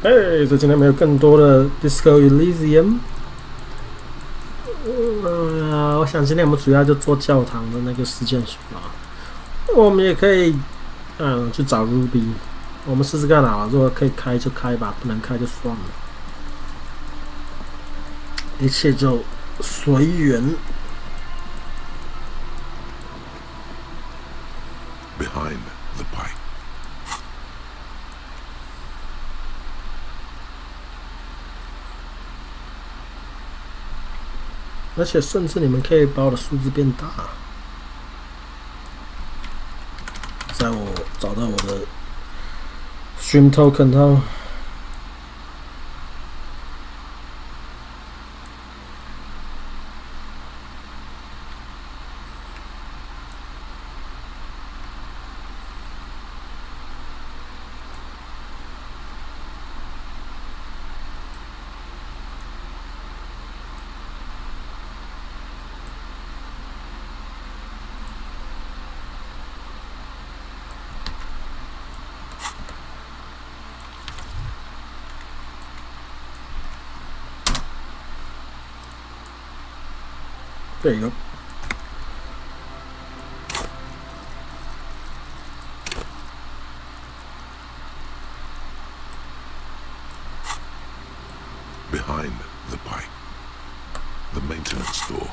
哎，这今天没有更多的 Disco Elysium。我想今天我们主要就做教堂的那个事件树啊。我们也可以，去找 Ruby。我们试试看啊，如果可以开就开吧，不能开就算了。一切就随缘。Behind the pipe. 而且甚至你们可以把我的数字变大。在我找到我的 Stream Token 后。There you go. Behind the pipe. The maintenance door,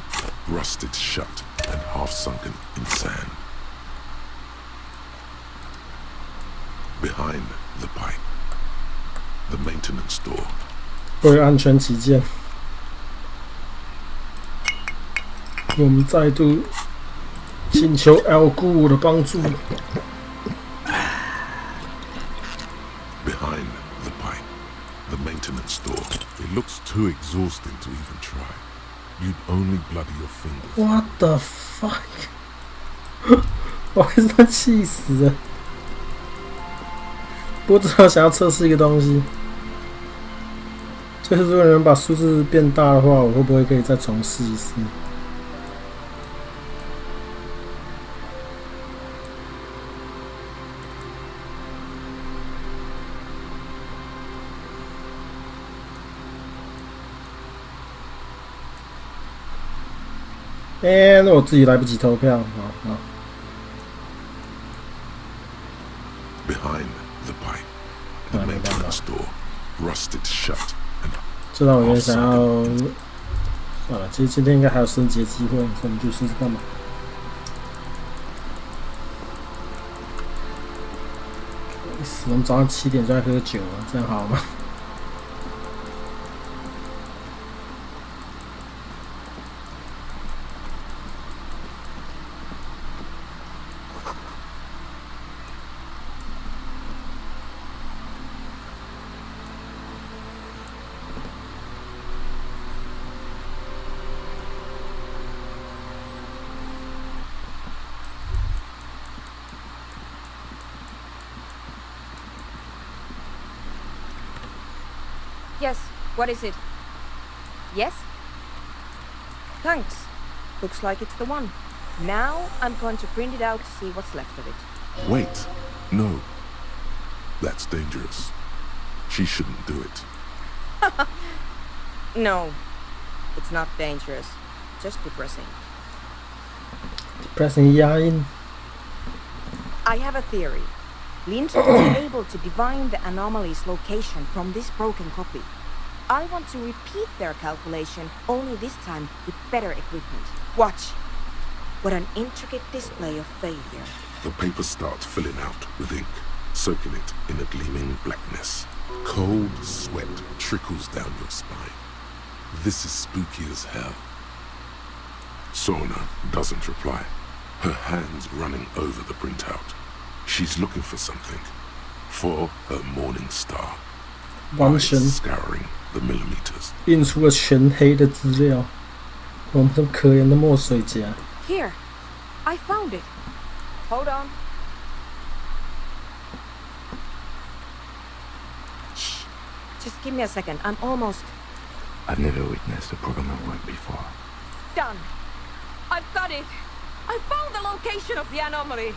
rusted shut and half sunken in sand. Behind the pipe. The maintenance door. 为安全起见。我们再度请求 L 姑的帮助。Behind the pipe, the maintenance door. It looks too exhausting to even try. You'd only bloody your fingers. What the fuck？ 我还是要气死了！不知道想要测试一个东西，就是如果你们把数字变大的话，我会不会可以再重试一次？那我自己来不及投票，好。Behind the pipe, the maintenance door, rusted shut, and 这让我有点想要，算了，其实今天应该还有升级的机会，所以我们就试试看吧。我们早上7点就在喝酒了，这样好吗？Yes, what is it? Yes? Thanks. Looks like it's the one. Now I'm going to print it out to see what's left of it. wait, no. That's dangerous. She shouldn't do it. No, it's not dangerous. Just depressing. Depressing 押韵。I have a theory. Lynch was able to divine the anomaly's location from this broken copy. I want to repeat their calculation, only this time with better equipment. Watch. What an intricate display of failure. The paper starts filling out with ink, soaking it in a gleaming blackness. Cold sweat trickles down your spine. This is spooky as hell. Sona doesn't reply, her hands running over the printout. She's looking for something. For her morning star. 完全 Eyes scouring the millimeters. 印出了全黑的资料，我们这可怜的墨水家。Here. I found it. Hold on. Shh. Just give me a second. I'm almost... I've never witnessed a program at work before. done. I've got it. I found the location of the anomaly.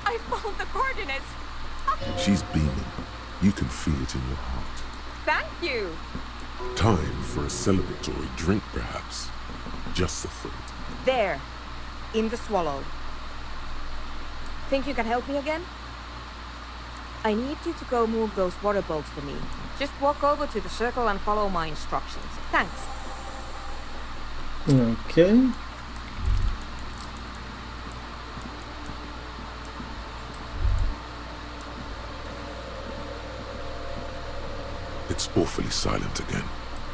I found the coordinates. She's beaming. You can feel it in your heart. Thank you! Time for a celebratory drink, perhaps. Just a thought. There. In the swallow. Think you can help me again? I need you to go move those water bolts for me. Just walk over to the circle and follow my instructions. Thanks. Okay. It's awfully silent again,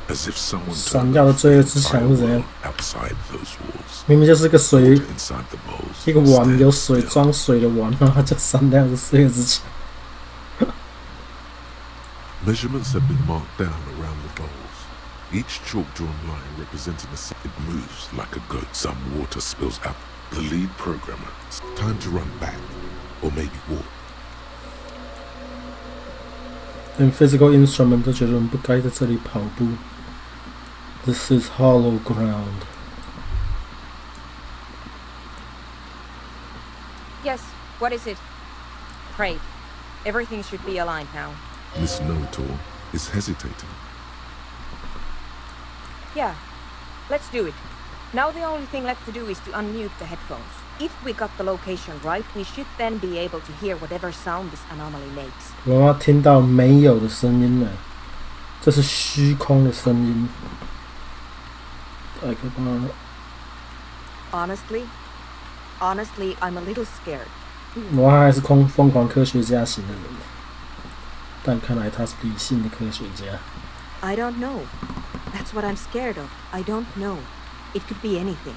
as if someone 闪耀的罪恶之墙是怎样？ outside those walls. 明明就是个水， Inside the bowls. 一个碗有水 stand 装水的碗，然后它就闪亮的罪恶之墙。 Measurements have been marked down around the bowls. Each chalk-drawn line representing a side. It moves like a goat. Some water spills out. The lead programmer. It's time to run back, or maybe walk. 连 physical instrument 都觉得我们不该在这里跑步。This is hollow ground. Yes, what is it? Pray. Everything should be aligned now. Miss Know-it-all is hesitating. Yeah, let's do it. Now the only thing left to do is to unmute the headphones. If we got the location right, we should then be able to hear whatever sound this anomaly makes. 我要听到没有的声音了，这是虚空的声音，太可怕了。 Honestly, I'm a little scared. 我还是疯狂科学家型的人，但看来他是理性的科学家。 I don't know. That's what I'm scared of. I don't know. It could be anything.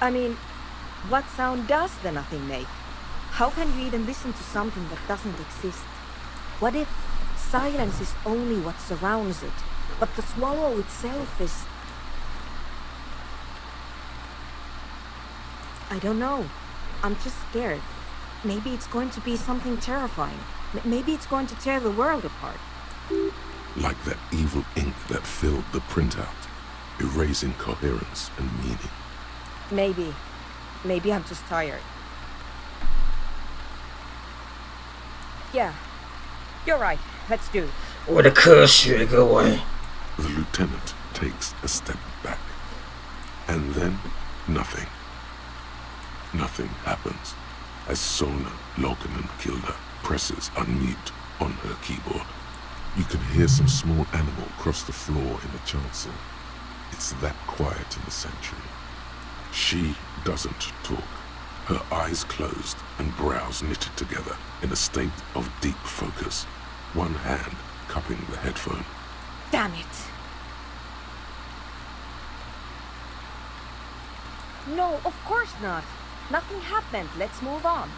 I mean, what sound does the nothing make? How can you even listen to something that doesn't exist? What if silence is only what surrounds it, but the swallow itself is... I don't know. I'm just scared. Maybe it's going to be something terrifying. Maybe it's going to tear the world apart. Like that evil ink that filled the printout, erasing coherence and meaning. Maybe I'm just tired. Yeah, you're right. Let's do it. 为了科学，各位。 The lieutenant takes a step back. And then, nothing. Nothing happens as Sona Lokanen-Kilda presses unmute on her keyboard. You can hear some small animal cross the floor in the chancel. It's that quiet in the sanctuary. She doesn't talk. Her eyes closed and brows knitted together in a state of deep focus. One hand cupping the headphone. Damn it! No, of course not. Nothing happened. Let's move on.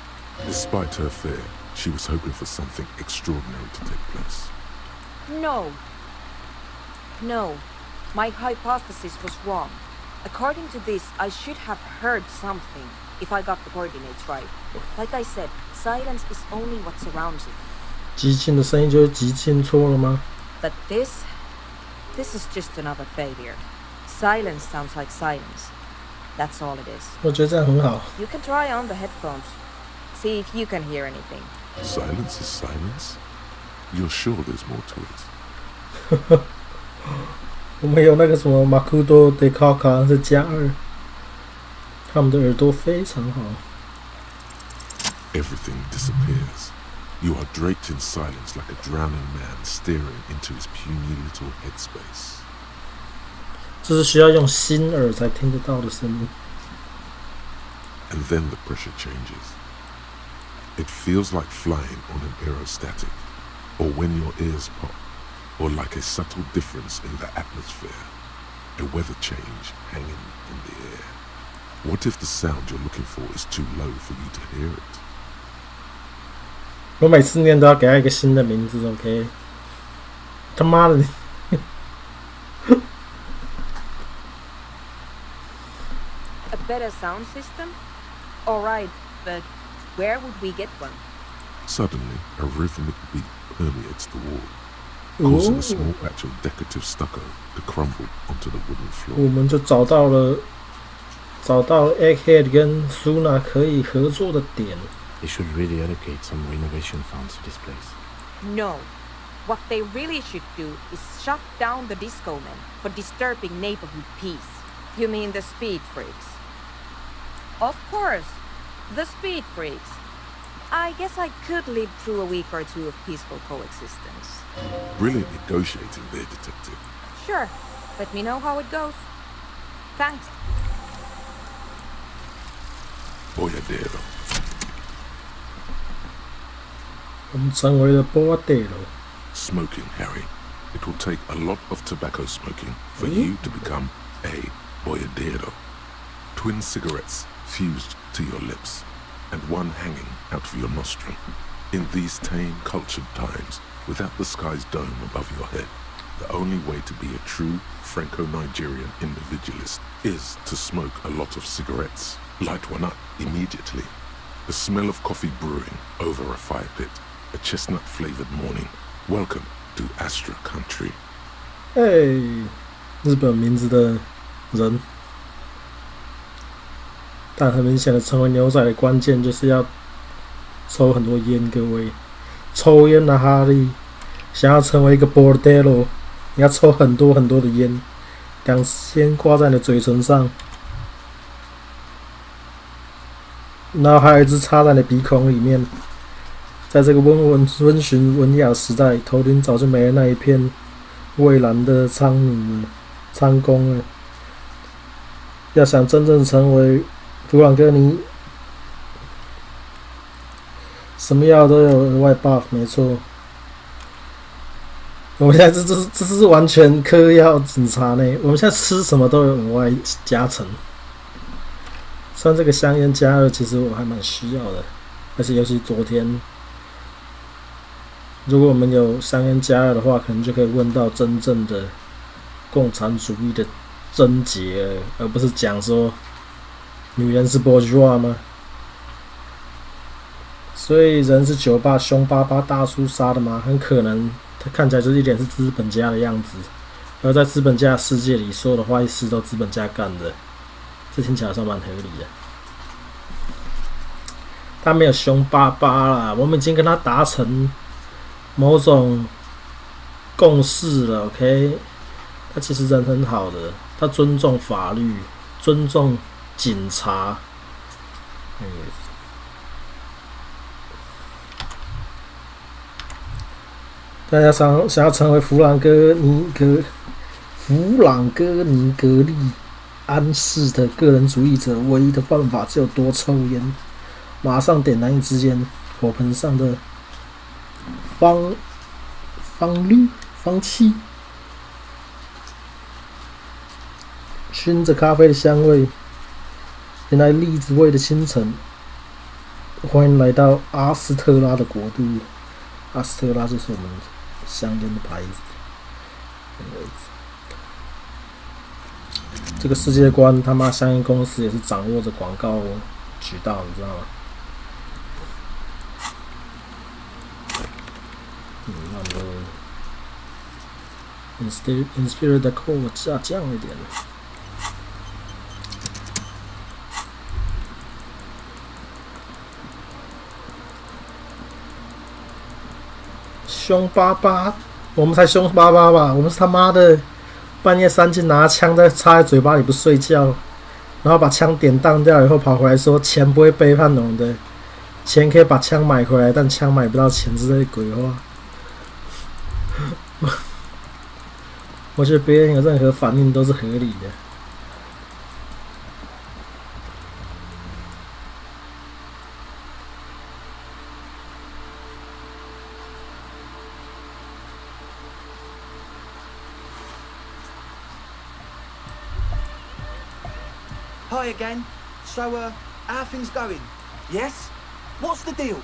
Despite her fear, she was hoping for something extraordinary to take place. No. My hypothesis was wrong. According to this, I should have heard something if I got the coordinates right. Like I said, silence is only what surrounds it. 极静的声音就是极静错了吗？ But this is just another failure. Silence sounds like silence. That's all it is. 我觉得这样很好。 You can try on the headphones. See if you can hear anything. Silence is silence? You're sure there's more to it? 我们有那个什么马库多德卡卡是加2，他们的耳朵非常好。 Everything disappears. You are draped in silence like a drowning man staring into his puny little headspace. 这是需要用心耳才听得到的声音。 And then the pressure changes. It feels like flying on an aerostatic, or when your ears pop, or like a subtle difference in the atmosphere, a weather change hanging in the air. What if the sound you're looking for is too low for you to hear it? 我每次念都要给他一个新的名字 ，OK？ 他妈的！ A better sound system? Alright, but where would we get one? Suddenly, a rhythmic beat permeates the wall, causing a small patch of decorative stucco to crumble onto the wooden 我 floor. 们就找到了 Egghead 跟 Suna 可以合作的点。 They should really allocate some renovation funds to this place. No. What they really should do is shut down the disco men for disturbing neighborhood peace. You mean the speed freaks? Of course. The speed freaks. I guess I could live through a week or two of peaceful coexistence. Brilliant negotiating there, Detective. Sure. Let me know how it goes. Thanks. Boyadero. 我们成为了波德罗。 Smoking, Harry. It will take a lot of tobacco smoking for you to become a boyadero. Twin cigarettes fused to your lips, and one hanging out of your nostril. In these tame, cultured times, without the sky's dome above your head, the only way to be a true Franco-Nigerian individualist is to smoke a lot of cigarettes. Light one up immediately. The smell of coffee brewing over a fire pit. A chestnut-flavored morning. Welcome to Astra Country. 日本名字的人，但很明显的，成为牛仔的关键就是要抽很多烟。各位，抽烟的哈利，想要成为一个 bordello， 你要抽很多很多的烟，两支烟挂在你的嘴唇上，然后还有一支插在你的鼻孔里面。在这个温驯文雅时代，头顶早就没了那一片蔚蓝的苍穹了、苍宫了。要想真正成为弗朗哥尼，什么药都有额外 buff， 没错。我们现在这是完全嗑药警察呢。我们现在吃什么都有额外加成。虽然这个香烟加2，其实我还蛮需要的，而且尤其昨天。如果我们有香烟加2的话，可能就可以问到真正的共产主义的症结了，而不是讲说女人是 bourgeois 吗？所以人是酒吧凶巴巴大叔杀的吗？很可能，他看起来就是一脸是资本家的样子，而在资本家的世界里，所有的坏事都资本家干的，这听起来算蛮合理的。他没有凶巴巴啦，我们已经跟他达成某种共识了 ，OK？ 他其实人很好的，他尊重法律，尊重警察。大家想要成为弗朗哥尼格利安式的个人主义者，唯一的办法只有多抽烟，马上点燃一支烟，火盆上的方气，熏着咖啡的香味。原来栗子味的清晨，欢迎来到阿斯特拉的国度。阿斯特拉就是我们香烟的牌子。这个世界观，他妈香烟公司也是掌握着广告渠道，你知道吗？那我们 Inspired 的扣下降一点。凶巴巴，我们才凶巴巴吧？我们是他妈的半夜3更拿枪在插在嘴巴里不睡觉，然后把枪点当掉以后跑回来说钱不会背叛我们的，钱可以把枪买回来，但枪买不到钱之类的鬼话。我觉得别人有任何反应都是合理的。Hi again. So, how are things going? Yes? What's the deal?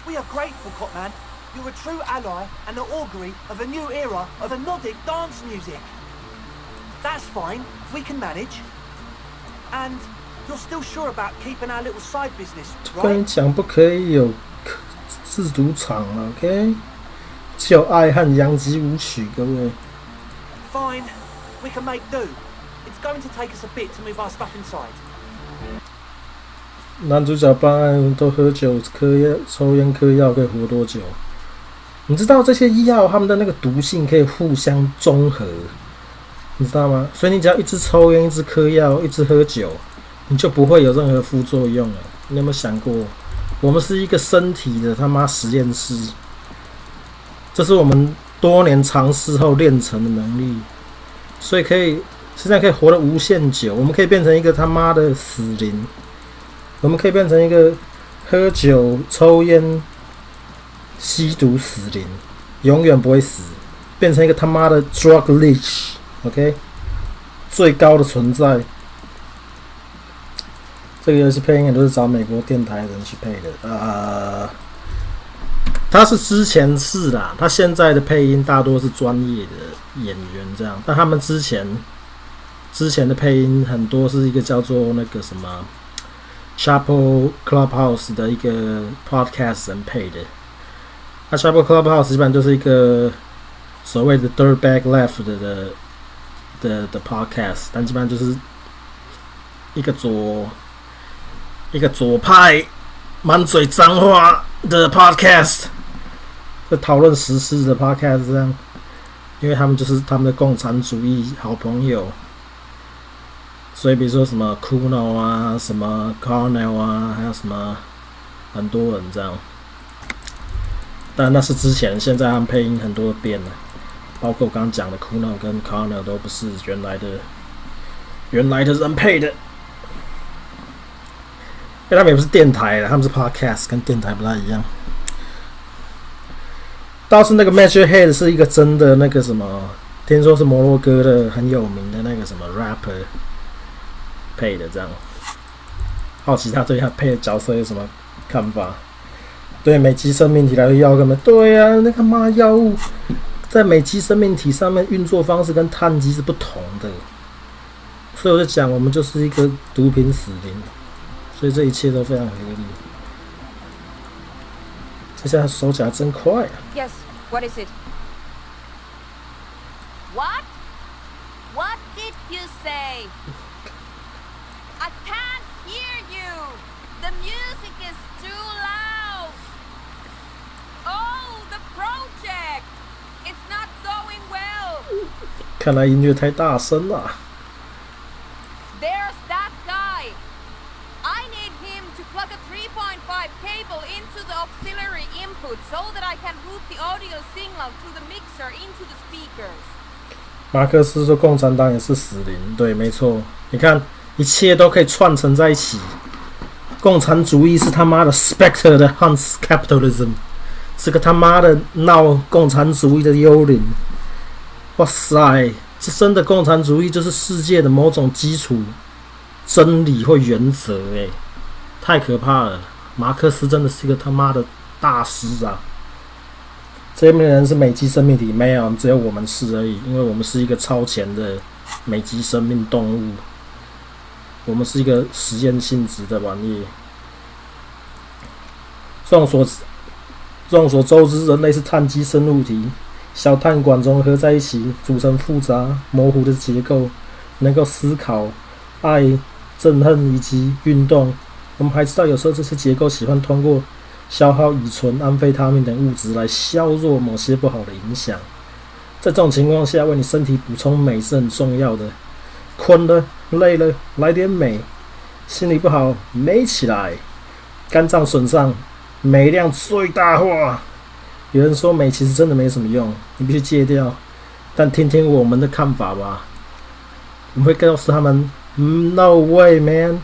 We are grateful, Copman. You're a true ally and the augury of a new era of anodic dance music. That's fine. We can manage. And you're still sure about keeping our little side business, 跟你 right? 讲不可以有自赌场了 ，OK？ 只有爱和洋基舞曲，各位。Fine. We can make do. It's going to take us a bit to move our stuff inside. 男主角办案都喝酒、嗑药、抽烟、嗑药，可以活多久？你知道这些药它们的那个毒性可以互相中和，你知道吗？所以你只要一直抽烟、一直嗑药、一直喝酒，你就不会有任何副作用了。你有没有想过，我们是一个身体的他妈实验室，这是我们多年尝试后练成的能力，所以现在可以活得无限久。我们可以变成一个他妈的死灵，我们可以变成一个喝酒、抽烟、吸毒死灵，永远不会死，变成一个他妈的 drug leech，OK， 最高的存在。这个游戏配音也都是找美国电台人去配的，他是之前是啦，他现在的配音大多是专业的演员这样，但他们之前的配音很多是一个叫做那个什么 Chapel Clubhouse 的一个 podcast 人配的。那 Chapel Clubhouse 基本上就是一个所谓的 dirtbag left 的 podcast， 但基本上就是一个左派满嘴脏话的 podcast， 在讨论时事的 podcast 这样，因为他们就是他们的共产主义好朋友，所以比如说什么 Kuno 啊，什么 Cornell 啊，还有什么很多人这样。但那是之前，现在他们配音很多都变了，包括我刚刚讲的 Kuno 跟 Cornell 都不是原来的人配的。因为他们也不是电台的，他们是 podcast， 跟电台不太一样。倒是那个 Major Head 是一个真的那个什么，听说是摩洛哥的很有名的那个什么 rapper 配的这样。好奇他对他配的角色有什么看法？对美肌生命体来说，药根本对啊，那个妈药物在美肌生命体上面运作方式跟碳基是不同的，所以我就讲我们就是一个毒品死灵。所以这一切都非常合理。这下手起来真快啊 Yes, what is it? What? What did you say? I can't hear you. The music is too loud. Oh, the project. It's not going well. 看来音乐太大声了。There's that guy. I need him to plug a 3.5 cable into the auxiliary input so that I can route the audio signal through the mixer into the speakers. 马克思说共产党也是死灵，对，没错。你看，一切都可以串成在一起。共产主义是他妈的 specter 的 hunts capitalism， 是个他妈的闹共产主义的幽灵。哇塞，这真的共产主义就是世界的某种基础真理或原则，太可怕了！马克思真的是一个他妈的大师啊！这边的人是美肌生命体，没有，只有我们是而已，因为我们是一个超前的美肌生命动物，我们是一个实验性质的玩意。众所周知，人类是碳基生物体，小碳管融合在一起，组成复杂模糊的结构，能够思考、爱、憎恨以及运动。我们还知道，有时候这些结构喜欢通过消耗乙醇、安非他命等物质来削弱某些不好的影响。在这种情况下，为你身体补充镁是很重要的。困了、累了，来点镁；心里不好，镁起来；肝脏损伤，镁量最大化。有人说镁其实真的没什么用，你必须戒掉。但听听我们的看法吧，我们会告诉他们 ：“No way, man！”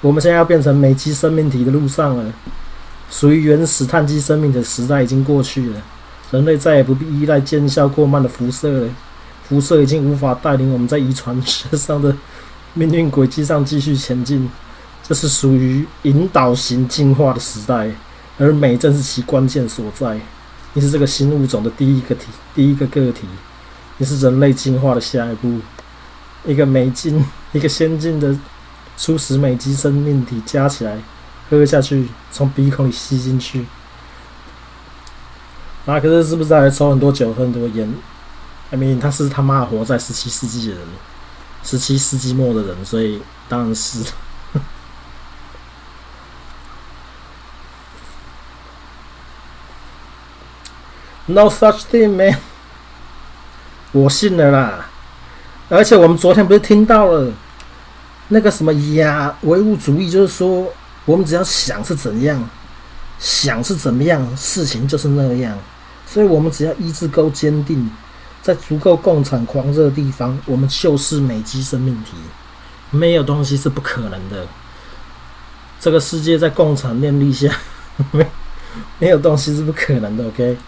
我们现在要变成美肌生命体的路上了。属于原始碳基生命的时代已经过去了，人类再也不必依赖见效过慢的辐射了。辐射已经无法带领我们在遗传学上的命运轨迹上继续前进。这是属于引导型进化的时代，而美正是其关键所在。你是这个新物种的第一个个体，你是人类进化的下一步。一个先进的初始美肌生命体加起来，喝下去，从鼻孔里吸进去。可是不是还抽很多酒、喝很多烟？他是他妈活在17世纪的人，17世纪末的人，所以当然是。No such thing, man。我信了啦。而且我们昨天不是听到了那个什么亚唯物主义，就是说我们只要想是怎样，想是怎么样，事情就是那样。所以我们只要意志够坚定，在足够共产狂热的地方，我们就是美肌生命体，没有东西是不可能的。这个世界在共产念力下，没有东西是不可能的。OK。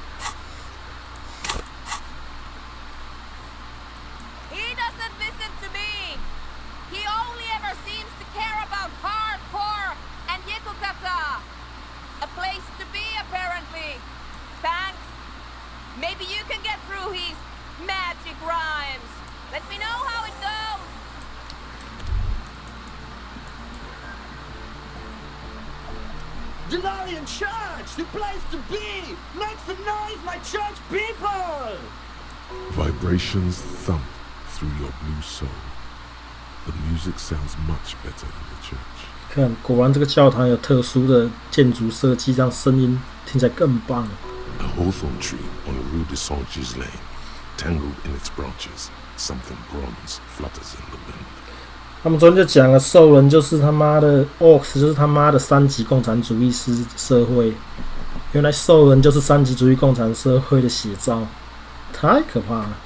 Denarian Church, the place to be! Make some noise, my church people! Vibrations thump through your blue soul. The music sounds much better in the church. 看，果然这个教堂有特殊的建筑设计，让声音听起来更棒。A hawthorn tree on Rue de Saint-Gilles Lane, tangled in its branches, something bronze flutters in the wind. 他们昨天就讲了，兽人就是他妈的 Orcs， 就是他妈的3级共产主义社会。原来兽人就是3级主义共产社会的写照，太可怕了。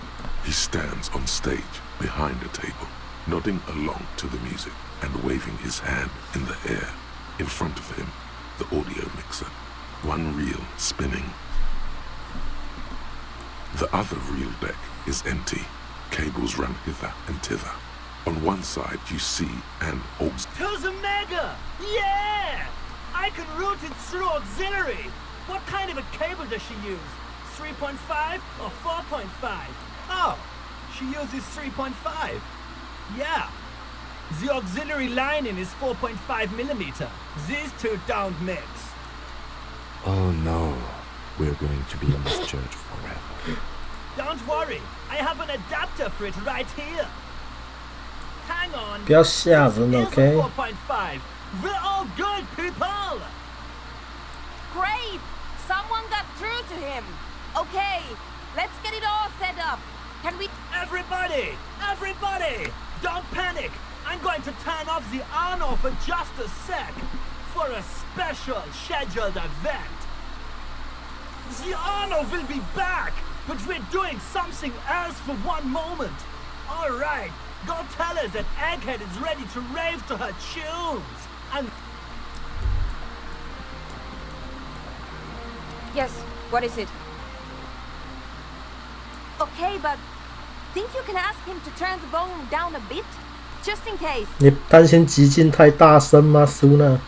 He stands on stage behind a table, nodding along to the music and waving his hand in the air. In front of him, the audio mixer, one reel spinning. The other reel deck is empty. Cables run hither and thither. On one side, you see an aux. Who's a mega? Yeah! I can route it through auxiliary. What kind of a cable does she use? 3.5 or 4.5? Oh, she uses 3.5. Yeah. The auxiliary lining is 4.5 millimeter. These two don't mix. Oh no, we're going to be in this church forever. Don't worry, I have an adapter for it right here. Hang on. 不要吓人 ，OK？ 4.5. We're all good people. Great! Someone got through to him. Okay, let's get it all set up. Can we... Everybody! Everybody! Don't panic! I'm going to turn off the Arno for just a sec. For a special scheduled event. The Arno will be back, but we're doing something else for one moment. Alright, go tell her that Egghead is ready to rave to her tunes. And... Yes, what is it? Okay, but think you can ask him to turn the volume down a bit? Just in case. 你担心极尽太大声吗，苏娜？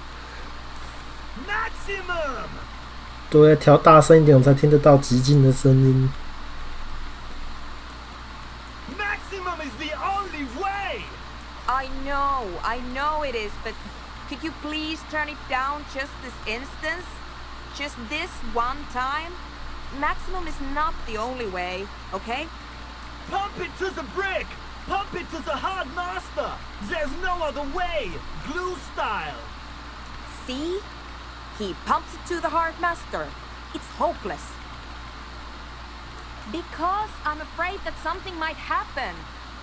Maximum! 对，调大声一点，我才听得到极尽的声音。Maximum is the only way! I know it is, but could you please turn it down just this instance? Just this one time? Maximum is not the only way, okay? Pump it to the brick! Pump it to the hard master! There's no other way! Glue style! See? He pumps it to the hard master. It's hopeless. Because I'm afraid that something might happen.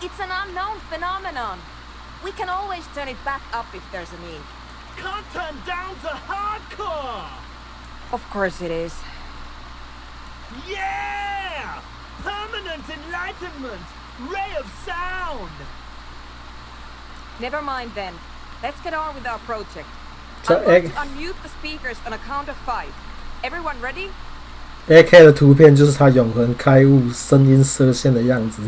It's an unknown phenomenon. We can always turn it back up if there's a need. Can't turn down the hardcore! Of course it is. Yeah! Permanent enlightenment! Ray of sound! Never mind then. Let's get on with our project. So, I'm going to unmute the speakers on a count of 5. Everyone ready? AK 的图片就是他永恒开悟、声音射线的样子。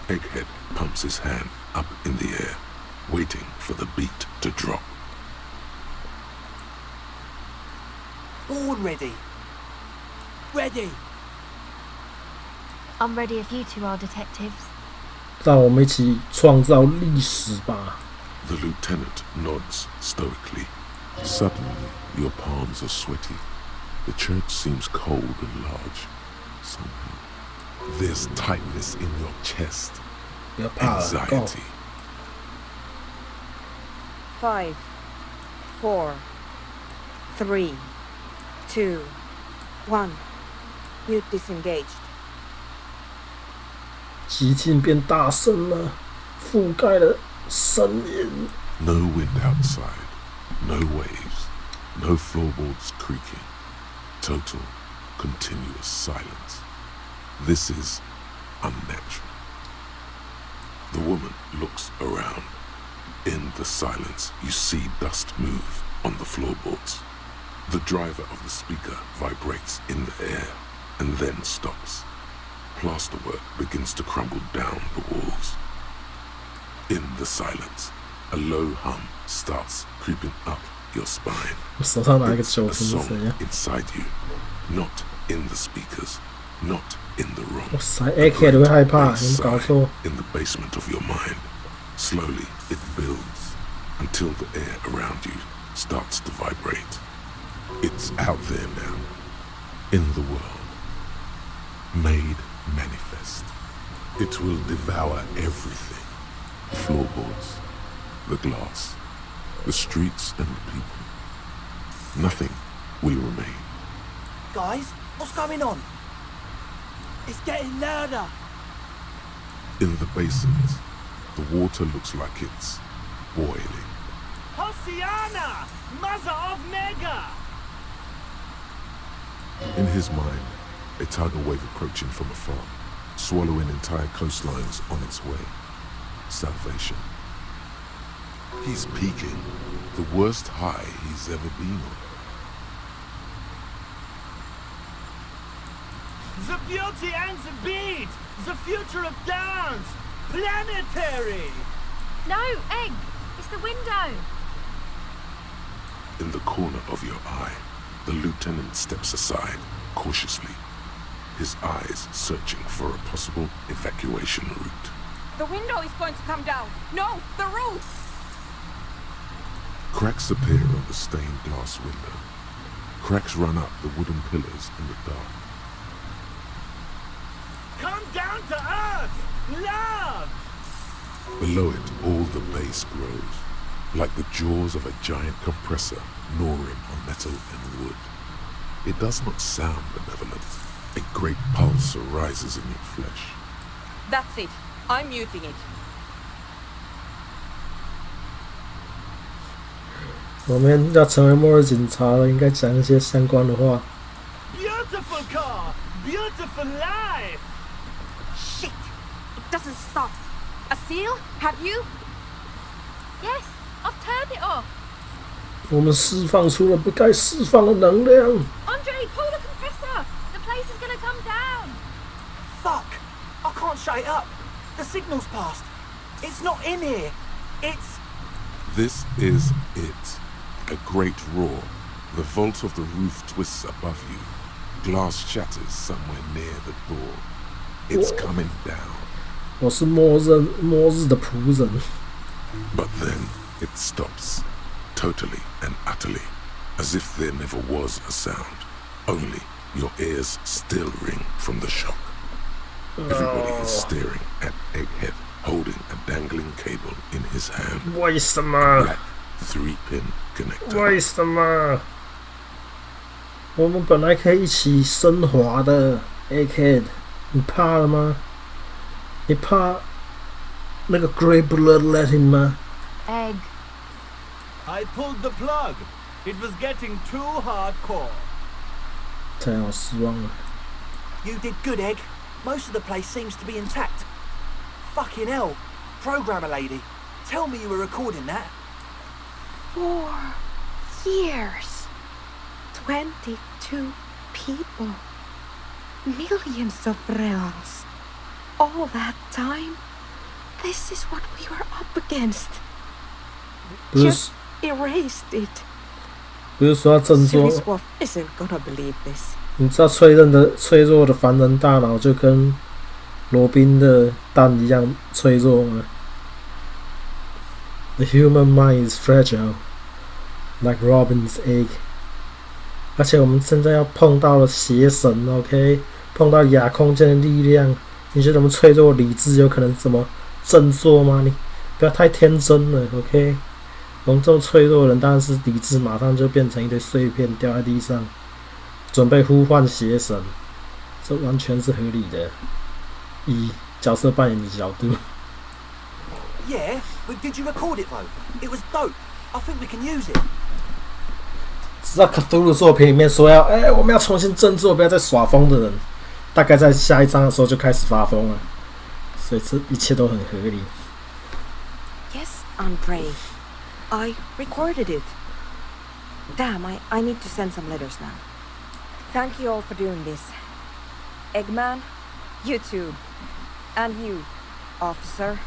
Egghead pumps his hand up in the air, waiting for the beat to drop. All ready. Ready. I'm ready if you two are detectives. 让我们一起创造历史吧。The lieutenant nods stoically. Suddenly, your palms are sweaty. The church seems cold and large. Somehow, there's tightness in your chest. 不要怕了 Anxiety. 5, 4, 3, 2, One. You disengaged. 寂静变大声了，覆盖了声音。No wind outside, no waves, no floorboards creaking. Total, continuous silence. This is unnatural. The woman looks around. In the silence, you see dust move on the floorboards. The driver of the speaker vibrates in the air and then stops. Plasterwork begins to crumble down the walls. In the silence, a low hum starts creeping up your spine. 我手上拿一个 It's 酒 a 瓶是 song 怎样？ inside you, not in the speakers, not in the room. 哇塞 ，AK 都会害怕，有没有搞错？ In the basement of your mind. Slowly, it builds until the air around you starts to vibrate. It's out there now, in the world, made manifest. It will devour everything. The floorboards, the glass, the streets and the people. Nothing will remain. Guys, what's going on? It's getting louder. In the basins, the water looks like it's boiling. Hosiana! Mother of Mega! In his mind, a tidal wave approaching from afar, swallowing entire coastlines on its way. Salvation. He's peaking, the worst high he's ever been on. The beauty and the beat! The future of dance! Planetary! No, Egg! It's the window! In the corner of your eye, the lieutenant steps aside, cautiously, his eyes searching for a possible evacuation route. The window is going to come down. No, the roof! Cracks appear on the stained glass window. Cracks run up the wooden pillars in the dark. Come down to earth! Love! Below it, all the bass grows, like the jaws of a giant compressor gnawing on metal and wood. It does not sound benevolent. A great pulse arises in your flesh. That's it. I'm muting it. 我们要成为末日警察了，应该讲一些相关的话。 Beautiful car! Beautiful life! Shit! It doesn't stop. A seal? Have you? Yes, I've turned it off. 我们释放出了不该释放的能量。 Andre, pull the compressor! The place is gonna come down! Fuck! I can't shut it up. The signal's passed. It's not in here. It's... This is it. A great roar. The vault of the roof twists above you. Glass shatters somewhere near the door. It's coming down. 我是末日的仆人。 But then it stops. Totally and utterly. As if there never was a sound. Only your ears still ring from the shock. Everybody is staring at Egghead, holding a dangling cable in his hand. 为什么？ Black 3-pin connector. 为什么？我们本来可以一起升华的 ，AK， 你怕了吗？你怕那个 Grey Bloodletting 吗？ Egg. I pulled the plug. It was getting too hardcore. 太好失望了。 You did good, Egg. Most of the place seems to be intact. Fucking hell. Programmer lady, tell me you were recording that. 4 years. 22 people. Millions of reals. All that time. This is what we were up against. 不是 Just erased it. 不是说要振作， Siriswolf isn't gonna believe this. 你知道脆弱的凡人大脑就跟罗宾的蛋一样脆弱吗 ？The human mind is fragile, like Robin's egg. 而且我们现在要碰到了邪神 ，OK？ 碰到亚空间的力量，你觉得我们脆弱的理智有可能怎么振作吗？你不要太天真了 ，OK？ 我们这么脆弱的人，当然是理智马上就变成一堆碎片掉在地上。准备呼唤邪神，这完全是合理的。以角色扮演的角度。Yeah, but did you record it though? It was dope. I think we can use it. 知道克苏鲁作品里面说要，我们要重新振作，不要再耍疯的人，大概在下一章的时候就开始发疯了，所以这一切都很合理。Yes, Andre. I recorded it. Damn, I need to send some letters now. Thank you all for doing this. Eggman, you too. And you, officer.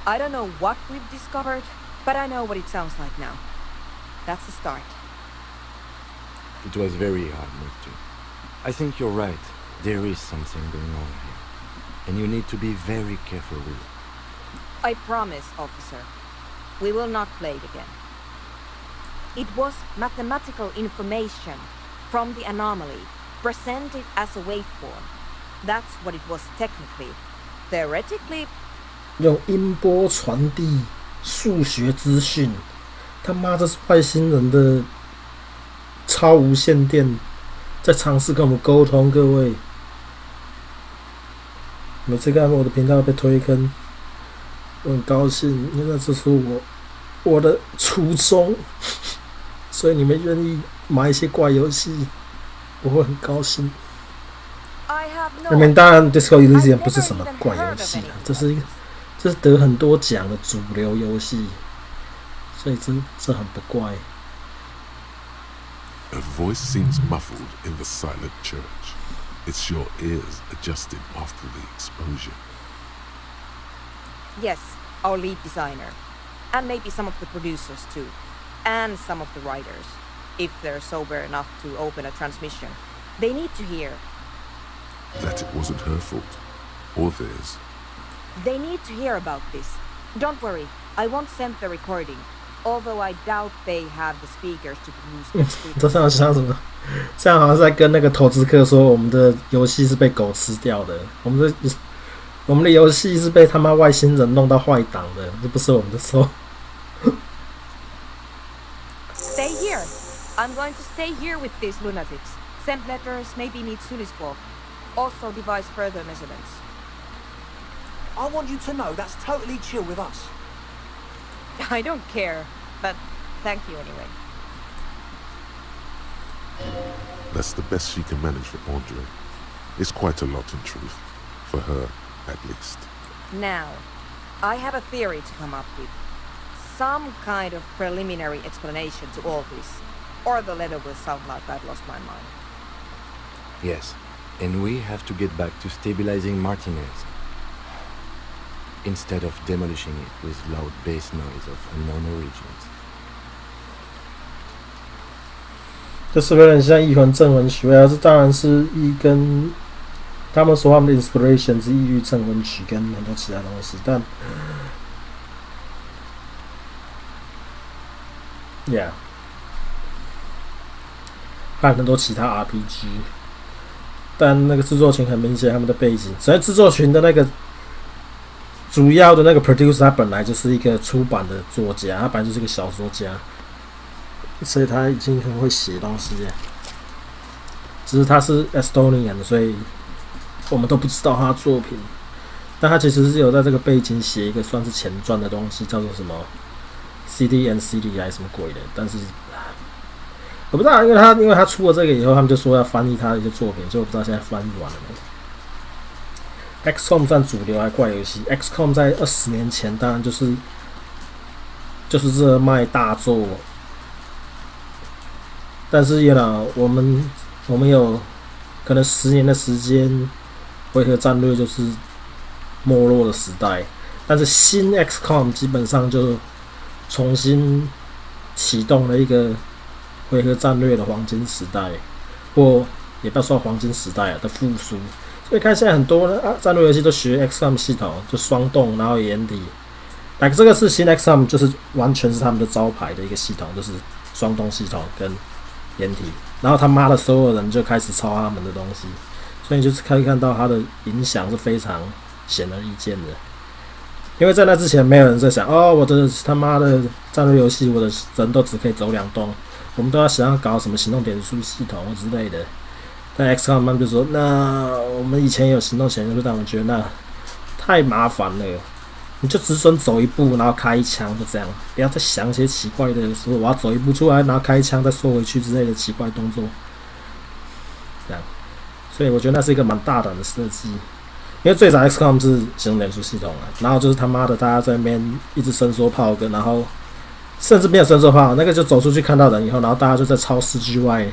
I don't know what we've discovered, but I know what it sounds like now. That's the start. It was very hard not to. I think you're right. There is something going on here. And you need to be very careful with it. I promise, officer. We will not play it again. It was mathematical information from the anomaly, presented as a waveform. That's what it was technically. Theoretically, 用音波传递数学资讯，他妈这是外星人的超无线电，在尝试跟我们沟通。各位，每次看我的频道被推坑，我很高兴，因为这是我的初衷，所以你们愿意买一些怪游戏，我会很高兴。I have no. 当然 ，Disco Elysium 不是什么怪游戏，这是得很多奖的主流游戏，所以这很不怪。A voice seems muffled in the silent church. It's your ears adjusted after the exposure. Yes, our lead designer. And maybe some of the producers too. And some of the writers. If they're sober enough to open a transmission. They need to hear. That it wasn't her fault. Or theirs. They need to hear about this. Don't worry, I won't send the recording. Although I doubt they have the speakers to produce this. 这样像什么？这样好像是在跟那个投资客说，我们的游戏是被狗吃掉的，我们的游戏是被他妈外星人弄到坏档的，这不是我们的错。Stay here. I'm going to stay here with these lunatics. Send letters, maybe meet Sulispov. Also devise further measurements. I want you to know that's totally chill with us. I don't care, but thank you anyway. That's the best she can manage for Andre. It's quite a lot in truth. For her, at least. Now, I have a theory to come up with. Some kind of preliminary explanation to all this. Or the letter will sound like I've lost my mind. Yes, and we have to get back to stabilizing Martinez. Instead of demolishing it with loud bass noise of unknown origins. 这是不是很像异魂镇魂曲啊？这当然是跟他们说他们的 inspiration 是异域镇魂曲跟很多其他东西，但 yeah， 还有很多其他 RPG， 但那个制作群很明显他们的背景，所以制作群的那个主要的那个 producer 他本来就是一个出版的作家，他本来就是一个小说家，所以他已经很会写东西了。只是他是 Estonian， 所以我们都不知道他的作品。但他其实是有在这个背景写一个算是前传的东西，叫做什么 CD and CD 还是什么鬼的。但是我不知道，因为他出了这个以后，他们就说要翻译他的一些作品，所以我不知道现在翻译完了没。XCOM 算主流还怪游戏 ，XCOM 在20年前当然就是热卖大作，但是我们有可能10年的时间，回合战略就是没落的时代，但是新 XCOM 基本上就重新启动了一个回合战略的黄金时代，或也不要说黄金时代的复苏。所以看现在很多战略游戏都学 XCOM 系统，就双动，然后掩体。这个是新 XCOM， 就是完全是他们的招牌的一个系统，就是双动系统跟掩体。然后他妈的所有人就开始抄他们的东西，所以你就是可以看到它的影响是非常显而易见的。因为在那之前没有人在想，我的他妈的战略游戏，我的人都只可以走2动，我们都要想要搞什么行动点数系统或之类的。但 XCOM 他们就说，那我们以前有行动显示，但我觉得那太麻烦了，你就只准走一步，然后开一枪，就这样，不要再想一些奇怪的，说我要走一步出来，然后开一枪再缩回去之类的奇怪动作，这样。所以我觉得那是一个蛮大胆的设计，因为最早 XCOM 是行动点数系统啊，然后就是他妈的大家在那边一直伸缩炮跟，然后甚至没有伸缩炮，那个就走出去看到人以后，然后大家就在超视距外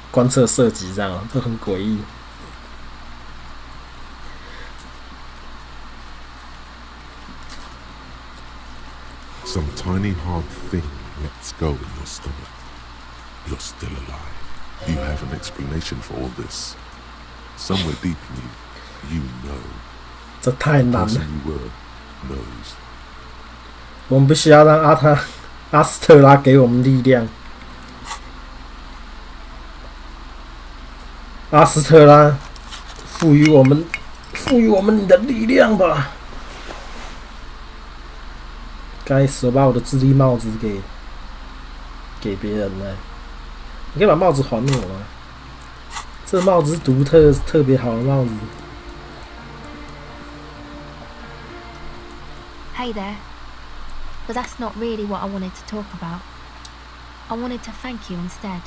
观测射击，这样都很诡异。Some tiny hard thing lets go in your stomach. You're still alive. You have an explanation for all this. Somewhere deep in you, you know. 这太 The 难了， person you were knows. 我们必须要让阿斯特拉给我们力量。阿斯特拉，赋予我们你的力量吧！该死，我把我的智力帽子给别人了。你可以把帽子还我吗？这帽子是独特特别好的帽子。Hey there. But that's not really what I wanted to talk about. I wanted to thank you instead.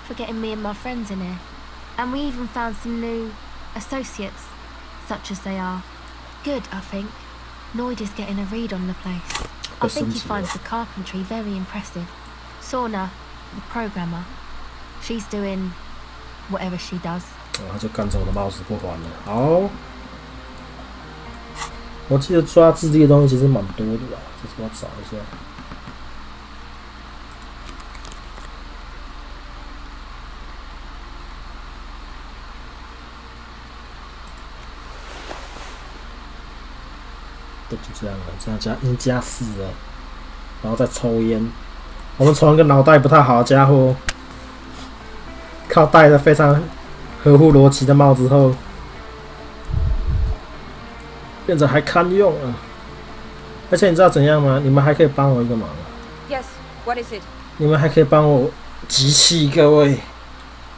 For getting me and my friends in here. And we even found some new associates, such as they are. Good, I think. Noid is getting a read on the place. I think he finds the carpentry very impressive. Sauna, the programmer, she's doing whatever she does. 他就干走我的帽子不还了。好，我记得抓智力的东西其实蛮多的吧，这次我找一下。对，就这样了，这样已经加4了，然后再抽烟。我们从一个脑袋不太好的家伙，靠戴着非常合乎逻辑的帽子后，变成还堪用啊！而且你知道怎样吗？你们还可以帮我一个忙。Yes, what is it? 你们还可以帮我集气，各位，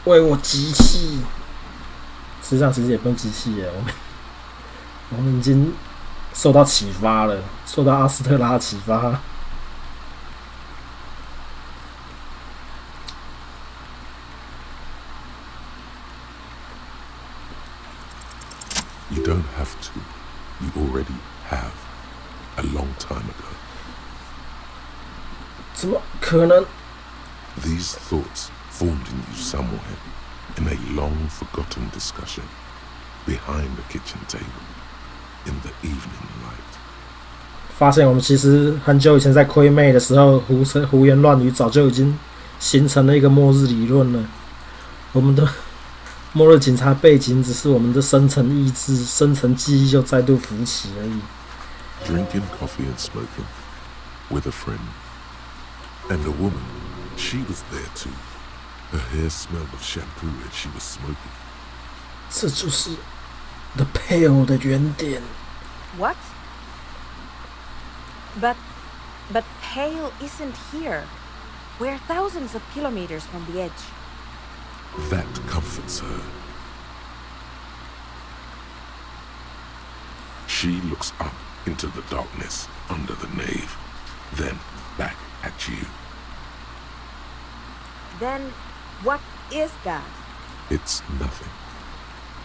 为我集气。实际上，其实也不用集气耶，我们已经受到启发了，受到阿斯特拉的启发。You don't have to. You already have. A long time ago. 怎么可能？ These thoughts formed in you somewhere in a long forgotten discussion behind the kitchen table in the evening light. 发现我们其实很久以前在亏妹的时候胡言乱语，早就已经形成了一个末日理论了。我们的末日警察背景只是我们的深层意志、深层记忆就再度浮起而已。Drinking coffee and smoking with a friend. And a woman, she was there too. Her hair smelled of shampoo as she was smoking. 这就是 The Pale 的原点。 What? But Pale isn't here. We're thousands of kilometers from the edge. That comforts her. She looks up into the darkness under the nave, then back at you. Then what is that? It's nothing.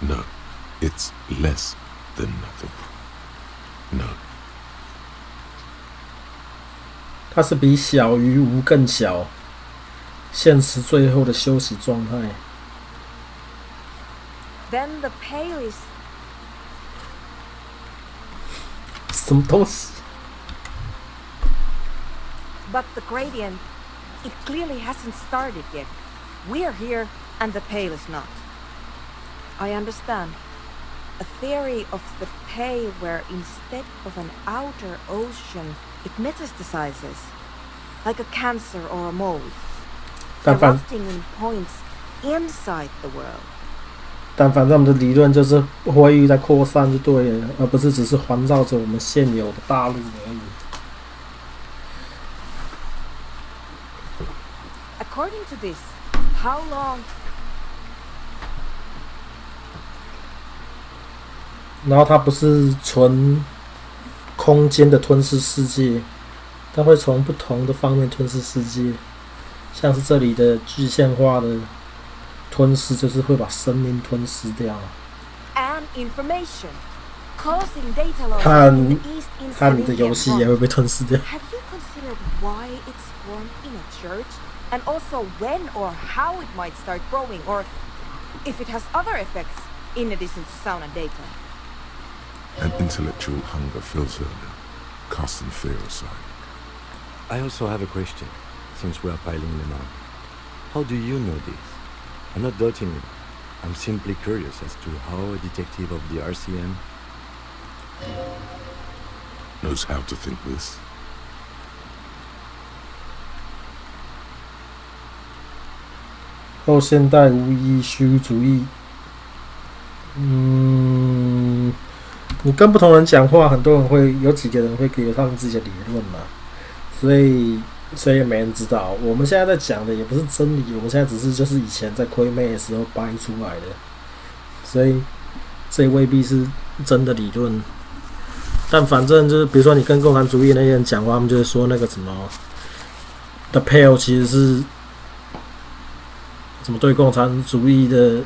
No, it's less than nothing. No. 它是比小于无更小，现实最后的休息状态。Then the Pale is... 什么东西？ But the gradient, it clearly hasn't started yet. We're here, and the Pale is not. I understand. A theory of the Pale where instead of an outer ocean, it metastasizes, like a cancer or a mold, 但反 erupting in points inside the world. 但反正我们的理论就是会域在扩散就对了，而不是只是环绕着我们现有的大陆而已。according to this, how long? 然后它不是纯空间的吞噬世界，它会从不同的方面吞噬世界，像是这里的具象化的吞噬，就是会把生命吞噬掉。And information, causing data loss 看 in the East in 看你的游戏也会被吞噬掉。Have you considered why it's born in a church? And also when or how it might start growing, or if it has other effects in addition to sound and data? An intellectual hunger fills her now, casting fear aside. I also have a question, since we are piling them on. How do you know this? I'm not doubting you. I'm simply curious as to how a detective of the RCM Knows how to think this. 后现代无意虚无主义，你跟不同人讲话，很多人会有几个人会给他们自己的理论嘛，所以也没人知道。我们现在在讲的也不是真理，我们现在只是就是以前在亏妹的时候掰出来的，所以这未必是真的理论。但反正就是，比如说你跟共产主义那些人讲话，他们就会说那个什么 ，The Pale 其实是什么对共产主义的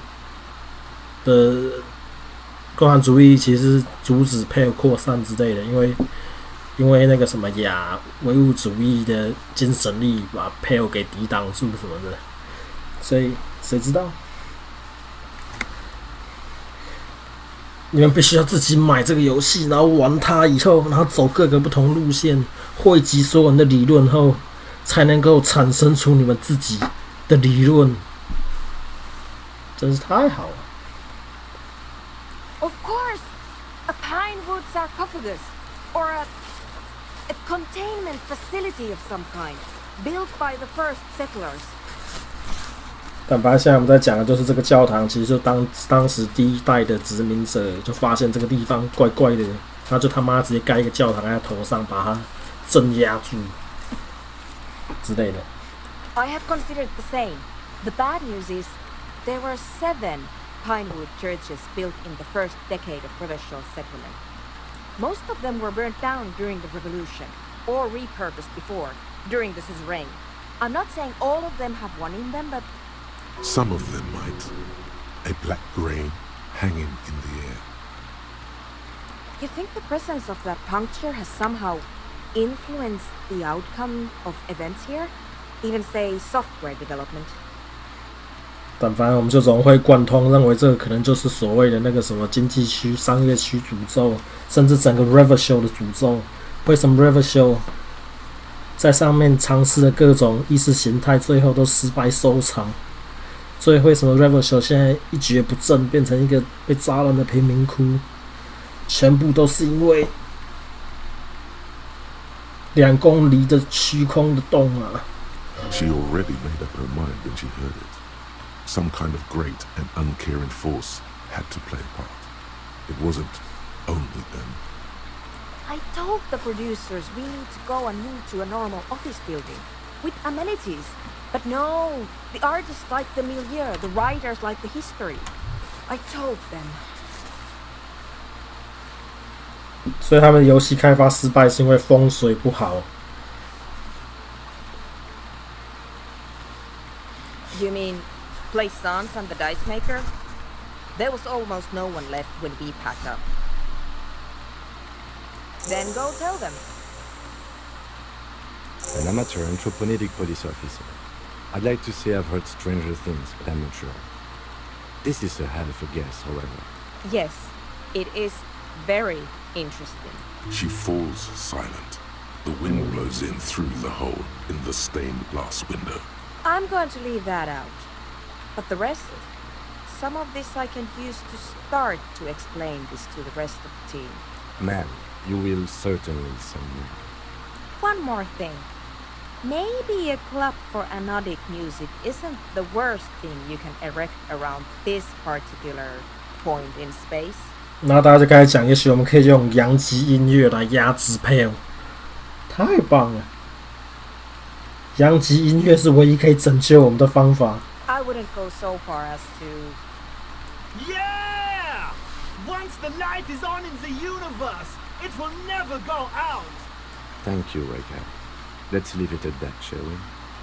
共产主义其实阻止 Pale 扩散之类的，因为那个什么亚唯物主义的精神力把 Pale 给抵挡住什么的，所以谁知道？你们必须要自己买这个游戏，然后玩它以后，然后走各个不同路线，汇集所有人的理论后，才能够产生出你们自己的理论。真是太好了。Of course, a pine wood sarcophagus, or a containment facility of some kind, built by the first settlers. 但反正现在我们在讲的就是这个教堂，其实就当时第一代的殖民者就发现这个地方怪怪的，他就他妈直接盖一个教堂在他头上，把他镇压住之类的。I have considered the same. The bad news is there were 7 pinewood churches built in the first decade of provincial settlement. Most of them were burnt down during the revolution, or repurposed before, during the suzerain. I'm not saying all of them have one in them, but Some of them might. A black grain hanging in the air. you think the presence of that puncture has somehow influenced the outcome of events here? Even say software development? 但反正我们就总会贯通，认为这个可能就是所谓的那个什么经济区、商业区诅咒，甚至整个 River Show 的诅咒。为什么 River Show 在上面尝试了各种意识形态，最后都失败收场？所以为什么 River Show 现在一蹶不振，变成一个被炸烂的贫民窟？全部都是因为2公里的虚空的洞啊！ She already made up her mind when she heard it. Some kind of great and uncaring force had to play a part. It wasn't only them. I told the producers we need to go and move to a normal office building with amenities. But no, the artists like the milieu, the writers like the history. I told them. 所以他们游戏开发失败是因为风水不好。You mean Plaisance and the Dice Maker? There was almost no one left when we packed up. Then go tell them. An amateur anthropomedic police officer. I'd like to say I've heard stranger things, but I'm not sure. This is a hell of a guess, however. Yes, it is very interesting. She falls silent. The wind blows in through the hole in the stained glass window. I'm going to leave that out. But the rest, some of this I can use to start to explain this to the rest of the team. Ma'am, you will certainly somewhere. One more thing. Maybe a club for anodic music isn't the worst thing you can erect around this particular point in space. 然后大家就开始讲，也许我们可以用洋基音乐来压制 Pale， 太棒了！阳极音乐是唯一可以拯救我们的方法。I wouldn't go so far as to. Yeah! Once the light is on in the universe, it will never go out. Thank you, Raycap. Let's leave it at that, shall we?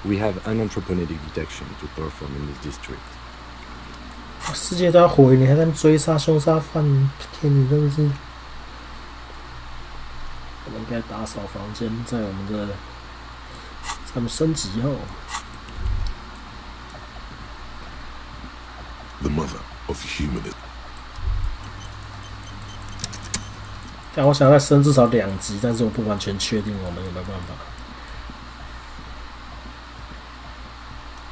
We have unanthropogenic detection to perform in this district. 世界都要毁，你还在追杀凶杀犯，天，你真的是。我们应该打扫房间，在我们升级后。The mother of humanism. 但我想再升至少2级，但是我不完全确定我们有没有办法。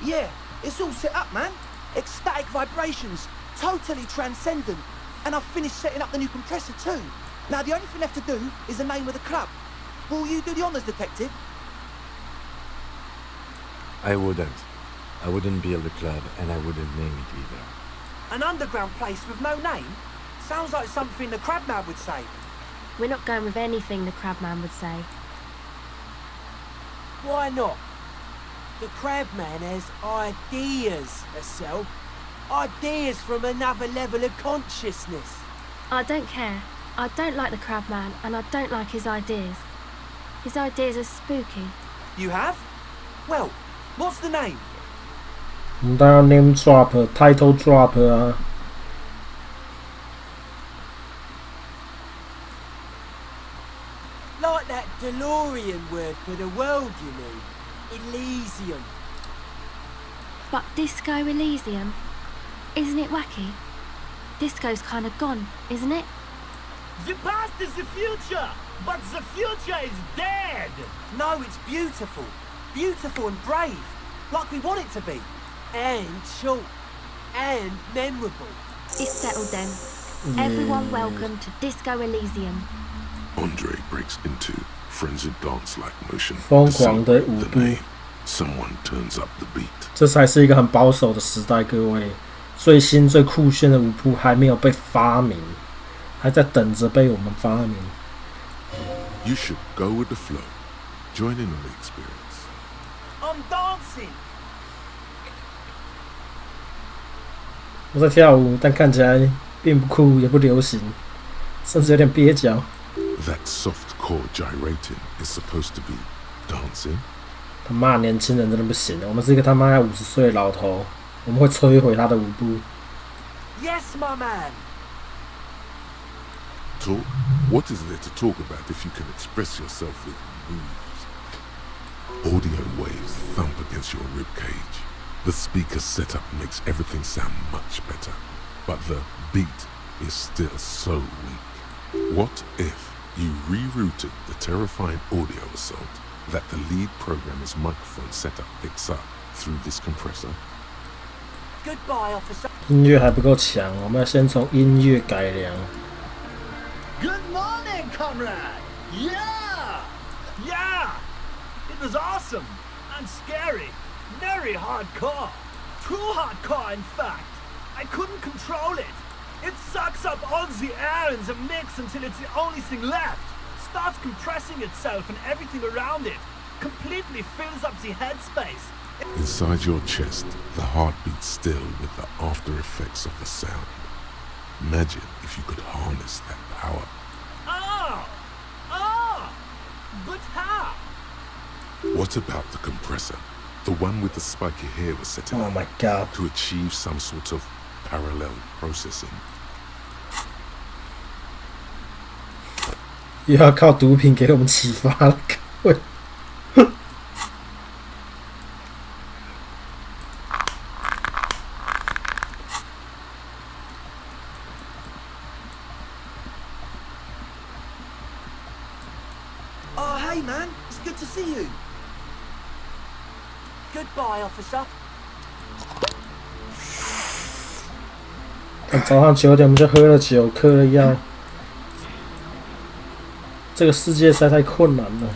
Yeah, it's all set up, man. Ecstatic vibrations, totally transcendent. And I've finished setting up the new compressor too. Now the only thing left to do is the name of the club. Will you do the honours, detective? I wouldn't. I wouldn't build a club, and I wouldn't name it either. An underground place with no name? Sounds like something the Crabman would say. We're not going with anything the Crabman would say. Why not? The Crabman has ideas, herself. Ideas from another level of consciousness. I don't care. I don't like the Crabman, and I don't like his ideas. His ideas are spooky. You have? Well, what's the name? 我们当然要 name drop、title drop 啊。Like that DeLorean word for the world, you mean? Elysium. But Disco Elysium? Isn't it wacky? Disco's kind of gone, isn't it? The past is the future, but the future is dead. No, it's beautiful. Beautiful and brave. Like we want it to be. And short. And memorable. It's settled then. Everyone welcome to Disco Elysium. Andre breaks into frenzied dance-like motion. 疯狂的舞 The 步， name. Someone turns up the beat. 这才是一个很保守的时代，各位。最新最酷炫的舞步还没有被发明，还在等着被我们发明。You should go with the flow. Join in on the experience. I'm dancing. 我在跳舞，但看起来并不酷，也不流行，甚至有点蹩脚。That soft core gyrating is supposed to be dancing. 他妈，年轻人真的不行了，我们是一个他妈要50岁的老头，我们会摧毁他的舞步。Yes, my man. Talk? What is there to talk about if you can express yourself with moves? Audio waves thump against your rib cage. The speaker setup makes everything sound much better, but the beat is still so weak. What if you rerouted the terrifying audio assault that the lead programmer's microphone setup picks up through this compressor? Goodbye, officer. 音乐还不够强，我们要先从音乐改良。Good morning, comrade. Yeah. Yeah. It was awesome and scary. Very hardcore. Too hardcore, in fact. I couldn't control it. It sucks up all the air in the mix until it's the only thing left. Starts compressing itself and everything around it. Completely fills up the headspace. Inside your chest, the heart beats still with the after effects of the sound. Imagine if you could harness that power. Oh! But how? What about the compressor? The one with the spiky hair was setting Oh up my god！ to achieve some sort of parallel processing. 又要靠毒品给我们启发了，各位。Oh, hey, man. It's good to see you. Goodbye, officer. 早上9点我们就喝了酒，嗑了药。这个世界实在太困难了。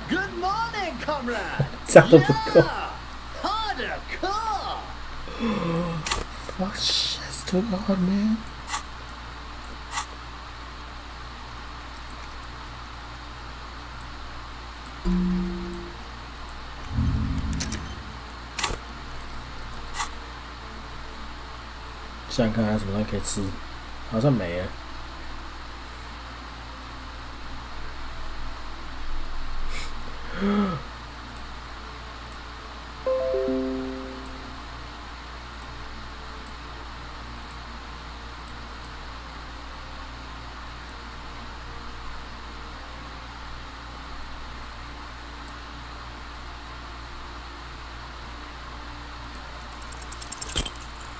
Good morning, comrade. 这样都不够。 Harder car. Fuck shit, too hard, man. 想想看还有什么东西可以吃，好像没了。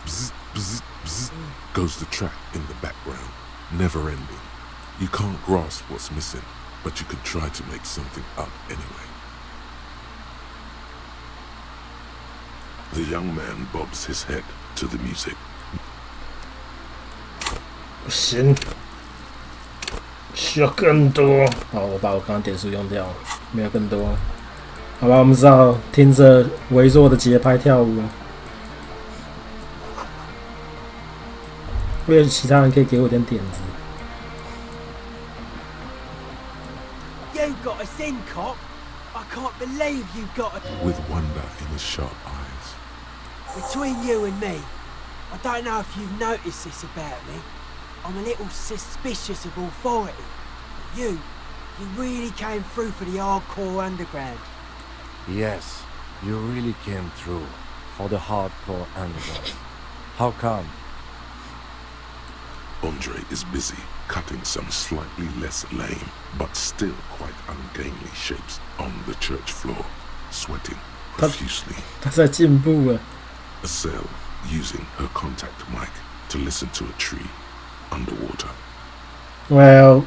Bzz, bzz, bzz, goes the track in the background, never ending. You can't grasp what's missing, but you can try to make something up anyway. The young man bobs his head to the music. 不行，需要更多。好，我把我刚刚点数用掉了，没有更多了。好吧，我们只好听着微弱的节拍跳舞。为了其他人可以给我点点子。You got us in, cop. I can't believe you got us. With wonder in his sharp eyes. Between you and me, I don't know if you've noticed this about me. I'm a little suspicious of authority. But you really came through for the hardcore underground. Yes, you really came through for the hardcore underground. How come? Andre is busy cutting some slightly less lame, but still quite ungainly shapes on the church floor, sweating profusely. 他在进步了。 Estelle using her contact mic to listen to a tree underwater. Well，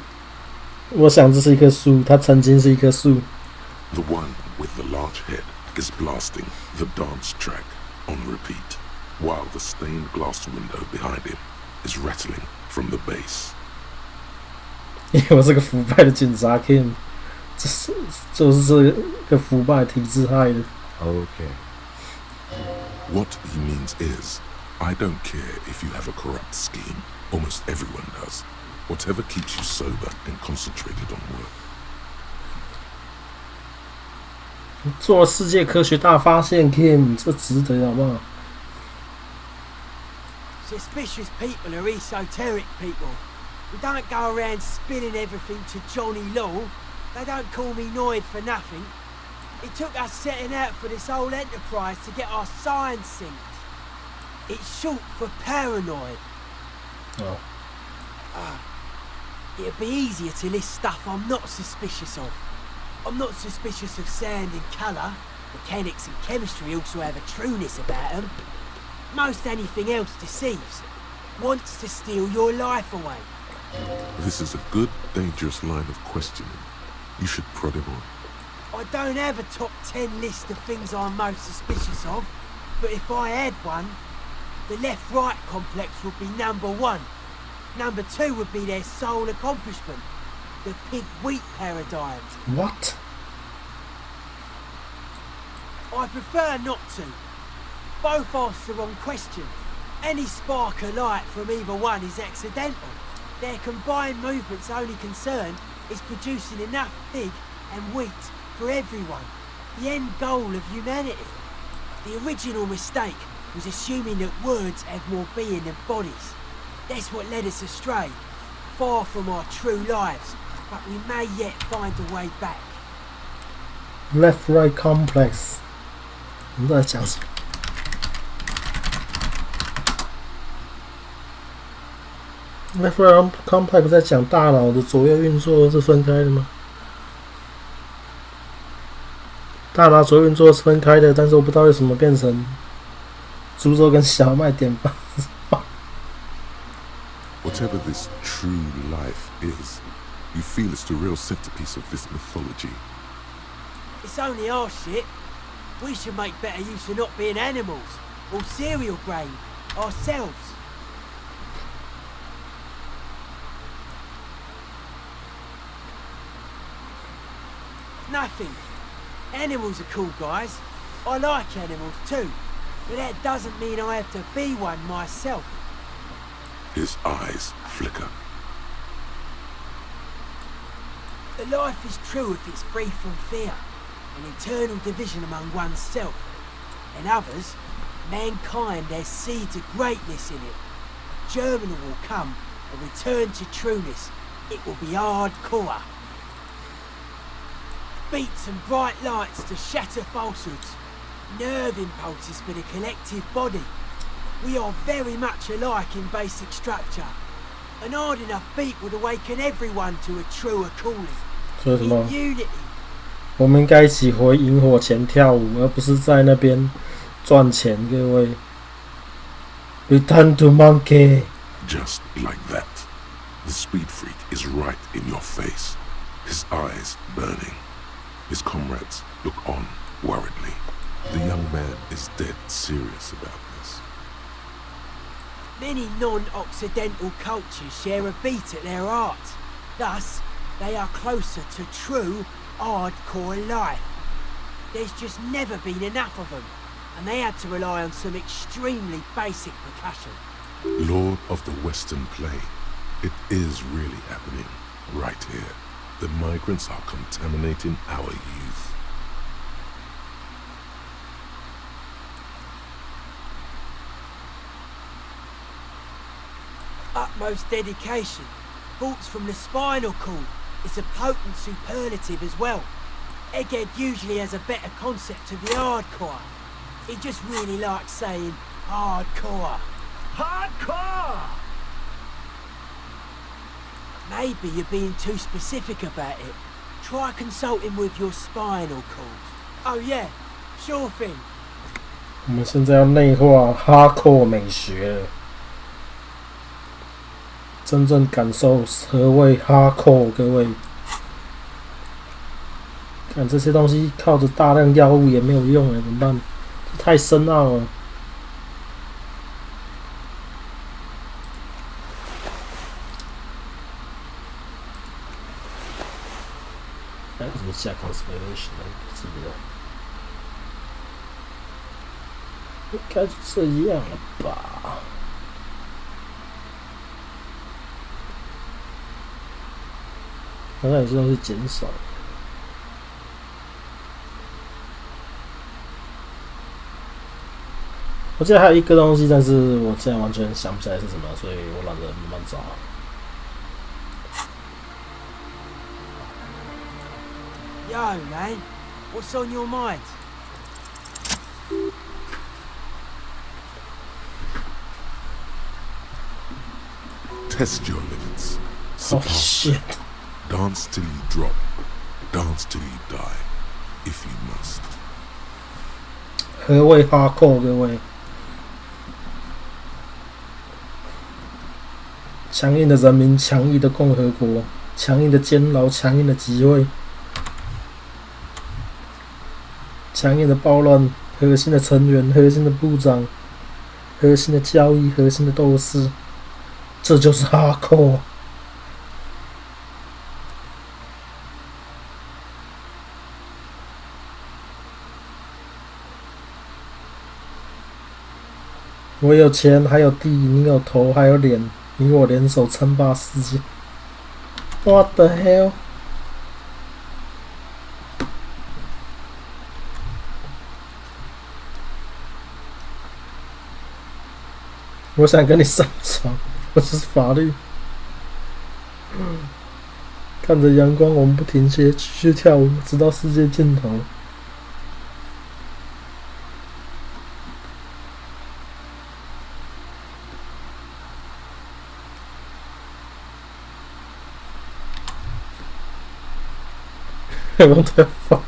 我想这是一棵树，它曾经是一棵树。 The one with the large head is blasting the dance track on repeat, while the stained glass window behind him is rattling from the bass. 因为我是个腐败的警察 Kim， 就是这个腐败体制害的。 Okay. What he means is, I don't care if you have a corrupt scheme. Almost everyone does. Whatever keeps you sober and concentrated on work. 做世界科学大发现 Kim， 这值得好不好？ Suspicious people are esoteric people. We don't go around spilling everything to Johnny Law. They don't call me Noid for nothing. It took us setting out for this whole enterprise to get our science synced. It's short for paranoid. Oh. It'd be easier to list stuff I'm not suspicious of. I'm not suspicious of sound and colour. Mechanics and chemistry also have a trueness about them. Most anything else deceives. Wants to steal your life away. This is a good, dangerous line of questioning. You should prod him on. I don't have a top 10 list of things I'm most suspicious of, but if I had one, the left-right complex would be number 1. Number 2 would be their sole accomplishment, the pig-wheat paradigm. What? I prefer not to. Both ask the wrong question. Any spark of light from either one is accidental. Their combined movement's only concern is producing enough pig and wheat for everyone. The end goal of humanity. The original mistake was assuming that words have more being than bodies. That's what led us astray. Far from our true lives, but we may yet find a way back. Left-right complex， 你在讲什么 ？Left-right complex 在讲大脑的左右运作是分开的吗？大脑左右运作是分开的，但是我不知道为什么变成猪肉跟小麦点放。Whatever this true life is, you feel it's the real centerpiece of this mythology. It's only our shit. We should make better use of not being animals or cereal grain ourselves. Nothing. Animals are cool, guys. I like animals too, but that doesn't mean I have to be one myself. His eyes flicker. The life is true if it's free from fear. an eternal division among oneself. In others, mankind has seeds of greatness in it. Germany will come, a return to trueness. It will be hardcore. Beats and bright lights to shatter falsehoods. Nerve impulses for the collective body. We are very much alike in basic structure. An hard enough beat would awaken everyone to a truer calling. 说什么 In unity. 我们应该一起回萤火前跳舞，而不是在那边赚钱。各位 ，Return to monkey. Just like that. The speed freak is right in your face, his eyes burning. His comrades look on worriedly. The young man is dead serious about this. Many non-Occidental cultures share a beat at their art. Thus, they are closer to true, hardcore life. There's just never been enough of them, and they had to rely on some extremely basic percussion. Lord of the Western Plain, it is really happening right here. The migrants are contaminating our youth. Utmost dedication. Thoughts from the spinal cord. It's a potent superlative as well. Egghead usually has a better concept of the hardcore. He just really likes saying hardcore. Hardcore! Maybe you're being too specific about it. Try consulting with your spinal cord. Oh yeah, sure thing. 我们现在要内化哈扣美学了，真正感受何谓哈扣。各位，看这些东西靠着大量药物也没有用了，怎么办？这太深奥了。哎，怎么下 constellation 呢？不记得，应该就这样了吧？好像有些东西减少。我记得还有一个东西，但是我现在完全想不起来是什么，所以我懒得慢慢找。Yo, man, what's on your mind? Test your limits. Oh Surpass shit! them. Dance till you drop. Dance till you die. If you must. 何谓哈扣？各位，强硬的人民，强硬的共和国，强硬的监牢，强硬的集会，强硬的暴乱，核心的成员，核心的部长，核心的交易，核心的斗士，这就是哈扣。我有钱，还有地，你有头，还有脸，你我联手称霸世界。What the hell？ 我想跟你上床，我是法律。看着阳光，我们不停歇，继续跳舞，直到世界尽头。What the fuck？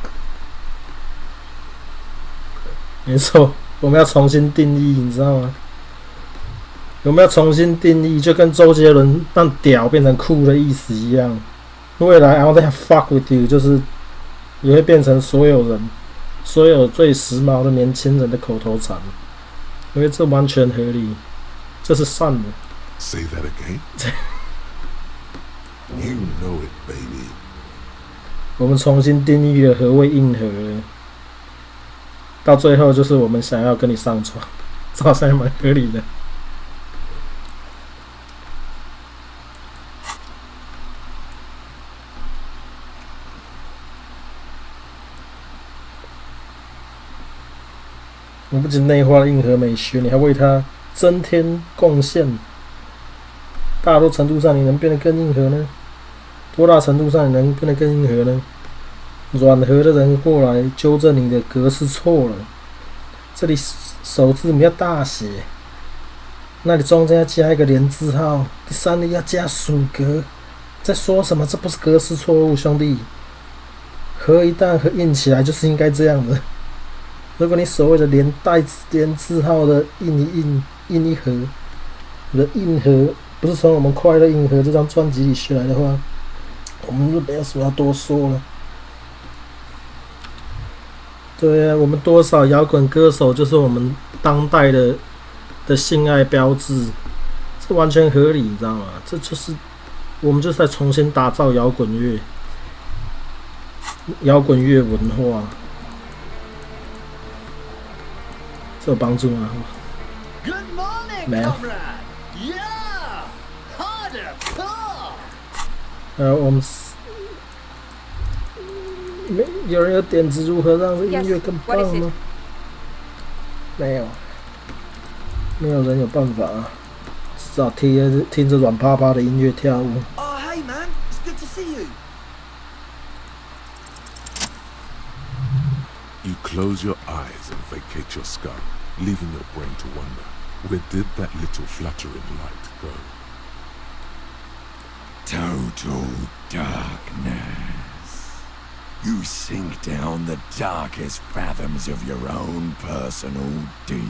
没错，我们要重新定义，你知道吗？我们要重新定义，就跟周杰伦让屌变成酷的意思一样。未来 I want to fuck with you 就是也会变成所有人、所有最时髦的年轻人的口头禅，因为这完全合理，这是善的。Say that again. You know it, baby. 我们重新定义了何谓硬核了，到最后就是我们想要跟你上床，这好像还蛮合理的。你不仅内化了硬核美学，你还为它增添贡献。大多程度上，你能变得更硬核呢？多大程度上你能变得更硬核呢？软核的人过来纠正你的格式错了，这里首字母要大写，那里中间要加一个连字号，第三里要加属格。在说什么？这不是格式错误，兄弟。核一旦印起来就是应该这样的。如果你所谓的连字号的印一盒，你的硬核不是从我们《快乐硬核》这张专辑里学来的话，我们就没有什么要多说了。对啊，我们多少摇滚歌手就是我们当代的性爱标志，这完全合理，你知道吗？这就是我们就是在重新打造摇滚乐文化，这有帮助吗？没有。我们有人有点子如何让这音乐更棒吗？没有，没有人有办法啊，只好听着软趴趴的音乐跳舞。Oh, hey man, it's good to see you. You close your eyes and vacate your skull, leaving your brain to wonder, where did that little fluttering light go? Total darkness. You sink down the darkest fathoms of your own personal deep.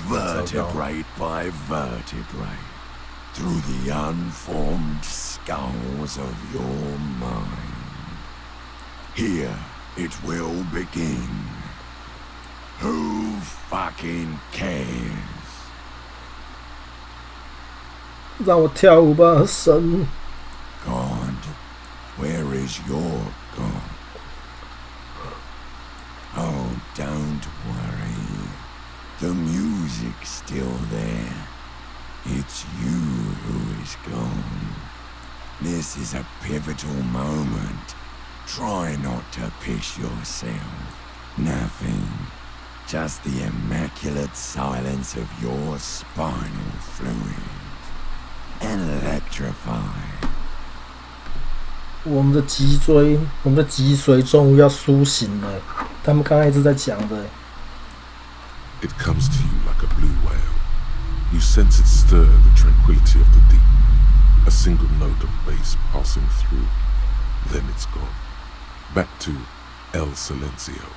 Vertebrae by vertebrae. Through the unformed skulls of your mind. Here it will begin. Who fucking cares? 让我跳舞吧，神。God, where is your God? Oh, don't worry. The music's still there. It's you who is gone. This is a pivotal moment. Try not to piss yourself. Nothing. Just the immaculate silence of your spinal fluid. Electrified. 我们的脊髓终于要苏醒了。他们刚才一直在讲的。It comes to you like a blue whale. You sense it stir the tranquility of the deep. A single note of bass passing through. Then it's gone. Back to El Silencio.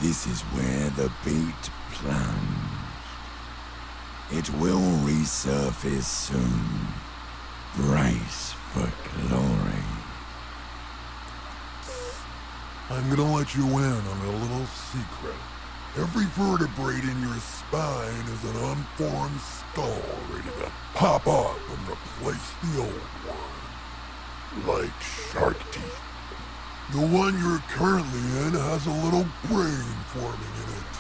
This is where the beat plunged. It will resurface soon. Brace for glory. I'm gonna let you in on a little secret. Every vertebrae in your spine is an unformed skull ready to pop up and replace the old one. Like shark teeth. The one you're currently in has a little brain forming in it,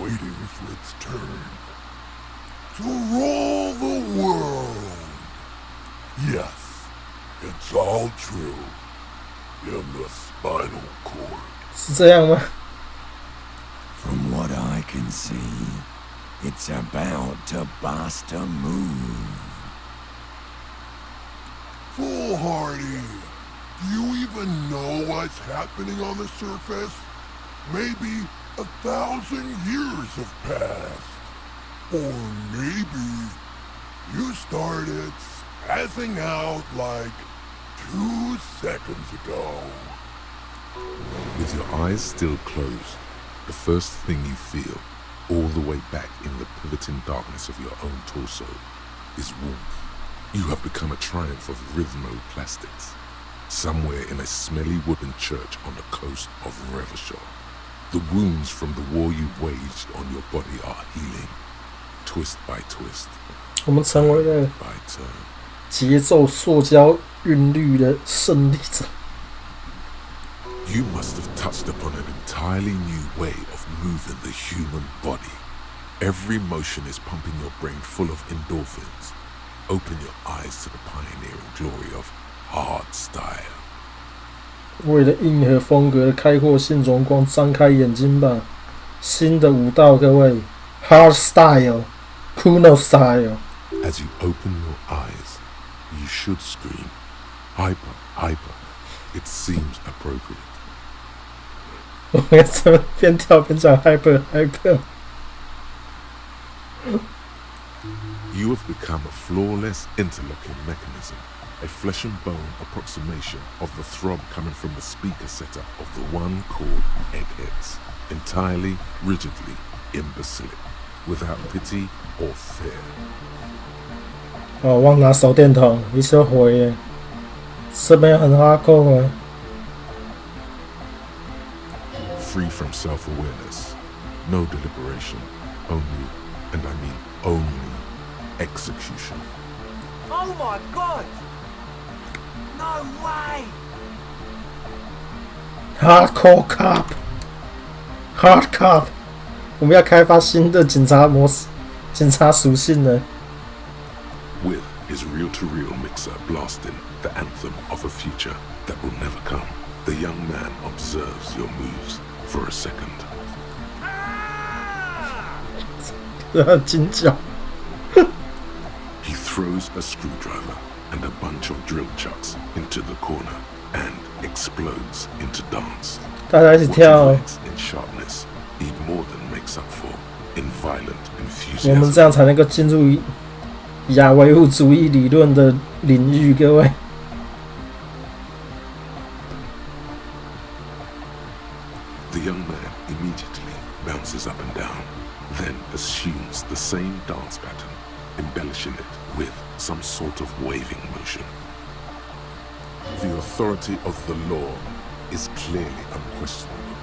waiting for its turn. To rule the world. Yes, it's all true. In the spinal cord. 是这样吗？ From what I can see, it's about to bust a move. Foolhardy! Do you even know what's happening on the surface? Maybe 1,000 years have passed. Or maybe you started spazzing out like 2 seconds ago. With your eyes still closed, the first thing you feel, all the way back in the pivoting darkness of your own torso, is warmth. You have become a triumph of rhythmoplastics. Somewhere in a smelly wooden church on the coast of Revachol. The wounds from the war you waged on your body are healing, twist by twist. 我们成为了 by turn. 节奏塑胶韵律的胜利者。 You must have touched upon an entirely new way of moving the human body. Every motion is pumping your brain full of endorphins. Open your eyes to the pioneering glory of hard style. 为了硬核风格的开阔性荣光，张开眼睛吧！新的武道，各位 ，Hard Style、Kuno Style。 As you open your eyes, you should scream, hyper, hyper. It seems appropriate. 我们怎么边跳边讲 hyper hyper？ You have become a flawless interlocking mechanism, a flesh and bone approximation of the throb coming from the speaker setup of the one called Eggheads, entirely, rigidly, imbecilic, without pity or fear. 哦，忘拿手电筒，一直回耶，这边很哈扣啊。 Free from self-awareness, no deliberation, only, and I mean only, execution. Oh my god! No way! Hardcore Cop，Hard Cop， 我们要开发新的警察模式、警察属性了。 With his reel-to-reel mixer blasting the anthem of a future that will never come, the young man observes your moves for a second. 金角。 He throws a screwdriver and a bunch of drill chucks into the corner and explodes into dance. 大家一起 What he 跳， lacks in sharpness, he more than makes up for in violent 我们 enthusiasm. 这样才能够进入亚维物主义理论的领域，各位。 The young man immediately bounces up and down, then assumes the same dance pattern, embellishing it with some sort of waving motion. The authority of the law is clearly unquestionable.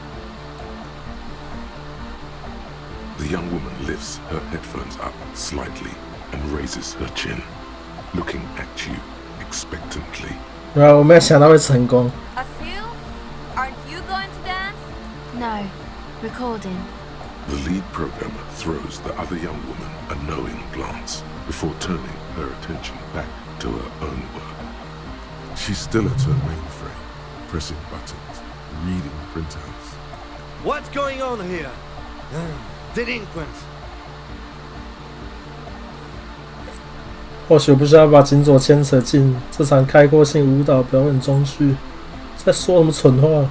The young woman lifts her headphones up slightly and raises her chin, looking at you expectantly. 然后我没有想到会成功。 Asil? Aren't you going to dance? No, recording. The lead programmer throws the other young woman a knowing glance before turning her attention back to her own work. She's still at her mainframe, pressing buttons, reading printouts. What's going on here? Delinquents. 或许不需要把警佐牵扯进这场开阔性舞蹈表演中去。在说什么蠢话？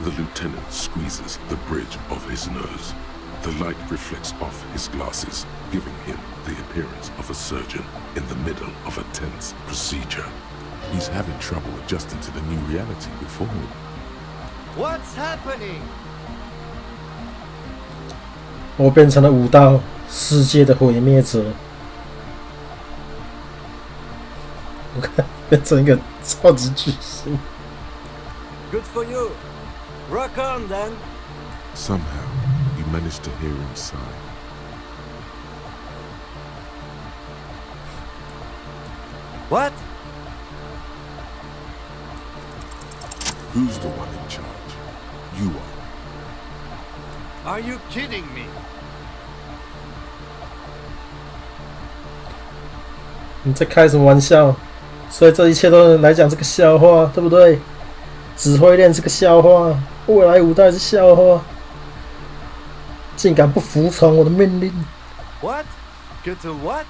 The lieutenant squeezes the bridge of his nose. The light reflects off his glasses, giving him the appearance of a surgeon in the middle of a tense procedure. He's having trouble adjusting to the new reality before him. What's happening? 我变成了武道世界的毁灭者。我看变成一个超级巨星。 Good for you. Rock on then. Somehow, you manage to hear him sigh. What? Who's the one in charge? You are. Are you kidding me? 你在开什么玩笑？所以这一切都来讲这个笑话，对不对？指挥链是个笑话，未来舞蹈是笑话，竟敢不服从我的命令！ What? Get a what?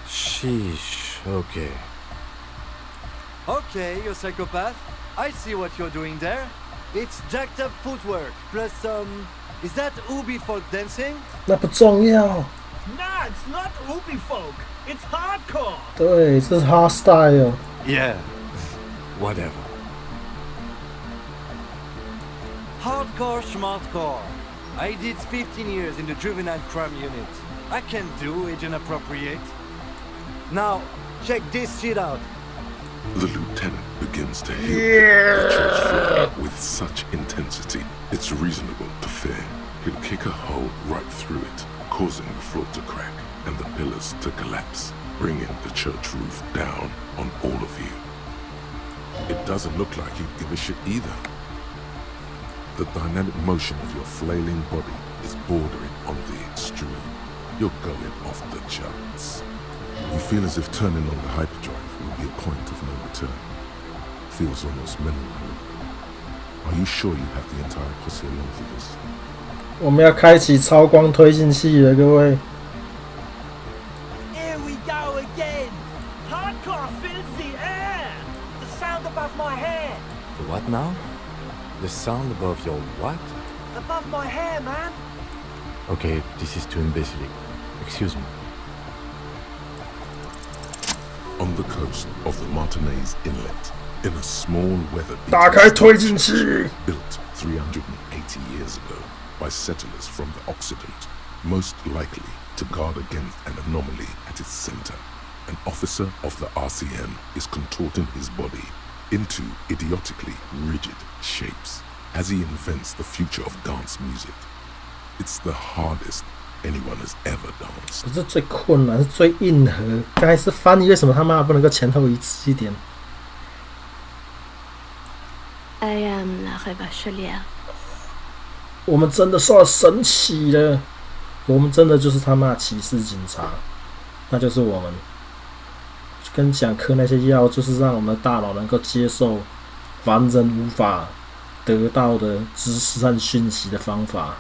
Sheesh, okay. Okay, you psychopath. I see what you're doing there. It's jacked up footwork, plus is that Ubi folk dancing? 那不重要， Nah, it's not Ubi folk. It's hardcore. 对，这是 hard style。 Yeah, whatever. Hardcore schmartcore. I did 15 years in the juvenile crime unit. I can do age inappropriate. Now, check this shit out. The lieutenant begins to hit the church floor with such intensity, it's reasonable to fear he'll kick a hole right through it, causing the floor to crack and the pillars to collapse, bringing the church roof down on all of you. It doesn't look like he'd give a shit either. The dynamic motion of your flailing body is bordering on the extreme. You're going off the charts. You feel as if turning on the hyperdrive will be a point of no return. Feels almost melancholy. Are you sure you have the entire posse along for this? 我们要开启超光推进器了，各位。Here we go again. Hardcore fills the air. The sound above my hair. The what now? The sound above your what? Above my hair, man. Okay, this is too imbecilic. Excuse me. On the coast of the Martinez Inlet, in a small weather-beaten 打开推进器。 built 380 years ago by settlers from the Occident, most likely to guard against an anomaly at its center. An officer of the RCN is contorting his body into idiotically rigid shapes as he invents the future of dance music. It's the hardest anyone has ever danced. 不是最困难，是最硬核。刚才是翻译，为什么他妈不能够前后一致一点？ I am la Rebachelière. 我们真的受到神启了，我们真的就是他妈骑士警察，那就是我们。跟讲嗑那些药，就是让我们的大脑能够接受凡人无法得到的知识和讯息的方法。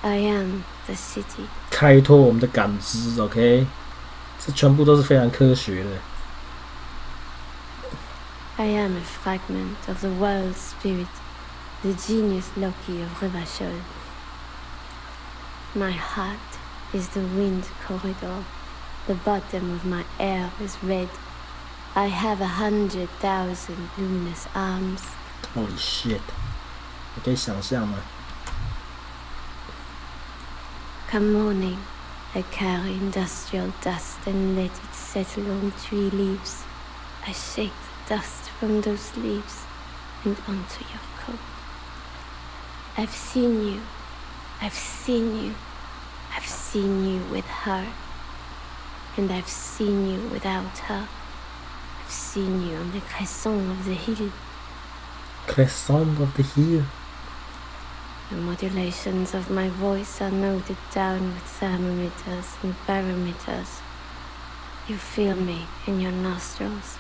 I am the city. 开拓我们的感知 ，OK， 这全部都是非常科学的。 I am a fragment of the world spirit, the genius Loki of Revachol. My heart is the wind corridor. The bottom of my air is red. I have 100,000 luminous arms. Holy shit！ 你可以想象吗？ Come morning, I carry industrial dust and let it settle on tree leaves. I shake the dust from those leaves and onto your coat. I've seen you. I've seen you. I've seen you with her. And I've seen you without her. I've seen you on the crescent of the hill. Crescent of the hill. The modulations of my voice are noted down with thermometers and barometers. You feel me in your nostrils,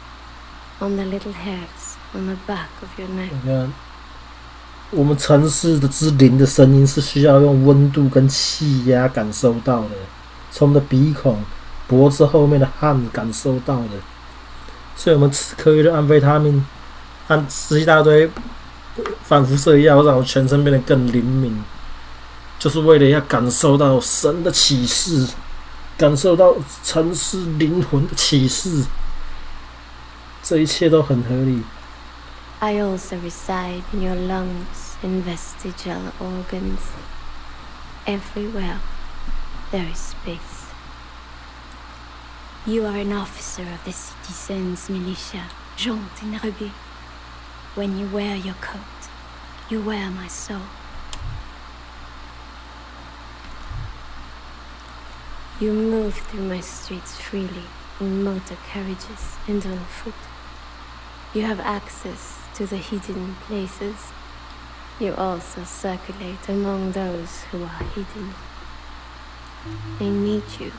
on the little hairs on the back of your neck. 你看，我们城市的之灵的声音是需要用温度跟气压感受到的，从我们的鼻孔、脖子后面的汗感受到的。所以我们此刻用安非他命和吃一大堆反辐射药，让我全身变得更灵敏，就是为了要感受到神的启示，感受到城市灵魂的启示。这一切都很合理。 I also reside in your lungs and vestigial organs. Everywhere there is space. You are an officer of the citizens' militia, jaunt and rebut. When you wear your coat, you wear my soul. You move through my streets freely, in motor carriages and on foot. You have access to the hidden places. You also circulate among those who are hidden. I need you.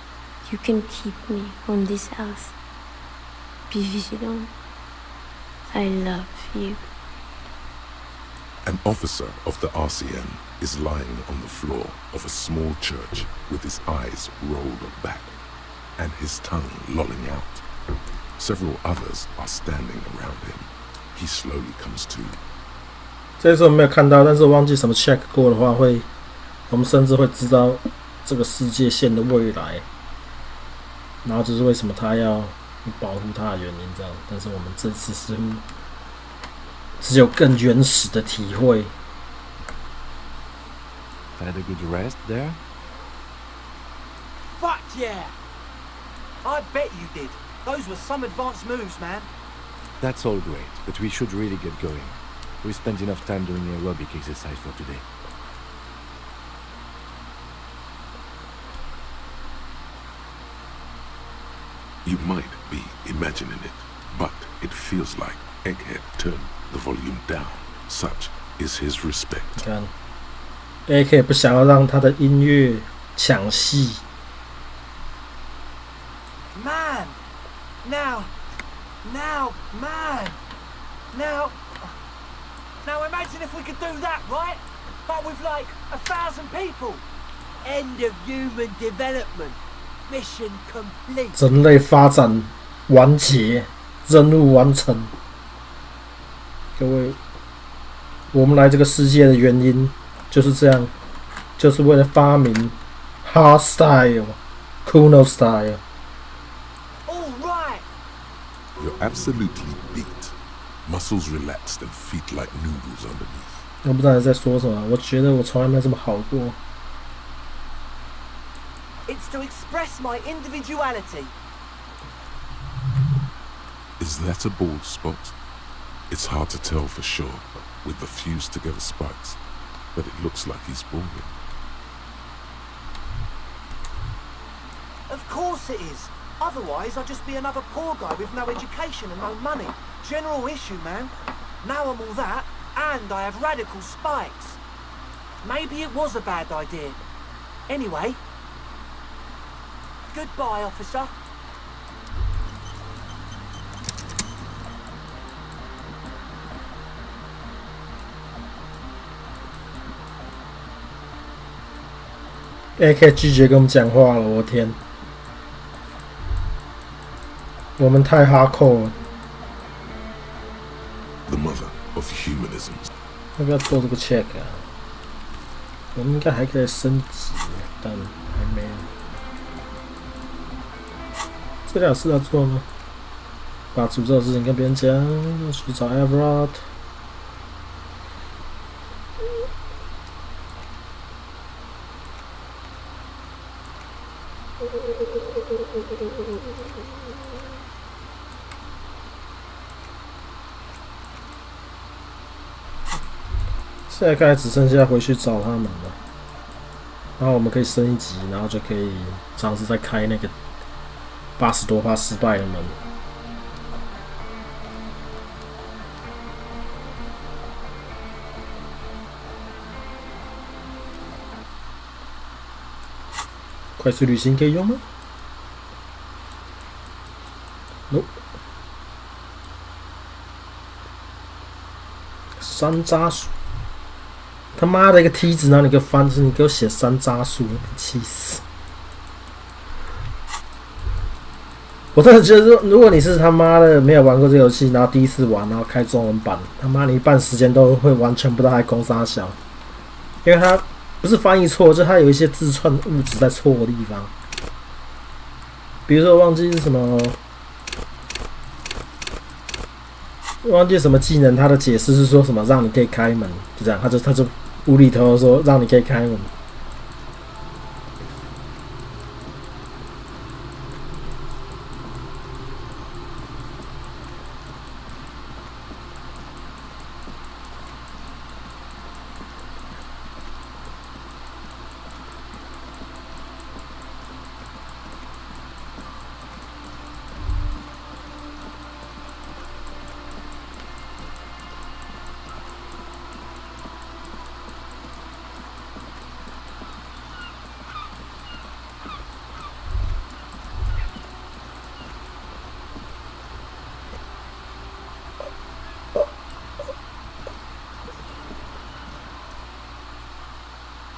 You can keep me on this house. Be vigilant. I love you. An officer of the RCN is lying on the floor of a small church with his eyes rolled back and his tongue lolling out. Several others are standing around him. He slowly comes to. 这次我没有看到，但是我忘记什么 check 过的话，我们甚至会知道这个世界线的未来。然后这是为什么他要保护他的原因，这样。但是我们这次似乎只有更原始的体会。 Had a good rest there? Fuck yeah! I bet you did. Those were some advanced moves, man. That's all great, but we should really get going. We spent enough time doing aerobic exercise for today. You might be imagining it, but it feels like Egghead turned the volume down. Such is his respect. 你看 ，AK 不想要让他的音乐抢戏。 Man! Now, man! Now, Now imagine if we could do that, right? But with like 1,000 people. End of human development. Mission complete. 人类发展完结，任务完成。各位，我们来这个世界的原因就是这样，就是为了发明 hard style、Kuno style。 All right. You're absolutely beat. Muscles relaxed and feet like noodles underneath. 我不知道你在说什么，我觉得我从来没有这么好过。 It's to express my individuality. Is that a bald spot? It's hard to tell for sure with the fused together spikes, but it looks like he's balding. Of course it is. Otherwise, I'd just be another poor guy with no education and no money. General issue, man. Now I'm all that, and I have radical spikes. Maybe it was a bad idea. Anyway, goodbye, officer. 可以拒绝跟我们讲话了，我的天，我们太哈扣了。 The mother of humanisms. 要不要做这个 check 啊？我们应该还可以升级，但还没有。这俩事要做吗？把诅咒的事情跟别人讲，去找 Everard。现在看来只剩下回去找他们了，然后我们可以升一级，然后就可以尝试再开那个80多%失败的门。快速旅行可以用吗 ？No。山楂树。 他妈的一个梯子，然后你给我翻，就是你给我写山楂树，气死！我真的觉得，如果你是他妈的没有玩过这游戏，然后第一次玩，然后开中文版，他妈你一半时间都会完全不知道他在攻啥小，因为他不是翻译错，就他有一些字串物质在错的地方，比如说忘记是什么。 忘记什么技能，他的解释是说什么让你可以开门，就这样，他就无厘头的说让你可以开门。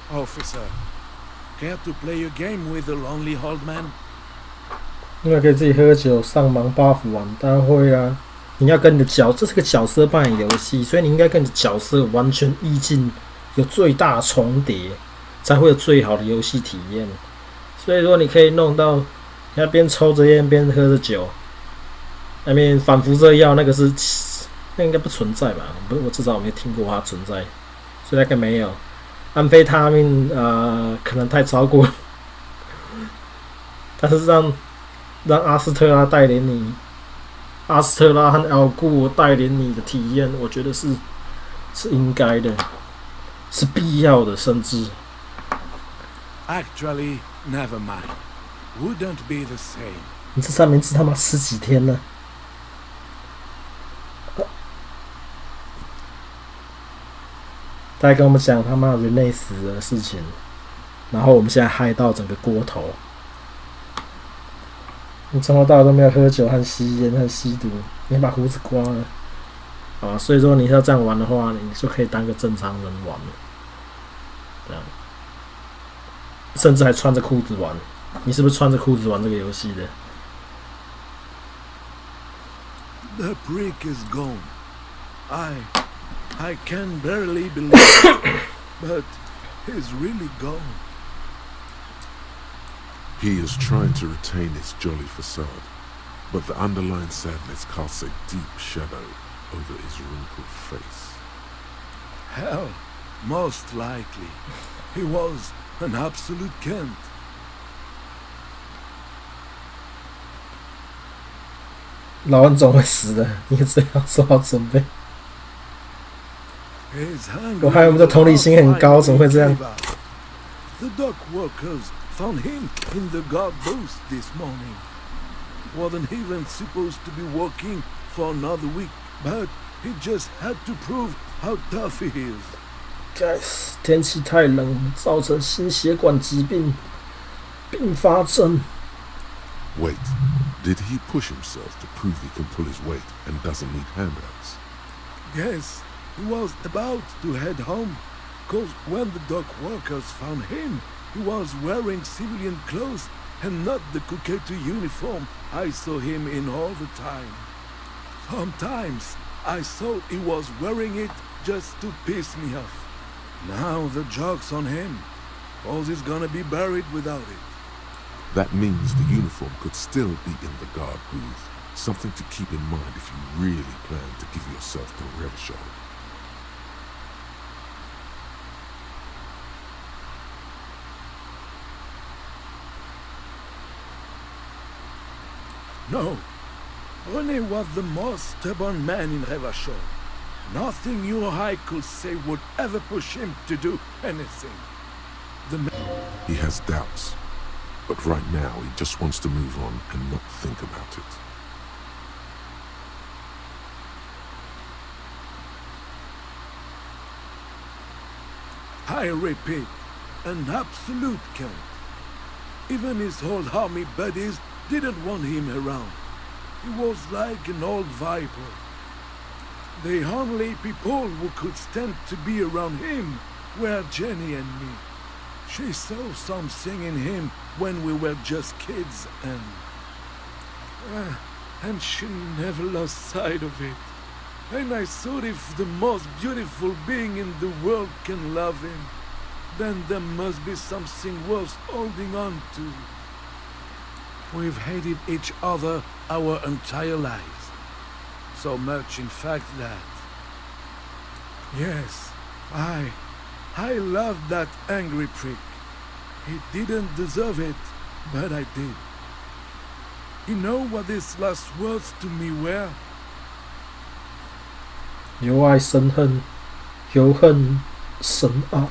Officer, care to play a game with the lonely old man? 因为可以自己喝酒上盲 buff 玩，当然会啊！你要跟你的这是个角色扮演游戏，所以你应该跟你的角色完全意境有最大的重叠，才会有最好的游戏体验。所以说，你可以弄到你要边抽着烟边喝着酒，那边反辐射药那个是那应该不存在吧？我至少我没听过它存在，所以那个没有。 安非他命可能太超过，但是让阿斯特拉带领你，阿斯特拉和奥固带领你的体验，我觉得是应该的，是必要的，甚至。 Actually, never mind. Wouldn't be the same. 你这三明治他妈吃几天了？他还跟我们讲他妈人类死的事情，然后我们现在嗨到整个锅头。你从头到尾都没有喝酒和吸烟和吸毒，你把胡子刮了。啊，所以说你要这样玩的话，你就可以当个正常人玩，这样，甚至还穿着裤子玩。你是不是穿着裤子玩这个游戏的 The prick is gone. I can barely believe it, but he's really gone. He is trying to retain his jolly facade, but the underlying sadness casts a deep shadow over his wrinkled face. Hell, most likely. He was an absolute Kent. 老人总会死的，你只要做好准备。我还以为我们的同理心很高，怎么会这样？ The dock workers found him in the guard booth this morning. Wasn't even supposed to be working for another week, but he just had to prove how tough he is. Guys， 天气太冷，造成心血管疾病并发症。 Wait, did he push himself to prove he can pull his weight and doesn't need handouts? Yes, he was about to head home, cause when the dock workers found him, he was wearing civilian clothes and not the Kuketu uniform I saw him in all the time. Sometimes I thought he was wearing it just to piss me off. Now the joke's on him, cause he's gonna be buried without it. That means the uniform could still be in the guard booth. Something to keep in mind if you really plan to give yourself to Revachol. No, René was the most stubborn man in Revachol. Nothing you or I could say would ever push him to do anything. He has doubts. But right now, he just wants to move on and not think about it. I repeat, an absolute Kent. Even his old army buddies didn't want him around. He was like an old viper. The only people who could stand to be around him were Jenny and me. She saw something in him when we were just kids, and she never lost sight of it. And I thought if the most beautiful being in the world can love him, then there must be something worth holding on to. We've hated each other our entire lives. So much, in fact, that... Yes, I loved that angry prick. He didn't deserve it, but I did. You know what his last words to me were? 由爱生恨，由恨生爱。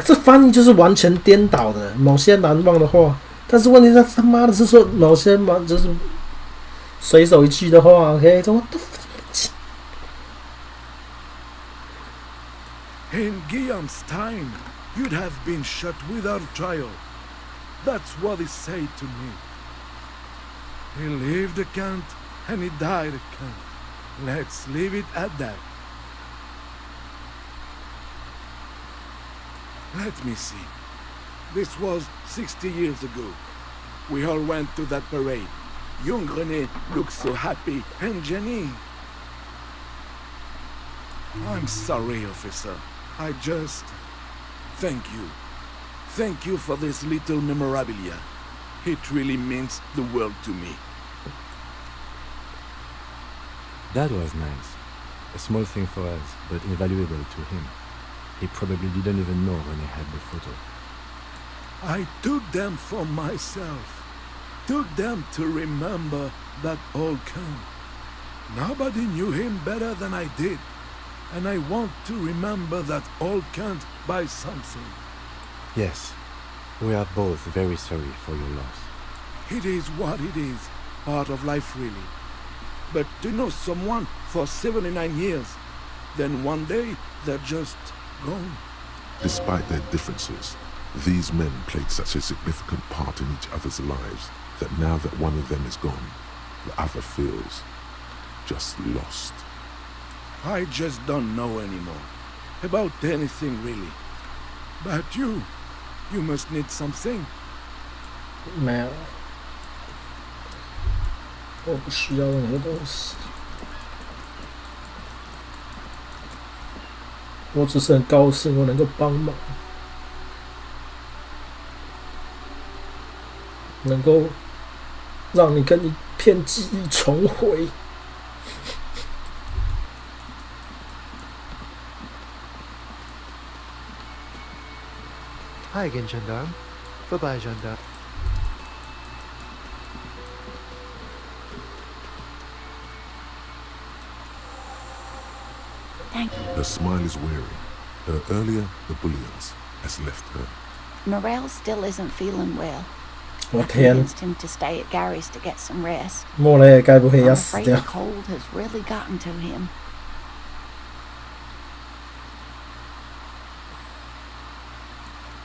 这翻译就是完全颠倒的，某些难忘的话。但是问题是他妈的是说某些就是随手一句的话 ，OK？ 怎么都 In Guillaume's time, you'd have been shot without trial. That's what he said to me. He lived a Kent, and he died a Kent. Let's leave it at that. Let me see. This was 60 years ago. We all went to that parade. Young René looked so happy, and Jenny... I'm sorry, officer. I just... Thank you. Thank you for this little memorabilia. It really means the world to me. That was nice. A small thing for us, but invaluable to him. He probably didn't even know when he had the photo. I took them for myself. Took them to remember that old Kent. Nobody knew him better than I did. And I want to remember that old Kent by something. Yes, we are both very sorry for your loss. It is what it is. Part of life, really. But to know someone for 79 years, then one day they're just gone. Despite their differences, These men played such a significant part in each other's lives that now that one of them is gone, the other feels just lost. I just don't know anymore. About anything, really. But you must need something. 没有，我不需要任何东西。我只是很高兴我能够帮忙，能够让你跟一片记忆重回。Hi again, gendarme. Bye-bye, gendarme. Thank you. Her smile is weary. Her earlier ebullience has left her. Morel still isn't feeling well. 我 I 天， convinced him to stay at Gary's to get some rest. 莫雷该不会 I'm 要死 afraid 掉 the？ cold has really gotten to him.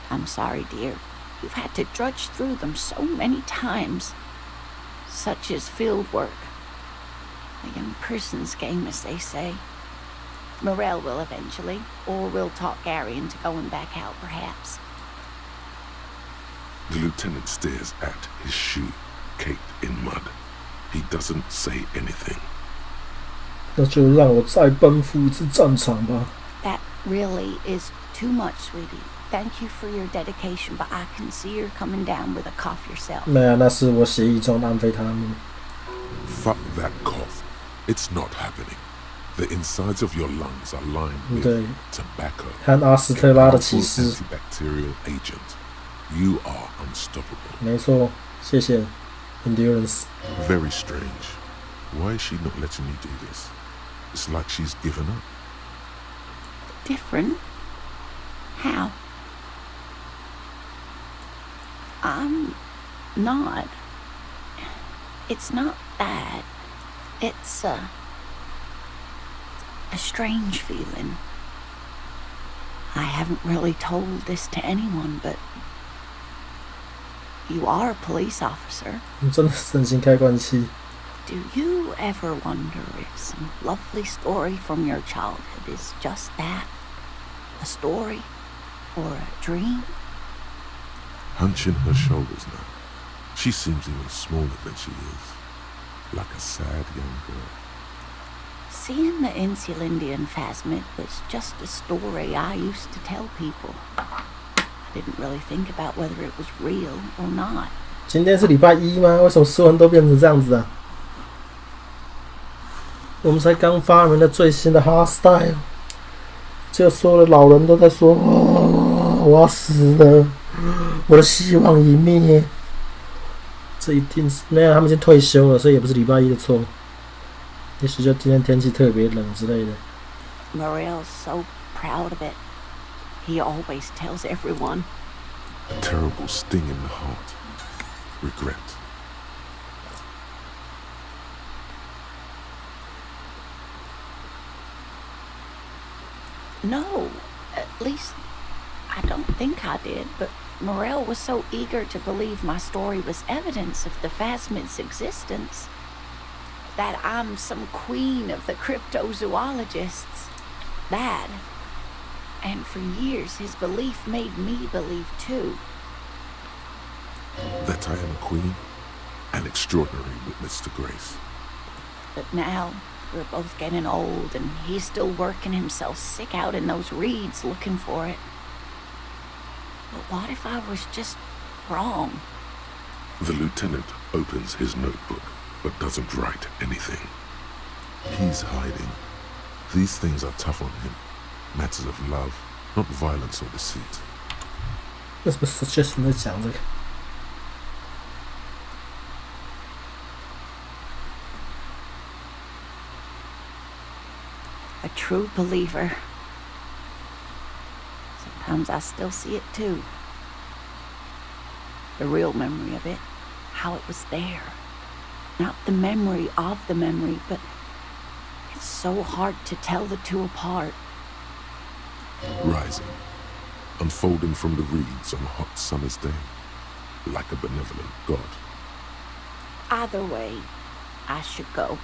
I'm sorry, dear. You've had to drudge through them so many times. Such is field work. A young person's game, as they say. Morel will eventually, or we'll talk Gary into going back out, perhaps. The lieutenant stares at his shoe, caked in mud. He doesn't say anything. 那就让我再奔赴一次战场吧。 That really is too much, sweetie. Thank you for your dedication, but I can see you're coming down with a cough yourself. 没有，那是我协议中的安非他命。 Fuck that cough. It's not happening. The insides of your lungs are lined with 对， tobacco, 和阿斯特拉的 powerful 骑士。 antibacterial agent. You are unstoppable. 没错，谢谢 endurance。 Very strange. Why is she not letting you do this? It's like she's given up. Different? How? I'm not. It's not that. It's a strange feeling. I haven't really told this to anyone, but you are a police officer. 你真的真心开关系。 Do you ever wonder if some lovely story from your childhood is just that? A story? Or a dream? Hunching her shoulders now. She seems even smaller than she is. Like a sad young girl. Seeing the Insulindian phasmid was just a story I used to tell people. I didn't really think about whether it was real or not. 今天是礼拜一吗？为什么所有人都变成这样子啊？我们才刚发明了最新的 hardstyle， 就所有的老人都在说：“我要死了，我的希望已灭。”这一定是没有，他们已经退休了，所以也不是礼拜一的错。也许就今天天气特别冷之类的。 Morel's so proud of it. He always tells everyone. A terrible sting in the heart. Regret. No, at least I don't think I did, but Morel was so eager to believe my story was evidence of the phasmid's existence that I'm some queen of the cryptozoologists. That. And for years his belief made me believe too. That I am a queen, an extraordinary witness to grace. But now we're both getting old and he's still working himself sick out in those reeds looking for it. But what if I was just wrong? The lieutenant opens his notebook, but doesn't write anything. He's hiding. These things are tough on him. Matters of love, not violence or deceit. 为什么 suggestion 在讲这个？ A true believer. Sometimes I still see it too. The real memory of it, how it was there. Not the memory of the memory, but it's so hard to tell the two apart. Rising. unfolding from the reeds on a hot summer's day, like a benevolent god. Either way, I should go.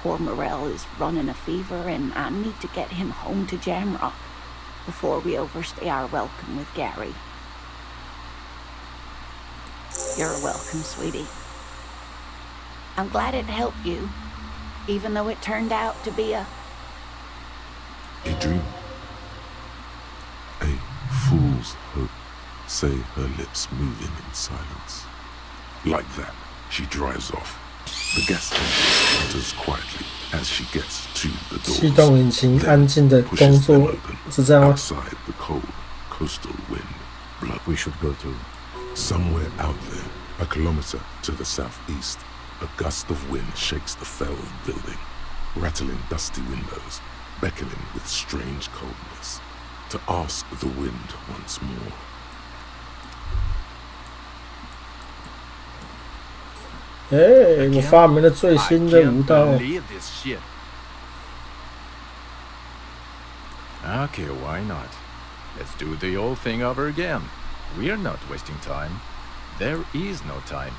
Poor Morel is running a fever, and I need to get him home to Jamrock before we overstay our welcome with Gary. You're welcome, sweetie. I'm glad it helped you, even though it turned out to be a dream. A fool's hope, say her lips moving in silence. Like that, she drives off. The gas engine enters quietly as she gets to the 启动引擎，安静的工 pushes 作 them open. 是这样吗？ Outside the cold coastal wind, blood. We should go to... Somewhere out there, a kilometer to the southeast, a gust of wind shakes the fell building, rattling dusty windows, beckoning with strange coldness, to ask the wind once more. 我发明了最新的武道。 Okay, why not? Let's do the old thing over again. We're not wasting time. There is no time.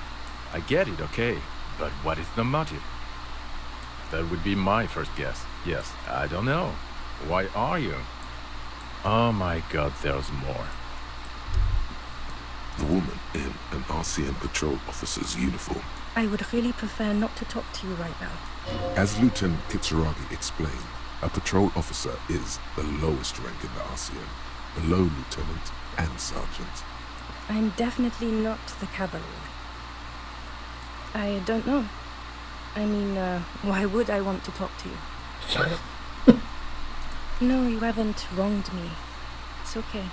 I get it, okay. But what is the motive? That would be my first guess. Yes, I don't know. Why are you? Oh my god, there's more. The woman in an RCM patrol officer's uniform. I would really prefer not to talk to you right now. As Lieutenant Kitsuragi explained, a patrol officer is the lowest rank in the RCM, below lieutenant and sergeant. I'm definitely not the cavalry. I don't know. I mean, why would I want to talk to you? No, you haven't wronged me. It's okay.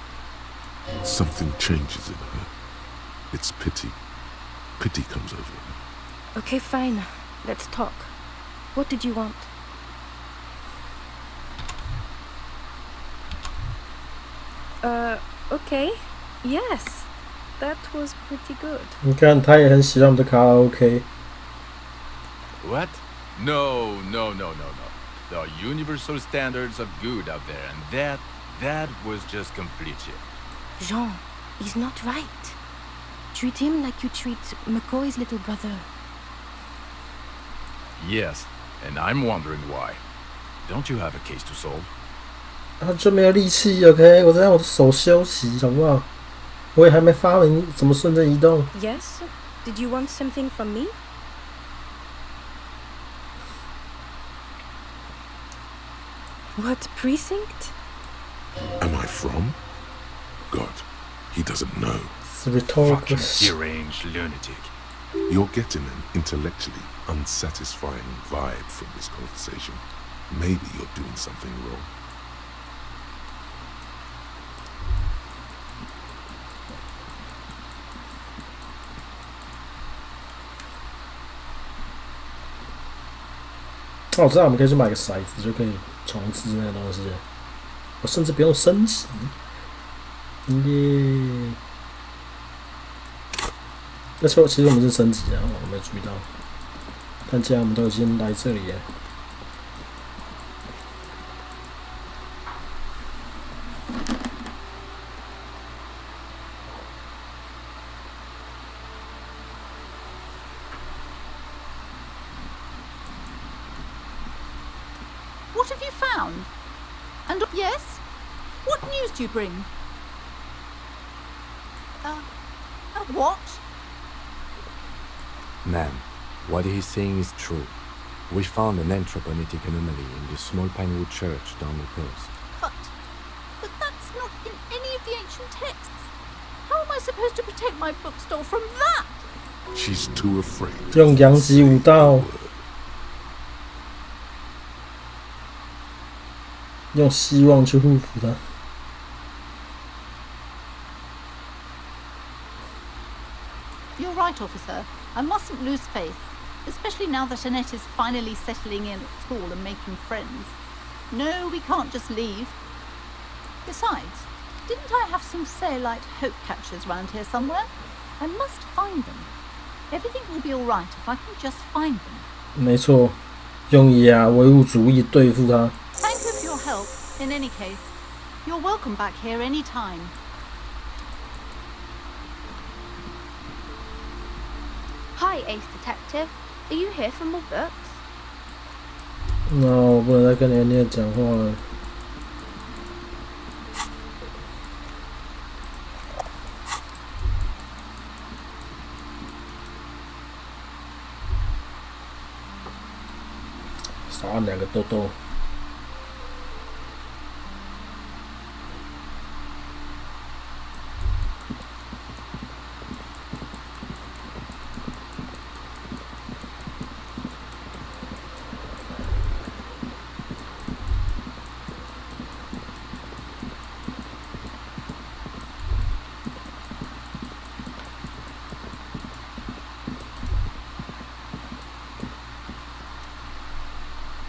Something changes in her. It's pity. Pity comes over her. Okay, fine. Let's talk. What did you want? Okay. Yes. That was pretty good. 你看，他也很喜欢我们的卡拉 OK。 What? No. The universal standards of good out there, and that was just complete shit. Jean, he's not right. Treat him like you treat McCoy's little brother. Yes, and I'm wondering why. Don't you have a case to solve? 他就没有力气 ，OK？ 我在让我的手休息，好不好？我也还没发明怎么瞬间移动。 Yes? Did you want something from me? What precinct? Am I from? God, he doesn't know. It's a rhetorical Fucking question. deranged lunatic. You're getting an intellectually unsatisfying vibe from this conversation. Maybe you're doing something wrong. Oh, 我知道我们可以去买个骰子，就可以重置那个东西。我甚至不用升级。耶！而且其实我们是升级啊，我没注意到。但既然我们都已经来这里了。 What have you found? And yes? What news do you bring? What? Ma'am, what he's saying is true. We found an anthroponetic anomaly in the small pinewood church down the coast. But that's not in any of the ancient texts. How am I supposed to protect my bookstore from that? She's too afraid. 用阳极武道，用希望去护符他。 You're right, officer. I mustn't lose faith, especially now that Annette is finally settling in at school and making friends. No, we can't just leave. Besides, didn't I have some Sailite hope catchers round here somewhere? I must find them. Everything will be all right if I can just find them. 没错，用以唯物主义对付他。 Thank you for your help, in any case. You're welcome back here any time. Hi, Ace Detective. Are you here for more books? 那我不能再跟你念讲话了。少按2个痘痘。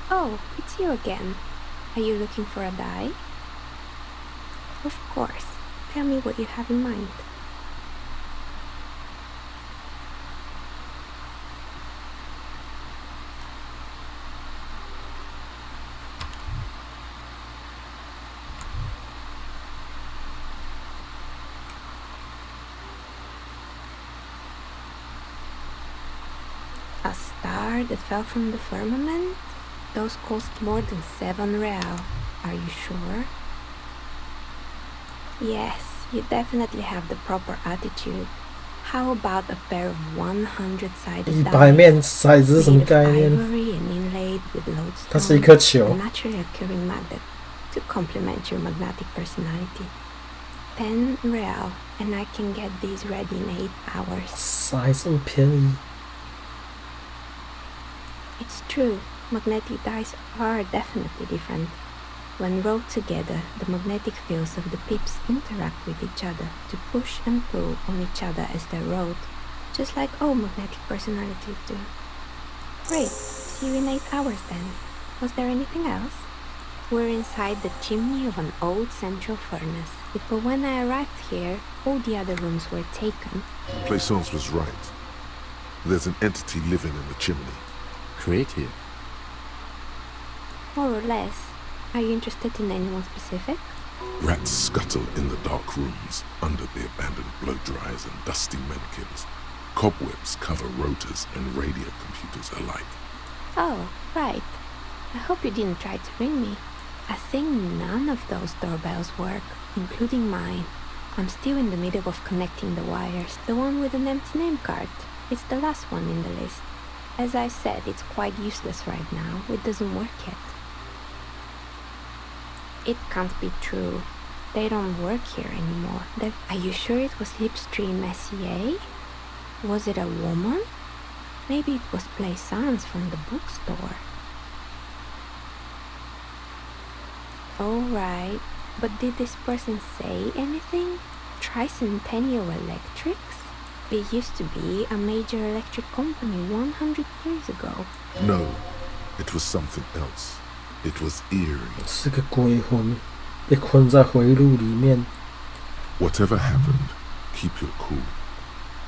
Oh, it's you again. Are you looking for a dye? Of course. Tell me what you have in mind. A star that fell from the firmament? Those cost more than 7 real. Are you sure? Yes, you definitely have the proper attitude. How about a pair of 100-sided dice made of ivory and inlaid with lodestone, a naturally occurring magnet to complement your magnetic personality? 10 real, and I can get these ready in 8 hours. It's true. Magnetic dice are definitely different. When rolled together, the magnetic fields of the pips interact with each other to push and pull on each other as they're rolled, just like all magnetic personalities do. Great, see you in 8 hours then. Was there anything else? We're inside the chimney of an old central furnace, but when I arrived here, all the other rooms were taken. Plaisance was right. There's an entity living in the chimney. Creative? More or less. Are you interested in anyone specific? Rats scuttle in the dark rooms, under the abandoned blow dryers and dusty mannequins. Cobwebs cover rotors and radio computers alike. Oh, right. I hope you didn't try to ring me. I think none of those doorbells work, including mine. I'm still in the middle of connecting the wires. The one with an empty name card. It's the last one in the list. As I said, it's quite useless right now. It doesn't work yet. It can't be true. They don't work here anymore. Are you sure it was Slipstream SCA? Was it a woman? Maybe it was Plaisance from the bookstore. Alright, but did this person say anything? Tricentennial Electrics? They used to be a major electric company 100 years ago. No, it was something else. It was eerie. 是个鬼魂，被困在回路里面。Whatever happened, keep your cool.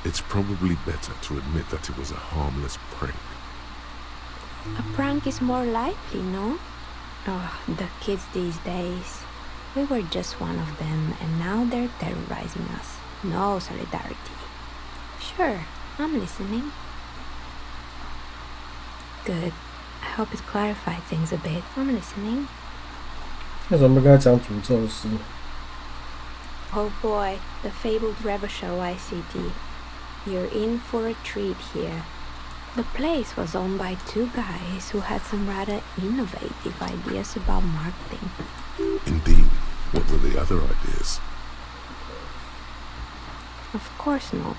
It's probably better to admit that it was a harmless prank. A prank is more likely, no? Oh, the kids these days. We were just one of them, and now they're terrorizing us. No solidarity. Sure, I'm listening. Good. I hope it clarified things a bit. I'm listening. 为什么不跟他讲诅咒师？ Oh boy, the fabled Revachol ICD. You're in for a treat here. The place was owned by 2 guys who had some rather innovative ideas about marketing. Indeed. What were the other ideas? Of course not.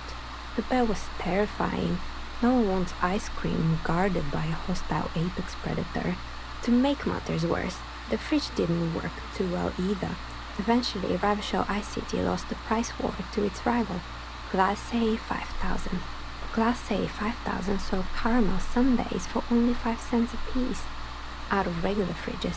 The bell was terrifying. No one wants ice cream guarded by a hostile apex predator. To make matters worse, the fridge didn't work too well either. Eventually, Revachol ICT lost the price war to its rival, Glace 5000. Glace 5000 sold caramel sundaes for only 5 cents a piece, out of regular fridges.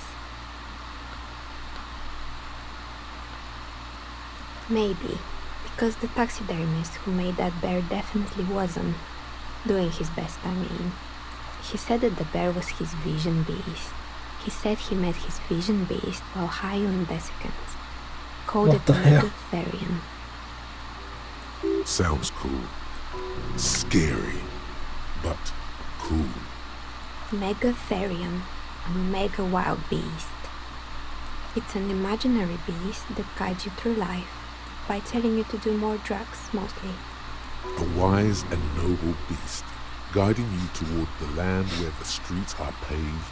Maybe, because the taxidermist who made that bear definitely wasn't. Doing his best, I mean. He said that the bear was his vision beast. He said he met his vision beast while high on desiccants. called What it the hell? Megatherium. Sounds cool. Scary, but cool. Megatherium, a mega wild beast. It's an imaginary beast that guides you through life by telling you to do more drugs, mostly. A wise and noble beast, guiding you toward the land where the streets are paved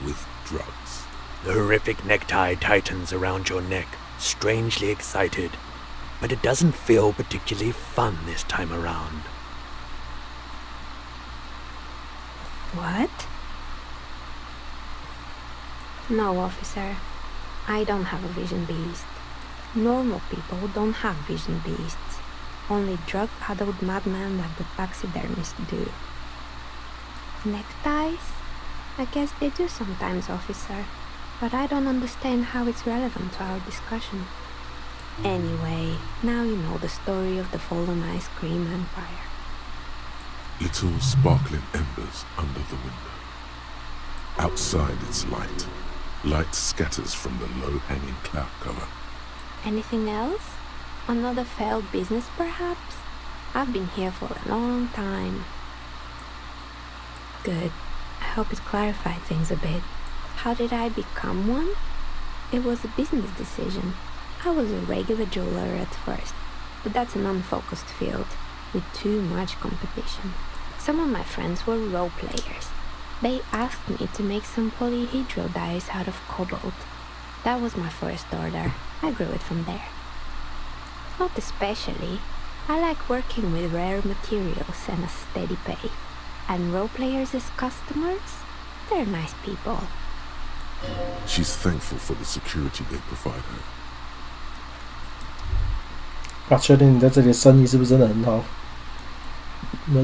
with drugs. The horrific necktie tightens around your neck, strangely excited, but it doesn't feel particularly fun this time around. What? No, officer. I don't have a vision beast. Normal people don't have vision beasts. Only drug-addled madmen like the taxidermists do. Neckties? I guess they do sometimes, officer. But I don't understand how it's relevant to our discussion. Anyway, now you know the story of the fallen ice cream empire. Little sparkling embers under the window. Outside it's light. Light scatters from the low-hanging cloud cover. Anything else? Another failed business, perhaps? I've been here for a long time. Good. I hope it clarified things a bit. How did I become one? It was a business decision. I was a regular jeweler at first, but that's an unfocused field with too much competition. Some of my friends were role players. They asked me to make some polyhedral dyes out of cobalt. That was my first order. I grew it from there. Not especially. I like working with rare materials and a steady pay. And role players as customers? They're nice people. She's thankful for the security they provide her. 确定你在这里的生意是不是真的很好？那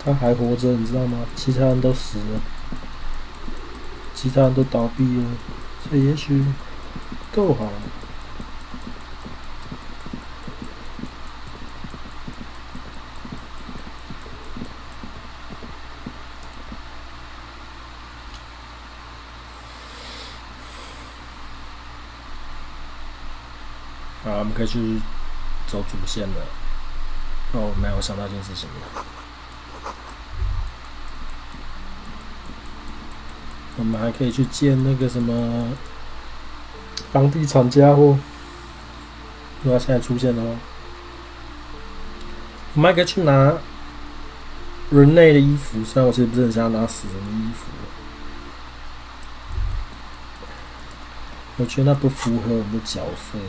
他还活着，你知道吗？其他人都死了，其他人都倒闭了，所以也许够好。好，我们可以去走主线了。哦，没有，我想到一件事情了。我们还可以去见那个什么房地产家伙，如果他现在出现的话，我们还可以去拿人类的衣服，虽然我其实不是很想要拿死人的衣服，我觉得那不符合我们的角色。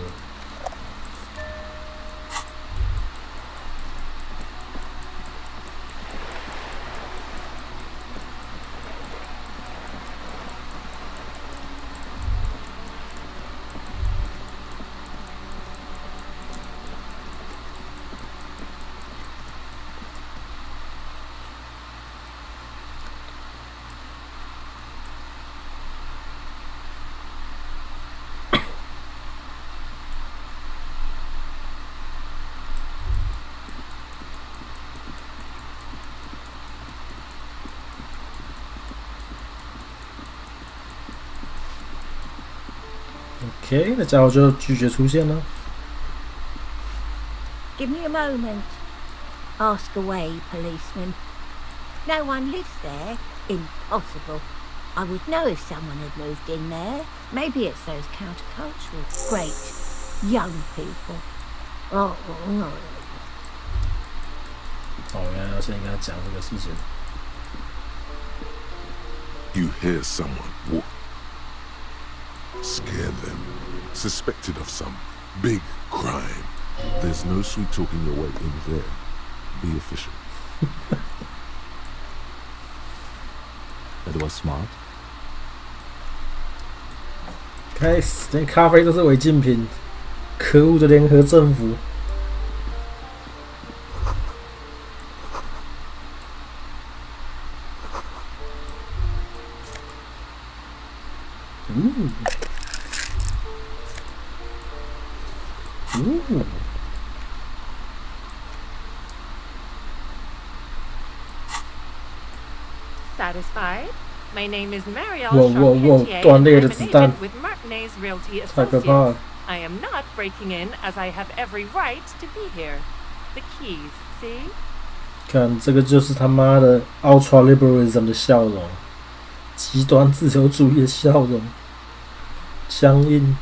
OK， 那家伙就拒绝出现了。Give me a moment. Ask away, policeman. No one lives there? Impossible. I would know if someone had moved in there. Maybe it's those countercultural, great, young people. Oh, no. 原来要先跟他讲这个事情。You hear someone walk. Scare them. Suspected of some big crime. There's no sweet talking your way in there. Be official. That was smart. 开始，连咖啡都是违禁品，可恶的联合政府！Satisfied? My name is Marielle 断裂的子弹， with Martinez Realty 太可怕了！ I am not breaking in, as I have every right to be here. The keys, see? 看，这个就是他妈的 ultra liberalism 的笑容，极端自由主义的笑容，僵硬，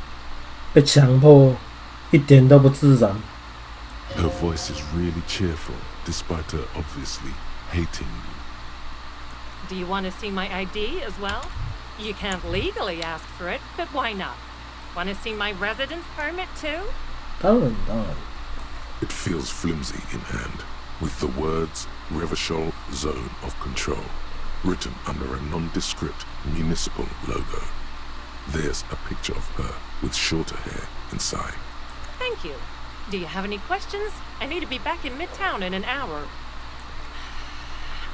被强迫，一点都不自然。Her voice is really cheerful, despite her obviously hating you. Do you want to see my ID as well? You can't legally ask for it, but why not? Want to see my residence permit too? 当然。It feels flimsy in hand, with the words Revachol Zone of Control written under a nondescript municipal logo. There's a picture of her with shorter hair inside. Thank you. Do you have any questions? I need to be back in Midtown in an hour.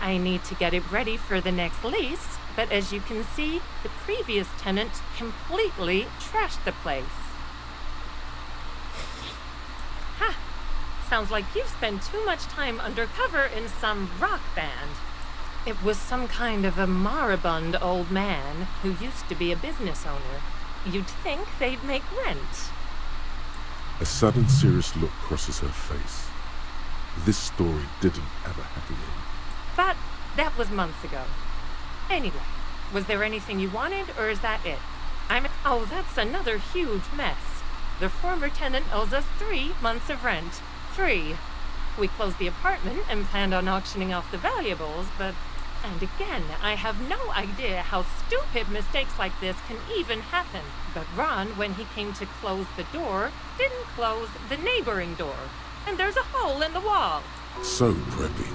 I need to get it ready for the next lease, but as you can see, the previous tenant completely trashed the place. Ha! Sounds like you've spent too much time undercover in some rock band. It was some kind of a moribund old man who used to be a business owner. You'd think they'd make rent. A sudden serious look crosses her face. This story didn't have a happy end. But that was months ago. Anyway, was there anything you wanted, or is that it? Oh, that's another huge mess. The former tenant owes us 3 months of rent. 3. We closed the apartment and planned on auctioning off the valuables, but... And again, I have no idea how stupid mistakes like this can even happen. But Ron, when he came to close the door, didn't close the neighboring door. And there's a hole in the wall. So preppy.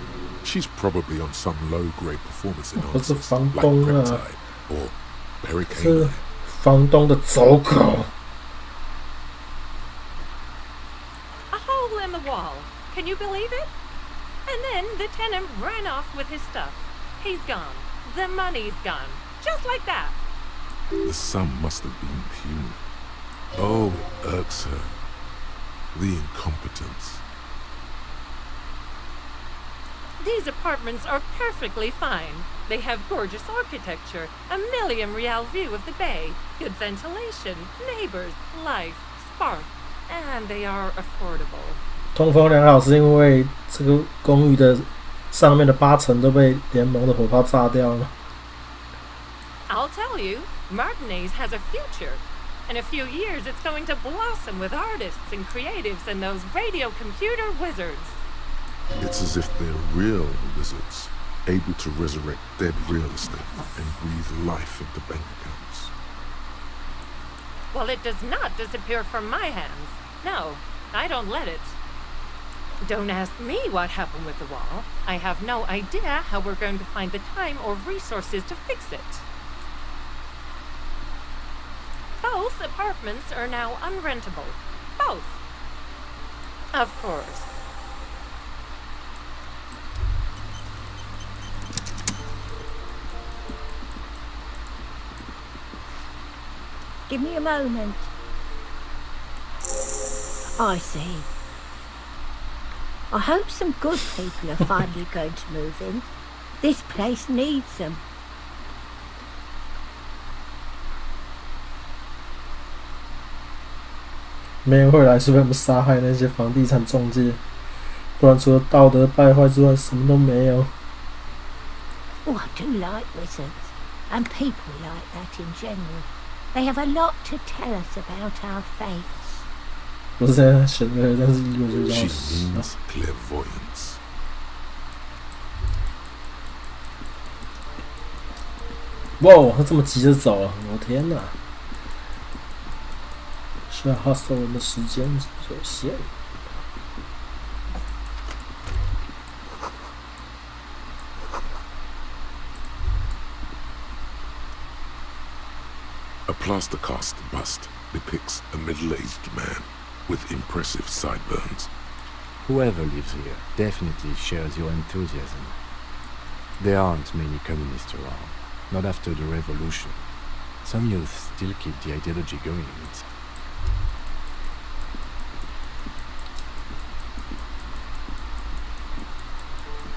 She's probably on some low-grade performance 不是 enhancers 房 like 东啊， Peptide or 是 Barricade. 房东的走狗。A hole in the wall. Can you believe it? And then the tenant ran off with his stuff. He's gone. The money's gone. Just like that. The sum must have been puny. Oh, it irks her. The incompetence. These apartments are perfectly fine. They have gorgeous architecture, a million real view of the bay, good ventilation, neighbors, life, spark, and they are affordable. 通风良好是因为这个公寓的上面的8层都被联盟的火炮炸掉了。I'll tell you, Martinez has a future. In a few years, it's going to blossom with artists and creatives and those radio computer wizards. It's as if they're real wizards, able to resurrect dead real estate and breathe life into bank accounts. Well, it does not disappear from my hands. No, I don't let it. Don't ask me what happened with the wall. I have no idea how we're going to find the time or resources to fix it. Both apartments are now unrentable. Both. Of course. Give me a moment. I see. I hope some good people are finally going to move in. This place needs them. 没人会来，除非我们杀害那些房地产中介，不然除了道德败坏之外，什么都没有。Oh, I do like wizards, and people like that in general. They have a lot to tell us about our fates. 我是现在选的，但是我觉得 She means clairvoyance. 哇，他这么急着走啊！我的天哪！需要 hustle 人的时间有限。A plaster cast bust depicts a middle-aged man with impressive sideburns. Whoever lives here definitely shares your enthusiasm. There aren't many communists around, not after the revolution. Some youth still keep the ideology going.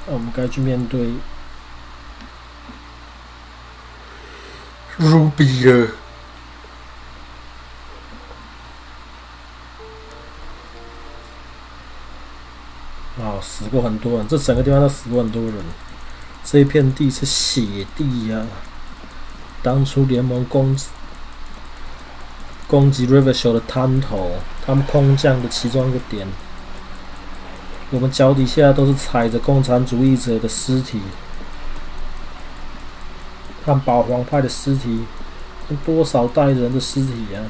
那我们该去面对 Ruby 了。过很多人，这整个地方都死过很多人。这一片地是血地啊！当初联盟攻击 Rivershore 的滩头，他们空降的其中一个点。我们脚底下都是踩着共产主义者的尸体，和保皇派的尸体，多少代人的尸体啊？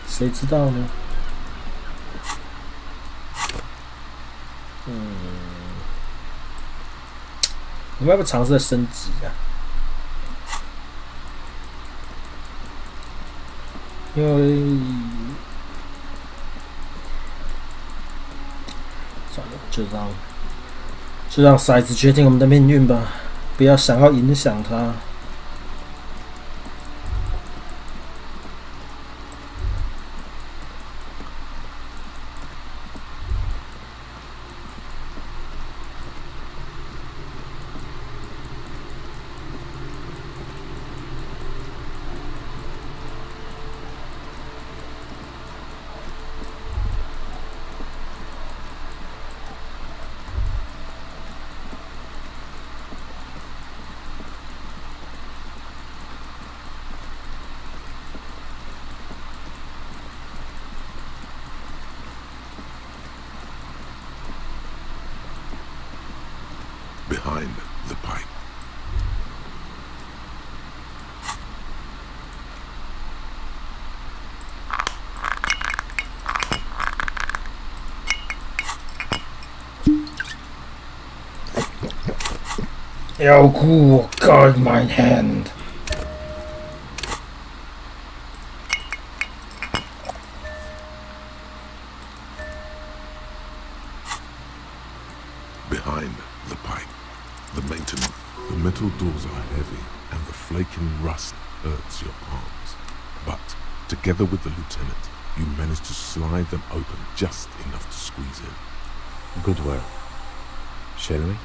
谁知道呢？我们要不要尝试升级啊？因为算了，就让骰子决定我们的命运吧，不要想要影响它。Behind the pipe. How cool, guard my hand. Behind the pipe. The metal doors are heavy, and the flaking rust hurts your palms. But, together with the lieutenant, you manage to slide them open just enough to squeeze in. Good work. Shall we?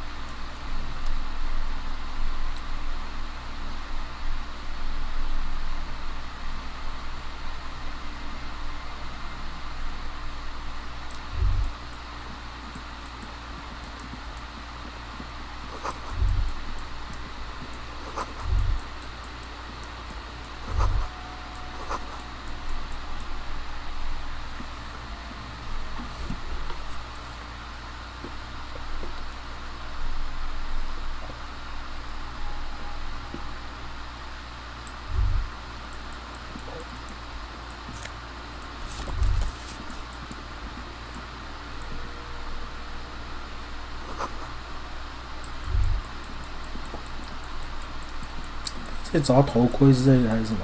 可以找到头盔之类的还是什么？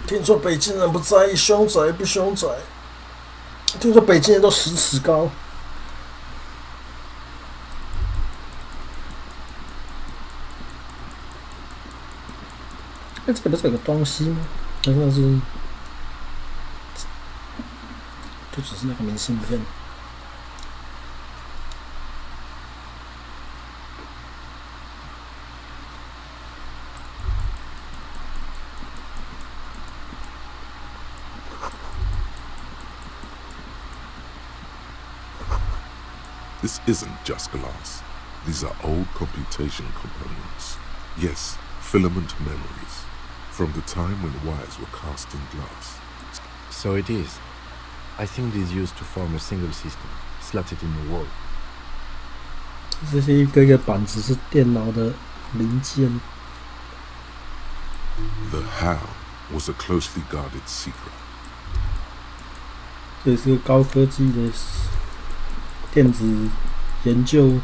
听说北京人不在意凶宅不凶宅，听说北京人都10尺高。这里不是有个东西吗？难道是就只是那个明信片？ This isn't just glass. These are old computation components. Yes, filament memories. From the time when wires were cast in glass. So it is. I think it is used to form a single system, slotted in the wall. 这些一个一个板子是电脑的零件。 The how was a closely guarded secret. 这也是个高科技的电子研究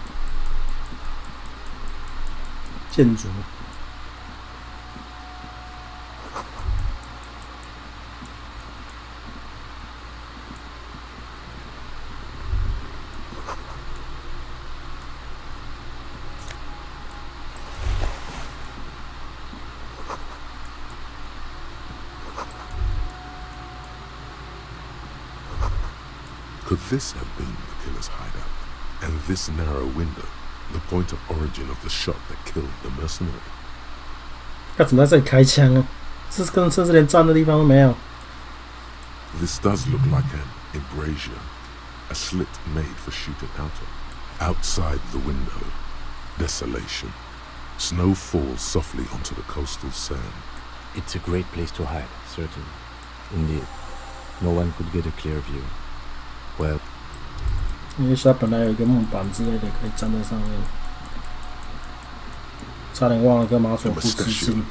建筑。Could this have been the killer's hideout? And this narrow window, the point of origin of the shot that killed the mercenary? 他怎么在这里开枪啊？甚至连站的地方都没有。This does look like an embrasure, a slit made for shooting out of. Outside the window, desolation. Snow falls softly onto the coastal sand. It's a great place to hide, certainly. Indeed. No one could get a clear view. Well... 因为它本来有一个木板之类的可以站在上面。差点忘了跟马佐夫致敬。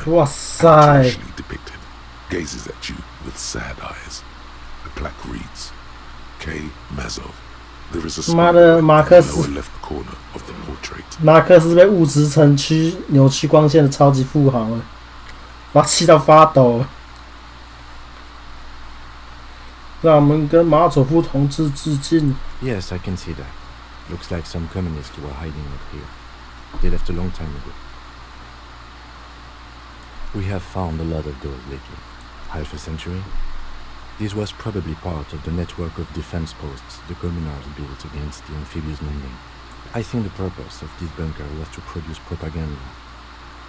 哇塞！ Gazes at you with sad eyes. The plaque reads, K. Mazov. There is a spot in the lower left corner of the portrait. 马克思被物质城区扭曲光线的超级富豪了，把他气到发抖了。让我们跟马佐夫同志致敬。 Yes, I can see that. Looks like some communists were hiding out here. They left a long time ago. We have found a lot of those lately. Half a century? This was probably part of the network of defense posts the communards built against the amphibious landing. I think the purpose of this bunker was to produce propaganda.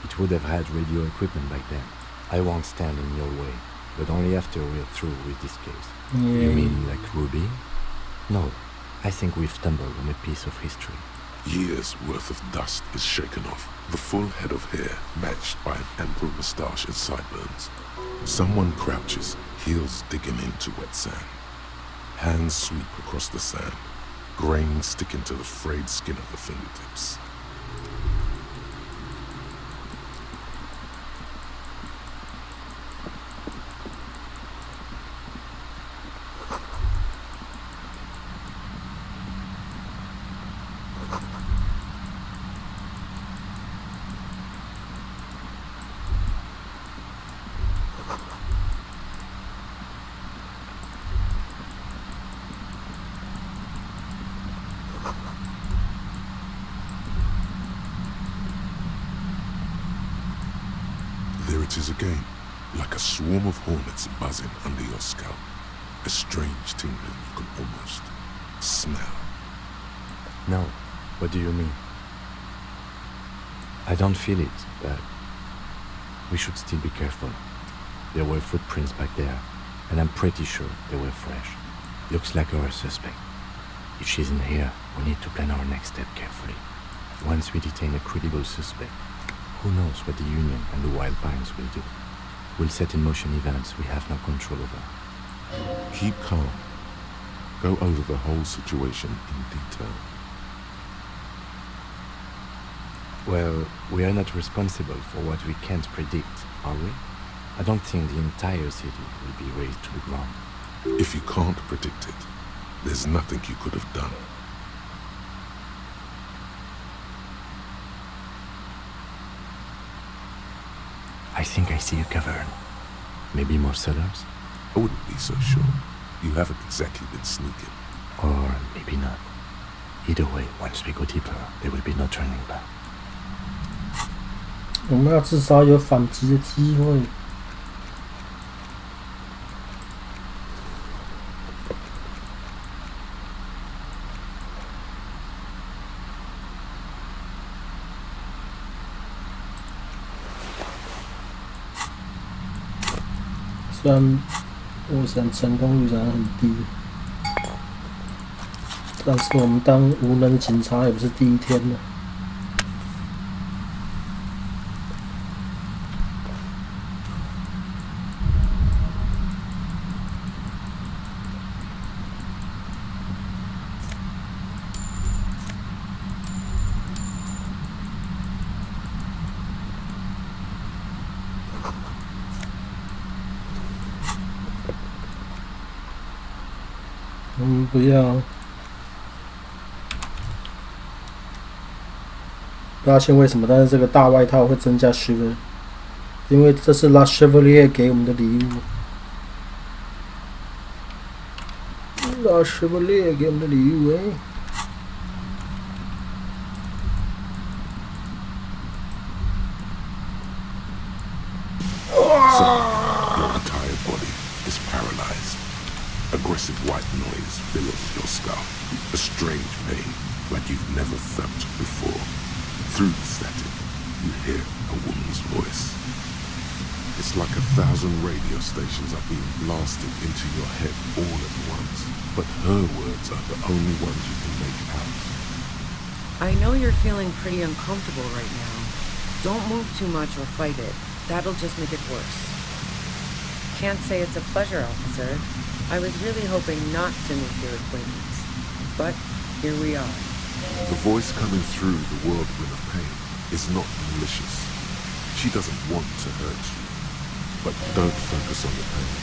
It would have had radio equipment back then. I won't stand in your way, but only after we're through with this case. You mean like Ruby? No, I think we've stumbled on a piece of history. Years' worth of dust is shaken off, the full head of hair matched by an ample moustache and sideburns. Someone crouches, heels digging into wet sand. Hands sweep across the sand, grains sticking to the frayed skin of the fingertips. There it is again, like a swarm of hornets buzzing under your scalp. A strange tingling you can almost smell. No, what do you mean? I don't feel it, but we should still be careful. There were footprints back there, and I'm pretty sure they were fresh. Looks like our suspect. If she's in here, we need to plan our next step carefully. Once we detain a credible suspect, who knows what the Union and the Wild Pines will do? We'll set in motion events we have no control over. Keep calm. Go over the whole situation in detail. Well, we are not responsible for what we can't predict, are we? I don't think the entire city will be razed to the ground. If you can't predict it, there's nothing you could have done. I think I see a cavern. Maybe more cellars? I wouldn't be so sure. You haven't exactly been sneaking. Or maybe not. Either way, once we go deeper, there will be no turning back. 我们要至少有反击的机会。虽然我想成功率仍然很低，但是我们当无能的警察也不是第一天了。不要，不知道为什么，但是这个大外套会增加 shiver， 因为这是 La Chevalier 给我们的礼物。La Chevalier 给我们的礼物Your entire body is paralyzed. oppressive white noise fills your skull. A strange pain, like you've never felt before. Through the static, you hear a woman's voice. It's like 1,000 radio stations are being blasted into your head all at once. But her words are the only ones you can make out. I know you're feeling pretty uncomfortable right now. Don't move too much or fight it. That'll just make it worse. Can't say it's a pleasure, officer. I was really hoping not to make your acquaintance. But here we are. The voice coming through the whirlwind of pain is not malicious. She doesn't want to hurt you. But don't focus on the pain.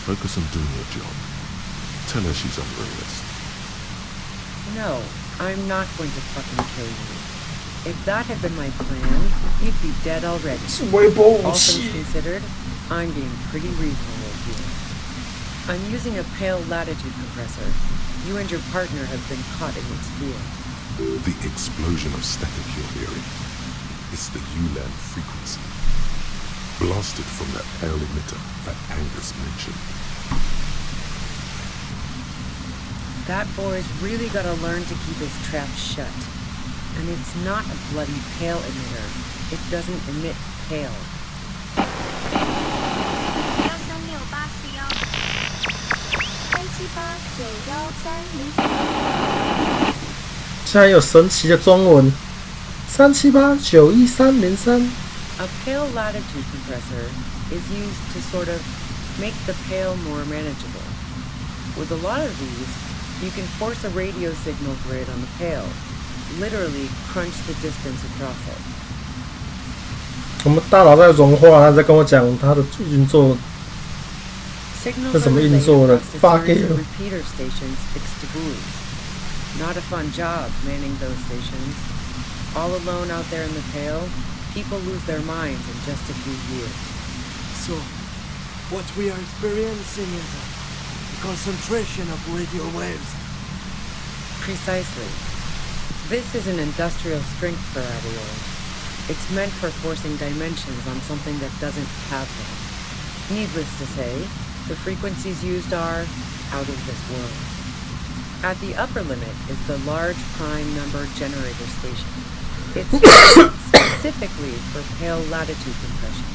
Focus on doing your job. Tell her she's under arrest. No, I'm not going to fucking kill you. If that had been my plan, you'd be dead already. All things considered, I'm being pretty reasonable here. I'm using a pale latitude compressor. You and your partner have been caught in its field. The explosion of static you're hearing. It's the ULAN frequency. Blasted from that pale emitter that Angus mentioned. That boy's really gotta learn to keep his trap shut. And it's not a bloody pale emitter. It doesn't emit pale. A pale latitude compressor is used to sort of make the pale more manageable. With a lot of these, you can force a radio signal grid on the pale. Literally crunch the distance across it. 我们大脑在融化，他在跟我讲他的运作，是怎么运作的 ？Fuck you！ Repeater stations fixed to buoys. Not a fun job manning those stations. All alone out there in the pale, people lose their minds in just a few years. So, what we are experiencing is a concentration of radio waves. Precisely. This is an industrial strength barrier. It's meant for forcing dimensions on something that doesn't have them. Needless to say, the frequencies used are out of this world. At the upper limit is the large prime number generator station. It's specifically for pale latitude compression.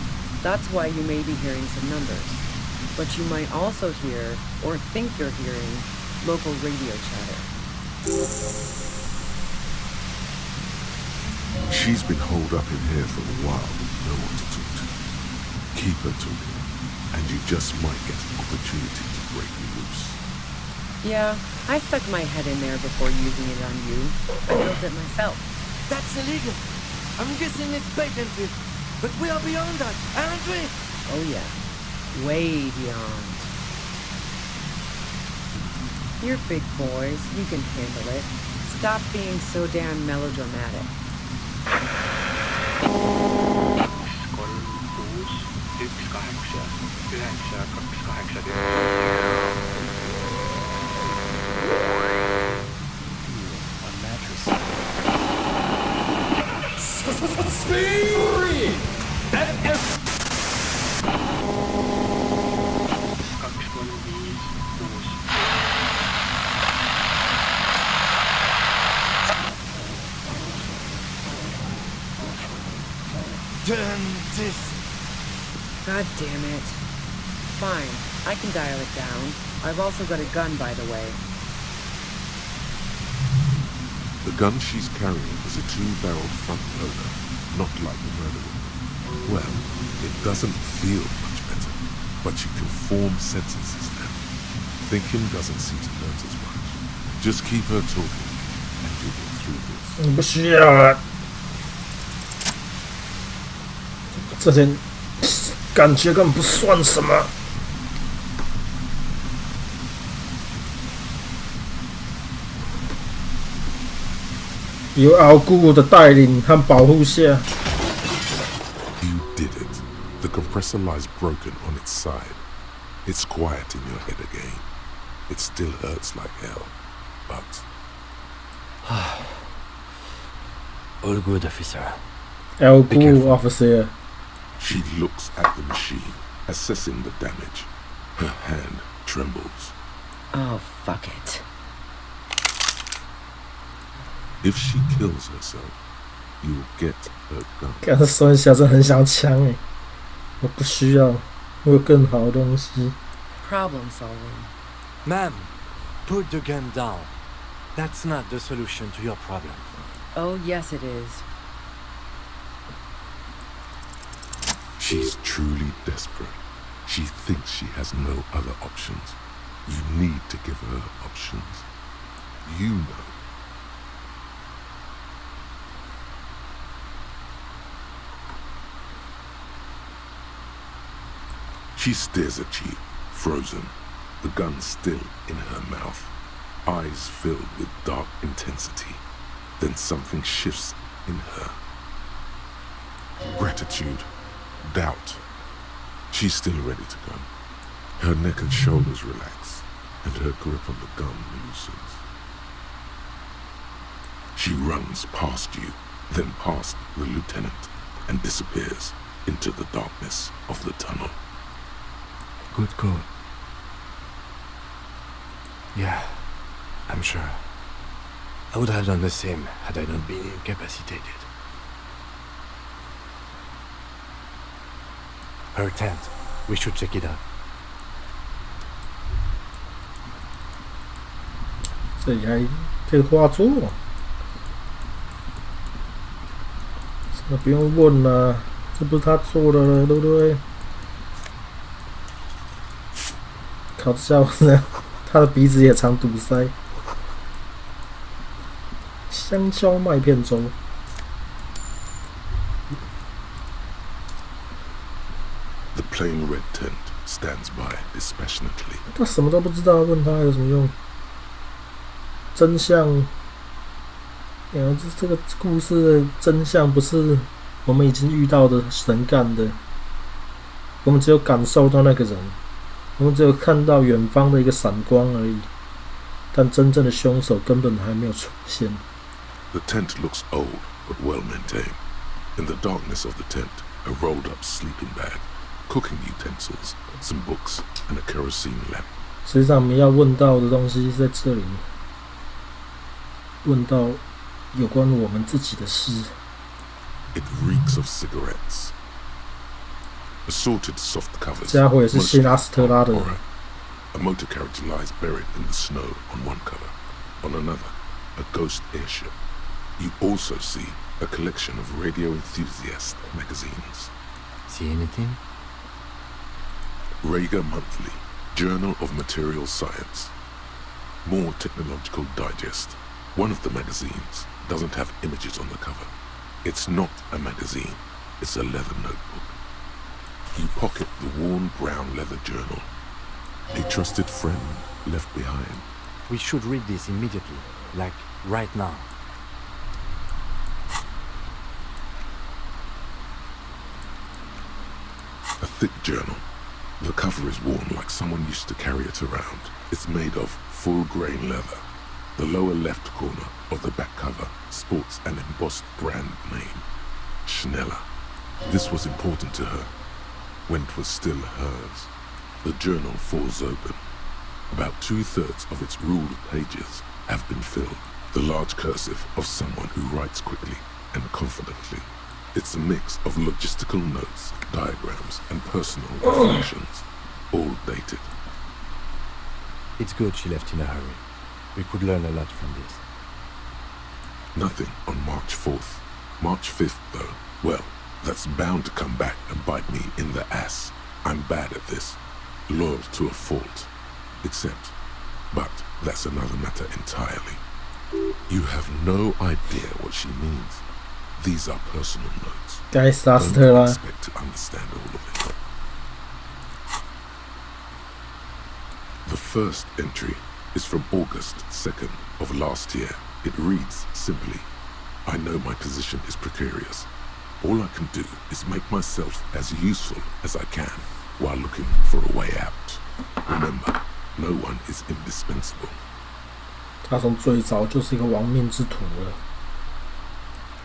That's why you may be hearing some numbers. But you might also hear, or think you're hearing, local radio chatter. She's been holed up in here for a while with no one to talk to. Keep her talking, and you just might get an opportunity to break loose. Yeah, I stuck my head in there before using it on you. I built it myself. That's illegal. I'm guessing it's patented. But we are beyond that, aren't we? Oh yeah. Way beyond. You're big boys. You can handle it. Stop being so damn melodramatic. God damn it. Fine, I can dial it down. I've also got a gun, by the way. The gun she's carrying is a 2-barreled front loader, not like the murder weapon. Well, it doesn't feel much better, but you can form sentences now. Thinking doesn't seem to hurt as much. Just keep her talking, and you'll get through this. 不需要了，这点感觉根本不算什么。有敖姑的带领和保护下 You did it. The compressor lies broken on its side. It's quiet in your head again. It still hurts like hell, but... All good, officer. Al Ghul, officer. She looks at the machine, assessing the damage. Her hand trembles. Oh, fuck it. If she kills herself, you'll get her gun. 看这手小真的很想枪哎，我不需要，我有更好的东西。Problem solving. Ma'am, put the gun down. That's not the solution to your problem. Oh, yes, it is. She's truly desperate. She thinks she has no other options. You need to give her options. You know. She stares at you, frozen, the gun still in her mouth, eyes filled with dark intensity. Then something shifts in her. Gratitude, doubt. She's still ready to go. Her neck and shoulders relax, and her grip on the gun loosens. She runs past you, then past the lieutenant, and disappears into the darkness of the tunnel. Good call. Yeah, I'm sure. I would have done the same had I not been incapacitated. Her tent. We should check it out. 这里还可以画作，这不用问了，这不是他做的了，对不对？靠，这家伙呢，他的鼻子也常堵塞。香蕉麦片粥。The plain red tent stands by dispassionately. 他什么都不知道，问他有什么用？真相，这个故事的真相不是我们已经遇到的人干的，我们只有感受到那个人，我们只有看到远方的一个闪光而已，但真正的凶手根本还没有出现。The tent looks old but well maintained. In the darkness of the tent, a rolled-up sleeping bag, cooking utensils, some books, and a kerosene lamp. 实际上，我们要问到的东西在这里，问到有关我们自己的事。It reeks of cigarettes. Assorted soft covers. 家伙也是信阿斯特拉的人。A motor carriage lies buried in the snow on one cover. On another, a ghost airship. You also see a collection of radio enthusiast magazines. See anything? Rager Monthly, Journal of Material Science. More Technological Digest. One of the magazines doesn't have images on the cover. It's not a magazine, it's a leather notebook. You pocket the worn brown leather journal. A trusted friend left behind. We should read this immediately, like right now. A thick journal. The cover is worn like someone used to carry it around. It's made of full-grain leather. The lower left corner of the back cover sports an embossed brand name, Schneller. This was important to her when it was still hers. The journal falls open. About 2/3 of its ruled pages have been filled. The large cursive of someone who writes quickly and confidently. It's a mix of logistical notes, diagrams, and personal reflections, all dated. It's good she left in a hurry. We could learn a lot from this. Nothing on March 4th. March 5th, though, well, that's bound to come back and bite me in the ass. I'm bad at this. Loyal to a fault. But that's another matter entirely. You have no idea what she means. These are personal notes. Don't expect to understand all of it. The first entry is from August 2nd of last year. It reads simply, I know my position is precarious. All I can do is make myself as useful as I can while looking for a way out. Remember, no one is indispensable. 他从最早就是一个亡命之徒了。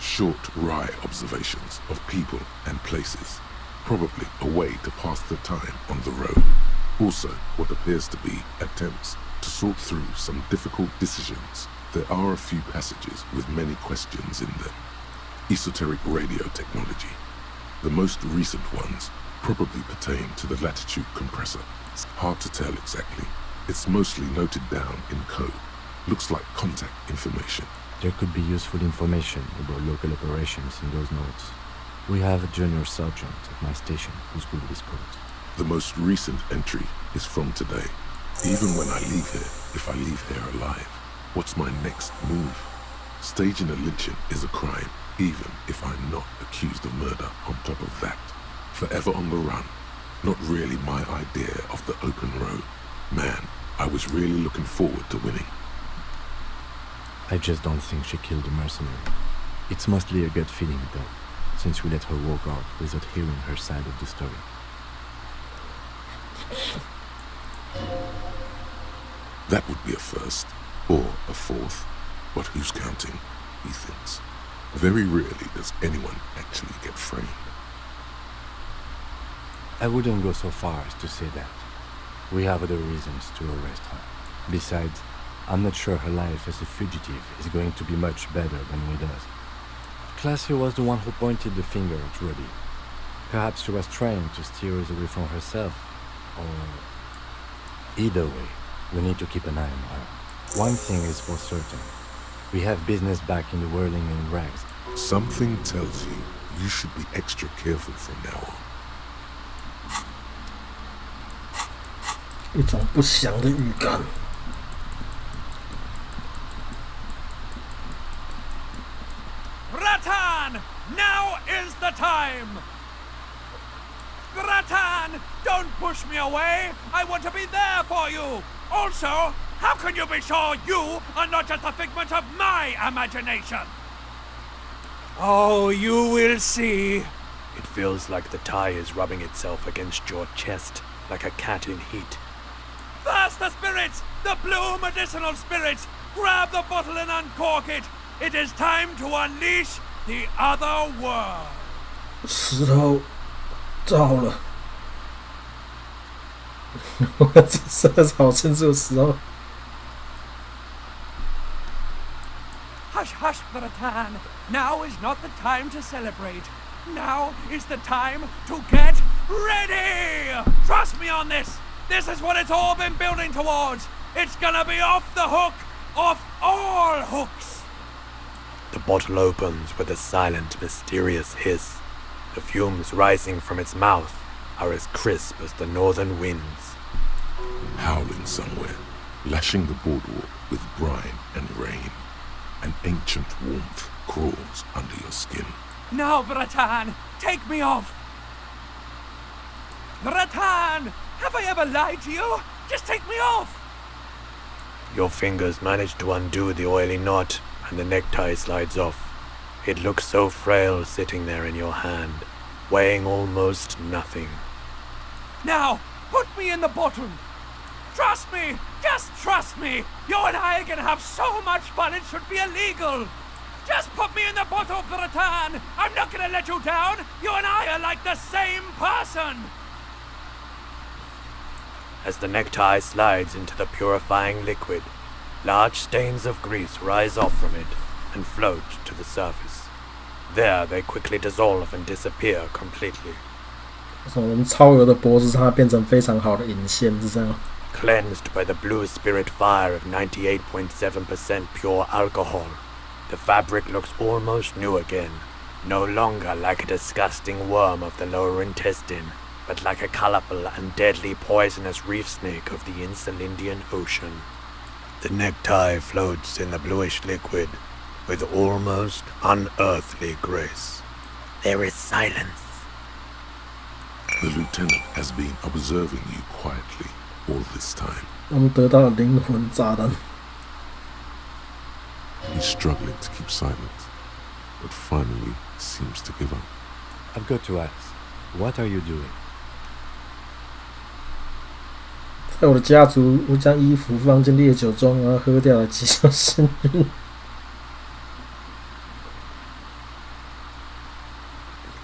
Short, wry observations of people and places, probably a way to pass the time on the road. Also, what appears to be attempts To sort through some difficult decisions, there are a few passages with many questions in them. Esoteric radio technology. The most recent ones probably pertain to the latitude compressor. It's hard to tell exactly. It's mostly noted down in code. Looks like contact information. There could be useful information about local operations in those notes. We have a junior sergeant at my station who's good with codes. The most recent entry is from today. Even when I leave here, if I leave here alive, what's my next move? Staging a lynching is a crime, even if I'm not accused of murder on top of that. Forever on the run. Not really my idea of the open road. Man, I was really looking forward to winning. I just don't think she killed the mercenary. It's mostly a gut feeling though, since we let her walk off without hearing her side of the story. That would be a first, or a fourth, but who's counting, he thinks. Very rarely does anyone actually get framed. I wouldn't go so far as to say that. We have other reasons to arrest her. Besides, I'm not sure her life as a fugitive is going to be much better than Wida's. Classy was the one who pointed the finger at Ruby. Perhaps she was trying to steer us away from herself, or... Either way, we need to keep an eye on her. One thing is for certain. We have business back in the whirling in rags. Something tells you you should be extra careful from now on. 一种不祥的预感。Gratan! Now is the time! Gratan! Don't push me away! I want to be there for you! Also, how can you be sure you are not just a figment of my imagination? Oh, you will see. It feels like the tie is rubbing itself against your chest, like a cat in heat. First the spirits! The blue medicinal spirits! Grab the bottle and uncork it! It is time to unleash the other world! 时候到了，我这真的是好庆祝的时候。Hush, hush, Gratan! Now is not the time to celebrate. Now is the time to get ready! Trust me on this! This is what it's all been building towards! It's gonna be off the hook! Off all hooks! The bottle opens with a silent, mysterious hiss. The fumes rising from its mouth are as crisp as the northern winds. Howling somewhere, lashing the boardwalk with brine and rain. An ancient warmth crawls under your skin. Now, Gratan, take me off! Gratan! Have I ever lied to you? Just take me off! Your fingers manage to undo the oily knot, and the necktie slides off. It looks so frail sitting there in your hand, weighing almost nothing. Now, put me in the bottle! Trust me! Just trust me! You and I are gonna have so much fun it should be illegal! Just put me in the bottle, Gratan! I'm not gonna let you down! You and I are like the same person! As the necktie slides into the purifying liquid, large stains of grease rise off from it and float to the surface. There they quickly dissolve and disappear completely. 从我们超油的脖子上，它变成非常好的引线，是这样。Cleansed by the blue spirit fire of 98.7% pure alcohol, the fabric looks almost new again, no longer like a disgusting worm of the lower intestine, but like a colorful and deadly poisonous reef snake of the Insulindian Ocean. The necktie floats in the bluish liquid with almost unearthly grace. There is silence. The lieutenant has been observing you quietly all this time. 我们得到了灵魂炸弹。He's struggling to keep silent, but finally seems to give up. I've got to ask, what are you doing? 在我的家族，我将衣服放进烈酒中，然后喝掉了，祈求幸运。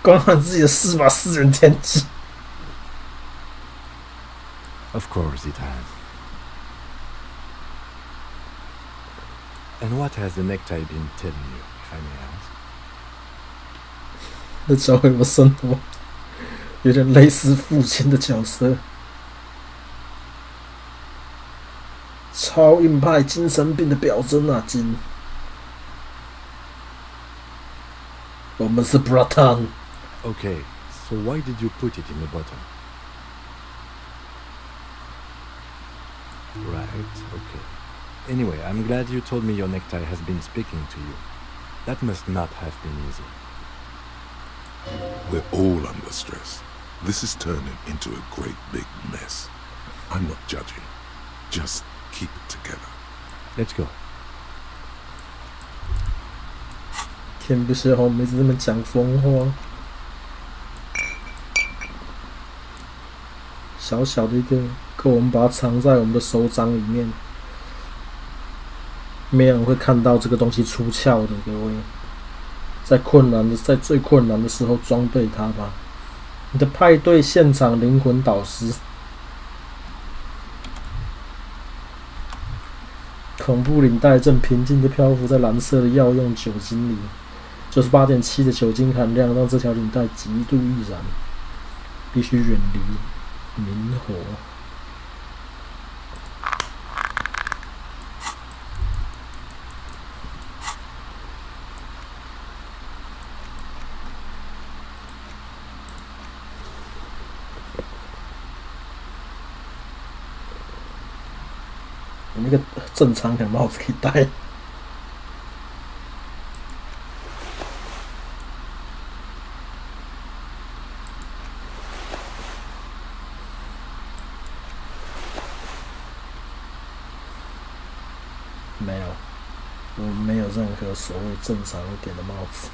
管好自己的事吧，私人天机。Of course it has. And what has the necktie been telling you, if I may ask? 那教会我生活有点类似父亲的角色，超硬派精神病的表征啊，金。我们是 Bratan。 Okay, so why did you put it in the bottom? Right, okay. Anyway, I'm glad you told me your necktie has been speaking to you. That must not have been easy. We're all under stress. This is turning into a great big mess. I'm not judging. Just keep it together. Let's go. 天不是红，每次这么讲疯话。小小的一个，可我们把它藏在我们的手掌里面，没有人会看到这个东西出鞘的。各位，在最困难的时候装备它吧。你的派对现场灵魂导师，恐怖领带正平静地漂浮在蓝色的药用酒精里。98.7的酒精含量让这条领带极度易燃，必须远离明火。有那个正常的帽子可以戴。没有，我没有任何所谓正常一点的帽子。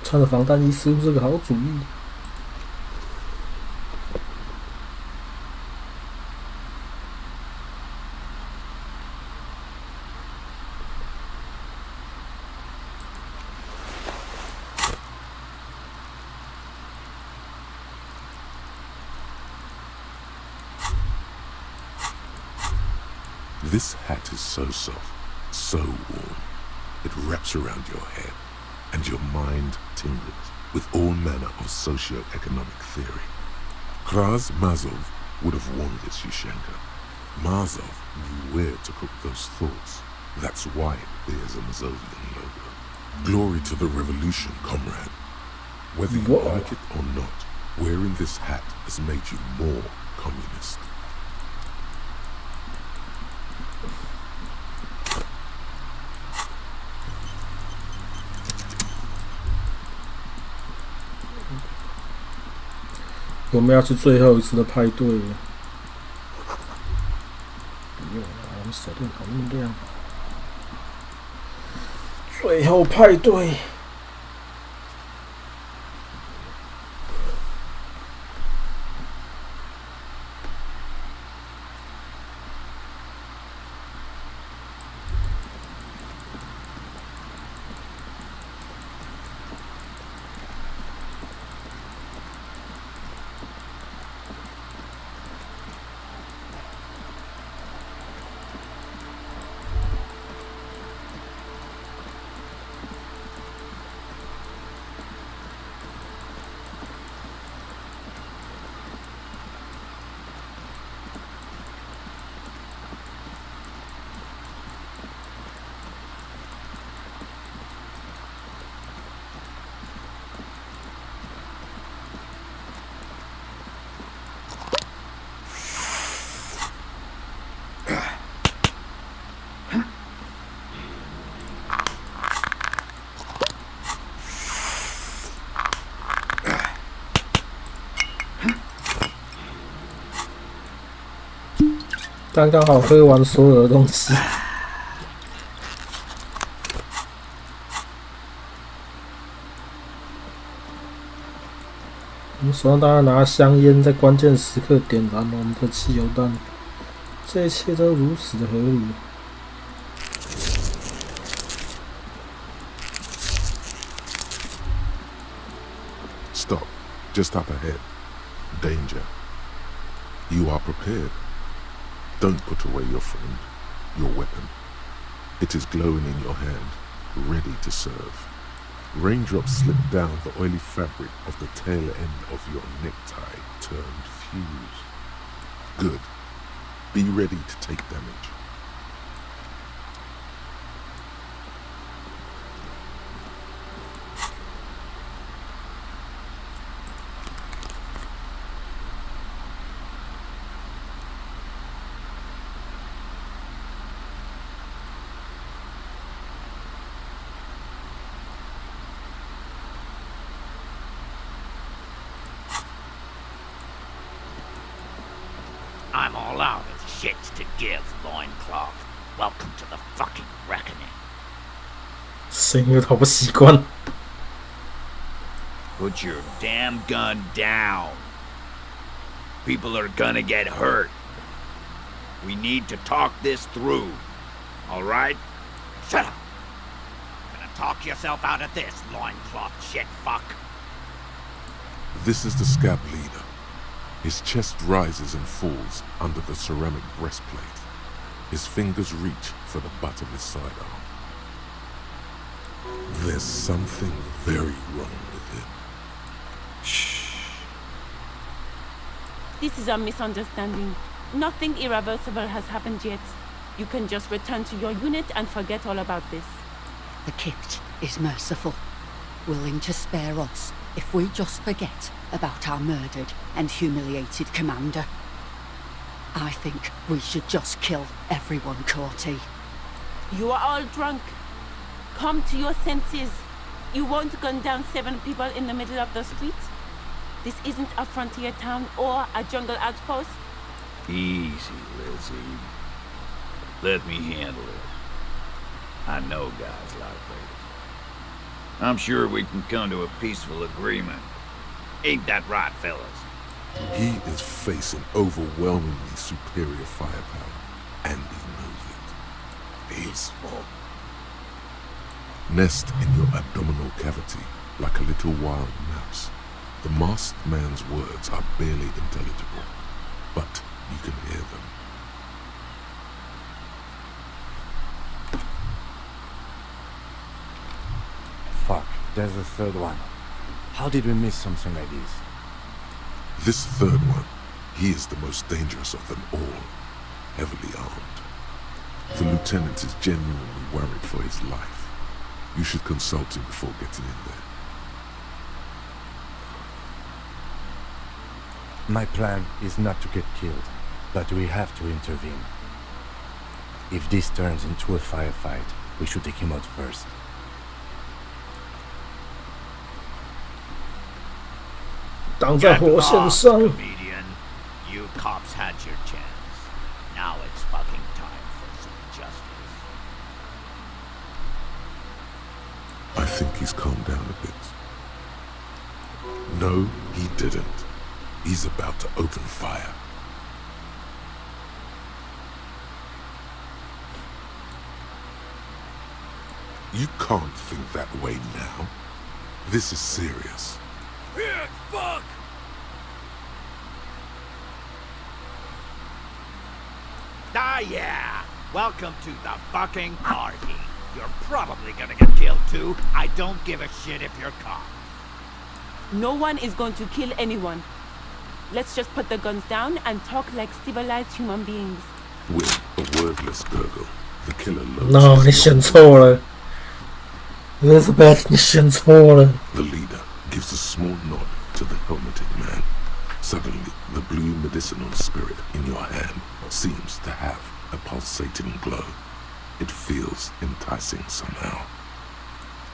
穿着防弹衣似乎是个好主意。This hat is so soft, so warm. It wraps around your head, and your mind tingles with all manner of socio-economic theory. Kraz Mazov would have worn this, Yushenka. Mazov knew where to cook those thoughts. That's why it bears a Mazovian logo. Glory to the revolution, comrade. Whether you like it or not, wearing this hat has made you more communist. 我们要去最后一次的派对了。不用了，我们手电筒那么亮。最后派对。刚刚好喝完所有的东西。我们手上当然拿香烟，在关键时刻点燃了我们的汽油弹，这一切都如此的合理。Stop. Just up ahead. Danger. You are prepared. Don't put away your friend, your weapon. It is glowing in your hand, ready to serve. Raindrops slip down the oily fabric of the tail end of your necktie turned fuse. Good. Be ready to take damage. I'm all out of shit to give, loincloth. Welcome to the fucking reckoning. 声音有点不习惯。 Put your damn gun down. People are gonna get hurt. We need to talk this through. All right? Shut up. Gonna talk yourself out of this, loincloth shit fuck. This is the scab leader. His chest rises and falls under the ceramic breastplate. His fingers reach for the butt of his sidearm. There's something very wrong with him. Shh. This is a misunderstanding. Nothing irreversible has happened yet. You can just return to your unit and forget all about this. The Kipt is merciful, willing to spare us if we just forget about our murdered and humiliated commander. I think we should just kill everyone, Corty. You are all drunk. Come to your senses. You won't gun down 7 people in the middle of the street. This isn't a frontier town or a jungle outpost. Easy, Lizzie. Let me handle it. I know guys like this. I'm sure we can come to a peaceful agreement. Ain't that right, fellas? He is facing overwhelmingly superior firepower, and he knows it. Peaceful. Nest in your abdominal cavity like a little wild mouse. The masked man's words are barely intelligible, but you can hear them. Fuck, there's a third one. How did we miss something like this? This third one, he is the most dangerous of them all, heavily armed. The lieutenant is genuinely worried for his life. You should consult him before getting in there. My plan is not to get killed, but we have to intervene. If this turns into a firefight, we should take him out first. Comedian. You cops had your chance. Now it's fucking time for some justice. I think he's calmed down a bit. No, he didn't. He's about to open fire. You can't think that way now. This is serious. Here, fuck! Ah, yeah! Welcome to the fucking party. You're probably gonna get killed too. I don't give a shit if you're caught. No one is going to kill anyone. Let's just put the guns down and talk like civilized human beings. With a wordless gurgle, the killer loads No, his 你选错了。Elizabeth, 你选错了。 The leader gives a small nod to the helmeted man. Suddenly, the blue medicinal spirit in your hand seems to have a pulsating glow. It feels enticing somehow.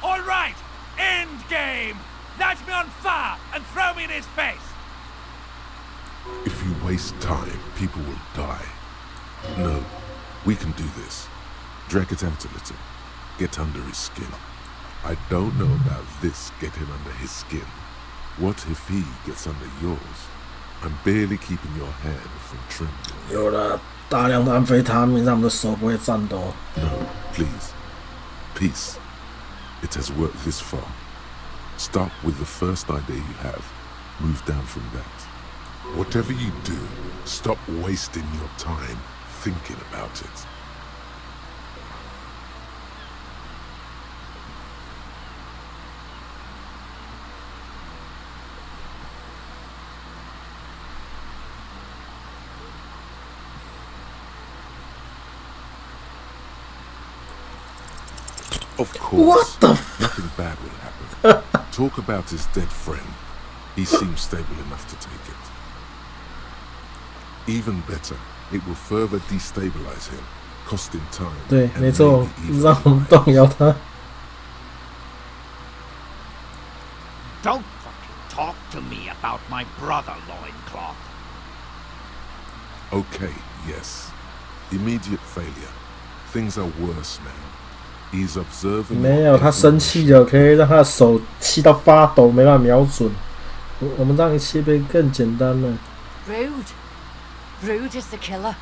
All right, end game. Light me on fire and throw me in his face. If you waste time, people will die. No, we can do this. Drag it out a little. Get under his skin. I don't know about this getting under his skin. What if he gets under yours? I'm barely keeping your hand from trembling. 有了大量的安非他命，让我们的手不会颤抖。No, please. Peace. It has worked this far. Start with the first idea you have. Move down from that. Whatever you do, stop wasting your time thinking about it. Of course. What the Nothing bad will happen. Talk about his dead friend. He seems stable enough to take it. Even better, it will further destabilize him, cost him time. 对， and 没错 maybe，even 让我们动摇他。 Don't fucking talk to me about my brother, Loincloth. Okay, yes. Immediate failure. Things are worse now. He's observing. 没有，他生气了，可以让他的手气到发抖，没办法瞄准。我们让一切变更简单了。 Rude. Rude is the killer.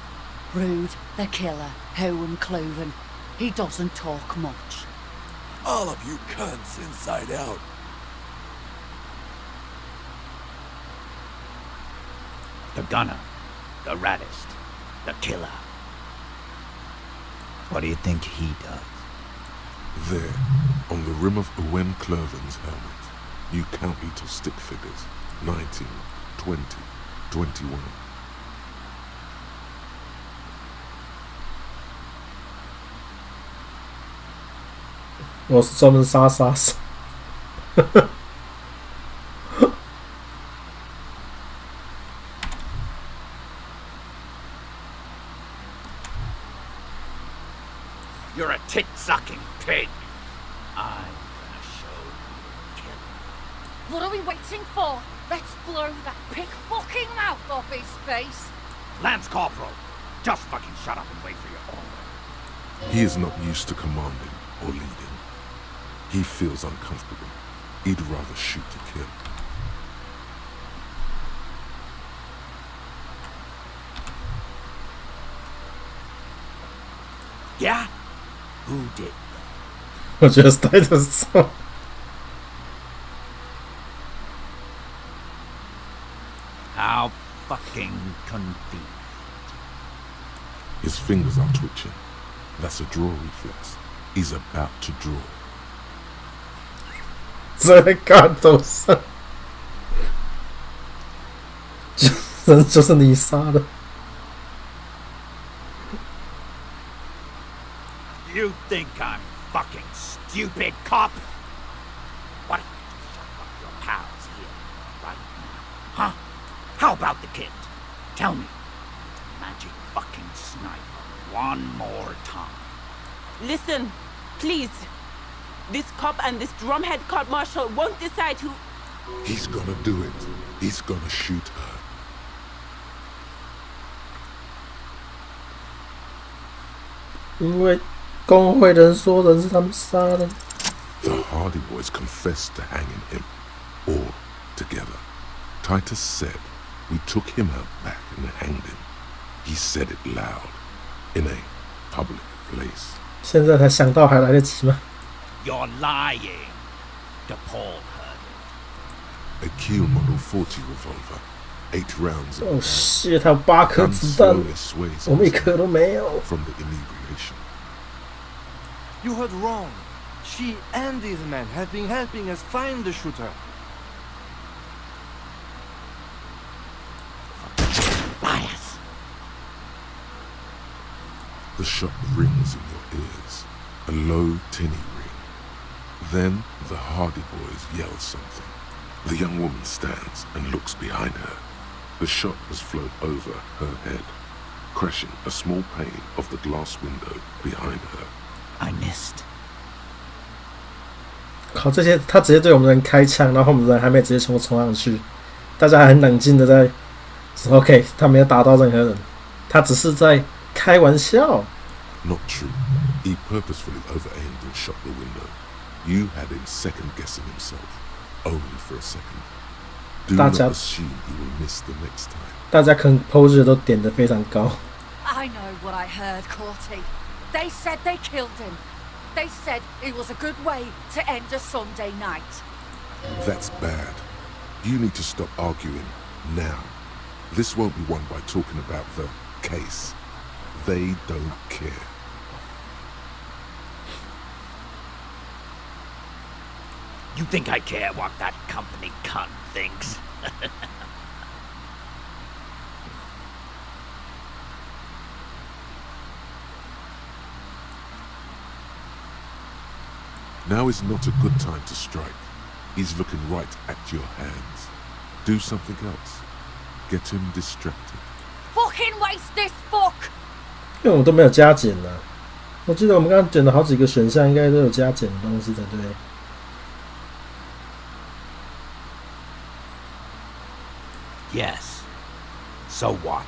Rude, the killer. Hohen Cloven. He doesn't talk much. All of you cunts inside out. The gunner, the raddest, the killer. What do you think he does? There, on the rim of Owen Cloven's helmet, you count little stick figures. 19, 20, 21. "我是专门杀杀手。You're a tit-sucking pig. I'm gonna show you the killer. What are we waiting for? Let's blow that pig fucking mouth off his face. Lance Corporal, just fucking shut up and wait for your order. He is not used to commanding or leading. He feels uncomfortable. He'd rather shoot to kill. Yeah? Who did? 我觉得是带着手。 How fucking confused. His fingers are twitching. That's a draw reflex. He's about to draw. 在杆头上，就是你杀的。 You think I'm fucking stupid, cop? What if you shut up your pals here right now? Huh? How about the kid? Tell me. Magic fucking sniper one more time. Listen, please. This cop and this drumhead court marshal won't decide who. He's gonna do it. He's gonna shoot her. 因为工会的人说人是他们杀的。 The Hardy Boys confessed to hanging him, all together. Titus said we took him out back and hanged him. He said it loud, in a public place. 现在才想到，还来得及吗？ You're lying. DePaul heard it. A Kiel Model 40 revolver, 8 rounds. 哦shit，他有8颗子弹，我们1颗都没有。 From the inebriation. You heard wrong. She and these men have been helping us find the shooter. Liars. The shot rings in your ears, a low, tinny ring. Then the Hardy Boys yell something. The young woman stands and looks behind her. The shot has flown over her head, crashing a small pane of the glass window behind her. I missed. 靠，这些他直接对我们人开枪，然后我们人还没直接冲上去，大家还很冷静的在说 OK， 他没有打到任何人，他只是在开玩笑。 Not true. He purposefully overaimed and shot the window. You had him second-guessing himself, only for a second. Do not assume he will miss the next time. 大家可能 pose 都点得非常高。 I know what I heard, Corty. They said they killed him. They said it was a good way to end a Sunday night. That's bad. You need to stop arguing now. This won't be won by talking about the case. They don't care. You think I care what that company cunt thinks? Now is not a good time to strike. He's looking right at your hands. Do something else. Get him distracted. Fucking waste this fuck! 因为我们都没有加减啊。我记得我们刚刚点了好几个选项，应该都有加减的东西才对。 Yes. So what?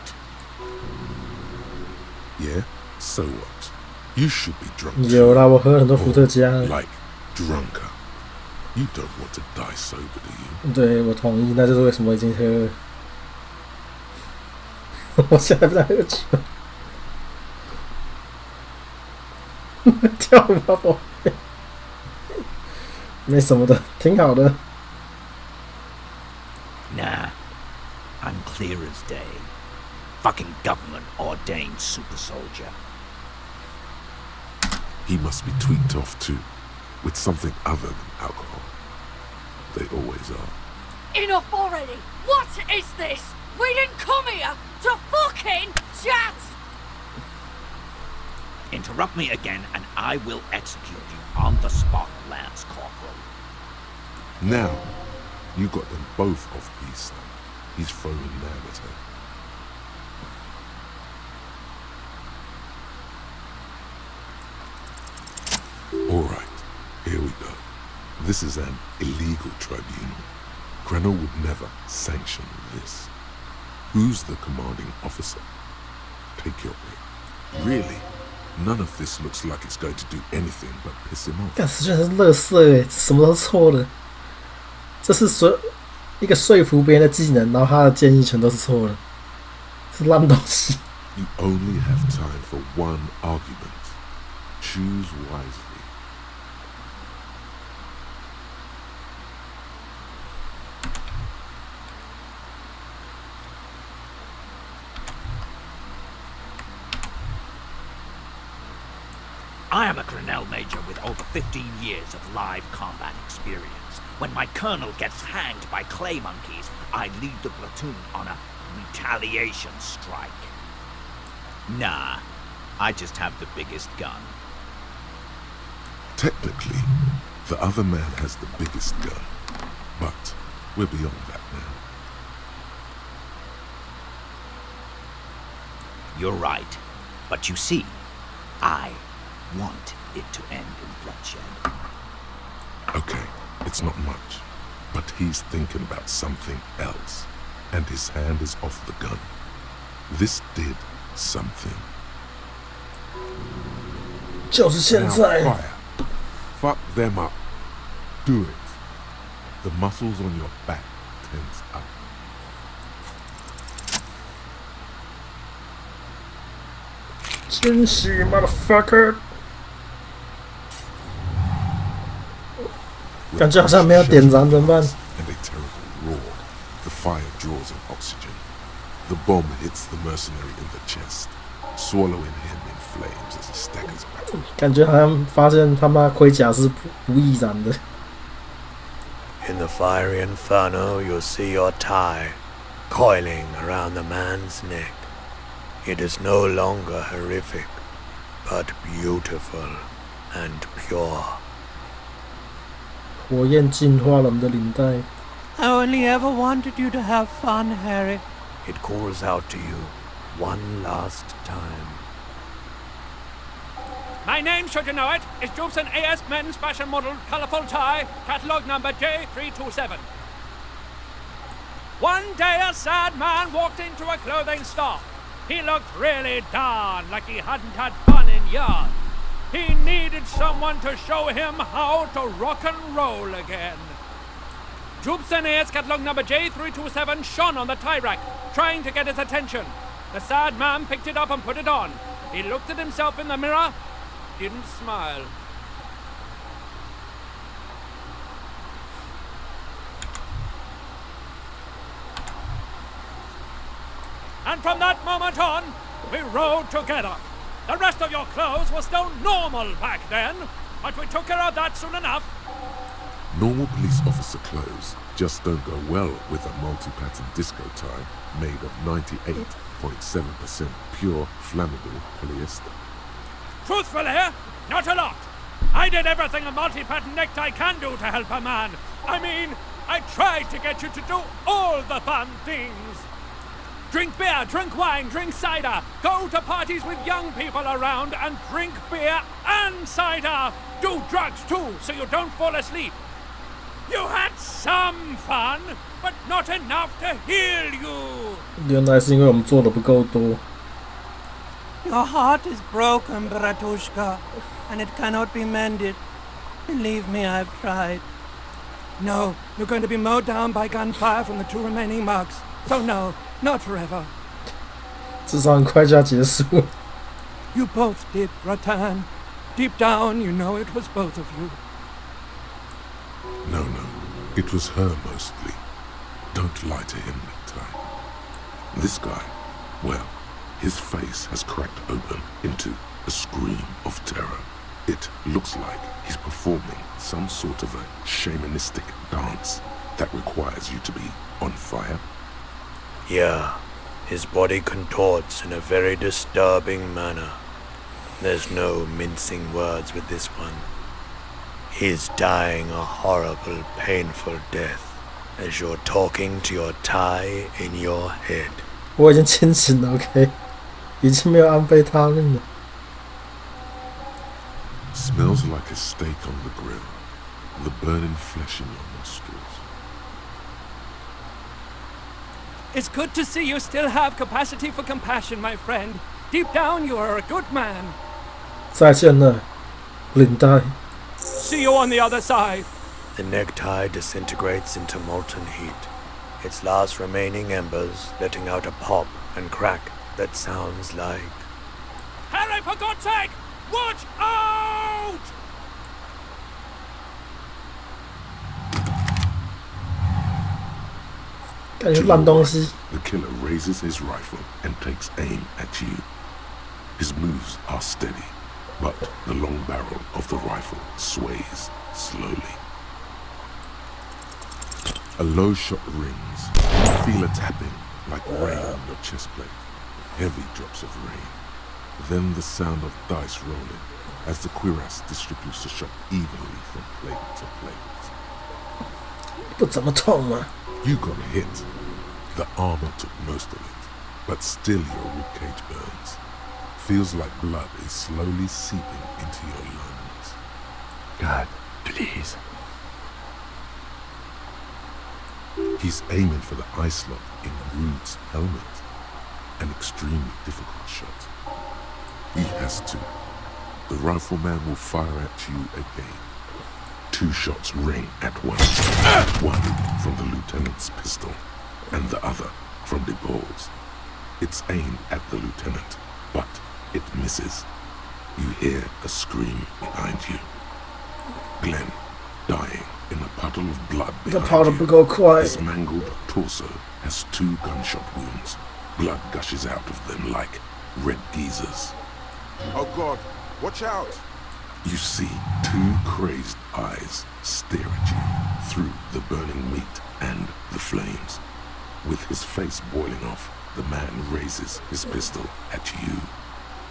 Yeah? So what? You should be drunk. 有啦，我喝很多伏特加。 Like drunker. You don't want to die sober, do you? 对，我同意，那就是为什么已经喝。我现在不在喝酒。跳舞吧，宝贝。没什么的，挺好的。 Nah. I'm clear as day. Fucking government ordained super soldier. He must be tweaked off too, with something other than alcohol. They always are. Enough already! What is this? We didn't come here to fucking chat! Interrupt me again and I will execute you on the spot, Lance Corporal. Now, you got them both off piece. He's throwing mad at her. All right, here we go. This is an illegal tribunal. Grenell would never sanction this. Who's the commanding officer? Take your pick. Really? None of this looks like it's going to do anything but piss him off. 干，实际上是垃圾哎，什么都错的。这是一个说服别人的技能，然后他的建议全都是错的，是烂东西。 You only have time for one argument. Choose wisely. I am a Grenell Major with over 15 years of live combat experience. When my colonel gets hanged by clay monkeys, I lead the platoon on a retaliation strike. Nah, I just have the biggest gun. Technically, the other man has the biggest gun, but we're beyond that now. You're right, but you see, I want it to end in bloodshed. Okay, it's not much, but he's thinking about something else, and his hand is off the gun. This did something. 就是现 Now 在。 fire. Fuck them up. Do it. The muscles on your back tense up. Motherfucker！ 感觉好像没有点燃，怎么办？ And a terrible roar. The fire draws in oxygen. The bomb hits the mercenary in the chest, swallowing him in flames as he staggers back. 感觉好像发现他妈盔甲是不易燃的。 In the fiery inferno, you'll see your tie coiling around the man's neck. It is no longer horrific, but beautiful and pure. 火焰净化了我们的领带。 I only ever wanted you to have fun, Harry. It calls out to you one last time. My name, should you know it, is Jobson AS Men's Fashion Model Colourful Tie, catalogue number J327. One day a sad man walked into a clothing store. He looked really darn like he hadn't had fun in years. He needed someone to show him how to rock and roll again. Jubsene's catalog number J327 shone on the tie rack, trying to get his attention. The sad man picked it up and put it on. He looked at himself in the mirror, didn't smile. And from that moment on, we rode together. The rest of your clothes were still normal back then, but we took care of that soon enough. Normal police officer clothes just don't go well with a multi-pattern disco tie made of 98.7% pure flammable polyester. Truthfully, not a lot. I did everything a multi-pattern necktie can do to help a man. I mean, I tried to get you to do all the fun things. Drink beer, drink wine, drink cider. Go to parties with young people around and drink beer and cider. Do drugs too, so you don't fall asleep. You had some fun, but not enough to heal you. 原来是因为我们做的不够多。 Your heart is broken, Bratushka, and it cannot be mended. Believe me, I've tried. No, you're going to be mowed down by gunfire from the 2 remaining mugs. So no, not forever. 至少很快就要结束。 You both did, Ratan. Deep down, you know it was both of you. No, it was her mostly. Don't lie to him, Necktie. This guy, well, his face has cracked open into a scream of terror. It looks like he's performing some sort of a shamanistic dance that requires you to be on fire. Yeah, his body contorts in a very disturbing manner. There's no mincing words with this one. He's dying a horrible, painful death as you're talking to your tie in your head. 我已经清醒了 ，OK， 已经没有安非他命了。 Smells like a steak on the grill. The burning flesh in your nostrils. It's good to see you still have capacity for compassion, my friend. Deep down, you are a good man. 再见了，领带。 See you on the other side. The necktie disintegrates into molten heat, its last remaining embers letting out a pop and crack that sounds like... Harry, for God's sake! Watch out! The killer raises his rifle and takes aim at you. His moves are steady, but the long barrel of the rifle sways slowly. A low shot rings. You feel a tapping like rain on your chest plate. Heavy drops of rain. Then the sound of dice rolling as the cuirass distributes the shot evenly from plate to plate. 不怎么痛啊。 You got hit. The armor took most of it, but still your ribcage burns. Feels like blood is slowly seeping into your lungs. God, please. He's aiming for the eye slot in Rude's helmet. An extremely difficult shot. He has to. The rifleman will fire at you again. 2 shots ring at once. One from the lieutenant's pistol, and the other from the balls. It's aimed at the lieutenant, but it misses. You hear a scream behind you. Glenn, dying in a puddle of blood behind you. His mangled torso has 2 gunshot wounds. Blood gushes out of them like red geysers. Oh God, watch out! You see 2 crazed eyes stare at you through the burning meat and the flames. With his face boiling off, the man raises his pistol at you.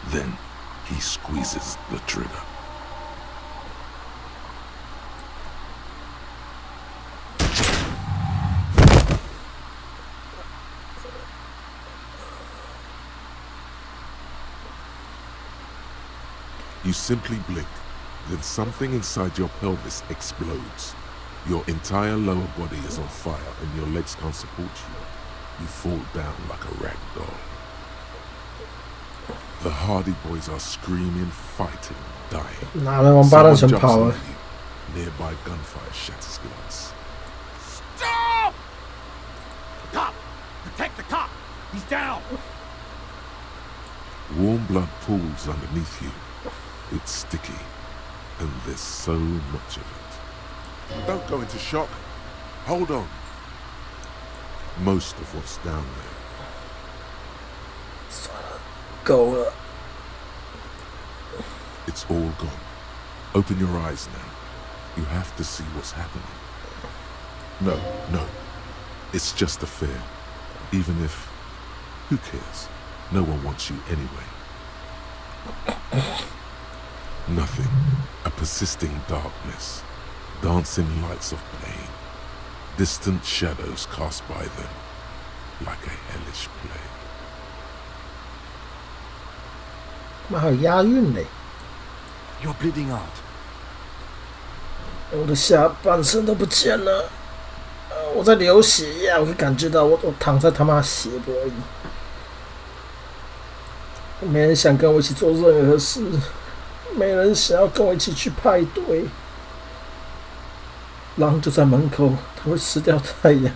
Then he squeezes the trigger. You simply blink, then something inside your pelvis explodes. Your entire lower body is on fire and your legs can't support you. You fall down like a rag doll. The Hardy Boys are screaming, fighting, dying. 拿了王八蛋全跑了。 Nearby gunfire shatters glass. Stop! The cop! Protect the cop! He's down! Warm blood pools underneath you. It's sticky, and there's so much of it. Don't go into shock. Hold on. Most of what's down there. 够了。 It's all gone. Open your eyes now. You have to see what's happening. No. It's just a fear. Even if... Who cares? No one wants you anyway. Nothing. A persisting darkness. Dancing lights of pain. Distant shadows cast by them. Like a hellish play. 妈还有押韵嘞！ You're bleeding out. 我的下半身都不见了，我在流血呀！我可以感觉到我躺在他妈血泊里，没人想跟我一起做任何事，没人想要跟我一起去派对。狼就在门口，他会吃掉太阳。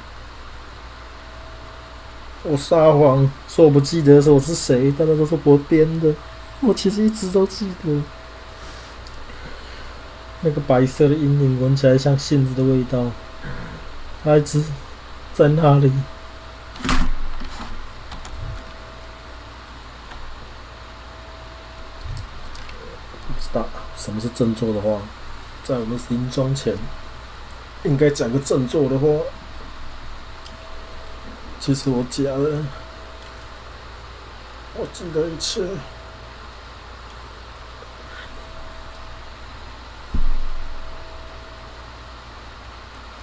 我撒谎说我不记得是我是谁，但那都是我编的。我其实一直都记得。 那个白色的阴影闻起来像杏子的味道，它一直在那里。不知道什么是振作的话，在我们临终前，应该讲个振作的话。其实我假的，我记得一切。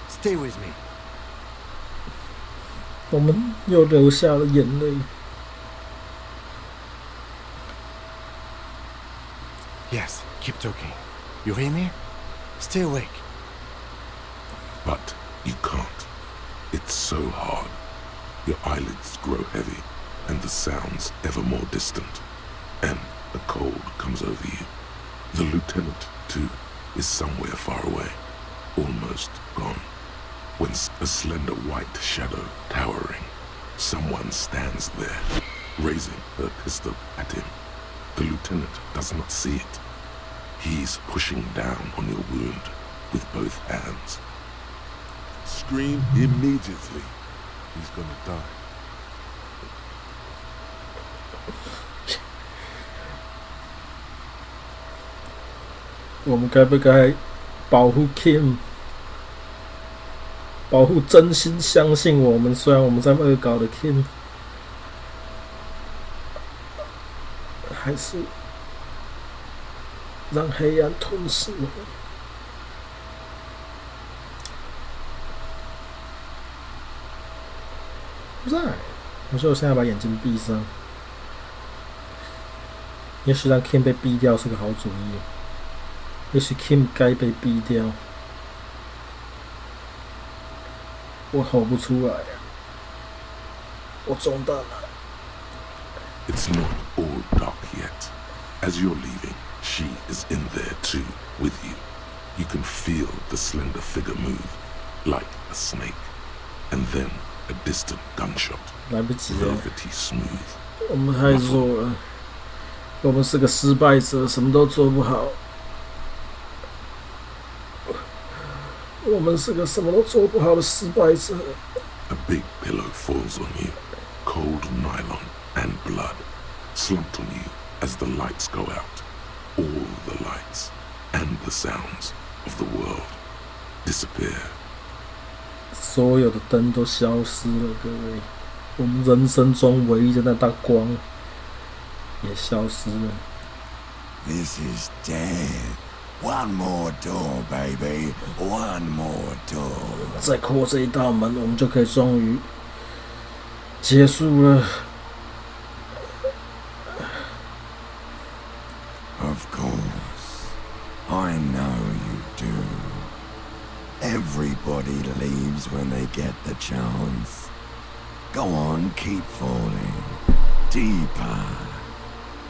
Stay with me. 我们又流下了眼泪。 Yes, keep talking. You hear me? Stay awake. But you can't. It's so hard. Your eyelids grow heavy, and the sounds ever more distant. And a cold comes over you. The lieutenant, too, is somewhere far away, almost gone. When a slender white shadow towering, someone stands there, raising her pistol at him. The lieutenant does not see it. He's pushing down on your wound with both hands. Scream immediately. He's gonna die. 我们该不该保护 Kim？ 保护真心相信我们，虽然我们在恶搞的 Kim， 还是让黑暗吞噬我们？不在，我说我现在把眼睛闭上。也许让 Kim 被毙掉是个好主意，也许 Kim 该被毙掉。 我吼不出来，我中弹了。 It's not all dark yet. As you're leaving, she is in there too, with you. You can feel the slender figure move, like a snake. And then a distant gunshot. 来不及了。 Velvety smooth. 我们太弱了，我们是个失败者，什么都做不好。我们是个什么都做不好的失败者。 A big pillow falls on you, cold nylon and blood, slumped on you as the lights go out. All the lights and the sounds of the world disappear. 所有的灯都消失了，各位，我们人生中唯一的那道光也消失了。 This is death. One more door, baby. One more door. 再扩这一道门，我们就可以终于结束了。 Of course. I know you do. Everybody leaves when they get the chance. Go on, keep falling. Deeper.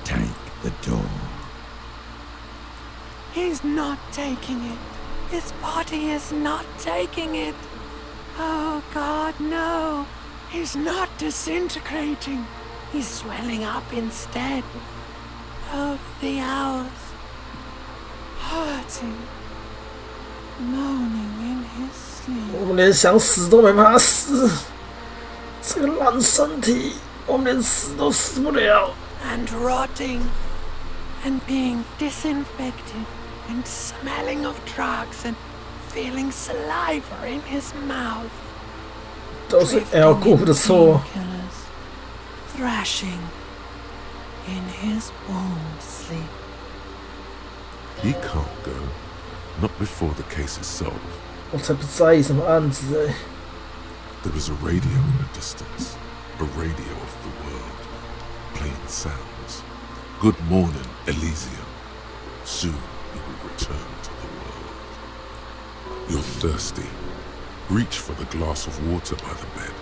take the door. He's not taking it. His body is not taking it. Oh, God, no. He's not disintegrating. He's swelling up instead. Over the hours. Hurting. Moaning in his sleep. 我们连想死都没办法死，这个烂身体，我们连死都死不了。And rotting. And being disinfected. And smelling of drugs. And feeling saliva in his mouth. 都是 L 姑的错。Thrashing in his warm sleep. He can't go. Not before the case is solved. 我才不在意什么案子哎。There is a radio in the distance. A radio of the world. Playing sounds. Good morning, Elysium. Soon you will return to the world. You're thirsty. Reach for the glass of water by the bed.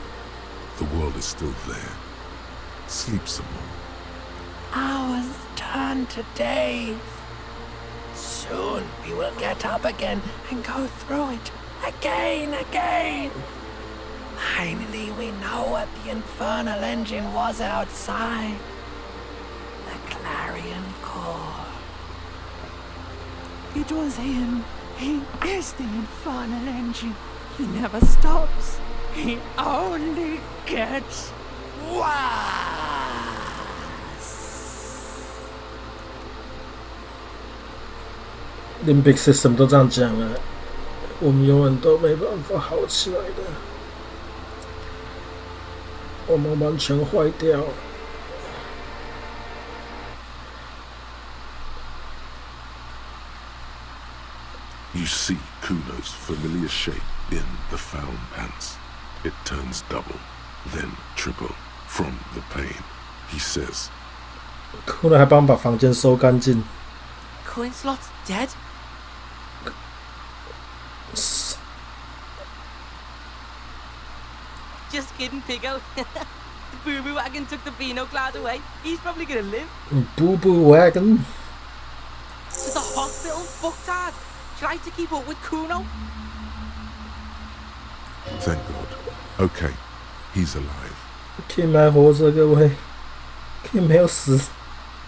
The world is still there. Sleep some more. Hours turn to days. Soon we will get up again and go through it again. Finally we know what the infernal engine was outside. The clarion call. It was him. He is the infernal engine. He never stops. He only gets worse. Limbic System 都这样讲了，我们永远都没办法好起来的，我们完全坏掉了。You see Kuno's familiar shape in the found pants. It turns double, then triple from the pain. He says, Kuno 还帮我把房间收干净。Coinslot's dead? Just kidding, Piggo. The boo-boo wagon took the Beano Cloud away. He's probably gonna live. Boo-boo wagon? To the hospital, fucktard. Try to keep up with Kuno. Thank God. Okay, he's alive. Kim 还活着，各位。Kim 没有死，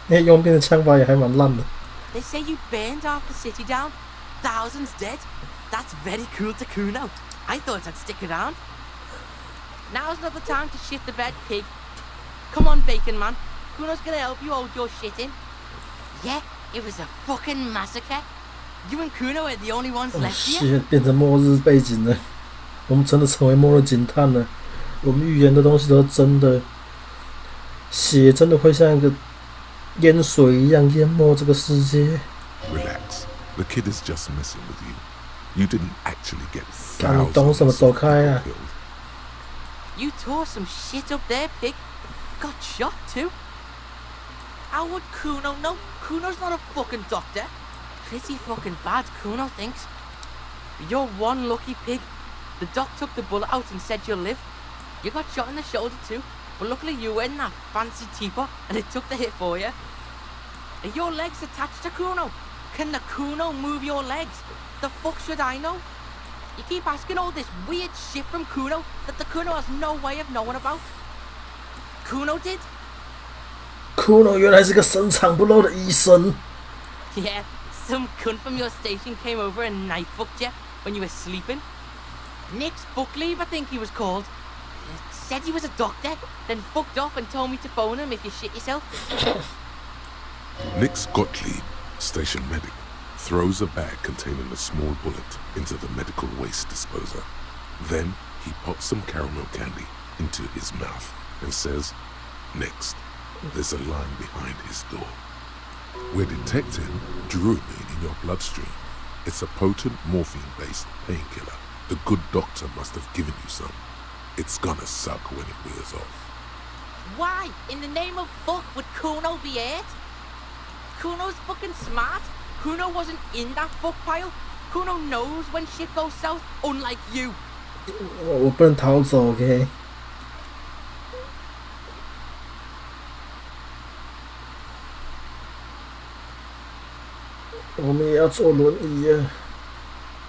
那些佣兵的枪法也还蛮烂的。They say you burned half the city down. Thousands dead. That's very cool to Kuno. I thought I'd stick around. Now's not the time to shit the bed, pig. Come on, Bacon Man. Kuno's gonna help you hold your shit in. Yeah, it was a fucking massacre. You and Kuno are the only ones left here. 变成末日背景了，我们真的成为末日警探了。我们预言的东西都是真的，血真的会像一个淹水一样淹没这个世界。Relax. The kid is just messing with you. You didn't actually get 你懂什么？走开啊！ You tore some shit up there, pig. Got shot too. How would Kuno know? Kuno's not a fucking doctor. Pretty fucking bad, Kuno thinks. But you're one lucky pig. The doc took the bullet out and said you'll live. You got shot in the shoulder too, but luckily you were in that fancy teapot and it took the hit for you. Are your legs attached to Kuno? Can the Kuno move your legs? The fuck should I know? You keep asking all this weird shit from Kuno that the Kuno has no way of knowing about. Kuno did? Kuno 原来是个深藏不露的医生。Yeah, some cunt from your station came over and knife fucked you when you were sleeping. Nick's Buckleave, I think he was called. Said he was a doctor, then fucked off and told me to phone him if you shit yourself. Nick's Gottlieb, station medic, throws a bag containing a small bullet into the medical waste disposer. Then he pops some caramel candy into his mouth and says, "Next." There's a line behind his door. We're detecting Druamine in your bloodstream. It's a potent morphine-based painkiller. The good doctor must have given you some. It's gonna suck when it wears off. Why, in the name of fuck, would Kuno be hurt? Kuno's fucking smart. Kuno wasn't in that fuck pile. Kuno knows when shit goes south, unlike you. 我不能逃走 ，OK？我们也要坐轮椅啊。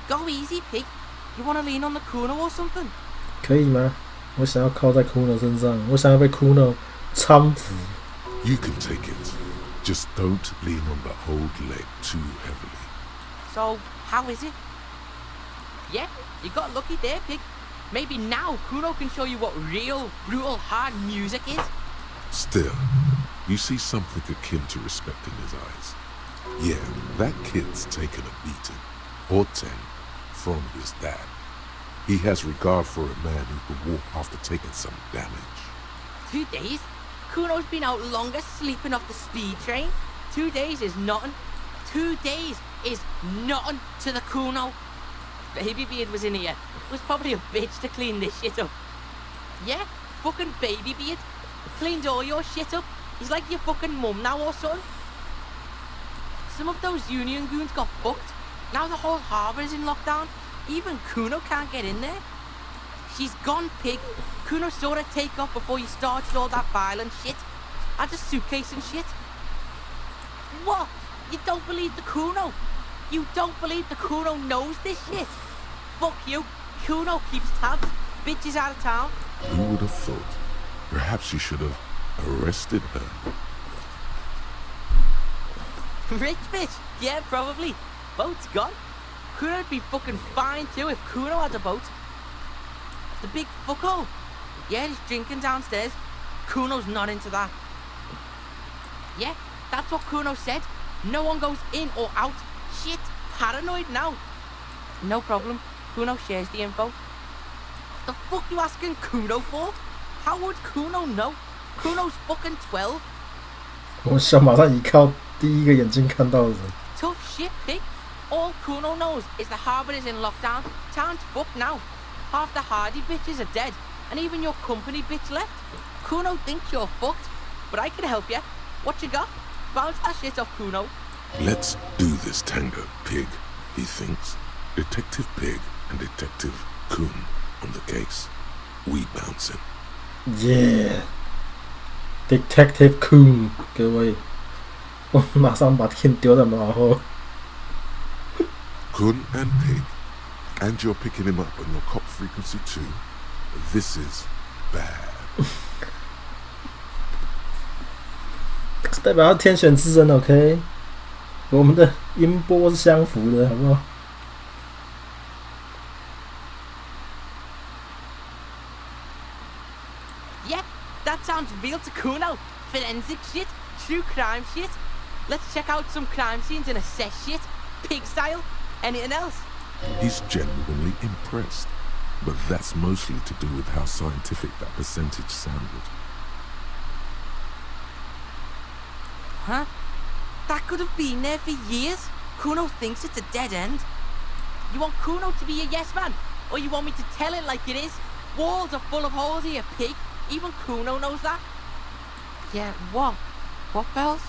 Go easy, pig. You wanna lean on the Kuno or something? 可以吗？我想要靠在 Kuno 身上，我想要被 Kuno 搀扶。You can take it. Just don't lean on the old leg too heavily. So, how is it? Yeah, you got lucky there, pig. Maybe now Kuno can show you what real, brutal, hard music is. Still, you see something akin to respect in his eyes. Yeah, that kid's taken a beating, or 10, from his dad. He has regard for a man who could walk after taking some damage. 2 days? Kuno's been out longer sleeping off the speed train. 2 days is nothing. 2 days is nothing to the Kuno. Baby Beard was in here. Was probably a bitch to clean this shit up. Yeah, fucking Baby Beard. Cleaned all your shit up. He's like your fucking mum now or something. Some of those Union goons got fucked. Now the whole harbour is in lockdown. Even Kuno can't get in there. She's gone, pig. Kuno saw her take off before you started all that violent shit. Had a suitcase and shit. What? You don't believe the Kuno? You don't believe the Kuno knows this shit? Fuck you. Kuno keeps tabs. Bitch is out of town. Who would have thought? Perhaps you should have arrested her. Rich bitch? Yeah, probably. Boat's gone. Kuno'd be fucking fine too if Kuno had a boat. The big fuckhole. Yeah, he's drinking downstairs. Kuno's not into that. Yeah, that's what Kuno said. No one goes in or out. Shit, paranoid now. No problem. Kuno shares the info. The fuck you asking Kuno for? How would Kuno know? Kuno's fucking 12. 我想马上依靠第一个眼睛看到的人。Tough shit, pig. All Kuno knows is the harbour is in lockdown. Town's fucked now. Half the hardy bitches are dead, and even your company bitch left. Kuno thinks you're fucked, but I can help you. What you got? Bounce that shit off Kuno. Let's do this tango, Pig, he thinks. Detective Pig and Detective Coon on the case. We bouncing. Yeah, Detective Coon， 各位，我马上把天丢在脑后。Coon and Pig, and you're picking him up on your cop frequency too. This is bad. 代表要天选之人 ，OK？ 我们的音波是相符的，好不好？ Yeah, that sounds real to Kuno. Forensic shit, true crime shit. Let's check out some crime scenes and assess shit. Pig style. Anything else? He's genuinely impressed, but that's mostly to do with how scientific that percentage sounded. Huh? That could have been there for years. Kuno thinks it's a dead end. You want Kuno to be a yes man? Or you want me to tell it like it is? Walls are full of holes here, pig. Even Kuno knows that. Yeah, what? What bells?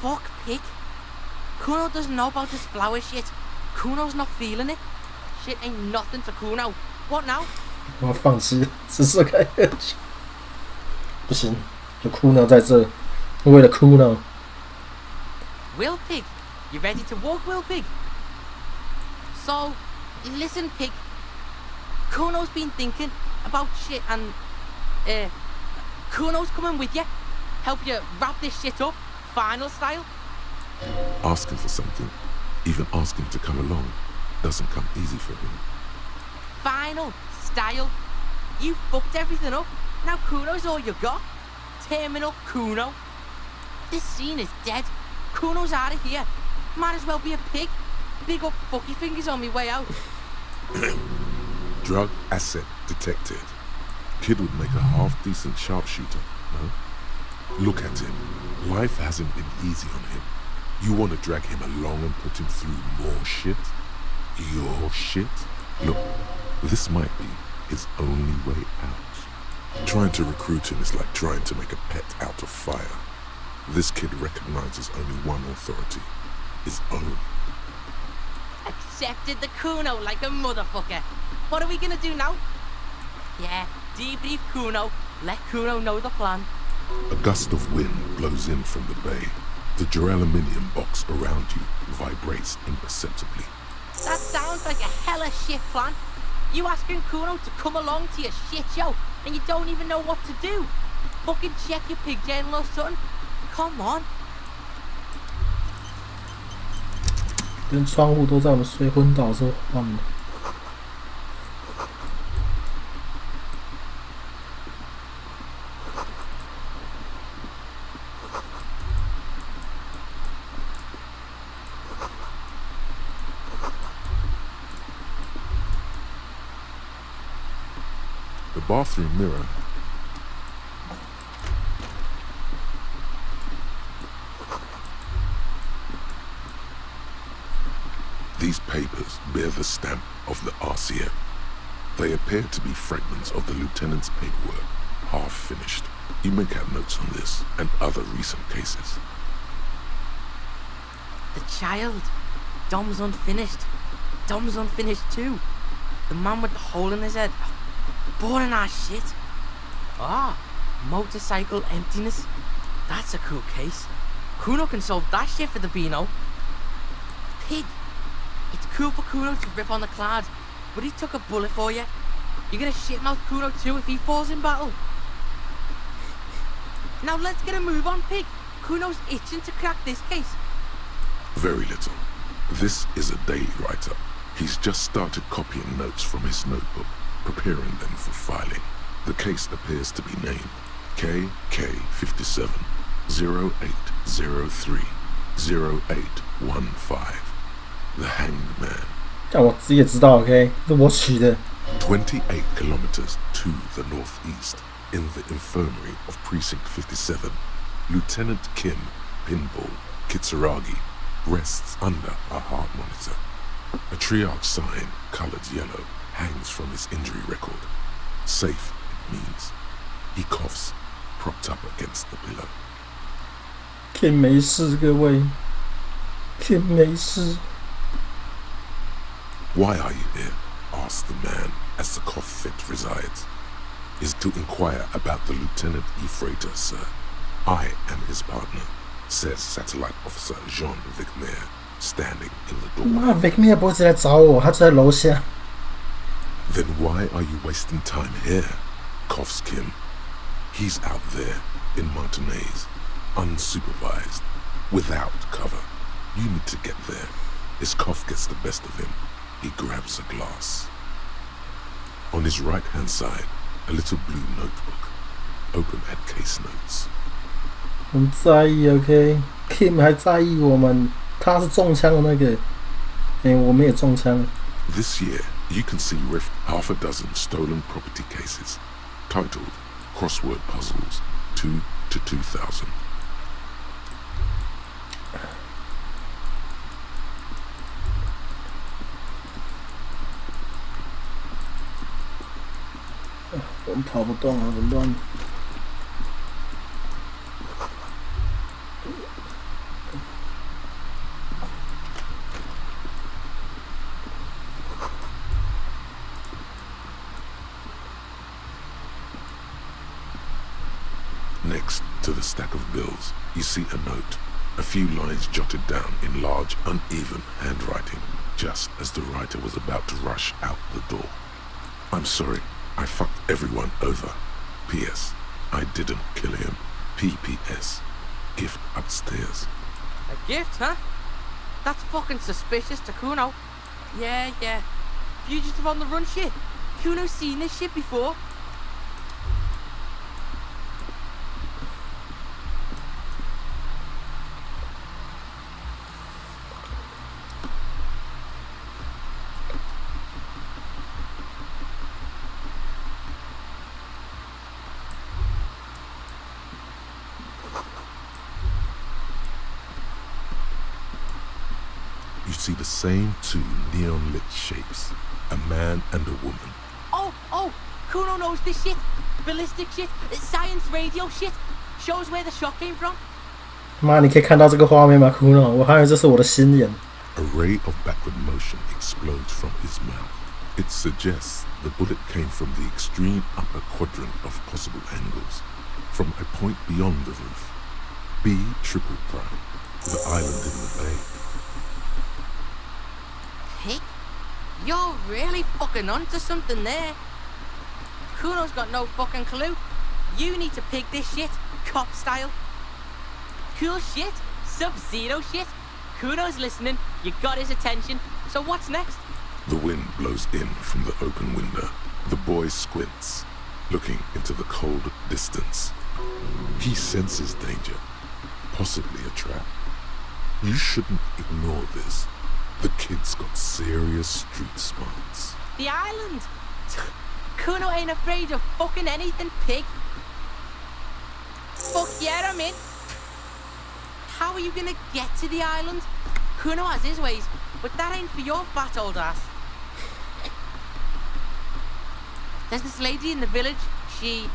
Fuck, pig. Kuno doesn't know about this flower shit. Kuno's not feeling it. Shit ain't nothing to Kuno. What now? 我放弃，试试看下去。不行，有 Kuno 在这，为了 Kuno。 Will Pig, you ready to walk, Will Pig? So, listen, Pig. Kuno's been thinking about shit and, Kuno's coming with you. Help you wrap this shit up, final style. Asking for something, even asking to come along, doesn't come easy for him. Final style. You fucked everything up. Now Kuno's all you got. Terminal Kuno. This scene is dead. Kuno's out of here. Might as well be a pig. Big up fucky fingers on me way out. Drug asset detected. Kid would make a half-decent sharpshooter, no? Look at him. Life hasn't been easy on him. You want to drag him along and put him through more shit? Your shit? Look, this might be his only way out. Trying to recruit him is like trying to make a pet out of fire. This kid recognizes only one authority, his own. Accepted the Kuno like a motherfucker. What are we gonna do now? Yeah, debrief Kuno. Let Kuno know the plan. A gust of wind blows in from the bay. The duraluminum box around you vibrates imperceptibly. That sounds like a hella shit plan. You asking Kuno to come along to your shit show and you don't even know what to do. Fucking check your pig journal or something. Come on. 连窗户都在我们睡昏倒的时候换了。The bathroom mirror These papers bear the stamp of the RCM. They appear to be fragments of the lieutenant's paperwork, half finished. You may have notes on this and other recent cases. The child. Dom's unfinished. Dom's unfinished too. The man with the hole in his head. Boring ass shit. Ah, motorcycle emptiness. That's a cool case. Kuno can solve that shit for the Beano. Pig. It's cool for Kuno to rip on the clouds, but he took a bullet for you. You're gonna shitmouth Kuno too if he falls in battle. Now let's get a move on, Pig. Kuno's itching to crack this case. Very little. This is a daily writer. He's just started copying notes from his notebook, preparing them for filing. The case appears to be named KK57 0803 0815. The Hanged Man. 但我自己也知道 ，OK， 是我取的。28 kilometers to the northeast, in the infirmary of Precinct 57, Lieutenant Kim Pinball Kitsuragi rests under a heart monitor. A triage sign, colored yellow, hangs from his injury record. Safe, it means. He coughs, propped up against the pillow. Kim 没事，各位。Kim 没事。Why are you here? Asked the man as the cough fit resides. Is to inquire about the Lieutenant E. Freighter, sir. I am his partner, says Satellite Officer Jean Vicmer, standing in the door. 妈 ，Vicmer 不会直接来找我，他就在楼下。Then why are you wasting time here? Coughs Kim. He's out there in Martinez, unsupervised, without cover. You need to get there. His cough gets the best of him. He grabs a glass. On his right-hand side, a little blue notebook, open at case notes. 我们在意 ，OK。Kim 还在意我们，他是中枪的那个，我们也中枪。This year, you can see rift half a dozen stolen property cases, titled Crossword Puzzles 2 to 2000. 我们跑不动了，很乱。Next to the stack of bills, you see a note, a few lines jotted down in large, uneven handwriting, just as the writer was about to rush out the door. I'm sorry, I fucked everyone over. P.S. I didn't kill him. P.P.S. Gift upstairs. A gift, huh? That's fucking suspicious to Kuno. Yeah. Fugitive on the run shit. Kuno's seen this shit before. You see the same two neon-lit shapes, a man and a woman. Oh, Kuno knows this shit. Ballistic shit, science radio shit. Shows where the shot came from. 妈，你可以看到这个画面吗 ，Kuno？ 我还以为这是我的心眼。A ray of backward motion explodes from his mouth. It suggests the bullet came from the extreme upper quadrant of possible angles, from a point beyond the roof. B triple prime. The island in the bay. Pig? You're really fucking onto something there. Kuno's got no fucking clue. You need to pig this shit, cop style. Cool shit, Sub-Zero shit. Kuno's listening, you got his attention, so what's next? The wind blows in from the open window. The boy squints, looking into the cold distance. He senses danger, possibly a trap. You shouldn't ignore this. The kid's got serious street smarts. The island! Kuno ain't afraid of fucking anything, pig. Fuck yeah, I'm in. How are you gonna get to the island? Kuno has his ways, but that ain't for your fat old ass. There's this lady in the village. She...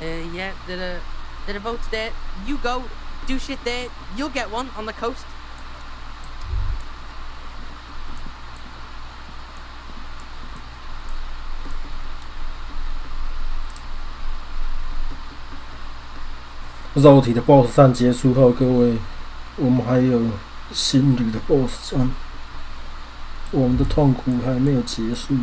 yeah, there are boats there. You go, do shit there. You'll get one on the coast.肉体的 BOSS 战结束后，各位，我们还有心理的 BOSS 战，我们的痛苦还没有结束。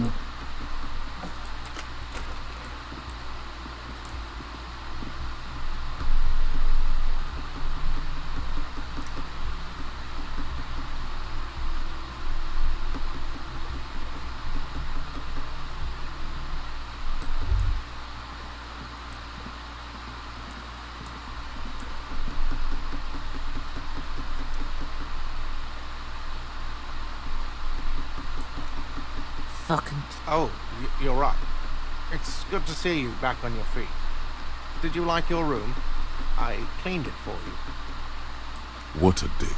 Fucking... Oh, you're right. It's good to see you back on your feet. Did you like your room? I cleaned it for you. What a dick,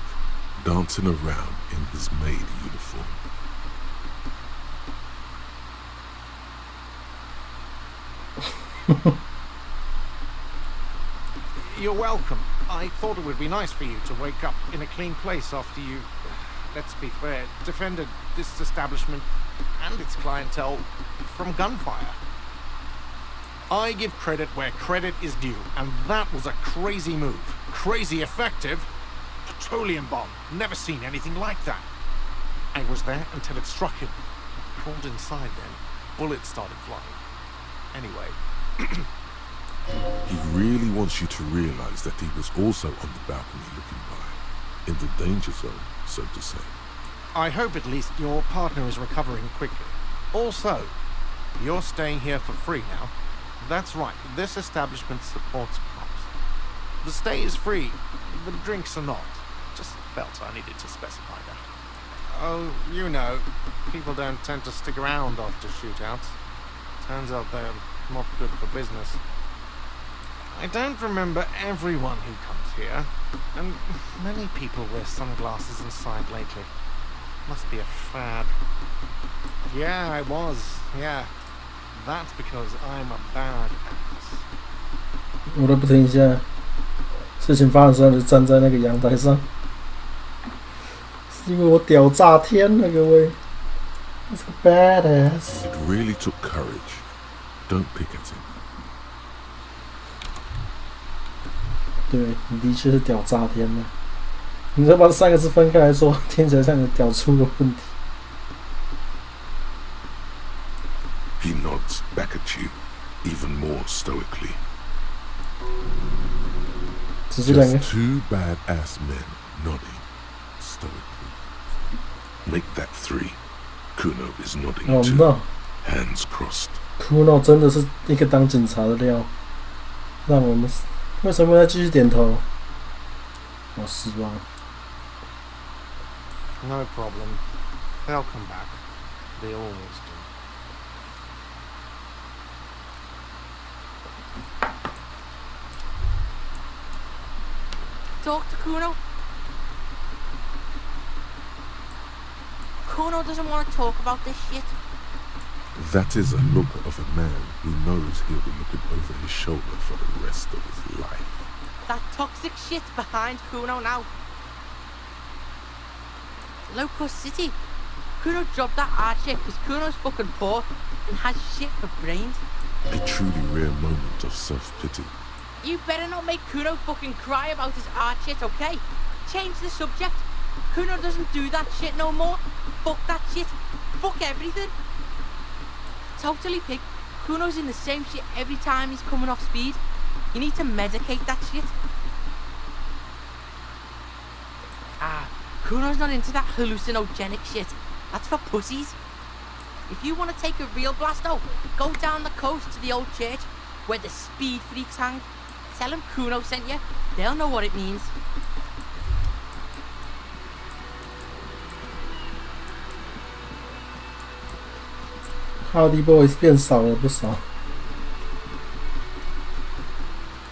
dancing around in his maid uniform. You're welcome. I thought it would be nice for you to wake up in a clean place after you, let's be fair, defended this establishment and its clientele from gunfire. I give credit where credit is due, and that was a crazy move. Crazy effective. Petroleum bomb. Never seen anything like that. I was there until it struck him. Crawled inside then. Bullets started flying. Anyway. He really wants you to realize that he was also on the balcony looking by, in the danger zone, so to say. I hope at least your partner is recovering quickly. Also, you're staying here for free now. That's right, this establishment supports cops. The stay is free, the drinks are not. Just felt I needed to specify that. Oh, you know, people don't tend to stick around after shootouts. Turns out they're not good for business. I don't remember everyone who comes here, and many people wear sunglasses inside lately. Must be a fad. Yeah, I was. Yeah. That's because I'm a bad ass. 我都不听一下，事情发生时候就站在那个阳台上，是因为我屌炸天了，各位。It's a badass. It really took courage. Don't pick at him. 对，你的确是屌炸天了。你再把这三个字分开来说，听起来像你屌出了问题。He nods back at you, even more stoically. Just two badass men nodding stoically. Make that three. Kuno is nodding too, hands crossed. Kuno 真的是一个当警察的料，让我们为什么要继续点头？我失望。No problem. They'll come back. They always do. Talk to Kuno. Kuno doesn't want to talk about this shit. That is a look of a man who knows he'll be looking over his shoulder for the rest of his life. That toxic shit behind Kuno now. Local City. Kuno dropped that art shit because Kuno's fucking poor and has shit for brains. A truly rare moment of self-pity. You better not make Kuno fucking cry about his art shit, okay? change the subject. Kuno doesn't do that shit no more. Fuck that shit. Fuck everything. Totally, pig. Kuno's in the same shit every time he's coming off speed. You need to medicate that shit. Kuno's not into that hallucinogenic shit. That's for pussies. If you want to take a real blast out, go down the coast to the old church where the speed freaks hang. Tell them Kuno sent you. They'll know what it means. Hardy Boys 变少了不少。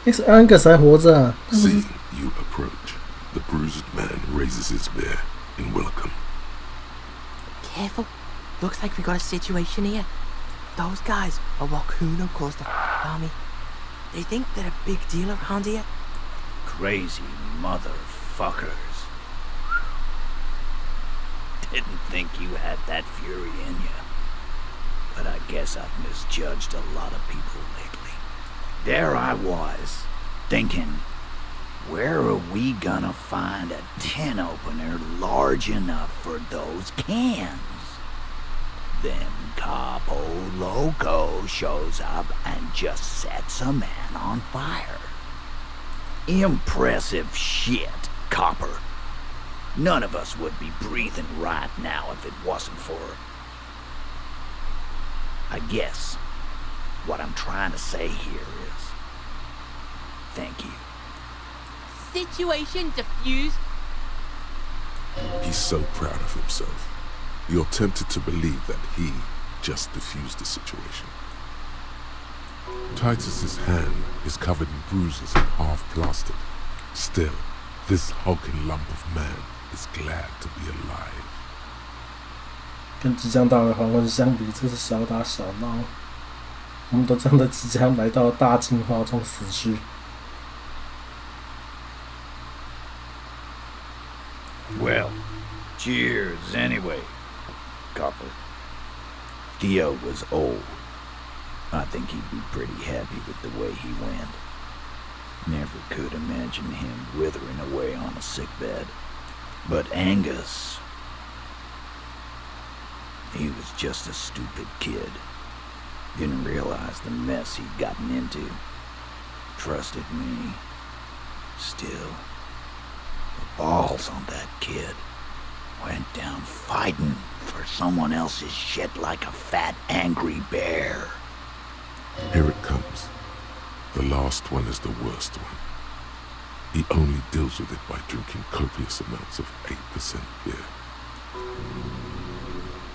X Angus 还活着啊！ Seeing you approach, the bruised man raises his spear in welcome. Careful. Looks like we got a situation here. Those guys are what Kuno calls the army. They think they're a big deal around here. Crazy motherfuckers. Didn't think you had that fury in you. But I guess I've misjudged a lot of people lately. There I was, thinking, where are we gonna find a tin opener large enough for those cans? Then Capo Loco shows up and just sets a man on fire. Impressive shit, Copper. None of us would be breathing right now if it wasn't for... I guess what I'm trying to say here is... thank you. Situation diffused. He's so proud of himself. You're tempted to believe that he just diffused the situation. Titus's hand is covered in bruises and half plastered. Still, this hulking lump of man is glad to be alive. 跟即将到来黄昏相比，这是小打小闹。我们都真的即将来到大进化中死去。Well, cheers anyway, Copper. Theo was old. I think he'd be pretty happy with the way he went. Never could imagine him withering away on a sickbed. But Angus... he was just a stupid kid. Didn't realize the mess he'd gotten into. Trusted me. Still, the balls on that kid. Went down fighting for someone else's shit like a fat, angry bear. Here it comes. The last one is the worst one. He only deals with it by drinking copious amounts of 8% beer.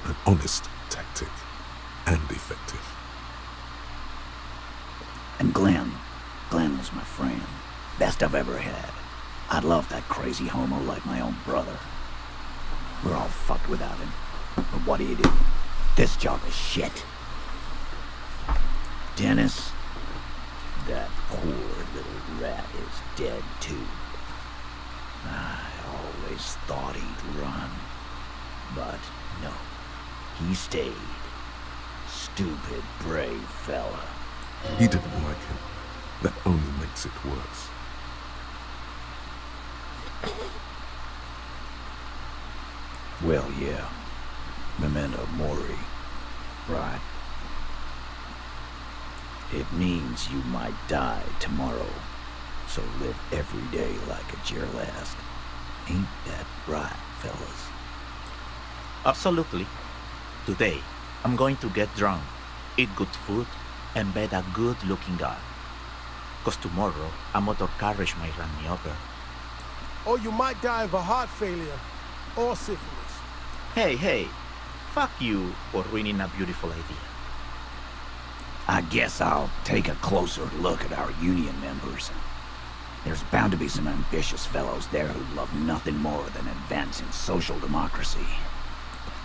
An honest tactic, and effective. And Glenn was my friend. Best I've ever had. I'd love that crazy homo like my own brother. We're all fucked without him. But what do? This job is shit. Dennis, that poor little rat is dead too. I always thought he'd run. But no, he stayed. Stupid, brave fella. He didn't like him. That only makes it worse. Well, yeah. Memento mori. Right. It means you might die tomorrow. So live every day like it's your last. Ain't that right, fellas? Absolutely. Today, I'm going to get drunk, eat good food, and bet a good-looking guy. 'Cause tomorrow, a motor carriage might run me over. Or you might die of a heart failure. Or syphilis. Hey, fuck you for ruining a beautiful idea. I guess I'll take a closer look at our union members. There's bound to be some ambitious fellows there who love nothing more than advancing social democracy.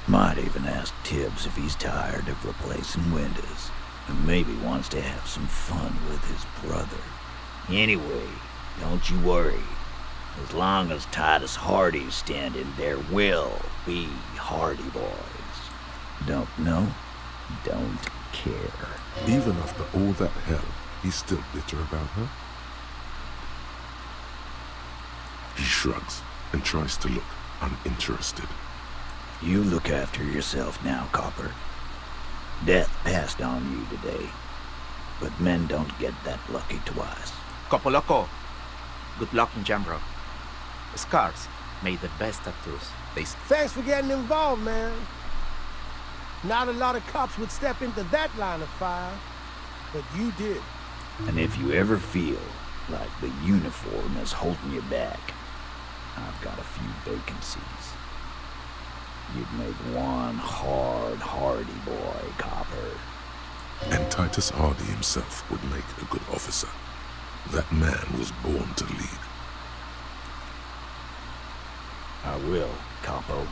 Might even ask Tibbs if he's tired of replacing windows, and maybe wants to have some fun with his brother. Anyway, don't you worry. As long as Titus Hardy's standing, there will be Hardy Boys. Don't know, don't care. Even after all that hell, he's still bitter about her? He shrugs. and tries to look uninterested. You look after yourself now, Copper. Death passed on you today, but men don't get that lucky twice. Copoloco. Good luck in Jambro. Scars made the best tattoos. Thanks for getting involved, man. Not a lot of cops would step into that line of fire, but you did. And if you ever feel like the uniform is holding you back, I've got a few vacancies. You'd make one hardy boy, Copper. And Titus Hardy himself would make a good officer. That man was born to lead. I will, Capo.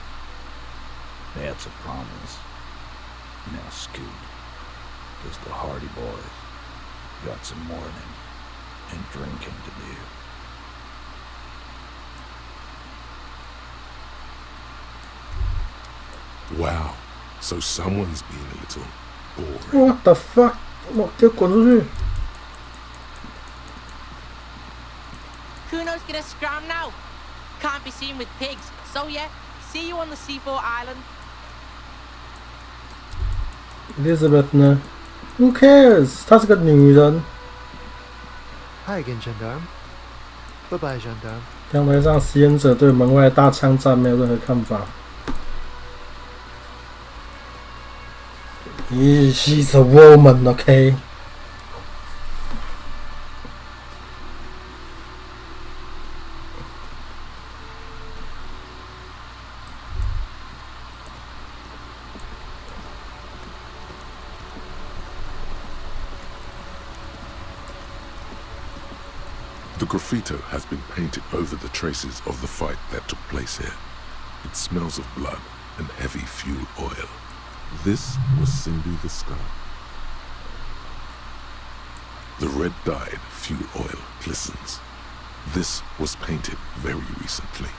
That's a promise. Now scoot, because the Hardy boys got some mourning and drinking to do. Wow, so someone's being a little boring. What the fuck? 我给我滚出去！ Kuno's gonna scram now. Can't be seen with pigs. So yeah, see you on the C4 island. Elizabeth 呢 ？Who cares？ 她是个女人。 Hi again, gendarme. Bye bye, gendarme. 阳台上，实验者对门外大枪战没有任何看法。She's a woman, okay? The graffito has been painted over the traces of the fight that took place here. It smells of blood and heavy fuel oil. This was Cindy the Scar. The red-dyed fuel oil glistens. This was painted very recently.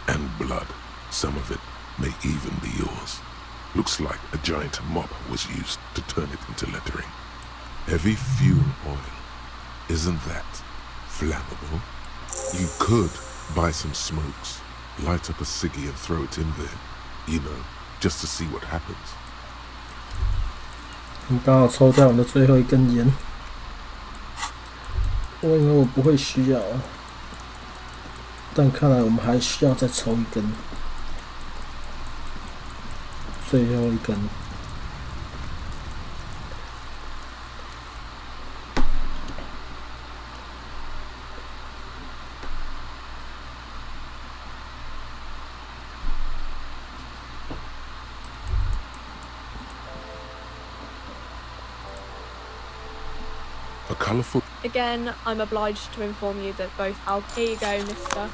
And blood, some of it may even be yours. Looks like a giant mop was used to turn it into lettering. Heavy fuel oil. Isn't that flammable? You could buy some smokes, light up a ciggy and throw it in there, you know, just to see what happens. 你刚好抽掉我的最后一根烟，我以为我不会需要啊，但看来我们还需要再抽一根，最后一根。A colorful... Again, I'm obliged to inform you that both Here you go, mister.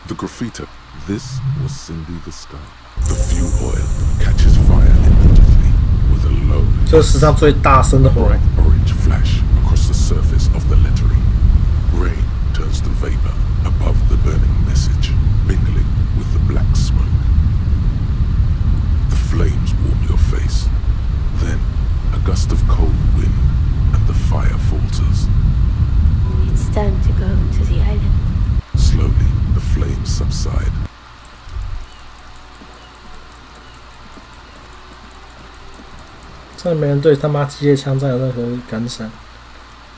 The graffito. This was Cindy the Scar. The fuel oil catches fire immediately with a low, 这是史上最大声的火。 bright orange flash across the surface of the lettering. Rain turns to vapor above the burning message, mingling with the black smoke. The flames warm your face. Then, a gust of cold wind, and the fire falters. It's time to go to the island. Slowly, the flames subside. 真的没人对他妈机械枪战有任何感想。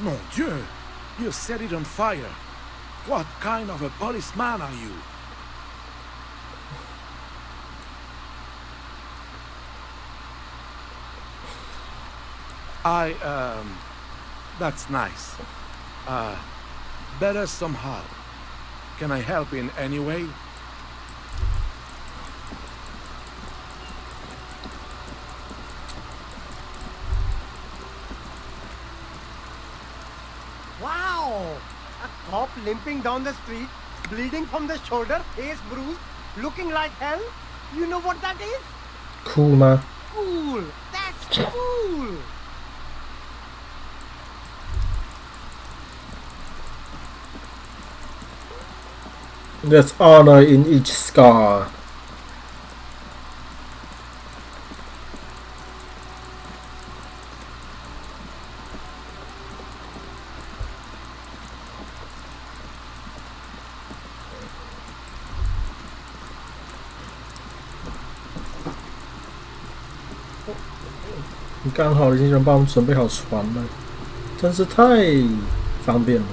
Mon Dieu! You set it on fire! What kind of a policeman are you? That's nice. Better somehow. Can I help in any way? Wow! A cop limping down the street bleeding from the shoulder, face bruised, looking like hell. You know what that is? Cool 吗？ Cool. That's cool. There's honor in each scar.你刚好已经帮我们准备好船了，真是太方便了。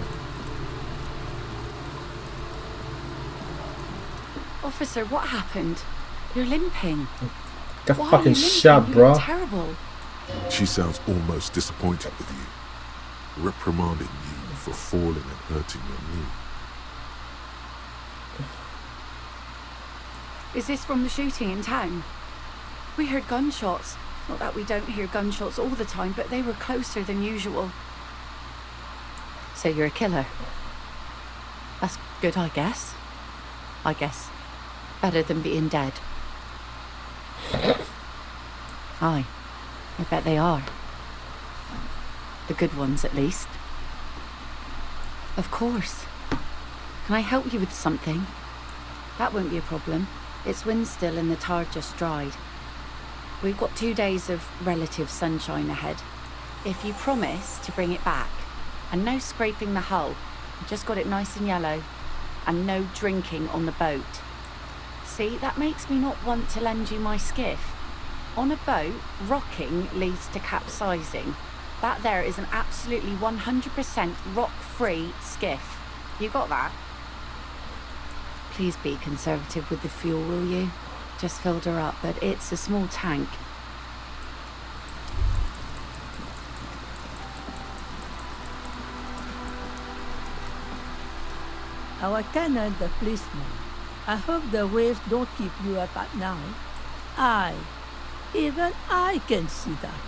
Officer, what happened? You're limping. Got Why are fucking you limping? shot, You bro. look terrible. She sounds almost disappointed with you, reprimanding you for falling and hurting your knee. Is this from the shooting in town? We heard gunshots. Not that we don't hear gunshots all the time, but they were closer than usual. So you're a killer? That's good, I guess. Better than being dead. Aye, I bet they are. The good ones, at least. Of course. Can I help you with something? That won't be a problem. It's wind still and the tar just dried. We've got 2 days of relative sunshine ahead. If you promise to bring it back, and no scraping the hull, just got it nice and yellow, and no drinking on the boat. See, that makes me not want to lend you my skiff. On a boat, rocking leads to capsizing. That there is an absolutely 100% rock-free skiff. You got that? Please be conservative with the fuel, will you? Just filled her up, but it's a small tank. Our cannon, the policeman. I hope the waves don't keep you up at night. Even I can see that.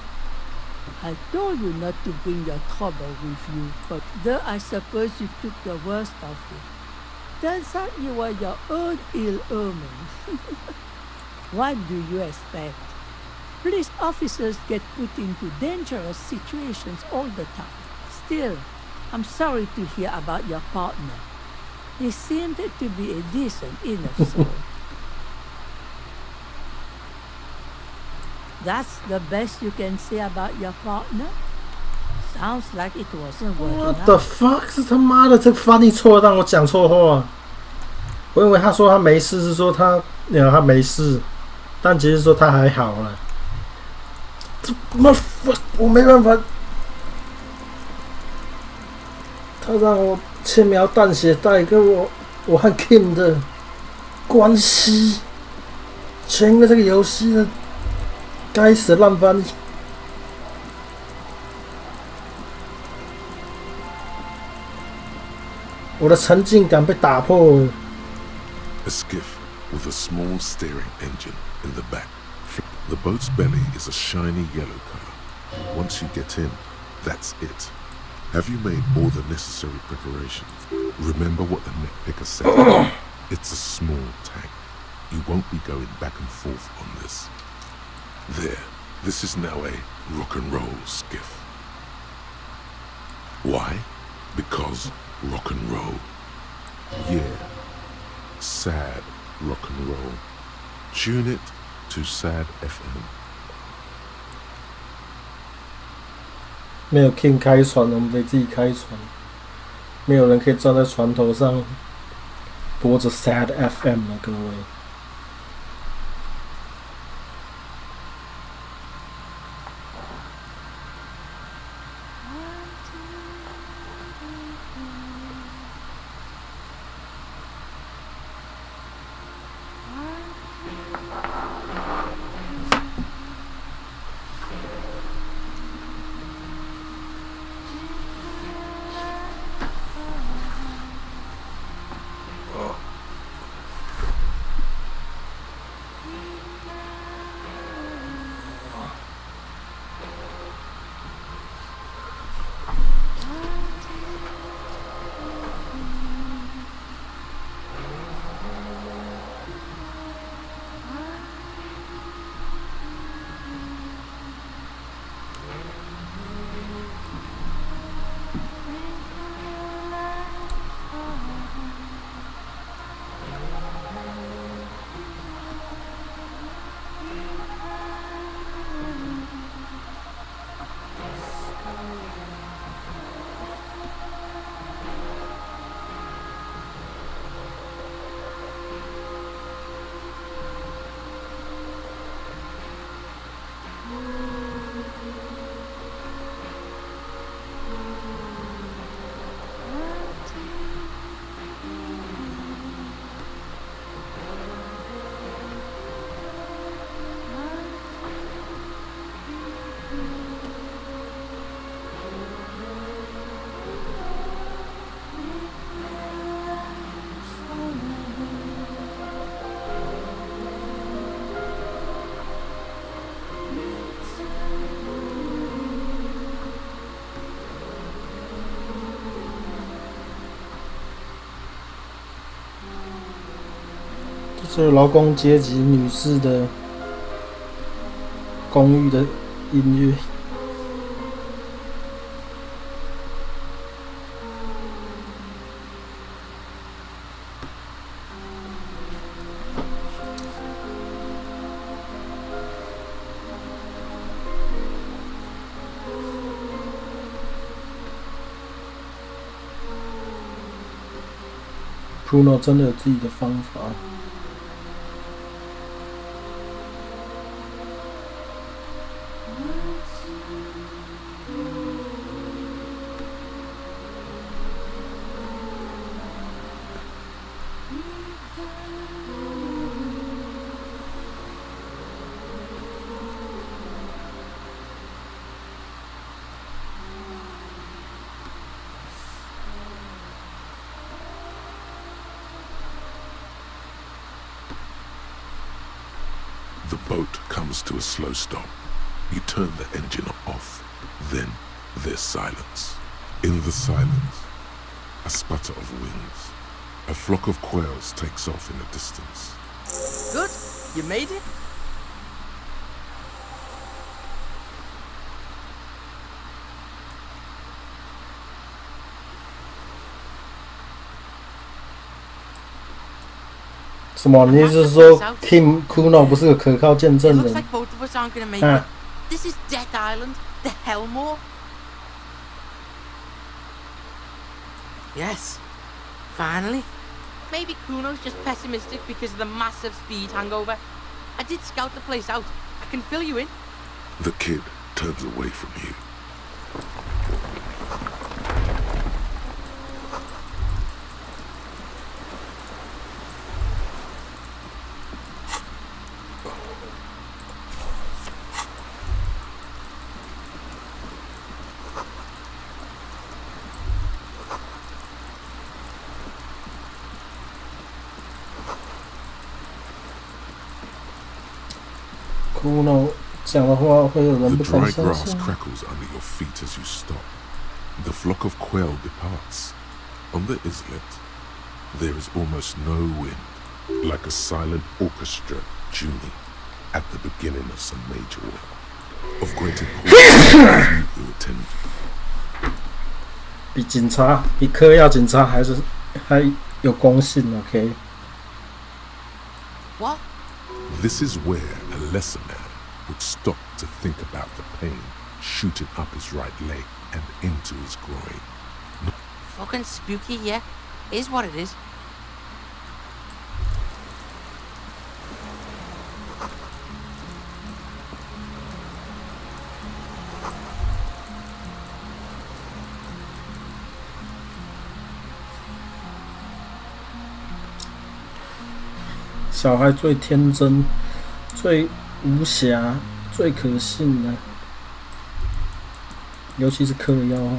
I told you not to bring your trouble with you, but though I suppose you took the worst of it. Turns out you were your own ill omen. What do you expect? Police officers get put into dangerous situations all the time. Still, I'm sorry to hear about your partner. He seemed to be a decent enough soul. That's the best you can say about your partner? Sounds like it wasn't working What out. the fuck？ 是他妈的，这个翻译错，让我讲错话。我以为他说他没事，是说他没事，但其实说他还好了。这我没办法，他让我轻描淡写带给我和 Kim 的关系，全因为这个游戏的该死的烂翻译。我的沉浸感被打破了。 A skiff with a small steering engine in the back. The boat's belly is a shiny yellow color. Once you get in, that's it. Have you made all the necessary preparations? Remember what the nitpicker said. It's a small tank. You won't be going back and forth on this. There. This is now a rock and roll skiff. Why? Because rock and roll. Yeah. Sad rock and roll. Tune it to Sad FM. 没有 King 开船，我们得自己开船。没有人可以站在船头上播着 Sad FM 了，各位。是劳工阶级女士的公寓的音乐。Bruno 真的有自己的方法。The boat comes to a slow stop. You turn the engine off. Then there's silence. In the silence, a sputter of wings. A flock of quails takes off in the distance. Good? You made it? What? 什么？你意思是说 Kim Kuno 不是个可靠见证 It looks 人？ like both of us aren't gonna make it. This is Death Island, the Hellmore. Yes, finally. Maybe Kuno's just pessimistic because of the massive speed hangover. I did scout the place out. I can fill you in. The kid turns away from you. Kuno 讲的话会有人 The 不敢 dry 相 grass 信。 crackles under your feet as you stop. The flock of quail departs. On the islet, there is almost no wind, like a silent orchestra tuning at the beginning of some major work. Of great importance you attend. 比警察，比嗑药警察还有公信 ，OK？ What? This is where a lesser man would stop to think about the pain shooting up his right leg and into his groin. Fucking spooky, yeah. Is what it is. .小孩最天真、最无瑕、最可信的，尤其是嗑了药后。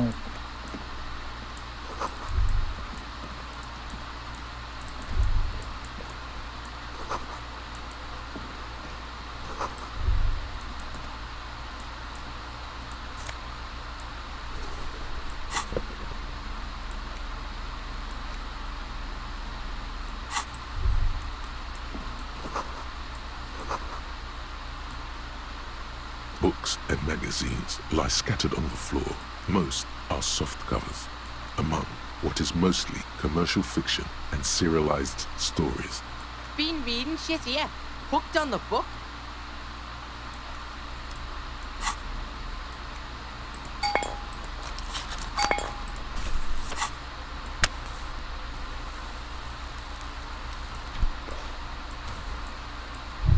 Books and magazines lie scattered on the floor. Most are soft covers, among what is mostly commercial fiction and serialized stories. Been reading shit here. Hooked on the book.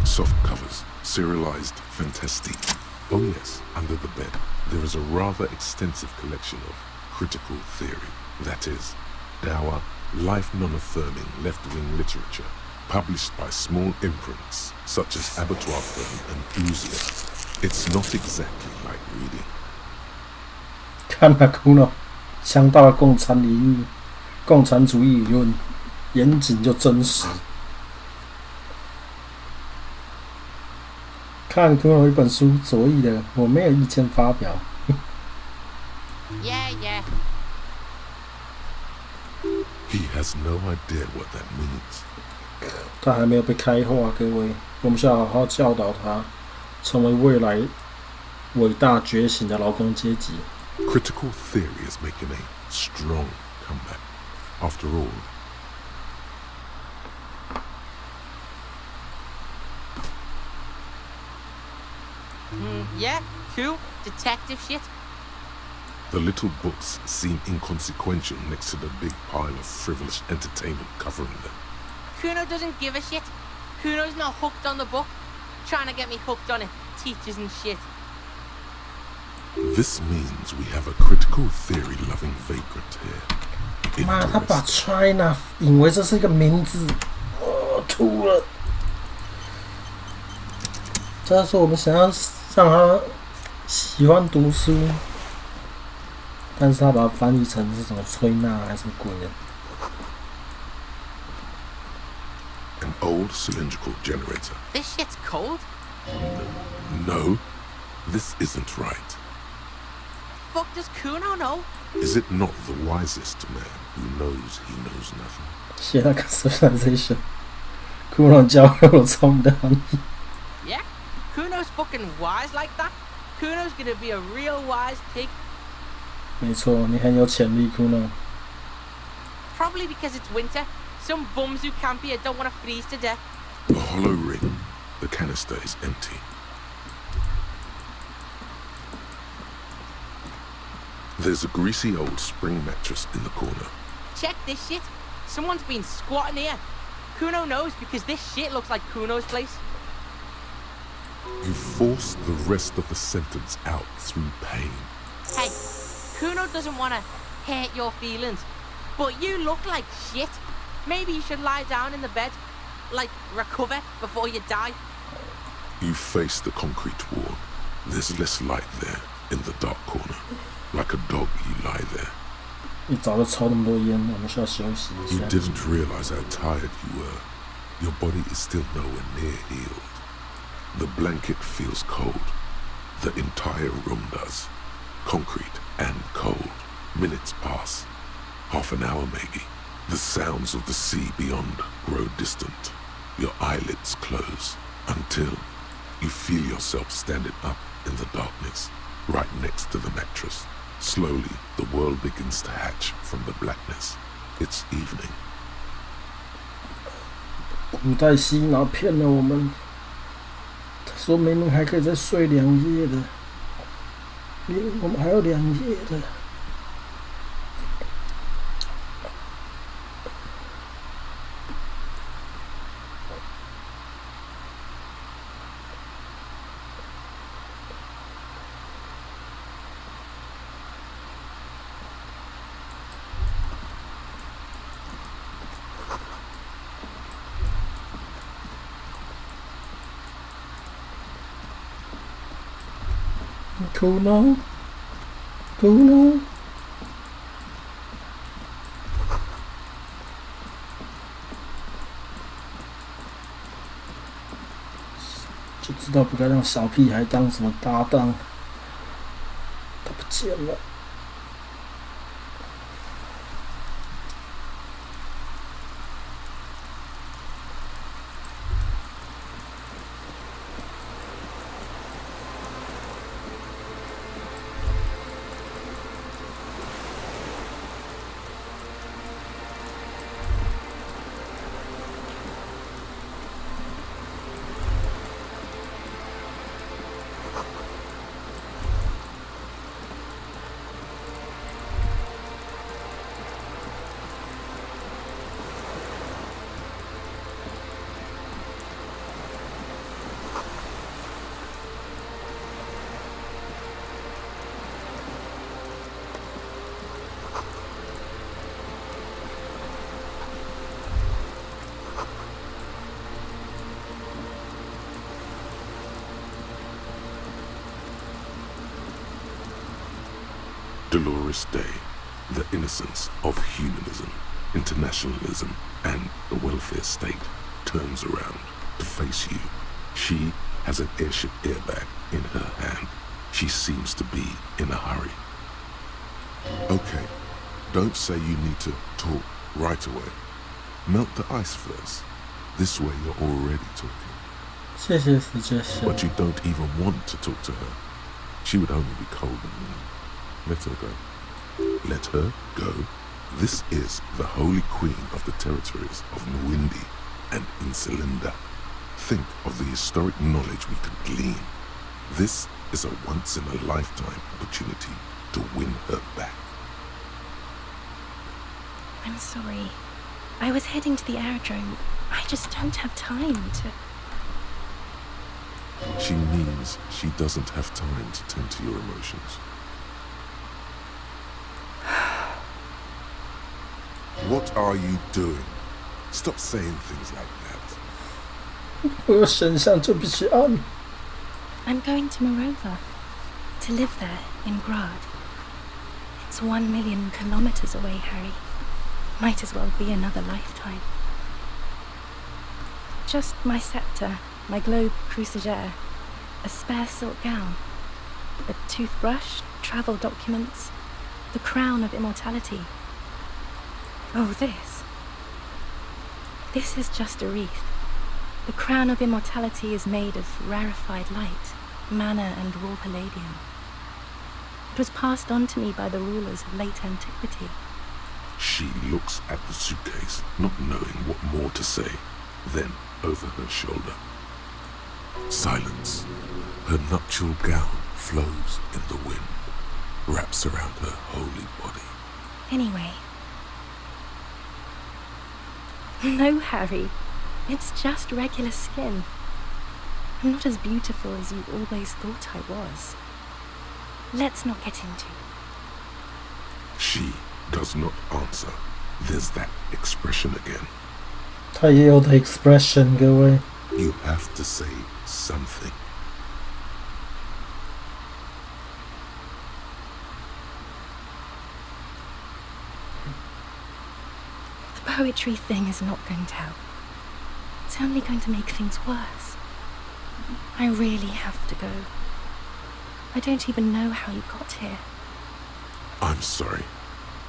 Soft covers, serialized fantastique. Oh yes, under the bed, there is a rather extensive collection of critical theory. That is, dour, life non-affirming left-wing literature, published by small imprints such as Abattoir Firm and Oozia. It's not exactly like reading. 看了 Kuno 想到了共产领域、共产主义理论，严谨就真实。看 Kuno 一本书，左翼的，我没有意见发表。Yeah, yeah. He has no idea what that means. 他还没有被开化，各位，我们需要好好教导他，成为未来伟大觉醒的劳工阶级。Critical theory is making a strong comeback. After all, Yeah, cool. Detective shit. the little books seem inconsequential next to the big pile of frivolous entertainment covering them. Kuno doesn't give a shit. Kuno's not hooked on the book. Trying to get me hooked on it. Teachers and shit. This means we have a critical theory loving vagrant here. 妈，他把 China 引为这是一个名字，吐了。这是我们想要让他喜欢读书，但是他把它翻译成是什么吹纳还是什么鬼的？ An old cylindrical generator. This shit's cold. No, this isn't right. Fuck does Kuno know? Is it not the wisest man who knows he knows nothing? 写那个 civilization， 窟窿教会我聪明的含义。 Yeah? Kuno's fucking wise like that? Kuno's gonna be a real wise pig. 没错，你很有潜力，窟窿。 Probably because it's winter. Some bums who camp here don't want to freeze to death. The hollow ring. The canister is empty. There's a greasy old spring mattress in the corner. Check this shit. Someone's been squatting here. Kuno knows because this shit looks like Kuno's place. You force the rest of the sentence out through pain. Hey, Kuno doesn't want to hurt your feelings, but you look like shit. Maybe you should lie down in the bed, like recover before you die. You face the concrete wall. There's less light there in the dark corner. Like a dog, you lie there. 你早就抽那么多烟，我们需要休息一 You 下。 didn't realize how tired you were. Your body is still nowhere near healed. The blanket feels cold. The entire room does. Concrete and cold. Minutes pass. Half an hour maybe. The sounds of the sea beyond grow distant. Your eyelids close until you feel yourself standing up in the darkness, right next to the mattress. Slowly, the world begins to hatch from the blackness. It's evening. 古代洗脑骗了我们，他说明明还可以再睡2夜的，我们还有2夜的。Kuno， 就知道不该让小屁孩当什么搭档，他不见了。Dolorous day, the innocence of humanism, internationalism, and the welfare state turns around to face you. She has an airship airbag in her hand. She seems to be in a hurry. Okay, don't say you need to talk right away. Melt the ice first. This way you're already talking. 谢谢死界线。 But you don't even want to talk to her. She would only be cold and mean. Let her go. Let her go. This is the holy queen of the territories of Nwindi and Insulinda. Think of the historic knowledge we could glean. This is a once-in-a-lifetime opportunity to win her back. I'm sorry. I was heading to the aerodrome. I just don't have time to... She means she doesn't have time to tend to your emotions. What are you doing? Stop saying things like that. 我有选项就必须按。 I'm going to Morova. To live there, in Grad. It's 1 million kilometers away, Harry. Might as well be another lifetime. Just my scepter, my globe cruciger, a spare silk gown, a toothbrush, travel documents, the crown of immortality. Oh, this. This is just a wreath. The crown of immortality is made of rarefied light, mana and raw palladium. It was passed on to me by the rulers of late antiquity. She looks at the suitcase, not knowing what more to say. Then, over her shoulder. Silence. Her nuptial gown flows in the wind, wraps around her holy body. Anyway. No, Harry. It's just regular skin. I'm not as beautiful as you always thought I was. Let's not get into. She does not answer. There's that expression again. 他也有的 expression， 各位。 You have to say something. The poetry thing is not going to help. It's only going to make things worse. I really have to go. I don't even know how you got here. I'm sorry.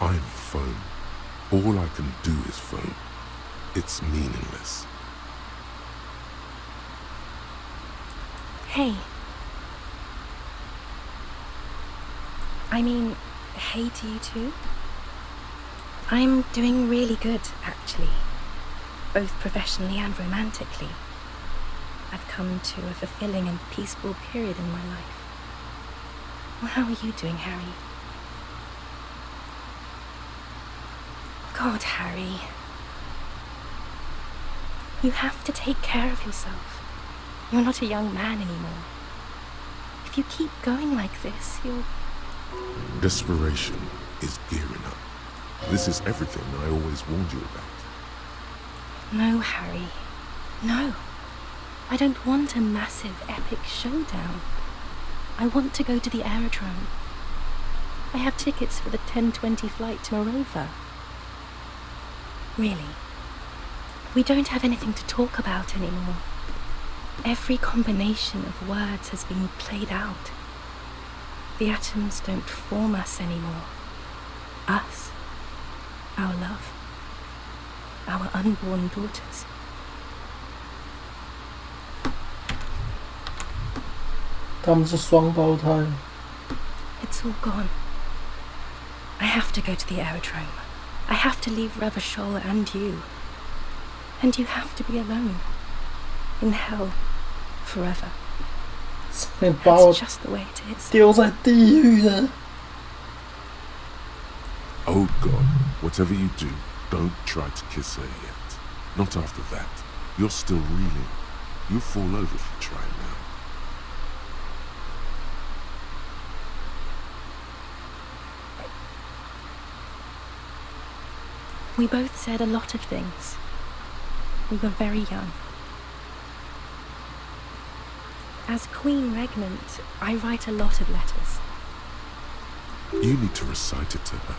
I'm phone. All I can do is phone. It's meaningless. Hey. I mean, hey to you too. I'm doing really good, actually. Both professionally and romantically. I've come to a fulfilling and peaceful period in my life. Well, how are you doing, Harry? God, Harry. You have to take care of yourself. You're not a young man anymore. If you keep going like this, you'll... Desperation is gearing up. This is everything I always warned you about. No, Harry. No. I don't want a massive, epic showdown. I want to go to the aerodrome. I have tickets for the 10:20 flight to Morova. Really. We don't have anything to talk about anymore. Every combination of words has been played out. The atoms don't form us anymore. Us. Our love. Our unborn daughters. It's all gone. I have to go to the aerodrome. I have to leave Revachol and you. And you have to be alone. In hell. Forever. That's just the way it is. 丢在地狱了。 Oh God, whatever you do, don't try to kiss her yet. Not after that. You're still reeling. You'll fall over if you try now. We both said a lot of things. We were very young. As Queen Regnant, I write a lot of letters. You need to recite it to her.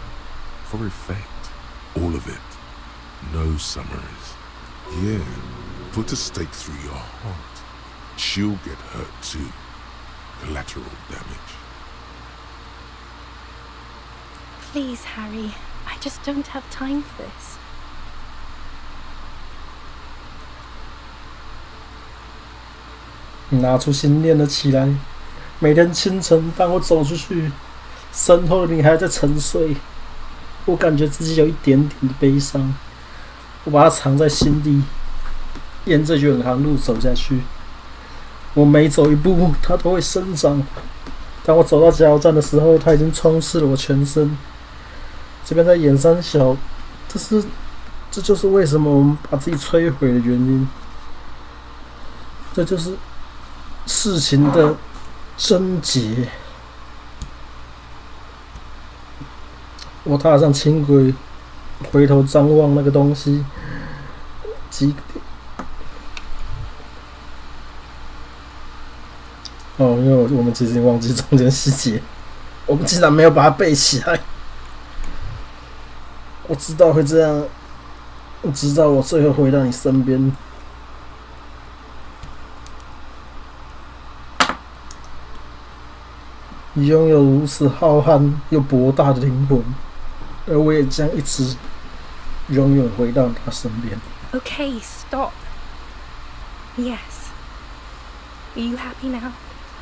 For effect. All of it. No summaries. Yeah. Put a stake through your heart. She'll get hurt too. Collateral damage. Please, Harry. I just don't have time for this. 拿出心念了起来。每天清晨，当我走出去，身后的你还在沉睡，我感觉自己有一点点的悲伤，我把它藏在心底，沿着远航路走下去。我每走一步，它都会生长。当我走到加油站的时候，它已经充斥了我全身。这边在演三小，这就是为什么我们把自己摧毁的原因。这就是事情的症结。我踏上轻轨，回头张望那个东西，因为我们其实已经忘记中间细节，我们竟然没有把它背起来。我知道会这样，我知道我最后回到你身边。你拥有如此浩瀚又博大的灵魂，而我也将一直永远回到他身边。Okay, stop. Yes. Are you happy now?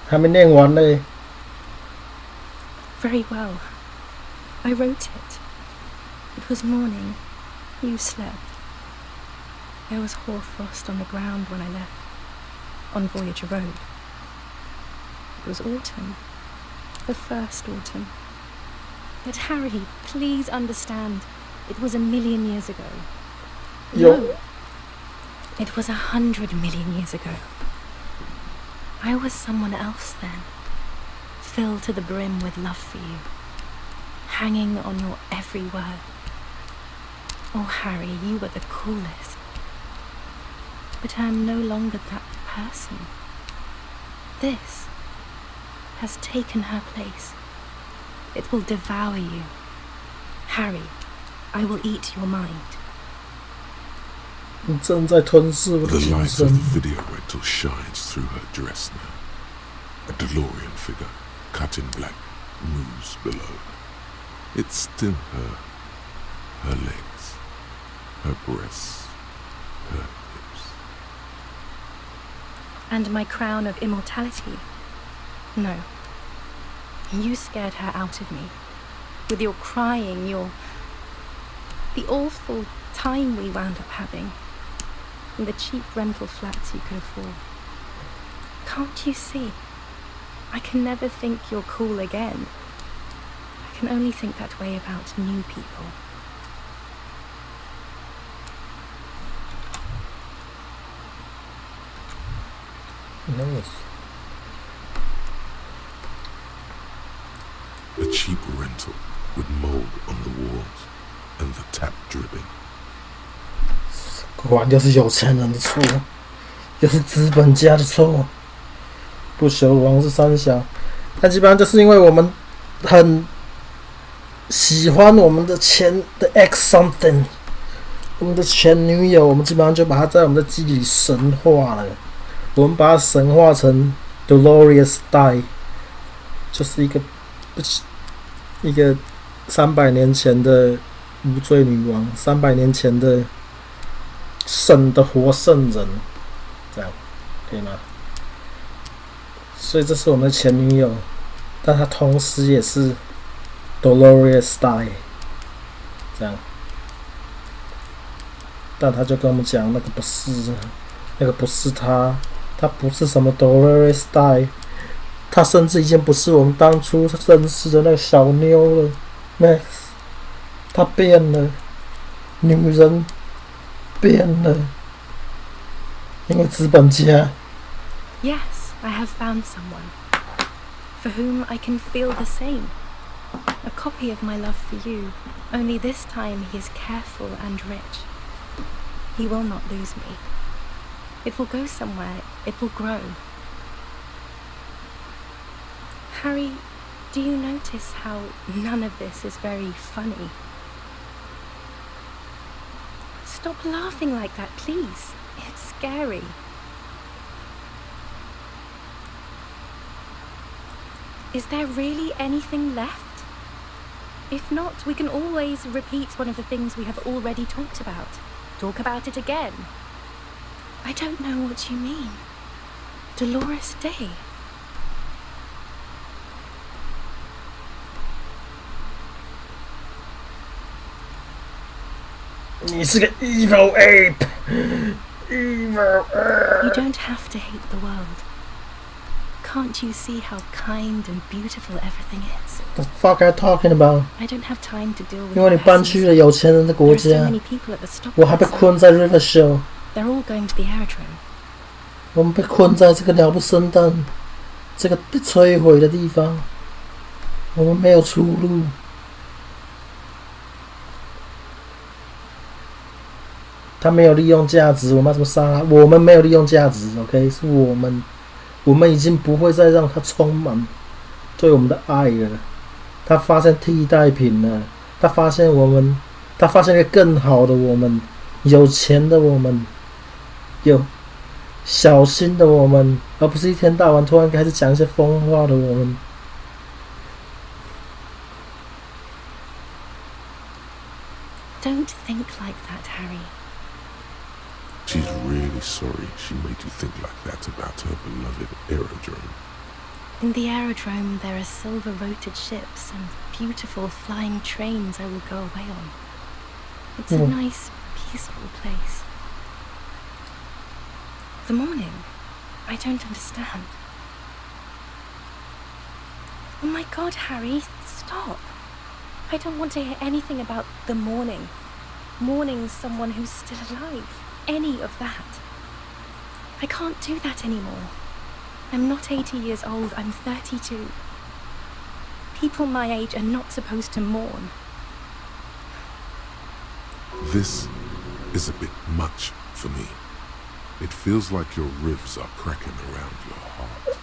还没念完嘞。Very well. I wrote it. It was morning. You slept. There was hoarfrost on the ground when I left, on Voyager Road. It was autumn. The first autumn. But Harry, please understand, it was 1,000,000 years ago. No, it was 100 million years ago. I was someone else then, filled to the brim with love for you, hanging on your every word. Oh, Harry, you were the coolest. But I am no longer that person. This has taken her place. It will devour you. Harry, I will eat your mind. 你正在吞噬我的 The 精 light of 神。 the video rental shines through her dress now. A DeLorean figure, cut in black, moves below. It's still her. Her legs, her breasts, her hips. And my crown of immortality? No. You scared her out of me. With your crying, the awful time we wound up having. And the cheap rental flats you could afford. Can't you see? I can never think you're cool again. I can only think that way about new people. Nice. A cheap rental with mold on the walls and the tap dripping. 果然就是有钱人的错，又是资本家的错。不朽王是三小，但基本上就是因为我们很喜欢我们的前的 X something， 我们的前女友，我们基本上就把她在我们的记忆里神化了。我们把她神化成 Dolores Die， 就是一个300年前的无罪女王，300年前的神的活圣人，这样可以吗？所以这是我们的前女友，但她同时也是 Dolores Die， 这样。但他就跟我们讲，那个不是她，她不是什么 Dolores Die， 她甚至已经不是我们当初认识的那个小妞了 ，Max， 她变了，女人变了，因为资本家。Yes, I have found someone for whom I can feel the same. A copy of my love for you, only this time he is careful and rich. He will not lose me. It will go somewhere, it will grow. Harry, do you notice how none of this is very funny? Stop laughing like that, please. It's scary. Is there really anything left? If not, we can always repeat one of the things we have already talked about. Talk about it again. I don't know what you mean. Dolores Day. You are an evil ape! Evil ape! You don't have to hate the world. Can't you see how kind and beautiful everything is? The fuck are you talking about? I don't have time to deal with 因为你搬去了有钱人的国 There are so 家 many people at the stop. 我还被困在 River Show They're all going to the aerodrome. 我们被困在这个鸟不生蛋这个被摧毁的地方我们没有出路他没有利用价值我们要怎么杀他我们没有利用价值 OK 是我们已经不会再让他充满对我们的爱了他发现替代品了他发现一个更好的我们有钱的我们有小心的我们而不是一天到晚突然开始讲一些疯话的我们 Don't think like that, Harry. She's really sorry she made you think like that about her beloved aerodrome. In the aerodrome there are silver-roted ships and beautiful flying trains I will go away on. It's a nice, peaceful place. The morning, I don't understand. Oh my God, Harry, stop. I don't want to hear anything about the morning. Mourning someone who's still alive. Any of that. I can't do that anymore. I'm not 80 years old, I'm 32. People my age are not supposed to mourn. This is a bit much for me. It feels like your ribs are cracking around your heart.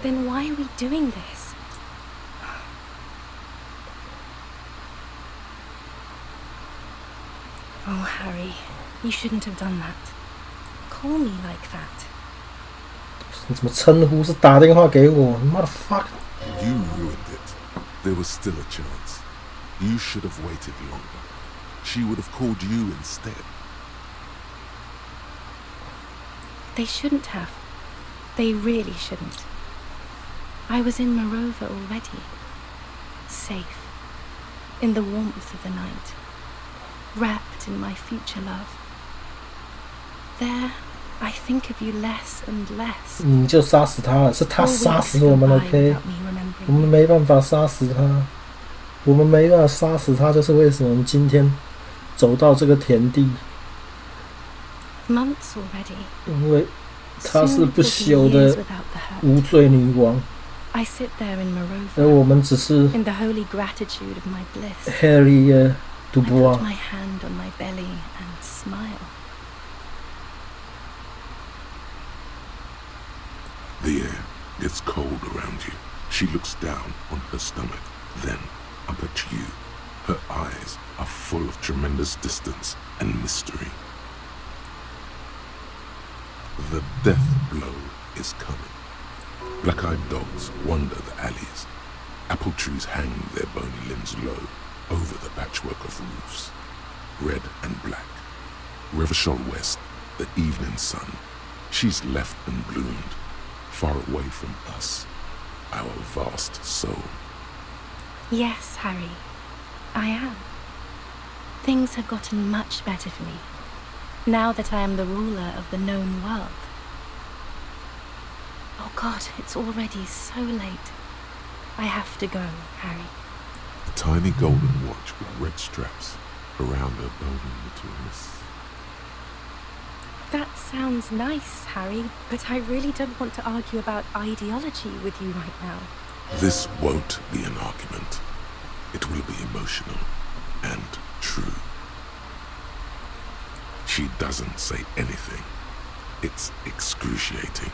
Then why are we doing this? Oh, Harry, you shouldn't have done that. Call me like that. 你怎么称呼是打电话给我 motherfucker You ruined it. There was still a chance. You should have waited longer. She would have called you instead. They shouldn't have. They really shouldn't. I was in Morova already. Safe. In the warmth of the night. Wrapped in my future love. There, I think of you less and less. 你就杀死他了是他杀死我们 OK 我们没办法杀死他我们没办法杀死他就是为什么我们今天走到这个田地 Months already. 因为她是不朽的无罪女王 I sit there in Morova. 而我们只是 In the holy gratitude of my bliss. Harry Dubois. I put my hand on my belly and smile. The air gets cold around you. She looks down on her stomach, then up at you. Her eyes are full of tremendous distance and mystery. The death blow is coming. Black-eyed dogs wander the alleys. Apple trees hang their bony limbs low over the patchwork of roofs. Red and black. Rivershore West, the evening sun. She's left and bloomed, far away from us, our vast soul. Yes, Harry. I am. Things have gotten much better for me, now that I am the ruler of the known world. Oh God, it's already so late. I have to go, Harry. A tiny golden watch with red straps around her bony little wrists. That sounds nice, Harry, but I really don't want to argue about ideology with you right now. This won't be an argument. It will be emotional and true. She doesn't say anything. It's excruciating.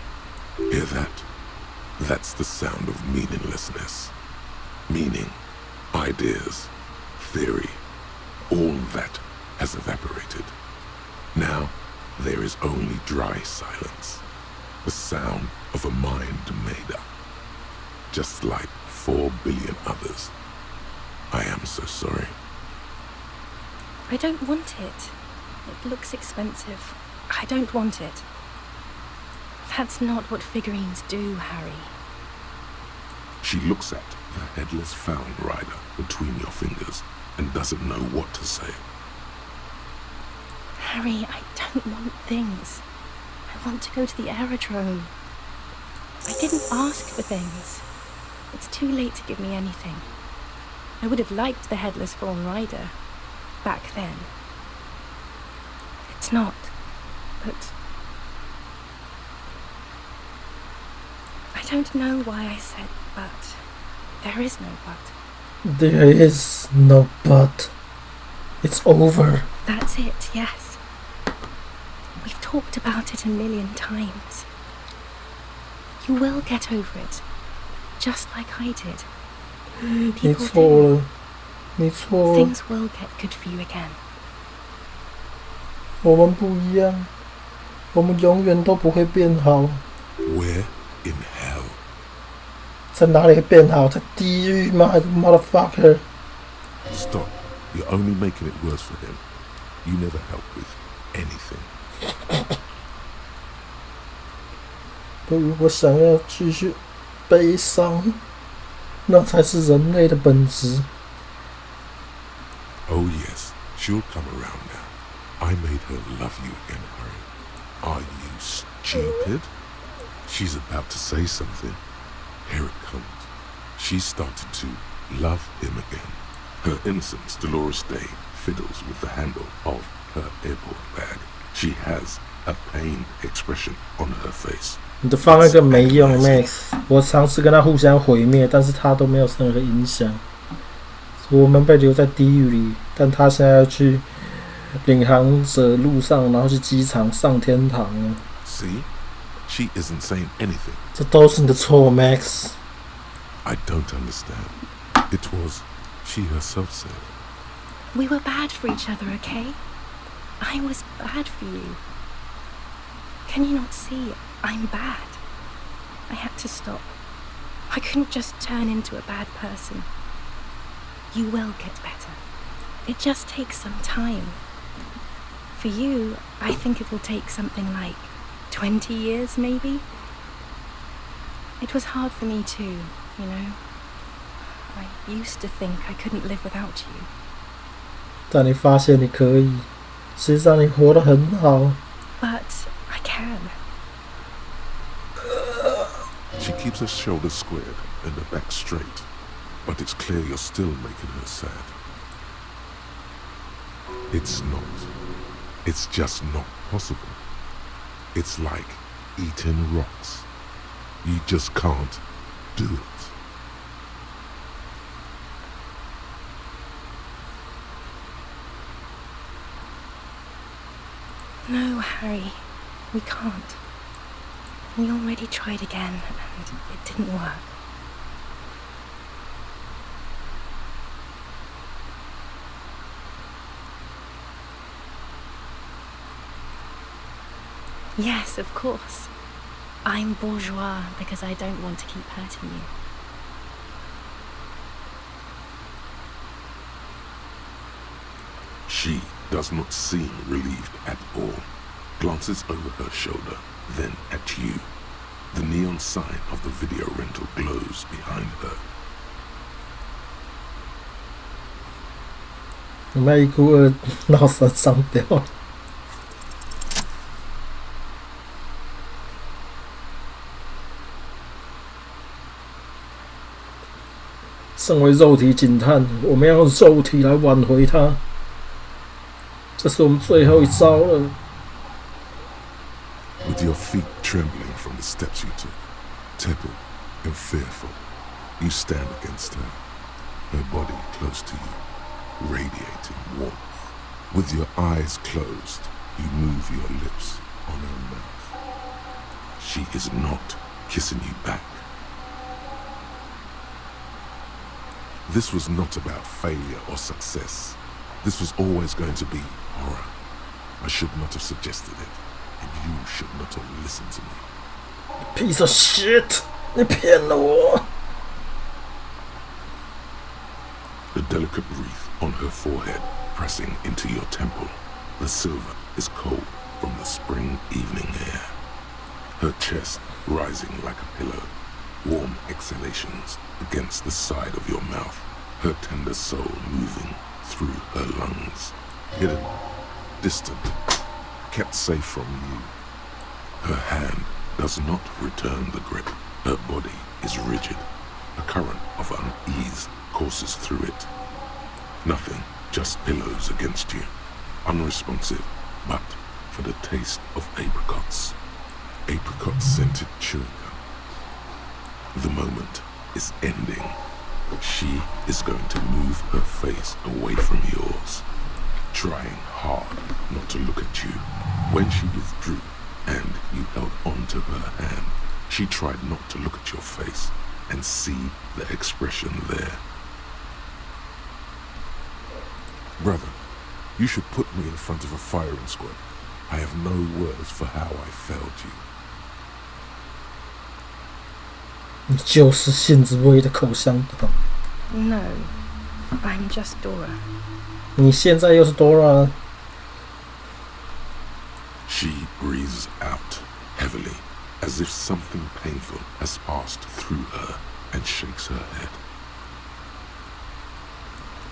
Hear that? That's the sound of meaninglessness. Meaning, ideas, theory, all that has evaporated. Now, there is only dry silence. The sound of a mind made up. Just like 4 billion others. I am so sorry. I don't want it. It looks expensive. I don't want it. That's not what figurines do, Harry. She looks at the headless found rider between your fingers and doesn't know what to say. Harry, I don't want things. I want to go to the aerodrome. I didn't ask for things. It's too late to give me anything. I would have liked the headless fallen rider back then. It's not, but I don't know why I said but. There is no but. There is no but. It's over. That's it, yes. We've talked about it a million times. You will get over it, just like I did. 你错了，你错了。 Things will get good for you again. 我们不一样，我们永远都不会变好。 Where in hell? 在哪里会变好？在地狱吗 ？Motherfucker! Stop. You're only making it worse for him. You never help with anything. 如果想要继续悲伤，那才是人类的本质。 Oh yes, she'll come around now. I made her love you again, Harry. Are you stupid? She's about to say something. Here it comes. She started to love him again. Her innocence, Dolores Day, fiddles with the handle of her airport bag. She has a pained expression on her face. 你的放那个没用 ，Max。我尝试跟他互相毁灭，但是他都没有任何影响。我们被留在地狱里，但他现在要去领航者路上，然后去机场上天堂了。See, she isn't saying anything. 这都是你的错 ，Max。 I don't understand. It was she herself said. We were bad for each other, okay? I was bad for you. Can you not see? I'm bad. I had to stop. I couldn't just turn into a bad person. You will get better. It just takes some time. For you, I think it will take something like 20 years, maybe? It was hard for me too, you know? I used to think I couldn't live without you. 但你发现你可以，实际上你活得很好。 But I can. She keeps her shoulders squared and her back straight, but it's clear you're still making her sad. It's not. It's just not possible. It's like eating rocks. You just can't do it. No, Harry, we can't. We already tried again, and it didn't work. Yes, of course. I'm bourgeois because I don't want to keep hurting you. She does not seem relieved at all. Glances over her shoulder, then at you. The neon sign of the video rental glows behind her. 你们一哭二闹三上吊。身为肉体警探，我们要用肉体来挽回他。这是我们最后一招了。 With your feet trembling from the steps you took, tepid and fearful, you stand against her, her body close to you, radiating warmth. With your eyes closed, you move your lips on her mouth. She is not kissing you back. This was not about failure or success. This was always going to be horror. I should not have suggested it, and you should not have listened to me. Piece of shit! 你骗了我。 The delicate wreath on her forehead pressing into your temple. The silver is cold from the spring evening air. her chest rising like a pillow, warm exhalations against the side of your mouth, her tender soul moving through her lungs. Hidden, distant, kept safe from you. Her hand does not return the grip. Her body is rigid. A current of unease courses through it. Nothing, just pillows against you, unresponsive, but for the taste of apricots. Apricot-scented chewing gum. The moment is ending. She is going to move her face away from yours, trying hard not to look at you. When she withdrew and you held onto her hand, she tried not to look at your face and see the expression there. Brother, you should put me in front of a firing squad. I have no words for how I failed you. 你就是信子薇的口香糖。No, I'm just Dora. 你现在又是 Dora。She breathes out heavily, as if something painful has passed through her, and shakes her head.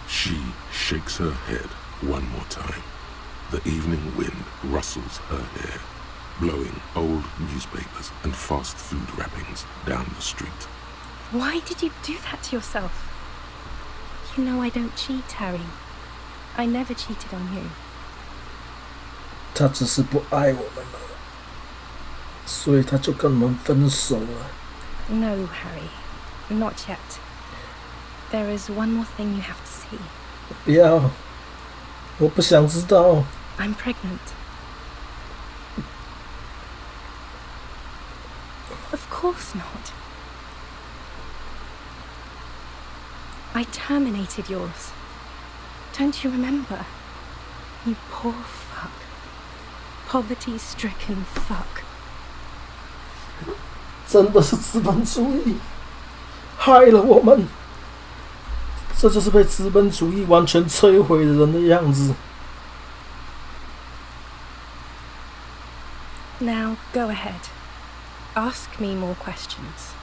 She shakes her head one more time. The evening wind rustles her hair, blowing old newspapers and fast food wrappings down the street. Why did you do that to yourself? You know I don't cheat, Harry. I never cheated on you. 他只是不爱我们了，所以他就跟我们分手了。No, Harry, not yet. There is one more thing you have to see. 不要，我不想知道。I'm pregnant. Of course not. I terminated yours. Don't you remember? You poor fuck. Poverty-stricken fuck. 真的是资本主义害了我们，这就是被资本主义完全摧毁的人的样子。Now go ahead. Ask me more questions.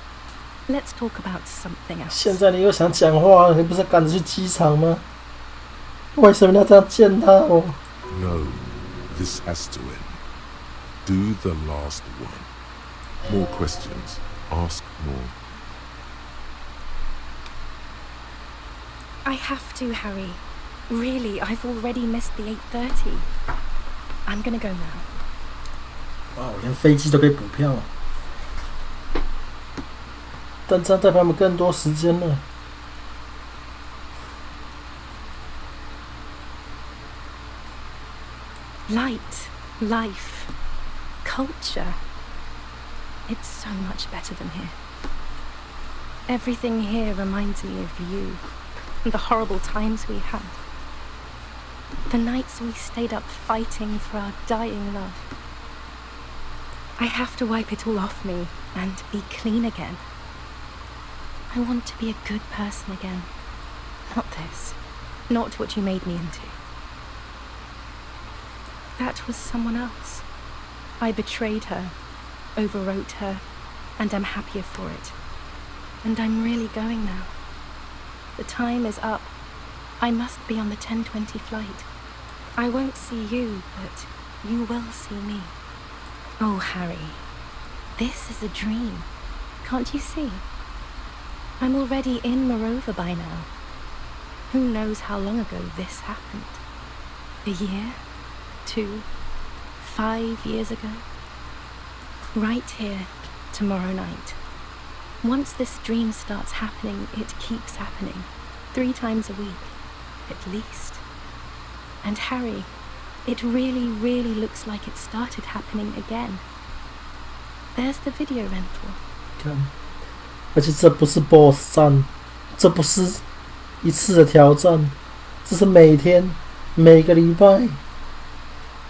Let's talk about something else. 现在你又想讲话了，你不是赶着去机场吗？为什么要这样践踏我？ No, this has to end. Do the last one. More questions. Ask more. I have to, Harry. Really, I've already missed the 8:30. I'm gonna go now. 哇，我连飞机都可以补票了，但这样代表我们更多时间了。Light, life, culture. It's so much better than here. Everything here reminds me of you and the horrible times we had. The nights we stayed up fighting for our dying love. I have to wipe it all off me and be clean again. I want to be a good person again. Not this. Not what you made me into. That was someone else. I betrayed her, overwrote her, and I'm happier for it. And I'm really going now. The time is up. I must be on the 10:20 flight. I won't see you, but you will see me. Oh, Harry, this is a dream. Can't you see? I'm already in Morova by now. Who knows how long ago this happened? A year? 2? 5 years ago? Right here, tomorrow night. Once this dream starts happening, it keeps happening. 3 times a week, at least. And Harry, it really, really looks like it started happening again. There's the video rental. 看，而且这不是 BOSS 战，这不是一次的挑战，这是每天、每个礼拜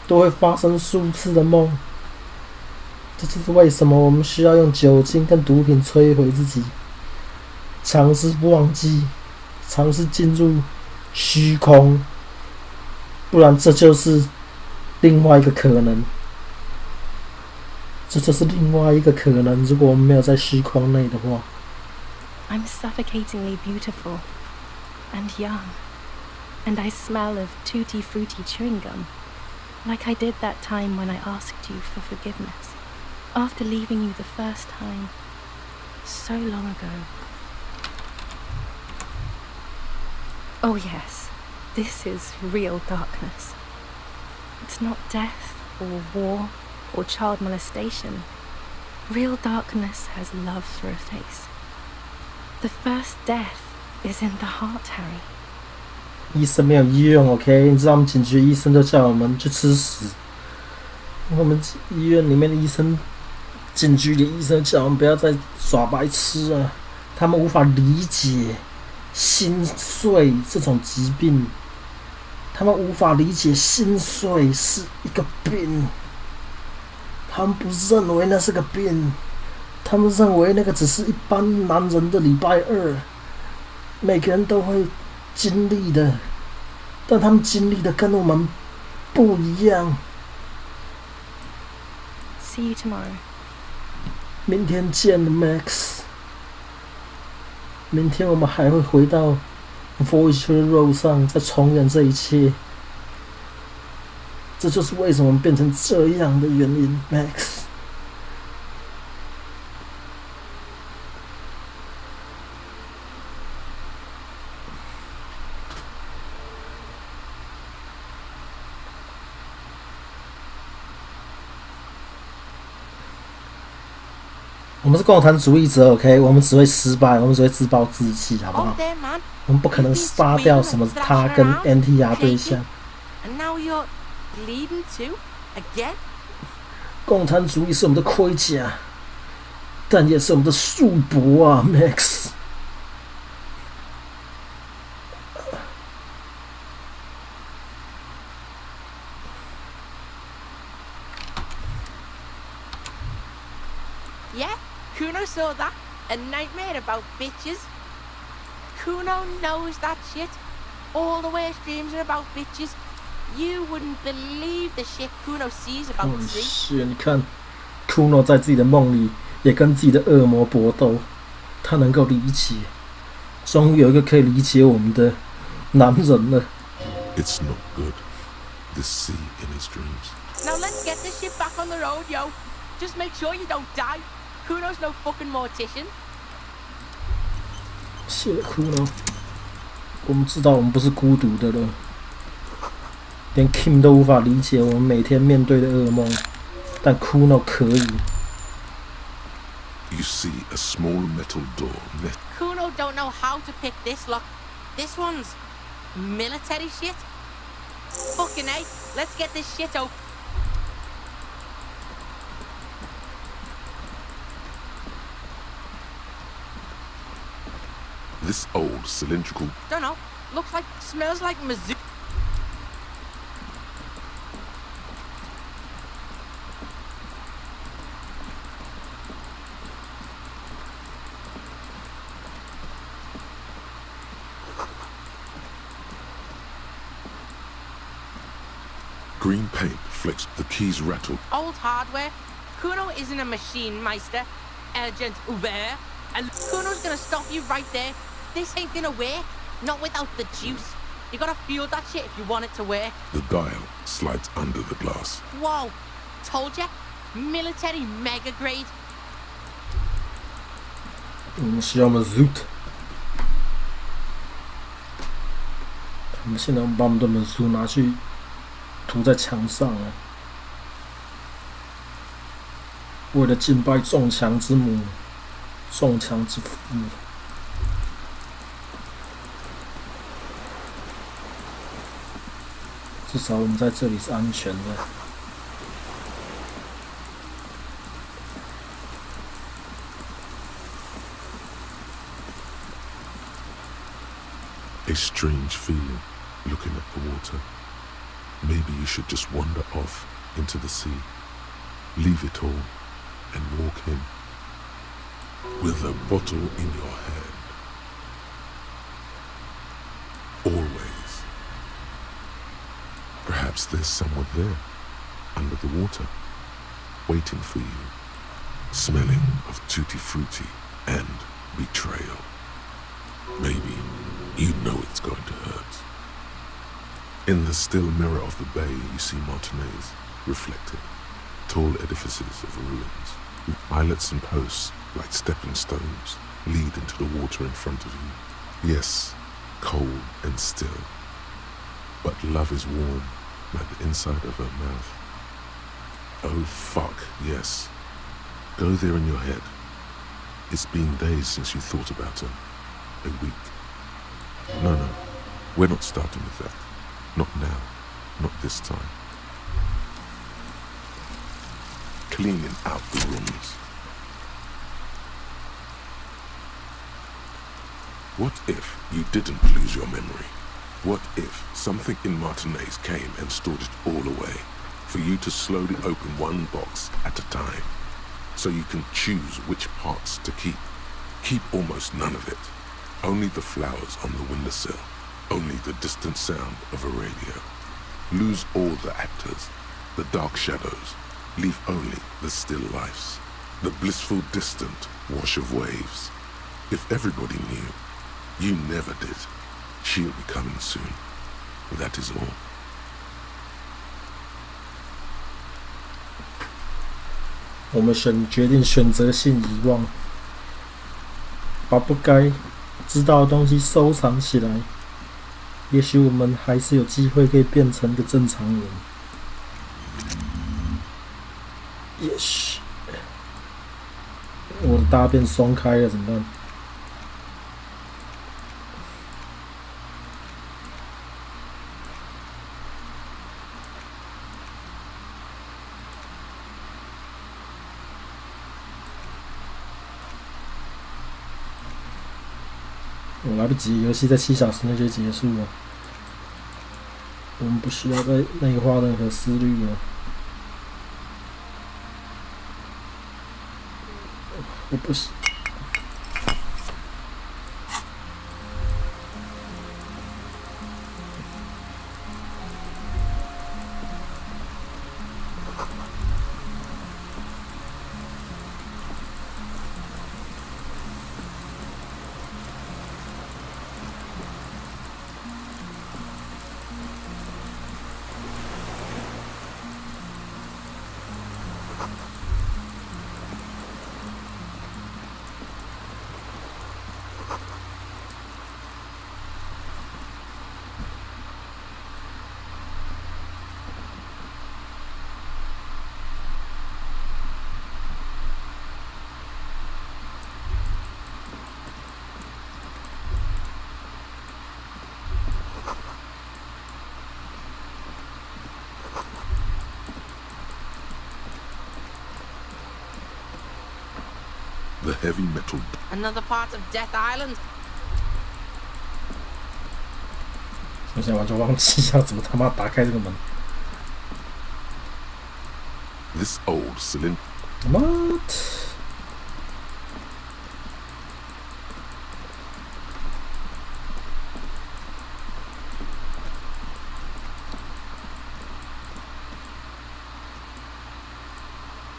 都会发生数次的梦。这就是为什么我们需要用酒精跟毒品摧毁自己，尝试忘记，尝试进入虚空，不然这就是另外一个可能。这就是另外一个可能，如果我们没有在虚空内的话。I'm suffocatingly beautiful and young, and I smell of tutti frutti chewing gum, like I did that time when I asked you for forgiveness, after leaving you the first time, so long ago. Oh yes, this is real darkness. It's not death or war or child molestation. Real darkness has love for a face. The first death is in the heart, Harry. 医生没有用 ，OK？ 你知道我们警局医生都叫我们去吃屎。我们医院里面的医生，警局里医生叫我们不要再耍白痴啊！他们无法理解心碎这种疾病，他们无法理解心碎是一个病，他们不认为那是个病。他们认为那个只是一般男人的礼拜二，每个人都会经历的，但他们经历的跟我们不一样。See you tomorrow. 明天见 ，Max。明天我们还会回到 Voyager Road 上，再重演这一切。这就是为什么我们变成这样的原因 ，Max。我们是共产主义者 ，OK？ 我们只会失败，我们只会自暴自弃，好不好？我们不可能杀掉什么他跟 NTR 对象。共产主义是我们的盔甲，但也是我们的束缚啊 ，Max。Yeah, Kuno saw that. A nightmare about bitches. Kuno knows that shit. All the worst dreams are about bitches. You wouldn't believe the shit Kuno sees about sea. 是，你看 ，Kuno 在自己的梦里也跟自己的恶魔搏斗，他能够理解，终于有一个可以理解我们的男人了。It's not good. The sea in his dreams. Now let's get this shit back on the road, yo. Just make sure you don't die. Kuno's no fucking mortician. 谢了 Kuno， 我们知道我们不是孤独的了，连 Kim 都无法理解我们每天面对的噩梦，但 Kuno 可以。You see a small metal door. Kuno don't know how to pick this lock. This one's military shit. Fucking A. Let's get this shit open. This old cylindrical. Don't know. Looks like, smells like Mizzou. Green paint flicks, the keys rattle. Old hardware. Kuno isn't a machine, Meister. Agent ouvert. And Kuno's gonna stop you right there. This ain't gonna work. Not without the juice. You gotta feel that shit if you want it to work. The dial slides under the glass. Whoa. Told ya. Military mega grade. 我们需要 Mazoot。我们现在把我们的 Mazoot 拿去涂在墙上了，为了敬拜众强之母、众强之父。至少我们在这里是安全的。A strange feeling, looking at the water. Maybe you should just wander off into the sea, leave it all, and walk in. With a bottle in your hand. Always. Perhaps there's someone there, under the water, waiting for you. smelling of tutti frutti and betrayal. Maybe you know it's going to hurt. In the still mirror of the bay, you see Martinez reflected, tall edifices of ruins, with islets and posts like stepping stones lead into the water in front of you. Yes, cold and still, but love is warm like the inside of her mouth. Oh fuck, yes. Go there in your head. It's been days since you thought about her. A week. No, we're not starting with that. Not now. Not this time. Cleaning out the rooms. What if you didn't lose your memory? What if something in Martinez came and stored it all away, for you to slowly open one box at a time, so you can choose which parts to keep? Keep almost none of it. Only the flowers on the windowsill. Only the distant sound of a radio. Lose all the actors, the dark shadows. Leave only the still lifes, the blissful distant wash of waves. If everybody knew, you never did, she'll be coming soon. That is all. 我们决定选择性遗忘，把不该知道的东西收藏起来。也许我们还是有机会可以变成个正常人。也许我的大便松开了怎么办？我来不及，游戏在7小时内就结束了。我们不需要再内化任何思虑了。我不行。The heavy metal. Another part of Death Island. 我现在完全忘记要怎么他妈打开这个门。This old cylinder. What?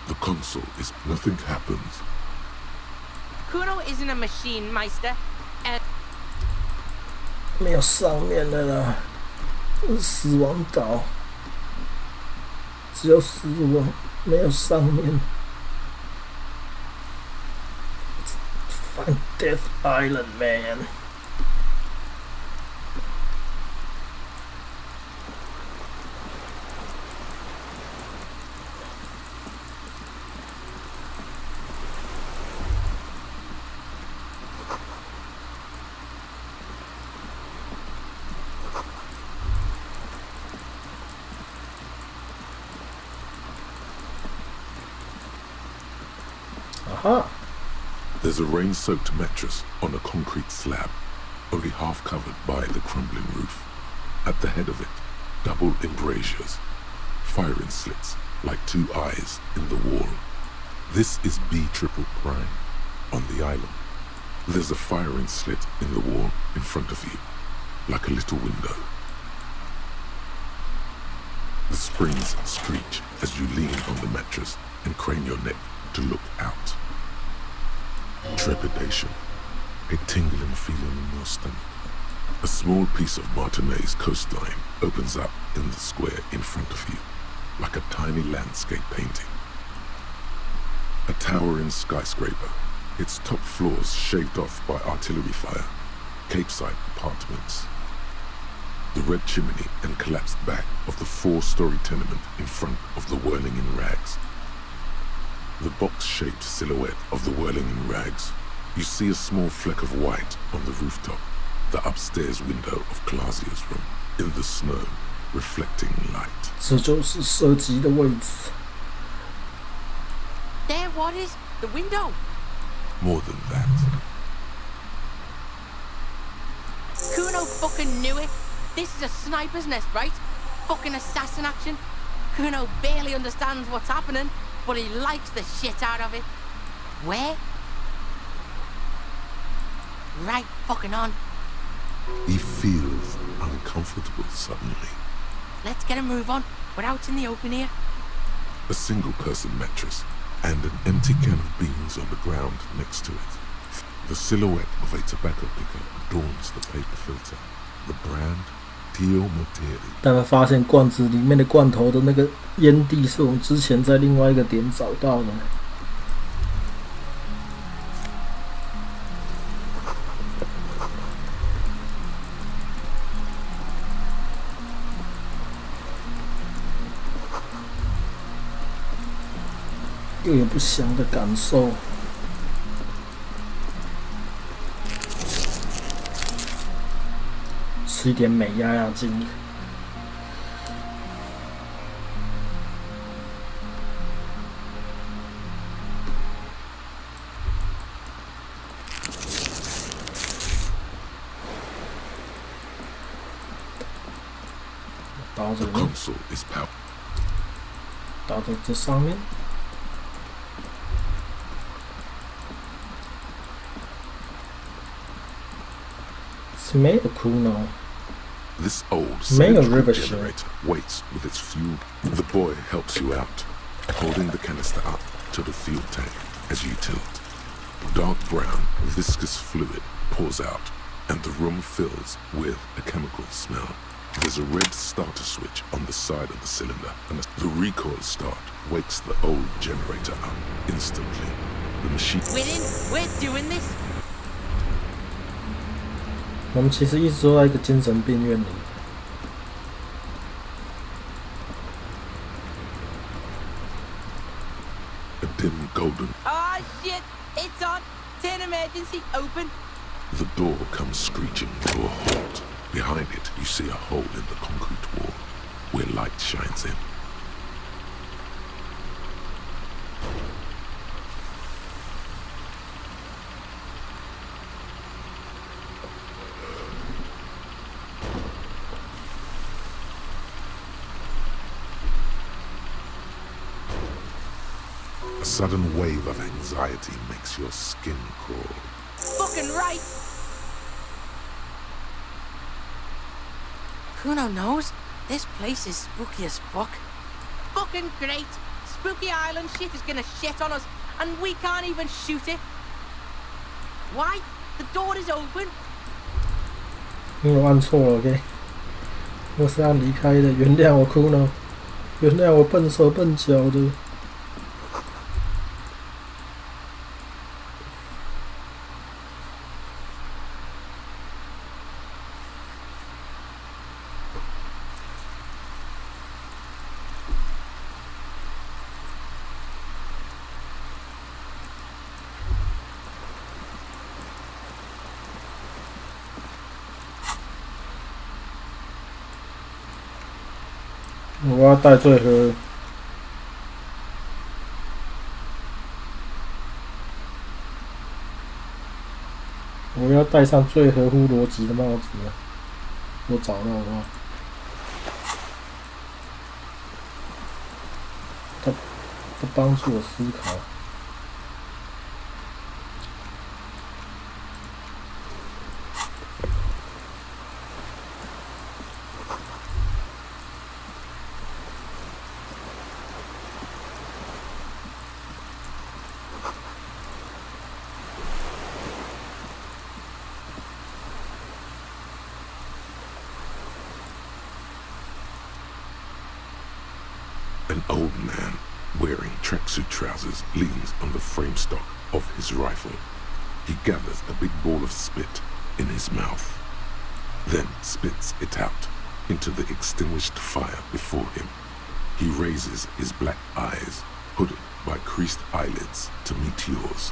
The console is nothing happens. Kuno isn't a machine, Meister. And 没有上面的啦，这是死亡岛，只有死亡，没有上面。Find Death Island, man. Aha! There's a rain-soaked mattress on a concrete slab, only half covered by the crumbling roof. At the head of it, double embrasures, firing slits like two eyes in the wall. This is B triple prime on the island. There's a firing slit in the wall in front of you, like a little window. The springs screech as you lean on the mattress and crane your neck to look out. Trepidation, a tingling feeling in your stomach. A small piece of Martinez coastline opens up in the square in front of you, like a tiny landscape painting. A towering skyscraper, its top floors shaved off by artillery fire, capeside apartments. The red chimney and collapsed back of the 4-story tenement in front of the whirling in rags. The box-shaped silhouette of the whirling in rags. You see a small fleck of white on the rooftop, the upstairs window of Clausia's room, in the snow, reflecting light. 这就是射击的位置。 There, what is the window? More than that. Kuno fucking knew it. This is a sniper's nest, right? Fucking assassin action. Kuno barely understands what's happening, but he likes the shit out of it. Where? Right fucking on. He feels uncomfortable suddenly. Let's get a move on. We're out in the open here. A single-person mattress and an empty can of beans on the ground next to it. The silhouette of a tobacco picker adorns the paper filter. The brand, Tio Moteri. 但发现罐子里面的罐头的那个烟蒂是我们之前在另外一个点找到的。又有不祥的感受。吃一点美压压惊。倒这里面，倒在这上面。 没有 Kuno. This old cylindrical generator waits with its fuel. The boy helps you out, holding the canister up to the fuel tank as you tilt. Dark brown, viscous fluid pours out, and the room fills with a chemical smell. There's a red starter switch on the side of the cylinder, and the recoil start wakes the old generator up instantly. The machine. We're doing this. 我们其实一直都在一个精神病院里。A dim golden. Ah, shit! It's on. Turn emergency. Open. The door comes screeching to a halt. Behind it, you see a hole in the concrete wall, where light shines in. A sudden wave of anxiety makes your skin crawl. Fucking right! Kuno knows this place is spooky as fuck. Fucking great! Spooky Island shit is gonna shit on us, and we can't even shoot it. Why? The door is open. 因为我按错了 ，OK。我是要离开的，原谅我 Kuno， 原谅我笨手笨脚的。 我要带最盒，我要戴上最合乎逻辑的帽子。我找到的话，它帮助我思考。An old man wearing tracksuit trousers leans on the frame stock of his rifle. He gathers a big ball of spit in his mouth, then spits it out into the extinguished fire before him. He raises his black eyes, hooded by creased eyelids, to meet yours.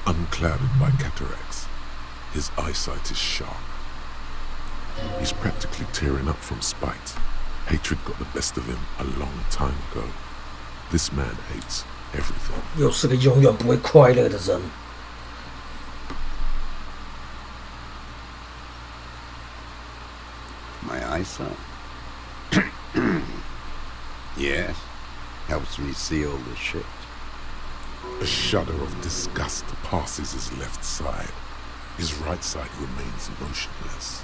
Unclouded by cataracts, his eyesight is sharp. He's practically tearing up from spite. Hatred got the best of him a long time ago. This man hates everything. 又是个永远不会快乐的人。My eyesight? Yes. Helps me see all the shit. A shudder of disgust passes his left side. His right side remains motionless.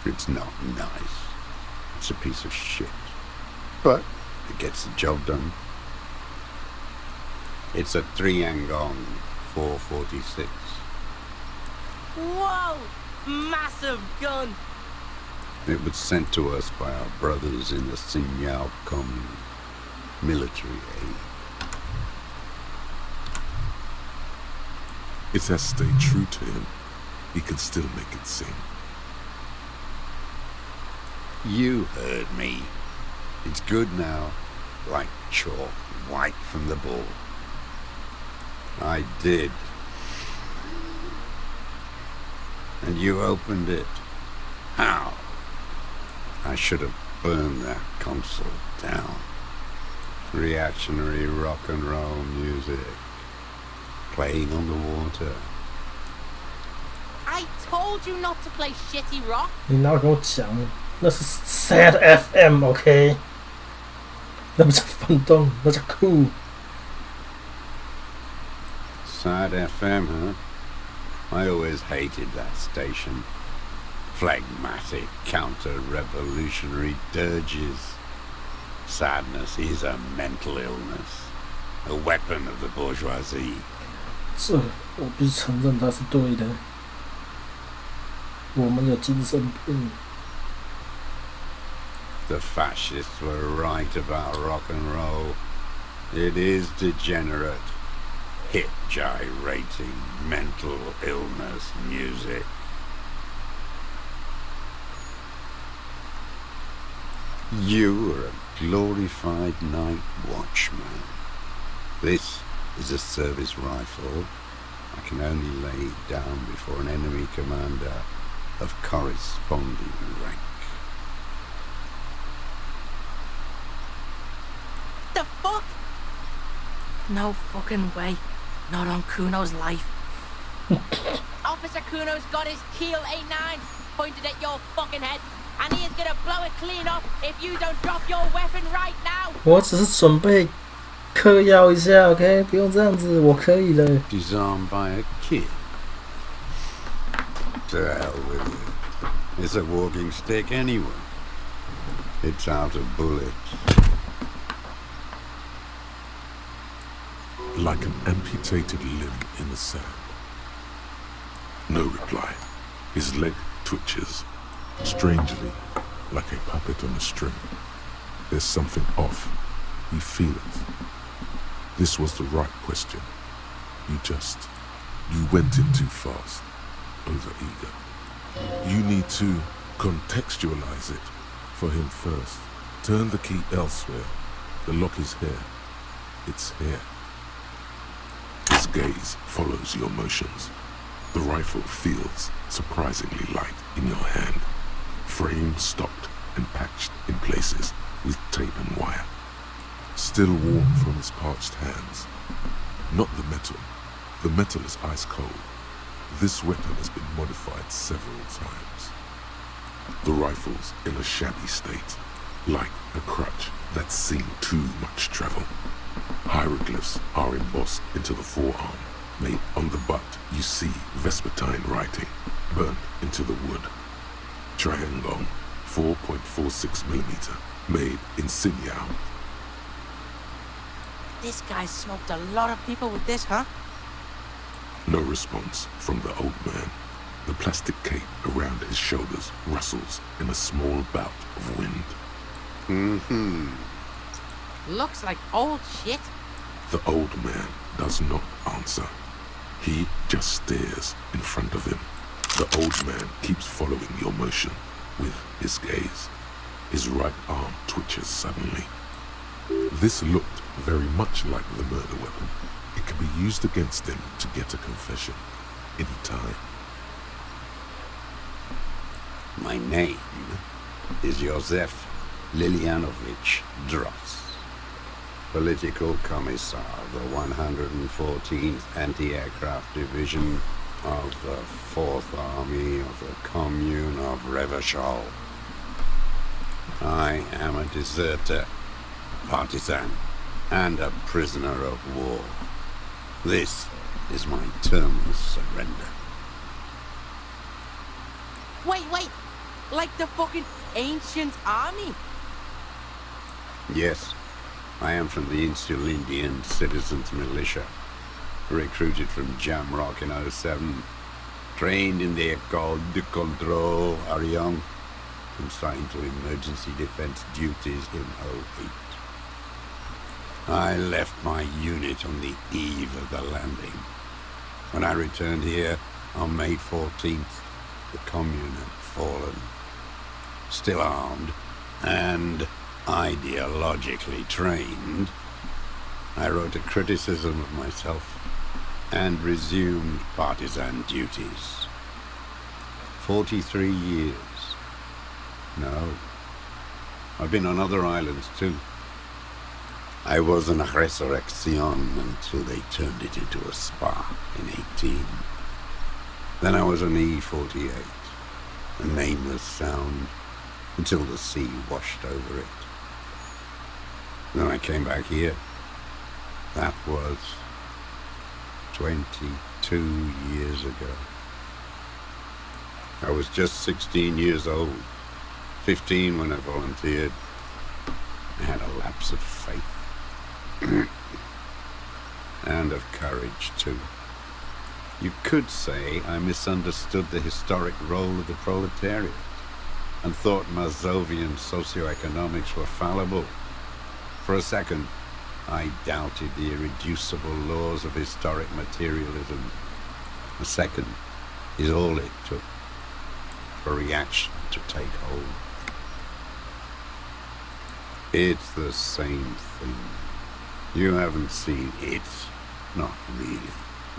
It's not nice. It's a piece of shit. But it gets the job done. It's a 3-Angong 446. Whoa! Massive gun! It was sent to us by our brothers in the Sinyao Commune. Military aid. It has stayed true to him. He can still make it sing. You heard me. It's good now. Like chalk, white from the ball. I did. And you opened it. How? I should have burned that console down. Reactionary rock and roll music. Playing on the water. I told you not to play shitty rock. 你哪有跟我讲？那是 Sad FM，OK？、那不叫反动，那叫酷。Sad FM, huh? I always hated that station. Phlegmatic, counter-revolutionary dirges. Sadness is a mental illness. A weapon of the bourgeoisie. 这我必须承认他是对的。我们有精神病。The fascists were right about rock and roll. It is degenerate, hip-gyrating, mental illness music. You are a glorified night watchman. This is a service rifle I can only lay down before an enemy commander of corresponding rank. The fuck? No fucking way. Not on Kuno's life. Officer Kuno's got his Keel A9 pointed at your fucking head, and he is gonna blow it clean up if you don't drop your weapon right now. 我只是准备嗑药一下 ，OK？ 不用这样子，我可以了。Disarmed by a kid. To hell with it. It's a walking stick anyway. It's out of bullets. Like an amputated limb in the sand. No reply. His leg twitches, strangely, like a puppet on a string. There's something off. You feel it. This was the right question. You went in too fast, over-eager. You need to contextualize it for him first. Turn the key elsewhere. The lock is here. It's here. His gaze follows your motions. The rifle feels surprisingly light in your hand. Frame stocked and patched in places with tape and wire. Still warm from his parched hands. Not the metal. The metal is ice cold. This weapon has been modified several times. The rifle's in a shabby state, like a crutch that's seen too much travel. Hieroglyphs are embossed into the forearm. Made on the butt, you see Vespertine writing, burnt into the wood. Triangle, 4.46mm, made in Sinyao. This guy smoked a lot of people with this, huh? No response from the old man. The plastic cape around his shoulders rustles in a small bout of wind. Looks like old shit. The old man does not answer. He just stares in front of him. The old man keeps following your motion with his gaze. His right arm twitches suddenly. This looked very much like the murder weapon. It can be used against him to get a confession any time. My name is Josef Lilianovich Dross, Political Commissar of the 114th Anti-Aircraft Division of the 4th Army of the Commune of Revachol. I am a deserter, partisan, and a prisoner of war. This is my terminal surrender. Wait! Like the fucking ancient army? Yes, I am from the Insulindian Citizens Militia. Recruited from Jamrock in 07. Trained in the École de Contrôle Arion. Consigned to emergency defense duties in 08. I left my unit on the eve of the landing. When I returned here on May 14th, the Commune had fallen. Still armed and ideologically trained, I wrote a criticism of myself and resumed partisan duties. 43 years. No, I've been on other islands too. I was an resurrection until they turned it into a spa in 18. Then I was an E-48, a nameless sound, until the sea washed over it. Then I came back here. That was 22 years ago. I was just 16 years old, 15 when I volunteered. I had a lapse of faith. And of courage, too. You could say I misunderstood the historic role of the proletariat and thought Mazovian socioeconomics were fallible. For a second, I doubted the irreducible laws of historic materialism. A second is all it took for reaction to take hold. It's the same thing. You haven't seen it. Not really.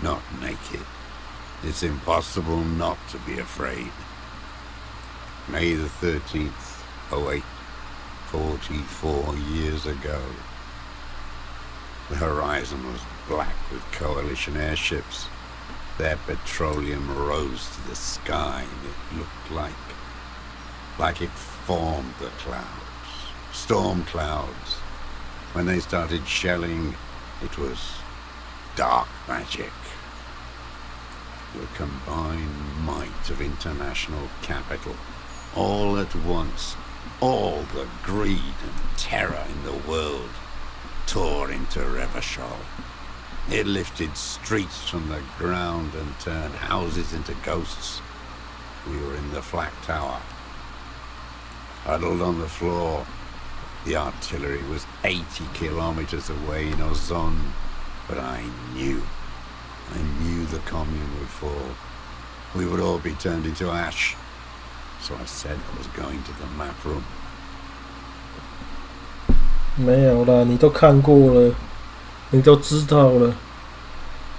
Not naked. It's impossible not to be afraid. May the 13th, 08, 44 years ago. The horizon was black with coalition airships. Their petroleum rose to the sky and it looked like it formed the clouds. Storm clouds. When they started shelling, it was dark magic. The combined might of international capital. All at once, all the greed and terror in the world tore into Revachol. It lifted streets from the ground and turned houses into ghosts. We were in the flak tower, huddled on the floor. The artillery was 80 kilometers away in Ozon, but I knew the commune would fall. We would all be turned into ash. So I said I was going to the map room. 没有啦，你都看过了，你都知道了，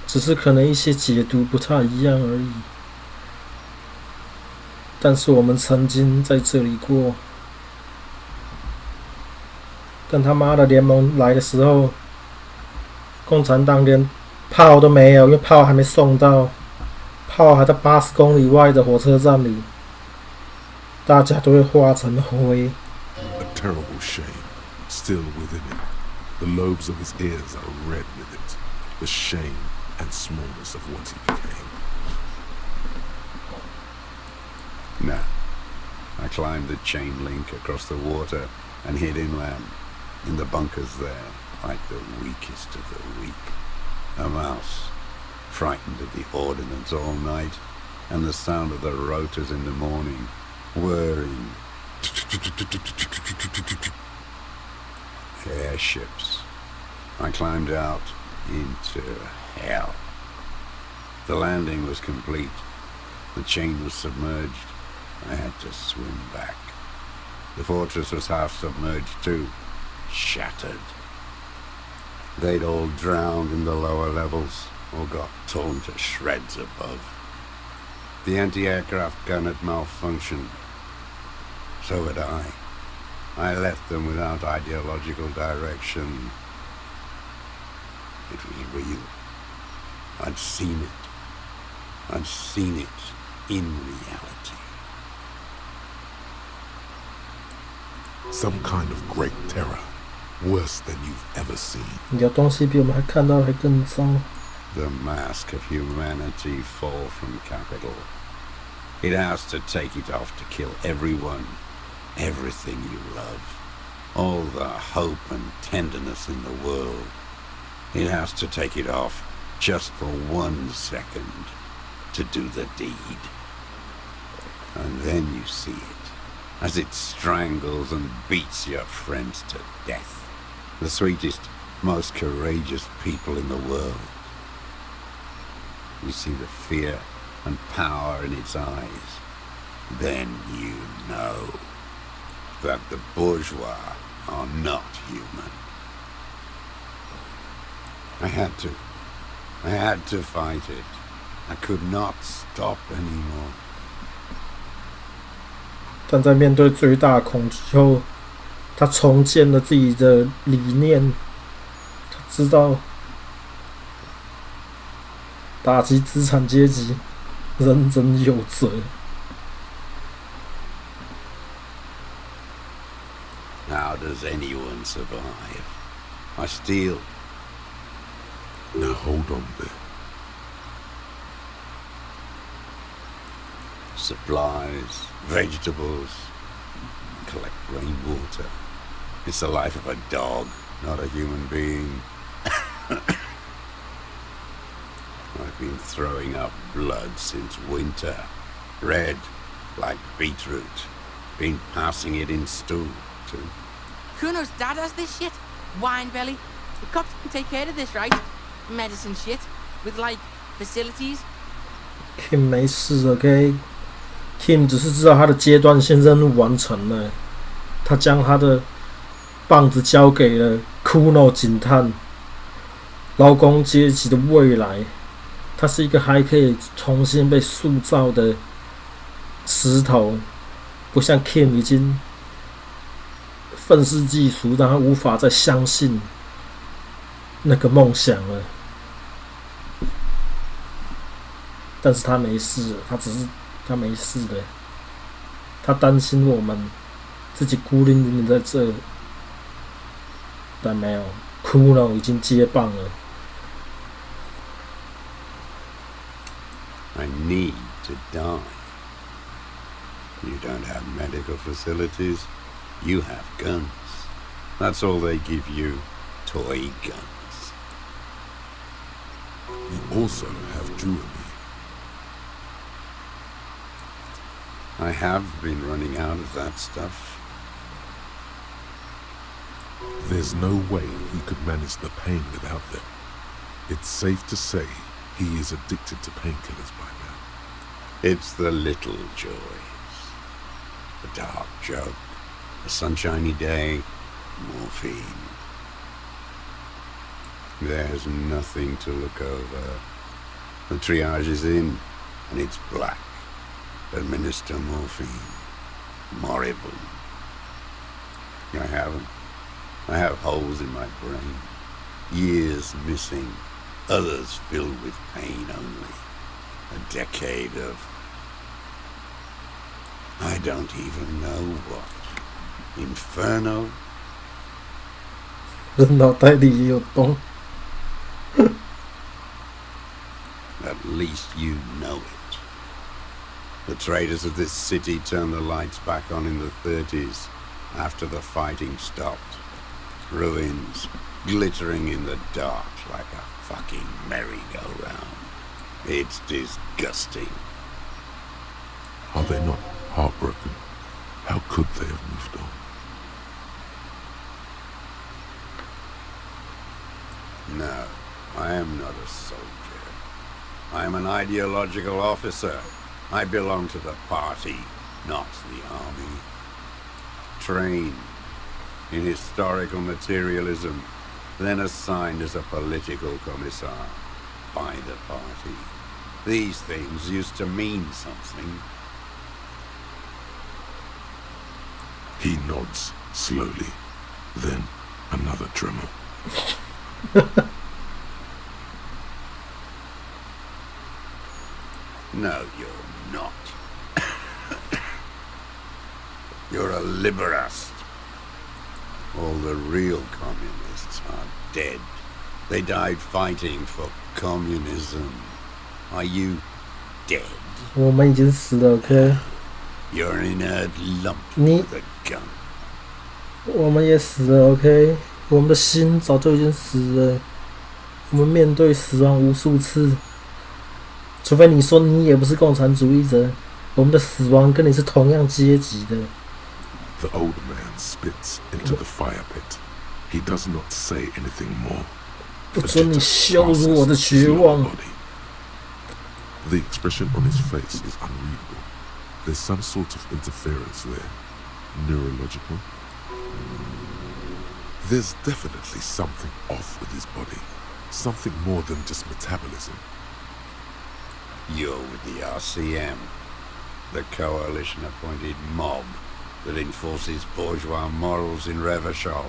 只是可能一些解读不太一样而已。但是我们曾经在这里过。跟他妈的联盟来的时候，共产党连炮都没有，因为炮还没送到，炮还在80公里外的火车站里，大家都会化成灰。A terrible shame still within him. The lobes of his ears are red with it. The shame and smallness of what he became. Nah. I climbed the chain link across the water and hid inland. In the bunkers there, like the weakest of the weak. A mouse, frightened of the ordnance all night, and the sound of the rotors in the morning, whirring. airships. I climbed out into hell. The landing was complete. The chain was submerged. I had to swim back. The fortress was half submerged too, shattered. They'd all drowned in the lower levels, or got torn to shreds above. The anti-aircraft gun had malfunctioned. So had I. I left them without ideological direction. It was real. I'd seen it. I'd seen it in reality. Some kind of great terror, worse than you've ever seen. 有东西比我们还看到还更糟。 The mask of humanity fall from capital. It has to take it off to kill everyone, everything you love, all the hope and tenderness in the world. It has to take it off just for 1 second to do the deed. And then you see it, as it strangles and beats your friends to death. The sweetest, most courageous people in the world. You see the fear and power in its eyes. Then you know that the bourgeois are not human. I had to fight it. I could not stop anymore. 但在面对最大恐惧后，他重建了自己的理念。他知道打击资产阶级，人人有责。 How does anyone survive? I steal. Now hold on there. Supplies, vegetables, collect rainwater. It's the life of a dog, not a human being. I've been throwing up blood since winter. Red, like beetroot. Been passing it in stew, too. Kuno's dad has this shit. Wine belly. The cops can take care of this, right? Medicine shit. With, like, facilities. Kim 没事 ，OK。Kim 只是知道他的阶段性任务完成了，他将他的棒子交给了 Kuno 警探。劳工阶级的未来，他是一个还可以重新被塑造的石头，不像 Kim 已经愤世嫉俗，让他无法再相信那个梦想了。但是他没事了，他没事的，他担心我们自己孤零零的在这，但没有 ，Kuno 已经接棒了。I need to die. You don't have medical facilities. You have guns. That's all they give you. Toy guns. You also have jewelry. I have been running out of that stuff. There's no way he could manage the pain without them. It's safe to say he is addicted to painkillers by now. It's the little joys. A dark joke, a sunshiny day, morphine. There's nothing to look over. The triage is in, and it's black. Administer morphine. Moribund. I have holes in my brain. Years missing. Others filled with pain only. A decade of... I don't even know what. Inferno? 人脑袋里也有洞。At least you know it. The traders of this city turned the lights back on in the 30s, after the fighting stopped. Ruins, glittering in the dark like a fucking merry-go-round. It's disgusting. Are they not heartbroken? How could they have moved on? No, I am not a soldier. I am an ideological officer. I belong to the party, not the army. Trained in historical materialism, then assigned as a political commissar by the party. These things used to mean something. He nods slowly, then another tremor. No, you're not. You're a liberast. All the real communists are dead. They died fighting for communism. Are you dead? 我们已经死了 ，OK？ You're an inert lump 你 with a gun. 我们也死了 ，OK？ 我们的心早就已经死了，我们面对死亡无数次。除非你说你也不是共产主义者，我们的死亡跟你是同样阶级的。The old man spits into the fire pit. He does not say anything more. 不准你羞辱我的绝望。The expression on his face is unreadable. There's some sort of interference there. Neurological. There's definitely something off with his body. Something more than just metabolism. You're with the RCM, the coalition-appointed mob that enforces bourgeois morals in Revachol.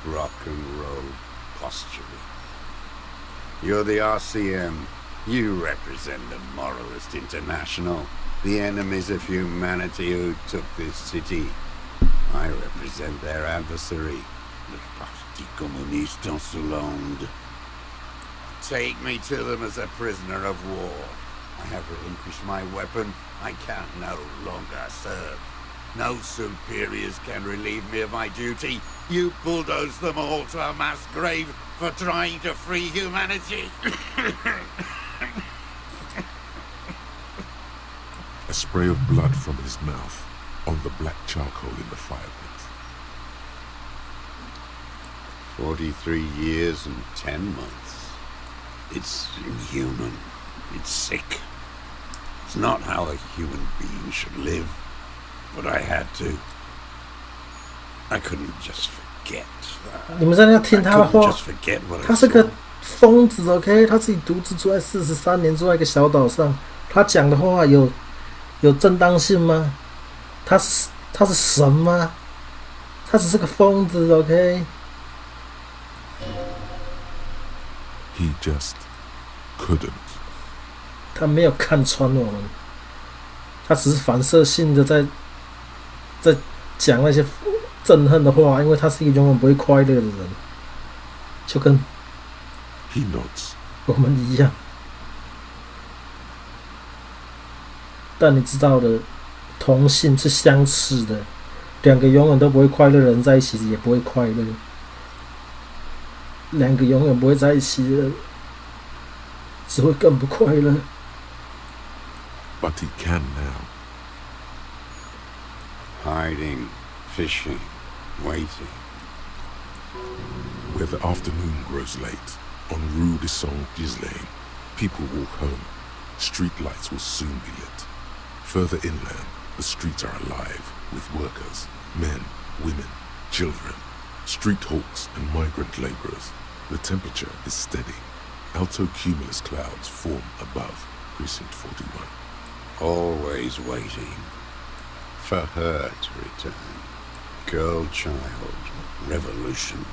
Rock and roll posturing. You're the RCM. You represent the Moralist International, the enemies of humanity who took this city. I represent their adversary, the Parti Communiste en Hollande. Take me to them as a prisoner of war. I have relinquished my weapon. I can no longer serve. No superiors can relieve me of my duty. You bulldoze them all to a mass grave for trying to free humanity. A spray of blood from his mouth on the black charcoal in the fire pit. 43 years and 10 months. It's inhuman. It's sick. It's not how a human being should live. But I had to. I couldn't just forget. 你们在那听他的话， just forget what 他 I 是个 saw. 疯子 ，OK？ 他自己独自住在43年，住在一个小岛上，他讲的话有正当性吗？他是神吗？他只是个疯子 ，OK？ He just couldn't. 他没有看穿我们，他只是反射性的在讲那些憎恨的话，因为他是一个永远不会快乐的人，就跟 He nods. 我们一样。但你知道的，同性是相似的，两个永远都不会快乐的人在一起也不会快乐，两个永远不会在一起的人只会更不快乐。But he can now. Hiding, fishing, waiting. Where the afternoon grows late, on Rue de Saint-Ghislain, people walk home. Street lights will soon be lit. Further inland, the streets are alive with workers, men, women, children, street hawks and migrant laborers. The temperature is steady. Alto cumulus clouds form above Precinct 41. Always waiting for her to return. Girl, child, revolution.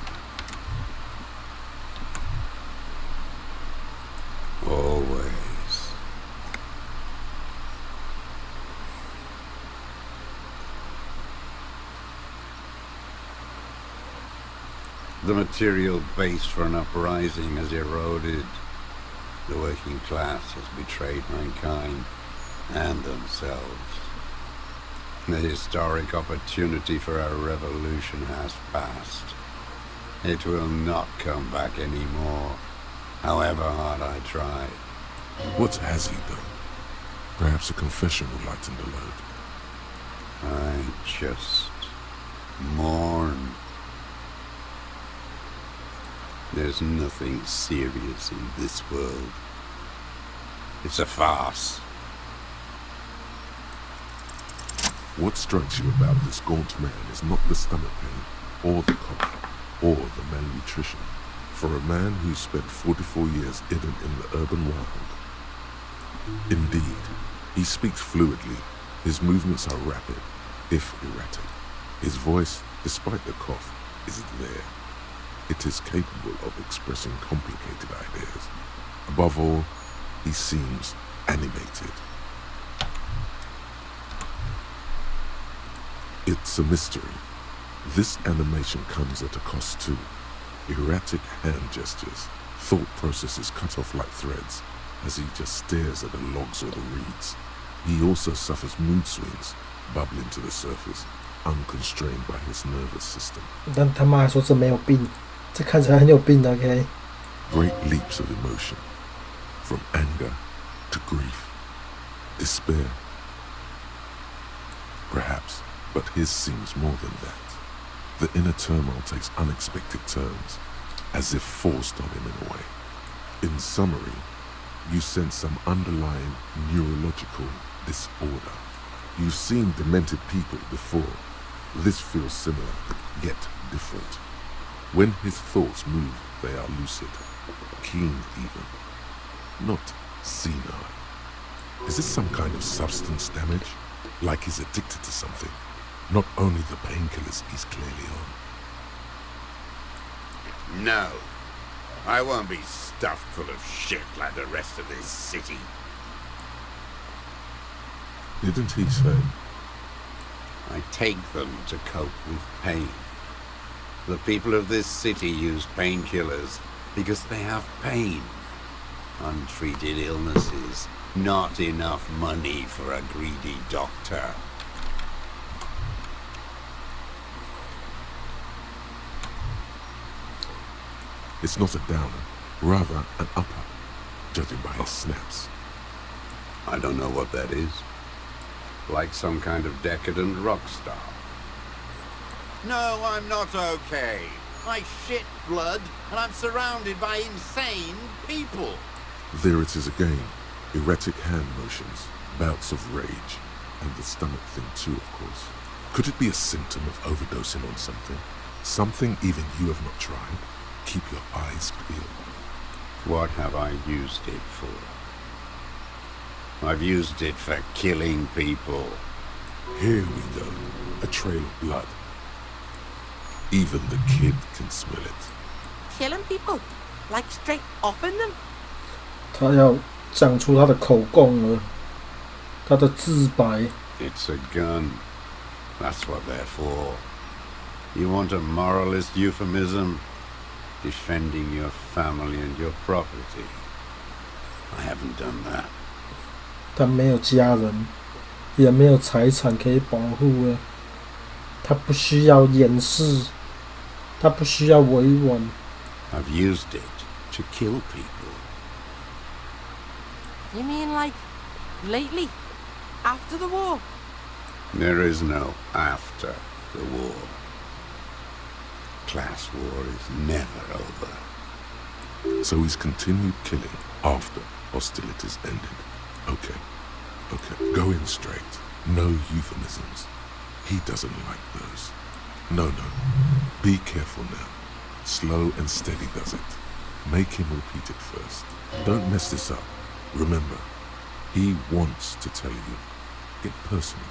Always. The material base for an uprising has eroded. The working class has betrayed mankind and themselves. The historic opportunity for a revolution has passed. It will not come back anymore, however hard I try. What has he done? Perhaps a confession will lighten the load. I just mourn. There's nothing serious in this world. It's a farce. What strikes you about this gaunt man is not the stomach pain, or the cough, or the malnutrition. For a man who spent 44 years hidden in the urban wild. Indeed, he speaks fluidly. His movements are rapid, if erratic. His voice, despite the cough, is there. It is capable of expressing complicated ideas. Above all, he seems animated. It's a mystery. This animation comes at a cost too. Erratic hand gestures, thought processes cut off like threads, as he just stares at the logs or the reeds. He also suffers mood swings, bubbling to the surface, unconstrained by his nervous system. 但他妈还说这没有病，这看起来很有病的 ，OK？ Great leaps of emotion, from anger to grief, despair. Perhaps, but his seems more than that. The inner turmoil takes unexpected turns, as if forced on him in a way. In summary, you sense some underlying neurological disorder. You've seen demented people before. This feels similar, yet different. When his thoughts move, they are lucid, keen even, not senile. Is this some kind of substance damage? Like he's addicted to something? Not only the painkillers he's clearly on. No. I won't be stuffed full of shit like the rest of this city. Didn't he say? I take them to cope with pain. The people of this city use painkillers because they have pain. Untreated illnesses, not enough money for a greedy doctor. It's not a downer, rather an upper, judging by his snaps. I don't know what that is. Like some kind of decadent rock star. No, I'm not okay. I shit blood, and I'm surrounded by insane people. There it is again. Erratic hand motions, bouts of rage, and the stomach thing too, of course. Could it be a symptom of overdosing on something? Something even you have not tried? Keep your eyes peeled. What have I used it for? I've used it for killing people. Here we go. A trail of blood. Even the kid can smell it. Killing people? Like straight offing them? 他要讲出他的口供了，他的自白。 It's a gun. That's what they're for. You want a moralist euphemism? Defending your family and your property. I haven't done that. 他没有家人，也没有财产可以保护了。他不需要掩饰，他不需要委婉。 I've used it to kill people. You mean like lately? After the war? There is no after the war. Class war is never over. So he's continued killing after hostilities ended. Okay. Go in straight. No euphemisms. He doesn't like those. No. Be careful now. Slow and steady does it. Make him repeat it first. Don't mess this up. Remember, he wants to tell you. Get personal.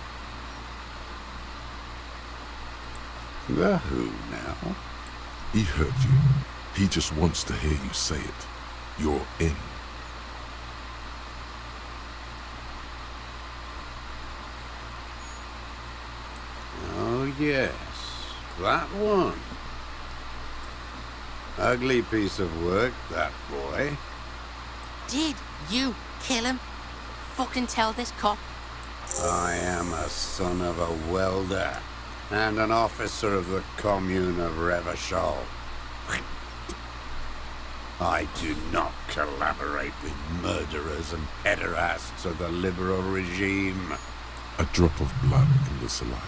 The who now? He heard you. He just wants to hear you say it. You're in. Oh yes, that one. Ugly piece of work, that boy. Did you kill him? Fucking tell this cop. I am a son of a welder and an officer of the commune of Revachol. I do not collaborate with murderers and pederasts of the liberal regime. A drop of blood in the saliva.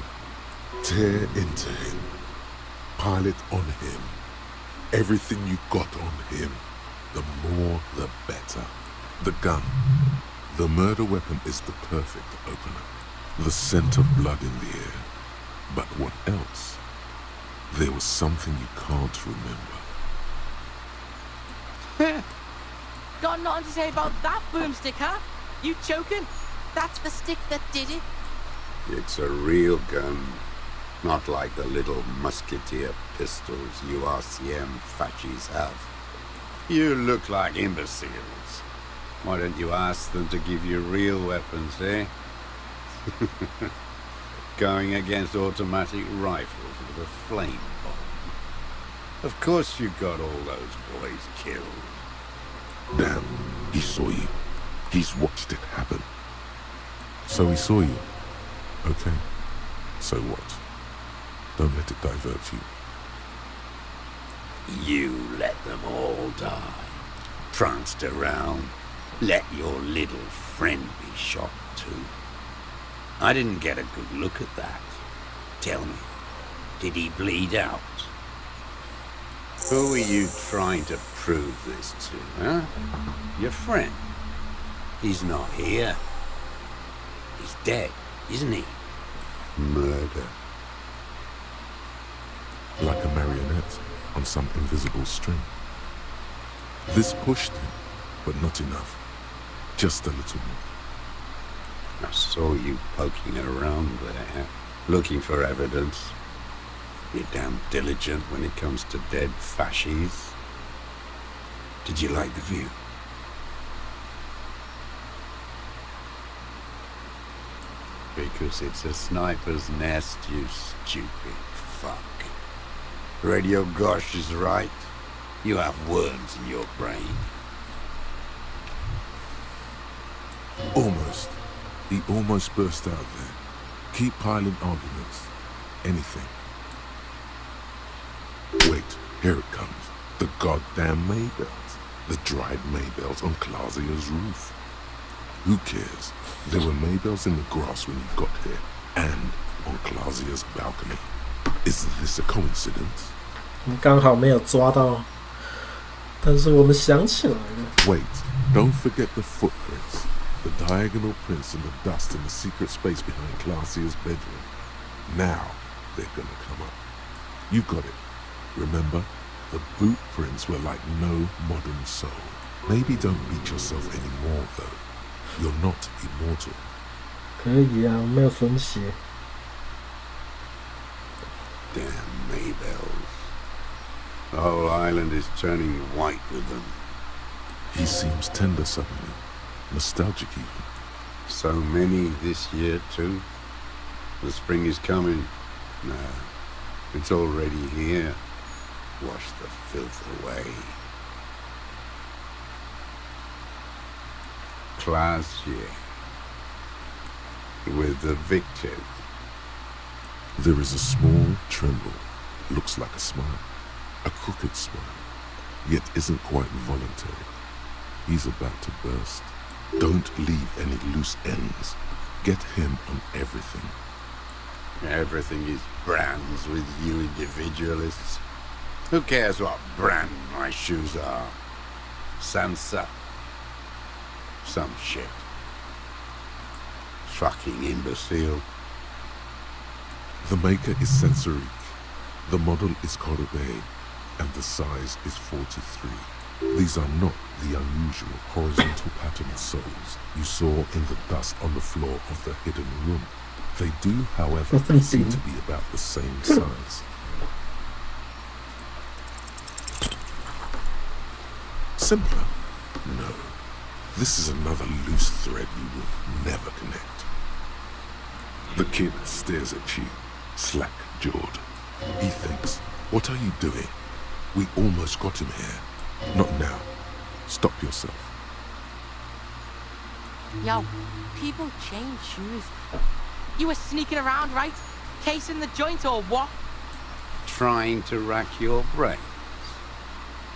Tear into him. Pile it on him. Everything you got on him. The more, the better. The gun. The murder weapon is the perfect opener. The scent of blood in the air. But what else? There was something you can't remember. Got nothing to say about that, boomstick, huh? You joking? That's the stick that did it. It's a real gun. Not like the little musketeer pistols you RCM fascists have. You look like imbeciles. Why don't you ask them to give you real weapons, eh? Going against automatic rifles with a flame bomb. Of course you got all those boys killed. Damn, he saw you. He's watched it happen. So he saw you. Okay. So what? Don't let it divert you. You let them all die. Pranced around. Let your little friend be shot too. I didn't get a good look at that. Tell me, did he bleed out? Who are you trying to prove this to, huh? Your friend. He's not here. He's dead, isn't he? Murder. Like a marionette on some invisible string. This pushed him, but not enough. Just a little more. I saw you poking around there, looking for evidence. You're damn diligent when it comes to dead fascies. Did you like the view? Because it's a sniper's nest, you stupid fuck. Radio Gosh is right. You have worms in your brain. Almost. He almost burst out there. Keep piling arguments. Anything. Wait, here it comes. The goddamn Maybells. The dried Maybells on Clausia's roof. Who cares? There were Maybells in the grass when you got here, and on Clausia's balcony. Is this a coincidence? 刚好没有抓到，但是我们想起来了。 Wait, don't forget the footprints. The diagonal prints in the dust in the secret space behind Clausia's bedroom. Now they're gonna come up. You got it. Remember? The boot prints were like no modern soul. Maybe don't beat yourself anymore, though. You're not immortal. 可以啊，我没有损血。 Damn Maybells. The whole island is turning white with them. He seems tender suddenly. Nostalgic even. So many this year, too. The spring is coming. No, it's already here. Wash the filth away. Clausia. With the victim. There is a small tremble. Looks like a smile. A crooked smile. Yet isn't quite voluntary. He's about to burst. Don't leave any loose ends. Get him on everything. Everything is brands with you individualists. Who cares what brand my shoes are? Sansa. Some shit. Fucking imbecile. The maker is Sensorique. The model is Corbeil, and the size is 43. These are not the unusual horizontal patterned soles you saw in the dust on the floor of the hidden room. They do, however, seem to be about the same size. Simpler? No. This is another loose thread you will never connect. The kid stares at you, slack-jawed. He thinks, what are you doing? We almost got him here. Not now. Stop yourself. Yo, people change shoes. You were sneaking around, right? Casing the joint or what? Trying to rack your brains.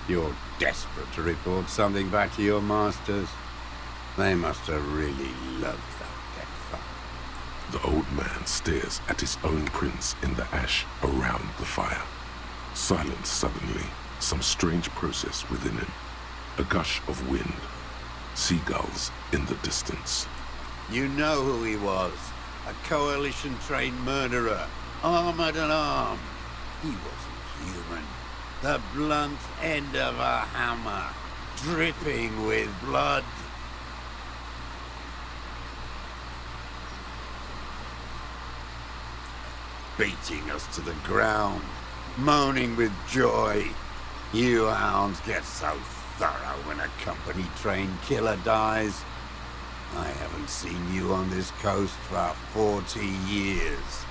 You're desperate to report something back to your masters. They must have really loved that dead fuck. The old man stares at his own prints in the ash around the fire. Silent suddenly, some strange process within him. A gush of wind. Seagulls in the distance. You know who he was. A coalition-trained murderer. Armored and armed. He wasn't human. The blunt end of a hammer. Dripping with blood. Beating us to the ground. Moaning with joy. You hounds get so thorough when a company-trained killer dies. I haven't seen you on this coast for 40 years.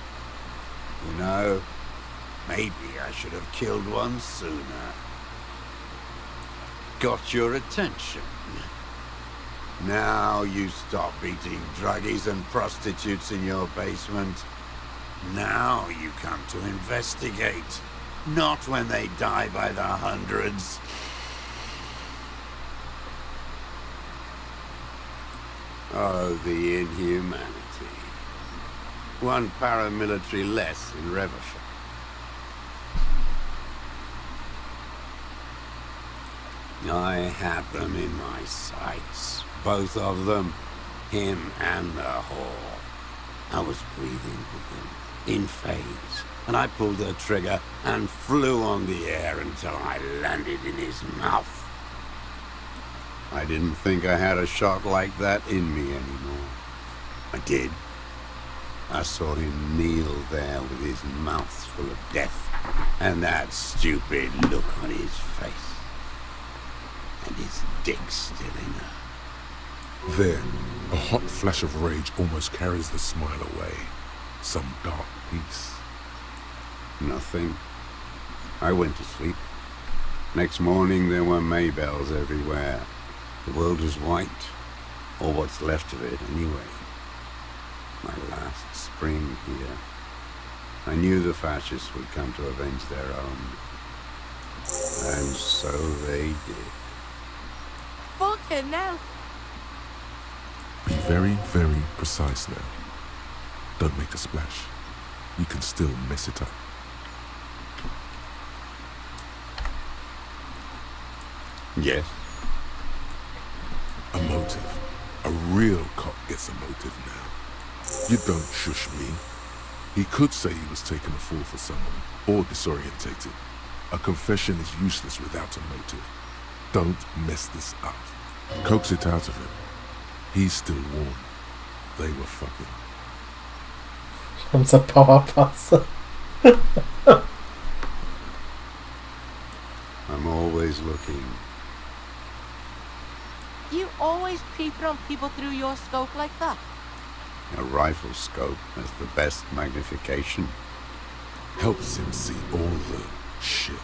You know, maybe I should have killed one sooner. Got your attention. Now you stop eating druggies and prostitutes in your basement. Now you come to investigate. Not when they die by the hundreds. Oh, the inhumanity. One paramilitary less in Revelshire. I had them in my sights. Both of them. Him and the whore. I was breathing with them. In phase. And I pulled the trigger and flew on the air until I landed in his mouth. I didn't think I had a shot like that in me anymore. I did. I saw him kneel there with his mouth full of death, and that stupid look on his face. And his dick still in her. Then, a hot flash of rage almost carries the smile away. Some dark peace. Nothing. I went to sleep. Next morning there were Maybells everywhere. The world was white, or what's left of it anyway. My last spring here. I knew the fascists would come to avenge their own. And so they did. Fucking hell! Be very, very precise now. Don't make a splash. You can still mess it up. Yes. A motive. A real cop gets a motive now. You don't shush me. He could say he was taking a fall for someone, or disorientated. A confession is useless without a motive. Don't mess this up. Coax it out of him. He's still warm. They were fucking. I'm a powerpass. I'm always looking. You always peeping on people through your scope like that? A rifle scope has the best magnification. Helps him see all the shit.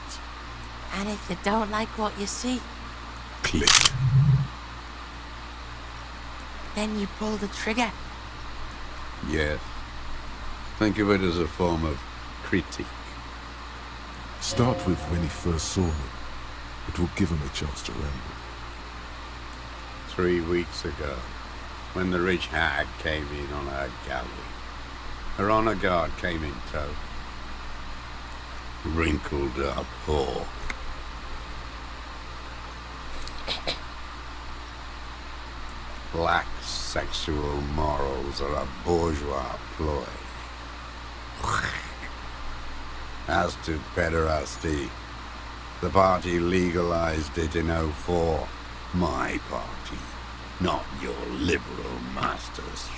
And if you don't like what you see, click. Then you pull the trigger. Yes. Think of it as a form of critique. Start with when he first saw me. It will give him a chance to ramble. 3 weeks ago, when the rich hag came in on her galley. Her honor guard came in tow. Wrinkled up whore. Black sexual morals are a bourgeois ploy. As to pederasty, the party legalized it in 04. My party, not your liberal masters.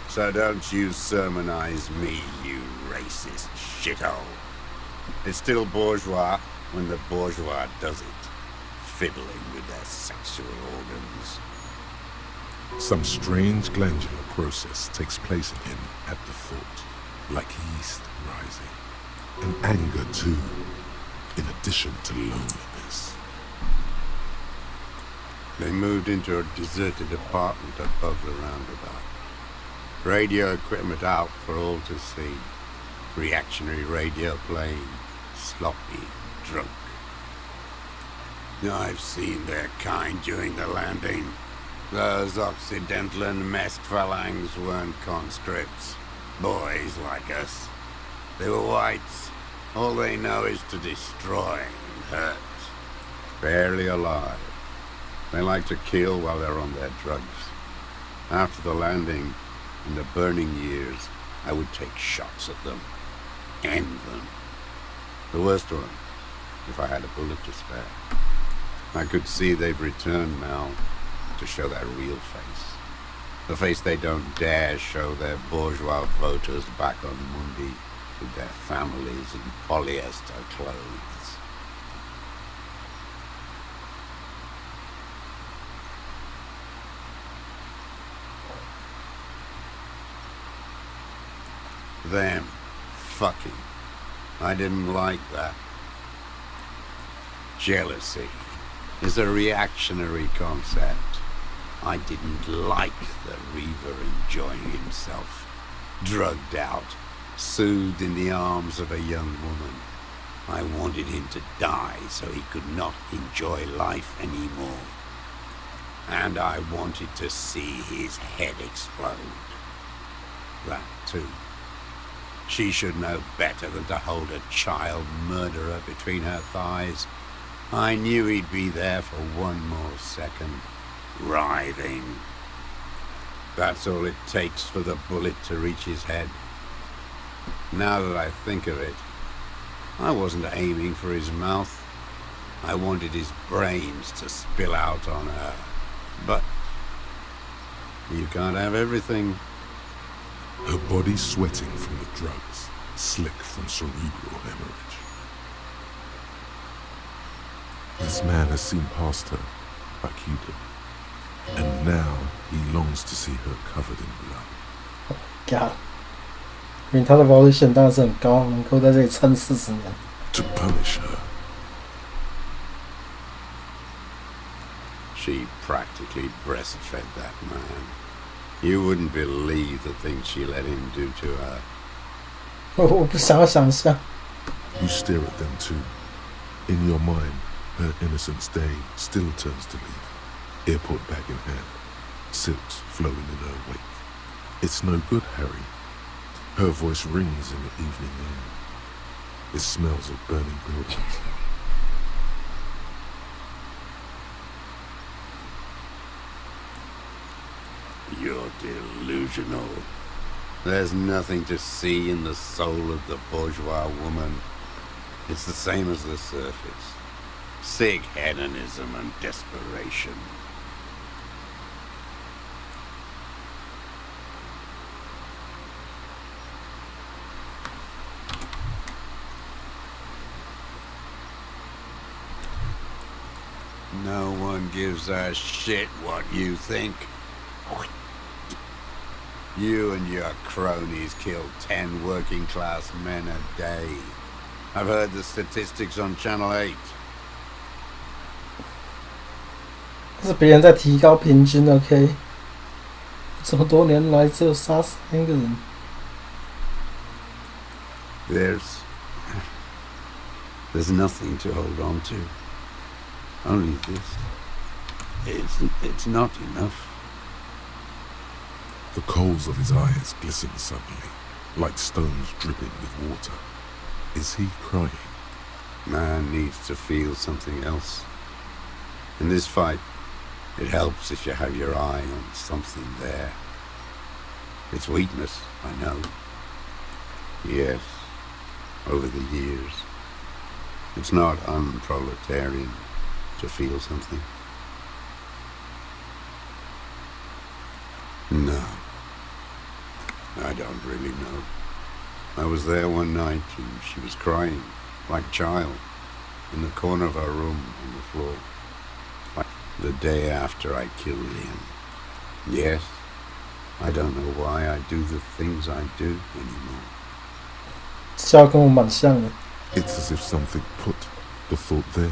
So don't you sermonize me, you racist shithole. It's still bourgeois when the bourgeois does it, fiddling with their sexual organs. Some strange glandular process takes place in him at the thought, like yeast rising. And anger too, in addition to loneliness. They moved into a deserted apartment above the roundabout. Radio equipment out for all to see. Reactionary radio playing. Sloppy, drunk. I've seen their kind during the landing. Those Occidental and masked phalanx weren't conscripts. Boys like us. They were whites. All they know is to destroy and hurt. Barely alive. They like to kill while they're on their drugs. After the landing, in the burning years, I would take shots at them. End them. The worst one, if I had a bullet to spare. I could see they've returned now to show their real face. The face they don't dare show their bourgeois voters back on Mundi with their families in polyester clothes. Them fucking. I didn't like that. Jealousy is a reactionary concept. I didn't like the Reaver enjoying himself, drugged out, soothed in the arms of a young woman. I wanted him to die so he could not enjoy life anymore. And I wanted to see his head explode. That too. She should know better than to hold a child murderer between her thighs. I knew he'd be there for one more second, writhing. That's all it takes for the bullet to reach his head. Now that I think of it, I wasn't aiming for his mouth. I wanted his brains to spill out on her. But you can't have everything. Her body sweating from the drugs, slick from cerebral hemorrhage. This man has seen past her, like you did. And now he longs to see her covered in blood. God. 因为他的保险当然是很高，能够在这里撑40年。To punish her. She practically breastfed that man. You wouldn't believe the things she let him do to her. 我不想要想象。 You stare at them too. In your mind, her innocence day still turns to leaf. Airport bag in hand, silks flowing in her wake. It's no good, Harry. Her voice rings in the evening air. It smells of burning buildings. You're delusional. There's nothing to see in the soul of the bourgeois woman. It's the same as the surface. Sick hedonism and desperation. No one gives a shit what you think. You and your cronies kill 10 working-class men a day. I've heard the statistics on Channel 8. 是别人在提高平均 ，OK？ 这么多年来只有杀3个人。There's nothing to hold on to. Only this. It's not enough. The coals of his eyes glisten suddenly, like stones dripping with water. Is he crying? Man needs to feel something else. In this fight, it helps if you have your eye on something there. It's weakness, I know. Yes, over the years. It's not unproletarian to feel something. No. I don't really know. I was there one night and she was crying, like a child, in the corner of our room on the floor. Like the day after I killed him. Yes, I don't know why I do the things I do anymore. 笑跟我蛮像的。 It's as if something put the thought there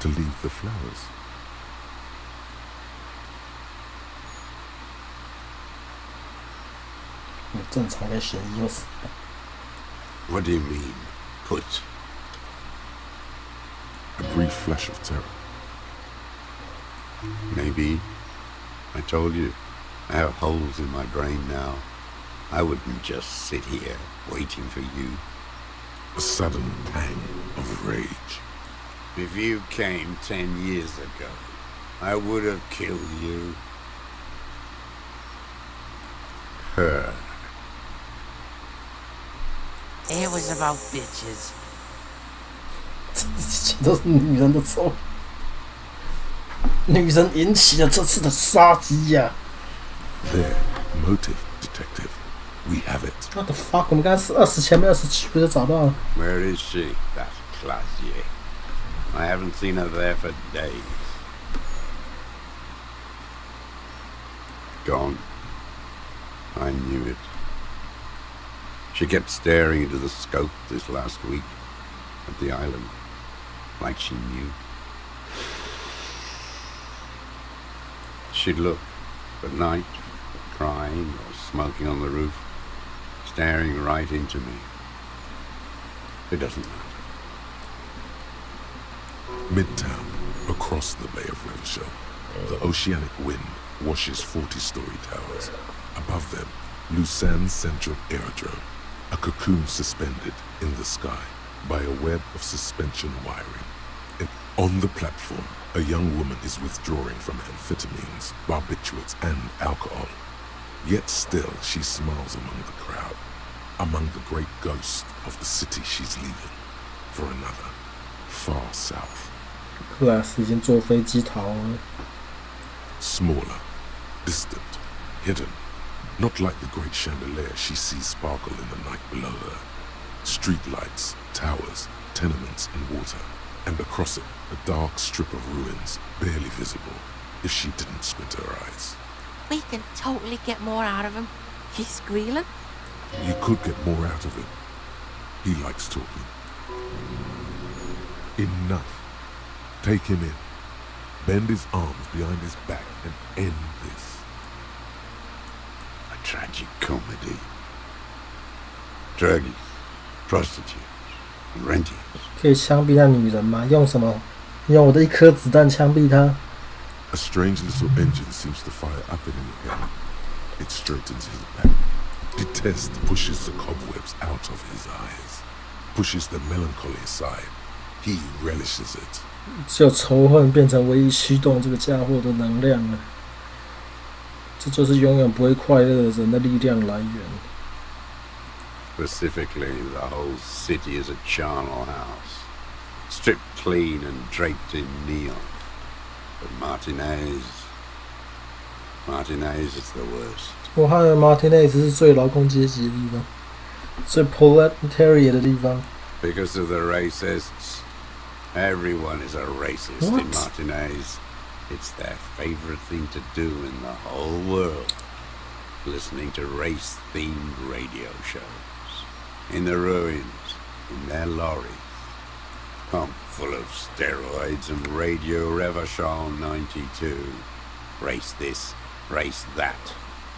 to leave the flowers. 正常该嫌疑又死。What do you mean, put? A brief flash of terror. Maybe. I told you, I have holes in my brain now. I wouldn't just sit here waiting for you. A sudden pang of rage. If you came 10 years ago, I would have killed you. Her. It was about bitches. 这一切都是女人的错，女人引起了这次的杀机呀、There, motive, detective. We have it. What the fuck？ 我们刚才是20前面27不就找到了 Where is she, that Clasier? I haven't seen her there for days. Gone. I knew it. She kept staring into the scope this last week at the island, like she knew. She'd look at night, crying or smoking on the roof, staring right into me. It doesn't matter. Midtown, across the Bay of Revachol, the oceanic wind washes 40-story towers. Above them, Lausanne Central Aerodrome, a cocoon suspended in the sky by a web of suspension wiring. And on the platform, a young woman is withdrawing from amphetamines, barbiturates, and alcohol. Yet still, she smiles among the crowd, among the great ghosts of the city she's leaving for another, far south. 克莱斯已经坐飞机逃了。 Smaller, distant, hidden, not like the great chandelier she sees sparkle in the night below her. Streetlights, towers, tenements, and water, and across it, a dark strip of ruins, barely visible, if she didn't squint her eyes. We can totally get more out of him. He's squealing. You could get more out of him. He likes talking. Enough. Take him in. Bend his arms behind his back and end this. A tragic comedy. Druggies, prostitutes, rentiers. 可以枪毙那女人吗？用什么？用我的一颗子弹枪毙她？ A strange little engine seems to fire up in him again. It straightens his back. Detest pushes the cobwebs out of his eyes, pushes the melancholy aside. He relishes it. 只有仇恨变成唯一驱动这个家伙的能量了。这就是永远不会快乐的人的力量来源。 Specifically, the whole city is a charnel house, stripped clean and draped in neon. But Martinez is the worst. 我还以为 Martinez 是最劳工阶级的地方，最 proletariat 的地方。 Because of the racists. Everyone is a racist in Martinez. It's their favorite thing to do in the whole world. Listening to race-themed radio shows. In the ruins, in their lorries. Pumped full of steroids and Radio Revachol 92. Race this, race that.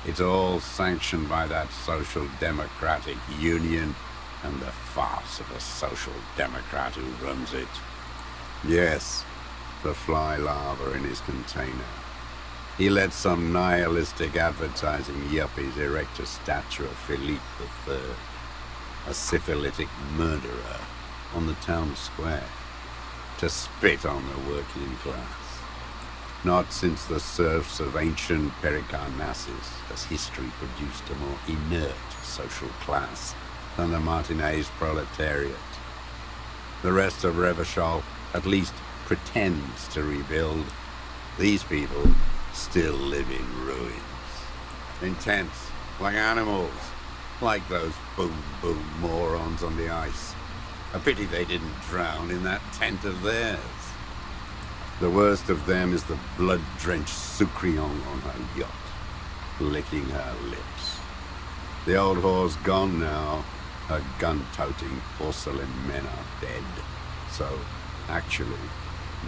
It's all sanctioned by that Social Democratic Union and the farce of a Social Democrat who runs it. Yes, the fly larva in his container. He let some nihilistic advertising yuppies erect a statue of Philippe III, a syphilitic murderer, on the town square, to spit on the working class. Not since the serfs of ancient Pericarnassus has history produced a more inert social class than the Martinez proletariat. The rest of Revachol at least pretends to rebuild. These people still live in ruins. In tents, like animals, like those boom-boom morons on the ice. A pity they didn't drown in that tent of theirs. The worst of them is the blood-drenched Sucrion on her yacht, licking her lips. The old whore's gone now. Her gun-toting porcelain men are dead. So, actually,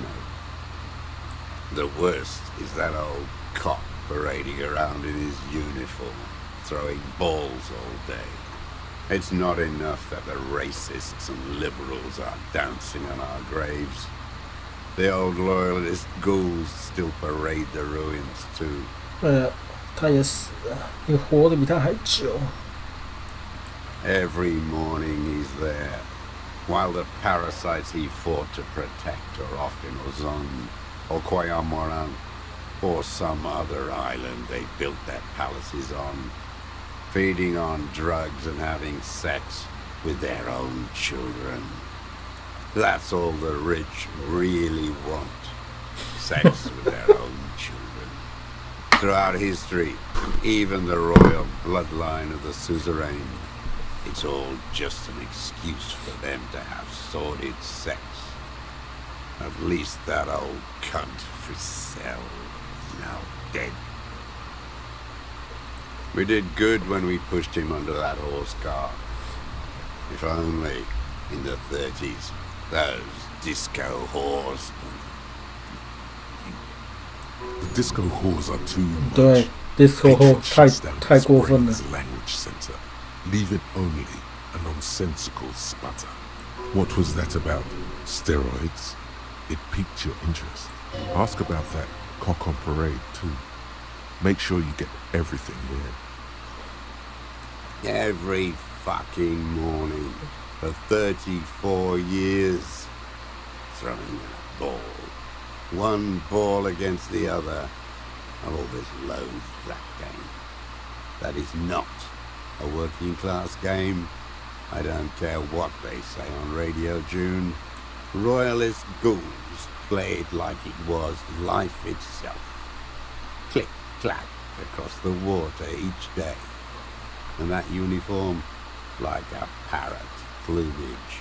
no. The worst is that old cop parading around in his uniform, throwing balls all day. It's not enough that the racists and liberals are dancing on our graves. The old loyalist ghouls still parade the ruins too. 他也死了，你活得比他还久。Every morning he's there, while the parasites he fought to protect are off in Ozon, or Koyamoran, or some other island they built their palaces on, feeding on drugs and having sex with their own children. That's all the rich really want. Sex with their own children. Throughout history, even the royal bloodline of the suzerain, it's all just an excuse for them to have sordid sex. At least that old cunt Frisell is now dead. We did good when we pushed him under that horse car. If only, in the 30s, those disco whores. The disco whores are too much. 对 ，disco 后太过分了。 Language center. Leave it only a nonsensical sputter. What was that about? Steroids? It piqued your interest. Ask about that cock on parade too. Make sure you get everything there. Every fucking morning for 34 years. Throwing a ball. One ball against the other. I've always loathed that game. That is not a working class game. I don't care what they say on Radio June. Royalist ghouls played like it was life itself. Click, clack across the water each day. And that uniform, like a parrot plumage.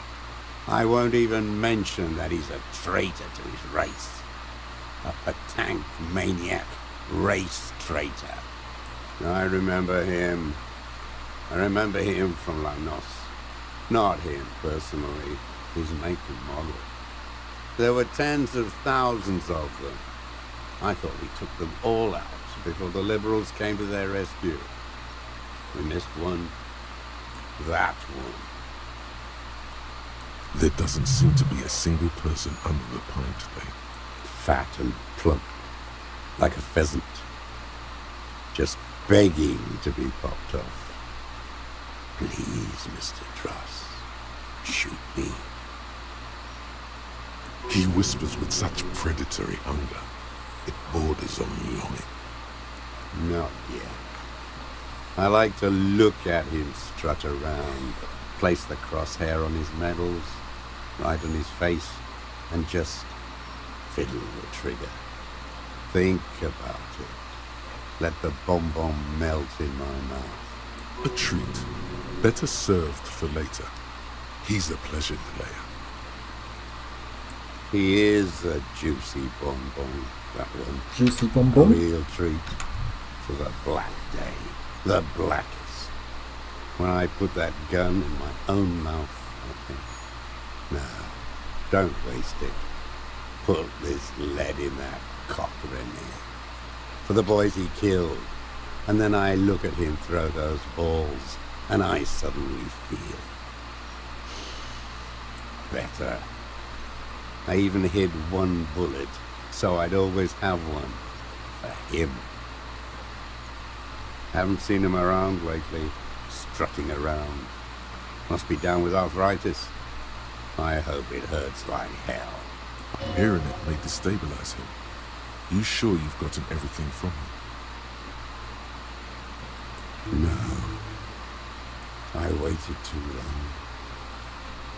I won't even mention that he's a traitor to his race. A petank maniac race traitor. I remember him from Lanos. Not him personally, his make and model. There were tens of thousands of them. I thought we took them all out before the liberals came to their rescue. We missed one. That one. There doesn't seem to be a single person under the pine today. Fat and plump, like a pheasant. Just begging to be popped off. Please, Mr. Truss, shoot me. He whispers with such predatory hunger, it borders on longing. Not yet. I like to look at him strut around, place the crosshair on his medals, right on his face, and just fiddle the trigger. Think about it. Let the bomb melt in my mouth. A treat. Better served for later. He's a pleasure delayer. He is a juicy bonbon, that one. Juicy bonbon? A real treat for the black day. The blackest. When I put that gun in my own mouth, I think, no, don't waste it. Put this lead in that cocker in there. For the boys he killed. And then I look at him throw those balls, and I suddenly feel better. I even hid one bullet, so I'd always have one for him. Haven't seen him around lately, strutting around. Must be down with arthritis. I hope it hurts like hell. Hearing it may destabilize him. You sure you've gotten everything from him? No. I waited too long.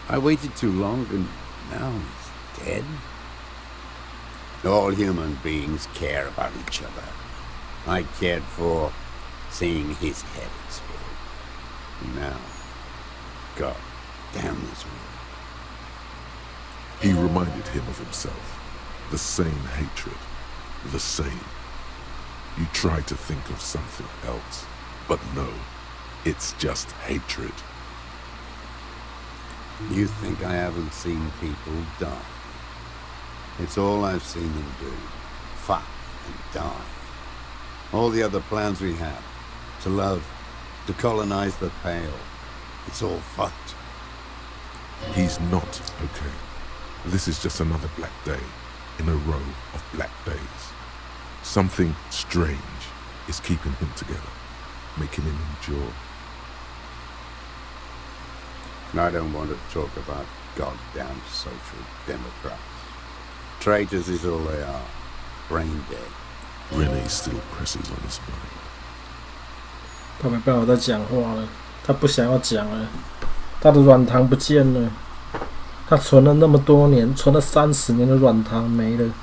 I waited too long, and now he's dead. All human beings care about each other. I cared for seeing his head explode. Now, God damn this world. He reminded him of himself. The same hatred. The same. You tried to think of something else, but no, it's just hatred. You think I haven't seen people die? It's all I've seen them do. Fuck and die. All the other plans we have. To love to colonize the Pale. It's all fucked. He's not okay. This is just another black day in a row of black days. Something strange is keeping him together, making him endure. I don't want to talk about goddamn social democrats. Traitors is all they are. Brain dead. Renee still presses on his mind. 他没办法再讲话了，他不想要讲了，他的软糖不见了，他存了那么多年，存了30年的软糖没了。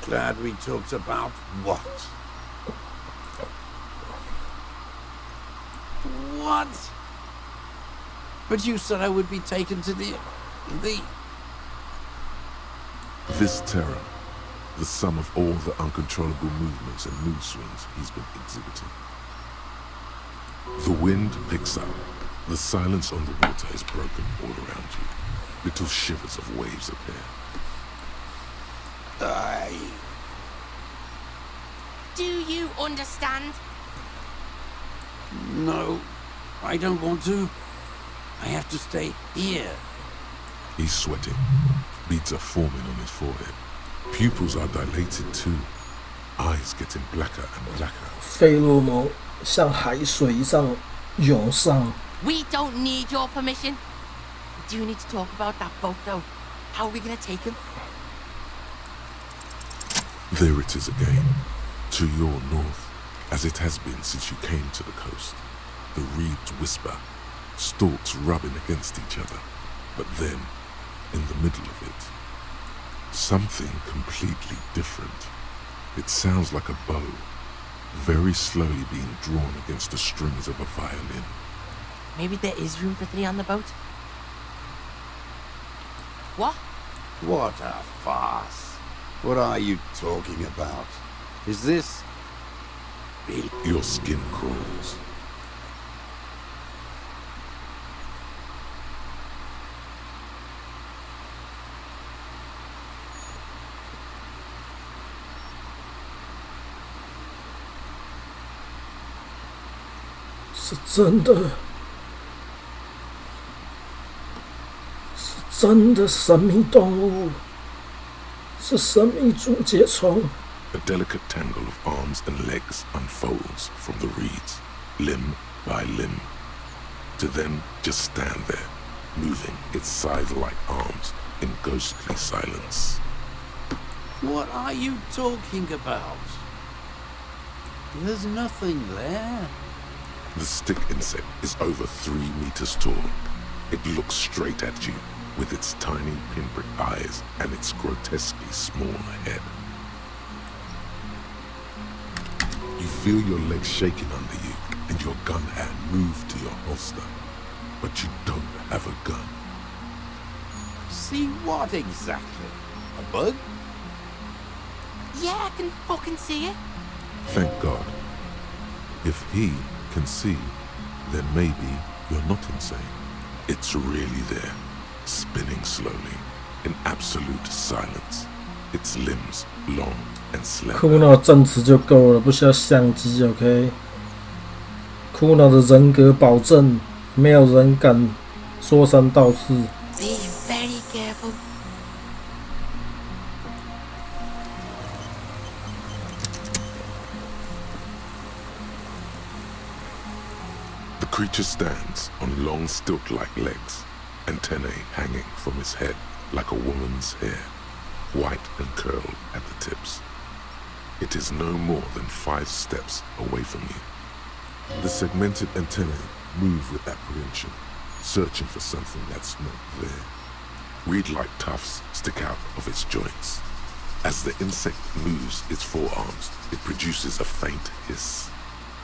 Glad we talked about what? What? But you said I would be taken to the... This terror, the sum of all the uncontrollable movements and mood swings he's been exhibiting. The wind picks up. The silence on the water is broken all around you. Little shivers of waves appear. Do you understand? No, I don't want to. I have to stay here. He's sweating. Beads are forming on his forehead. Pupils are dilated too. Eyes getting blacker and blacker. 费洛蒙像海水一样涌上。We don't need your permission. We do need to talk about that boat, though. How are we gonna take him? There it is again. To your north, as it has been since you came to the coast. The reeds whisper, stalks rubbing against each other. But then, in the middle of it, something completely different. It sounds like a bow, very slowly being drawn against the strings of a violin. Maybe there is room for 3 on the boat? What? What a farce. What are you talking about? Is this... Your skin crawls.是真的，是真的神秘动物，是神秘竹节虫。A delicate tangle of arms and legs unfolds from the reeds, limb by limb, to then just stand there, moving its scythe-like arms in ghostly silence. What are you talking about? There's nothing there. The stick insect is over 3 meters tall. It looks straight at you with its tiny pinprick eyes and its grotesquely small head. You feel your legs shaking under you and your gun hand move to your holster, but you don't have a gun. See what exactly? A bug? Yeah, I can fucking see it. Thank God. If he can see, then maybe you're not insane. It's really there, spinning slowly, in absolute silence. Its limbs long and slender. 库诺证词就够了，不需要相机 ，OK？ 库诺的人格保证，没有人敢说三道四。Be very careful. The creature stands on long stilt-like legs, antennae hanging from his head like a woman's hair, white and curled at the tips. It is no more than 5 steps away from you. The segmented antennae move with apprehension, searching for something that's not there. Reed-like tufts stick out of its joints. As the insect moves its forearms, it produces a faint hiss,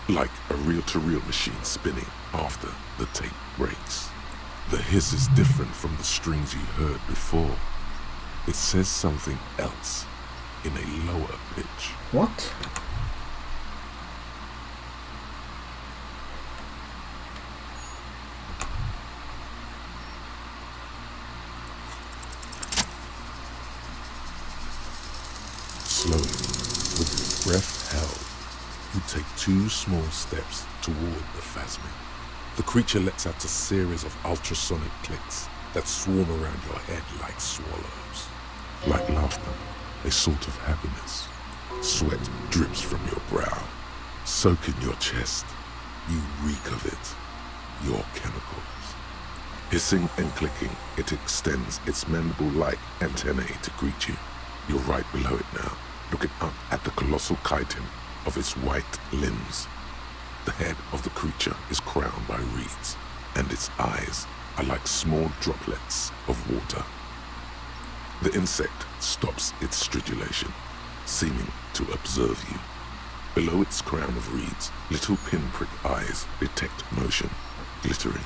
like a reel-to-reel machine spinning after the tape breaks. The hiss is different from the strings you heard before. It says something else in a lower pitch. What? Slowly, with your breath held, You take 2 small steps toward the phasmid. The creature lets out a series of ultrasonic clicks that swarm around your head like swallows. Like laughter, a sort of happiness. Sweat drips from your brow, soak in your chest. You reek of it, your chemicals. Hissing and clicking, it extends its mandible-like antennae to greet you. You're right below it now, looking up at the colossal chitin of its white limbs. The head of the creature is crowned by reeds, and its eyes are like small droplets of water. The insect stops its stridulation, seeming to observe you. Below its crown of reeds, little pinprick eyes detect motion, glittering.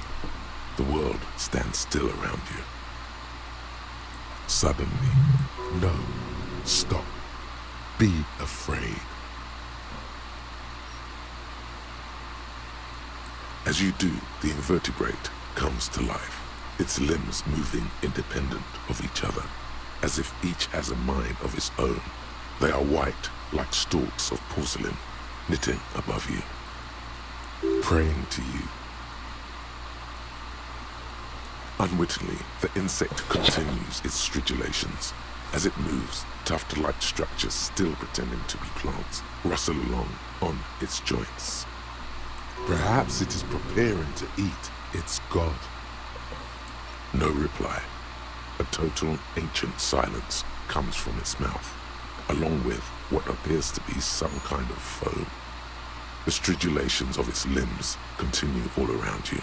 The world stands still around you. Suddenly, no, stop, be afraid. As you do, the invertebrate comes to life, its limbs moving independent of each other, as if each has a mind of its own. They are white, like stalks of porcelain, knitting above you, praying to you. Unwittingly, the insect continues its stridulations. As it moves, tuft-like structures still pretending to be plants rustle along on its joints. Perhaps it is preparing to eat its god. No reply. A total ancient silence comes from its mouth, along with what appears to be some kind of foam. The stridulations of its limbs continue all around you.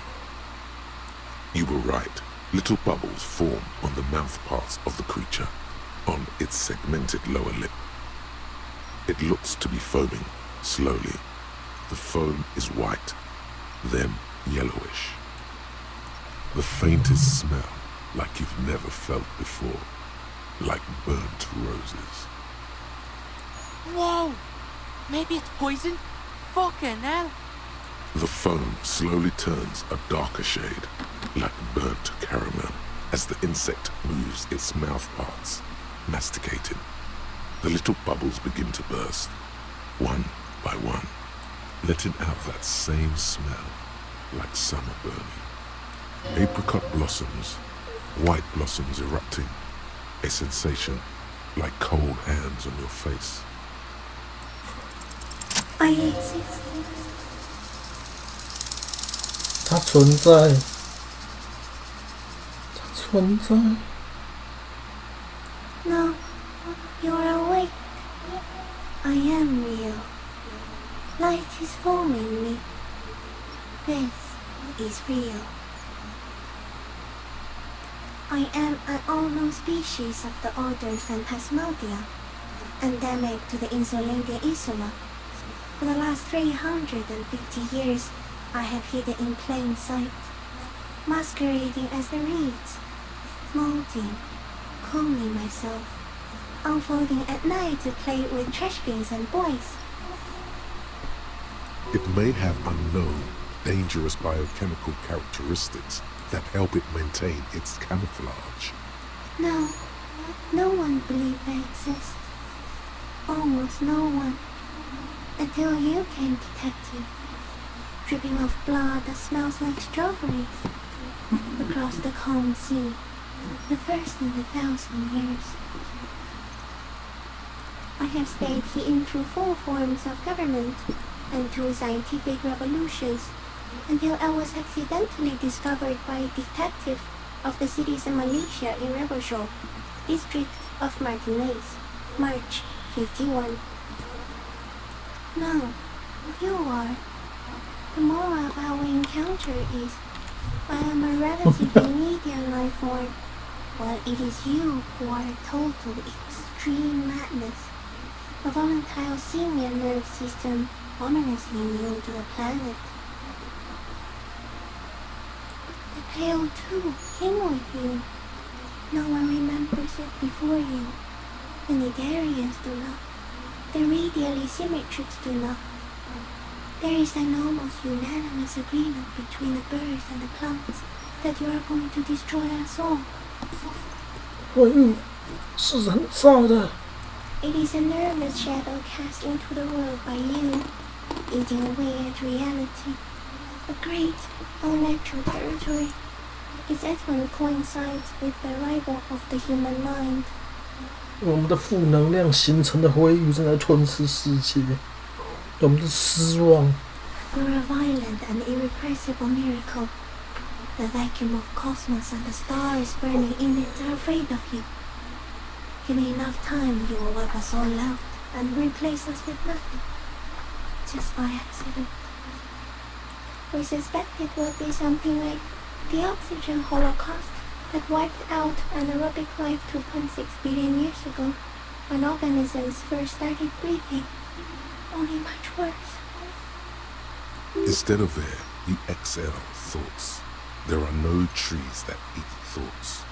You were right. Little bubbles form on the mouth parts of the creature, on its segmented lower lip. It looks to be foaming, slowly. The foam is white, then yellowish. The faintest smell, like you've never felt before, like burnt roses. Whoa! Maybe it's poison? Fucking hell! The foam slowly turns a darker shade, like burnt caramel, as the insect moves its mouth parts, masticating. The little bubbles begin to burst, one by one, letting out that same smell, like summer burning. Apricot blossoms, white blossoms erupting, a sensation like cold hands on your face. I exist. 它存在，它存在。No, you're awake. I am real. Light is forming me. This is real. I am an unknown species of the order Phantasmadia, endemic to the Insulandia Isula. For the last 350 years, I have hidden in plain sight, masquerading as the reeds, molding, cloning myself, unfolding at night to play with trash bins and boys. It may have unknown, dangerous biochemical characteristics that help it maintain its camouflage. No, no one believed I exist. Almost no one. Until you came, detective. Dripping of blood that smells like strawberries. Across the calm sea. The first in 1,000 years. I have stayed hidden through 4 forms of government and 2 scientific revolutions until I was accidentally discovered by a detective of the citizen militia in Rebelshaw, district of Martinez, March 51. No, you are. The moral of our encounter is, I am a relatively medium life form, while it is you who are a total extreme madness, a volatile simian nerve system ominously new to the planet. The Pale too came with you. No one remembers it before you. The Nidarians do not. The radially symmetrics do not. There is an almost unanimous agreement between the birds and the plants that you are going to destroy us all. 回忆是人造的。 It is a nervous shadow cast into the world by you, eating away at reality. A great, unnatural territory. Its advent coincides with the arrival of the human mind. 我们的负能量形成的灰域正在吞噬世界，我们的失望。You're a violent and irrepressible miracle. The vacuum of cosmos and the stars burning in it are afraid of you. Give me enough time, you will wipe us all out and replace us with nothing. Just by accident. We suspect it will be something like the oxygen holocaust that wiped out anaerobic life 2.6 billion years ago, when organisms first started breathing. Only much worse. Instead of air, you exhale thoughts. There are no trees that eat thoughts.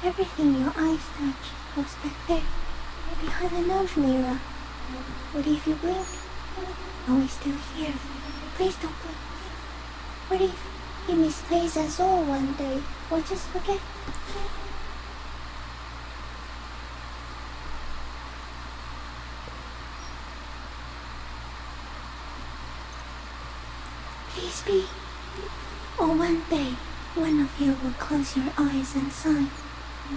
Everything your eyes touch goes back there, behind the nose mirror. What if you blink? Are we still here? Please don't blink. What if you misplace us all one day, or just forget? Please be. Or one day, one of you will close your eyes and sigh,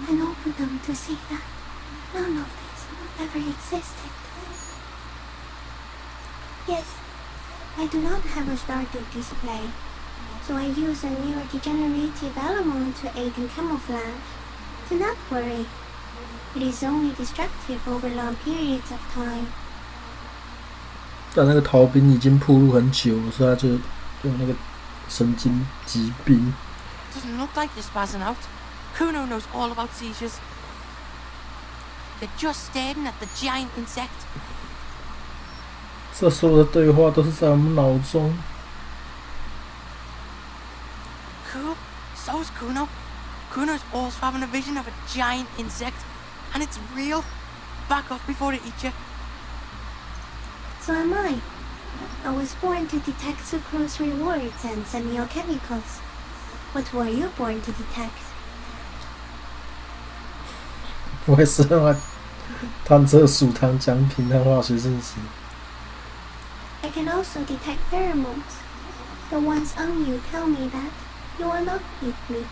and open them to see that none of this ever existed. Yes, I do not have a started display, so I use a neurodegenerative element to aid in camouflage. Do not worry. It is only destructive over long periods of time. 但那个逃兵已经暴露很久了，所以他就有那个神经疾病。 Doesn't look like you're spazzing out. Kuno knows all about seizures. You're just staring at the giant insect. 这所有的对话都是在我们脑中。 Cool. So's Kuno. Kuno's also having a vision of a giant insect, and it's real. Back off before it eats you. So am I. I was born to detect sucrose rewards and semiochemicals. What were you born to detect? 我也是用来探测属糖奖品和化学信息。 I can also detect pheromones. The ones on you tell me that you will not eat me,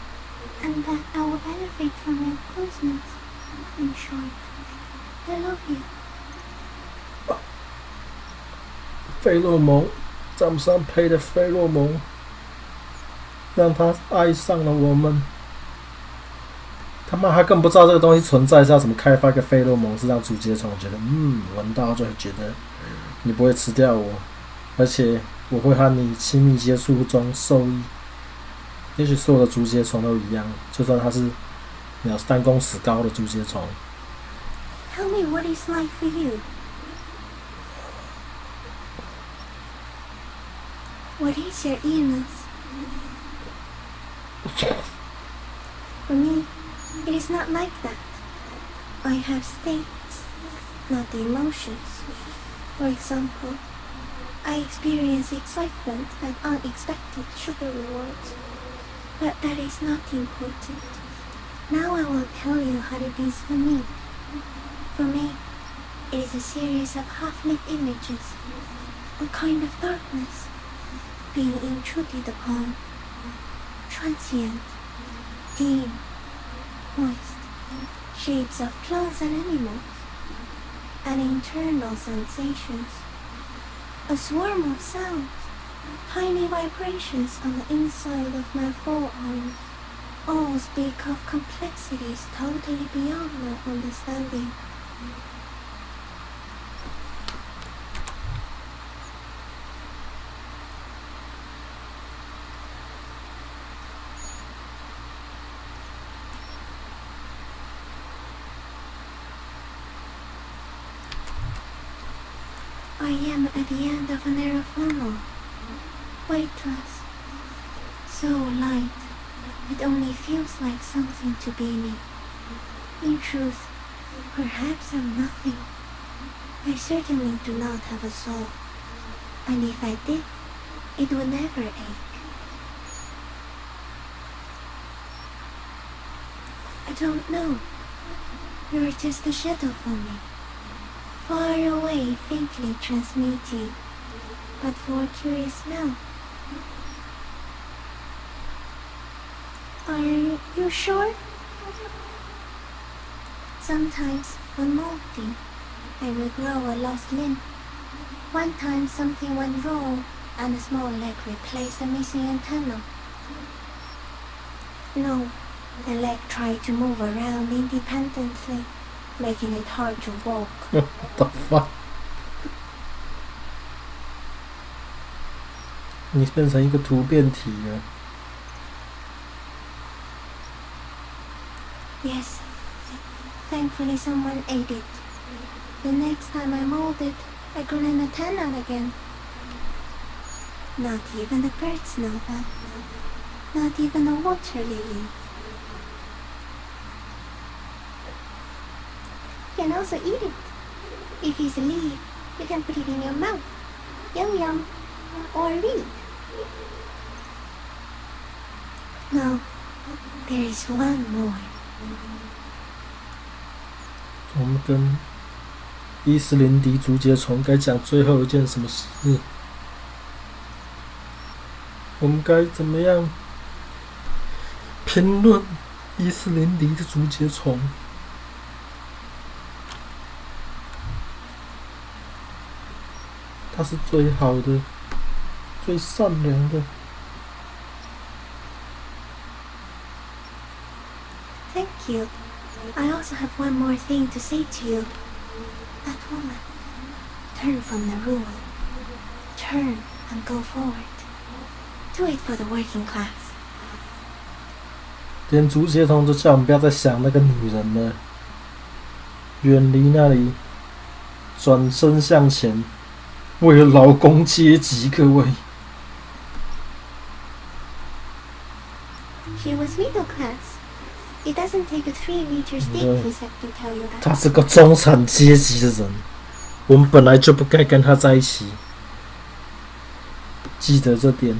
and that I will benefit from your closeness. In short, I love you. 费洛蒙，赞不上配的费洛蒙，让他爱上了我们。他妈，他更不知道这个东西存在是要怎么开发一个费洛蒙，是让竹节虫觉得闻到就会觉得你不会吃掉我，而且我会和你亲密接触中受益。也许所有的竹节虫都一样，就算它是3公尺高的竹节虫。Tell me what it's like for you. What is your illness? For me, it is not like that. I have states, not emotions. For example, I experience excitement and unexpected sugar rewards. But that is not important. Now I will tell you how it is for me. For me, it is a series of half-lit images, a kind of darkness, being intruded upon, transient, dim, moist, shapes of plants and animals, and internal sensations, a swarm of sounds, tiny vibrations on the inside of my forearms, all speak of complexities totally beyond my understanding. I am at the end of a narrow funnel, weightless, so light, it only feels like something to be me. In truth, perhaps I'm nothing. I certainly do not have a soul, and if I did, it would never ache. I don't know. You're just a shadow for me. far away, faintly transmitting, but for a curious smell. Are you sure? Sometimes, when molting, I will grow a lost limb. One time something went wrong, and a small leg replaced a missing antenna. No, the leg tried to move around independently, making it hard to walk. What the fuck? 你变成一个突变体了。Yes. Thankfully someone ate it. The next time I molded, I grew an antenna again. Not even the birds know that. Not even the water lily. You can also eat it. If it's a leaf, you can put it in your mouth. Yum yum. Or read. No, there is one more. 我们跟伊斯林迪竹节虫该讲最后一件什么事？我们该怎么样评论伊斯林迪的竹节虫？它是最好的，最善良的。Thank you. I also have one more thing to say to you. That woman. Turn from the ruin. Turn and go forward. Do it for the working class. 连竹节虫都叫我们不要再想那个女人了，远离那里，转身向前，为了劳工阶级，各位。She was middle class. It doesn't take a 3-meter stick insect to tell you that. 他是个中产阶级的人，我们本来就不该跟他在一起。记得这点。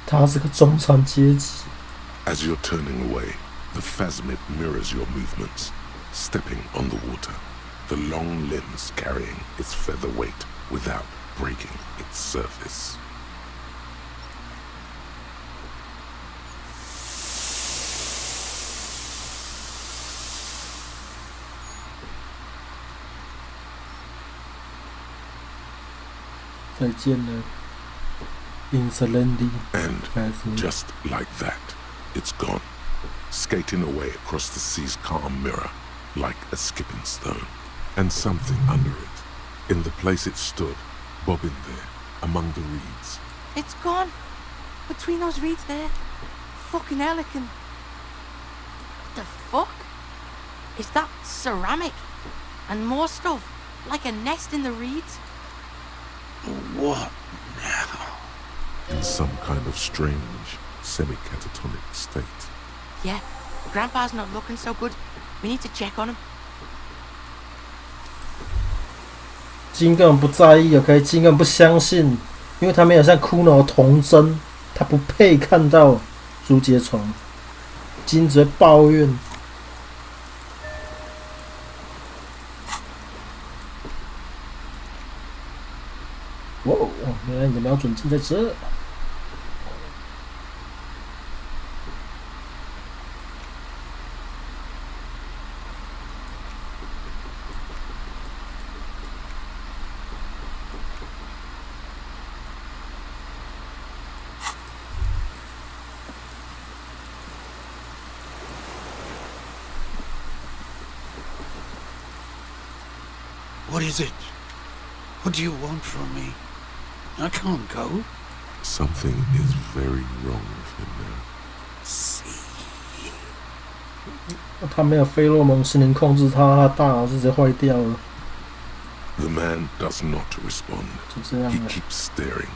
他是个中产阶级。As you're turning away, the phasmid mirrors your movements, stepping on the water, the long limbs carrying its feather weight without breaking its surface. And just like that, it's gone, skating away across the sea's calm mirror like a skipping stone. And something under it, in the place it stood, bobbing there, among the reeds. It's gone. Between those reeds there. Fucking Helican. What the fuck? Is that ceramic? And more stuff? Like a nest in the reeds? What now? In some kind of strange, semi-catatonic state. Yeah, Grandpa's not looking so good. We need to check on him. 金根本不在意 ，OK， 金根本不相信，因为他没有像骷髅童真，他不配看到竹节虫。金只会抱怨。哇，原来你的瞄准镜在这。What is it? What do you want from me? I can't go. Something is very wrong with him now. See. 他没有费洛蒙心灵控制他，他大脑是直接坏掉了。The man does not respond. 就这样 He 了。 keeps staring,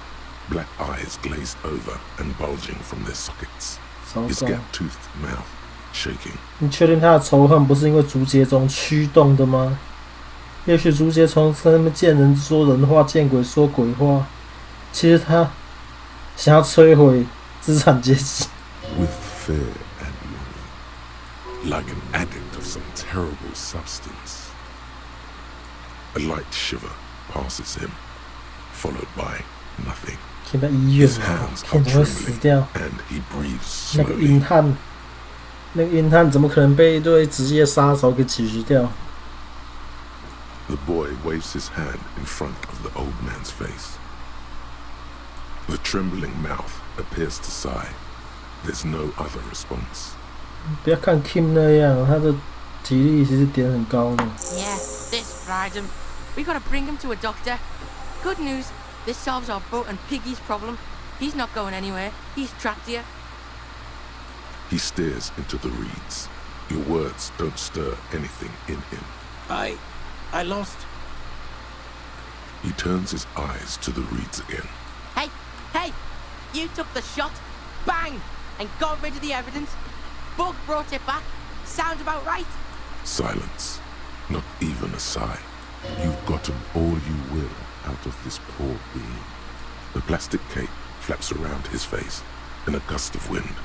black eyes glazed over and bulging from their sockets. 糟 His 糕！ gap-toothed mouth shaking. 你确定他的仇恨不是因为竹节虫驱动的吗？也许竹节虫在那边见人说人话，见鬼说鬼话。其实他想要摧毁资产阶级。With fear and longing, like an addict of some terrible substance. A light shiver passes him, followed by nothing. 现在医院 His 啊， hands 可 are 能会死 trembling, 掉。 and he breathes 那个 slowly. 硬汉，那个硬汉怎么可能被一对职业杀手给解决掉？ The boy waves his hand in front of the old man's face. The trembling mouth appears to sigh. There's no other response. 不要看 Kim 那样，他的体力其实点很高的。 Yeah, this fried him. We gotta bring him to a doctor. Good news, this solves our boat and Piggy's problem. He's not going anywhere. He's trapped here. He stares into the reeds. Your words don't stir anything in him. I lost. He turns his eyes to the reeds again. Hey! You took the shot. Bang! And got rid of the evidence. Bug brought it back. Sounds about right. Silence. Not even a sigh. You've gotten all you will out of this poor being. The plastic cape flaps around his face in a gust of wind.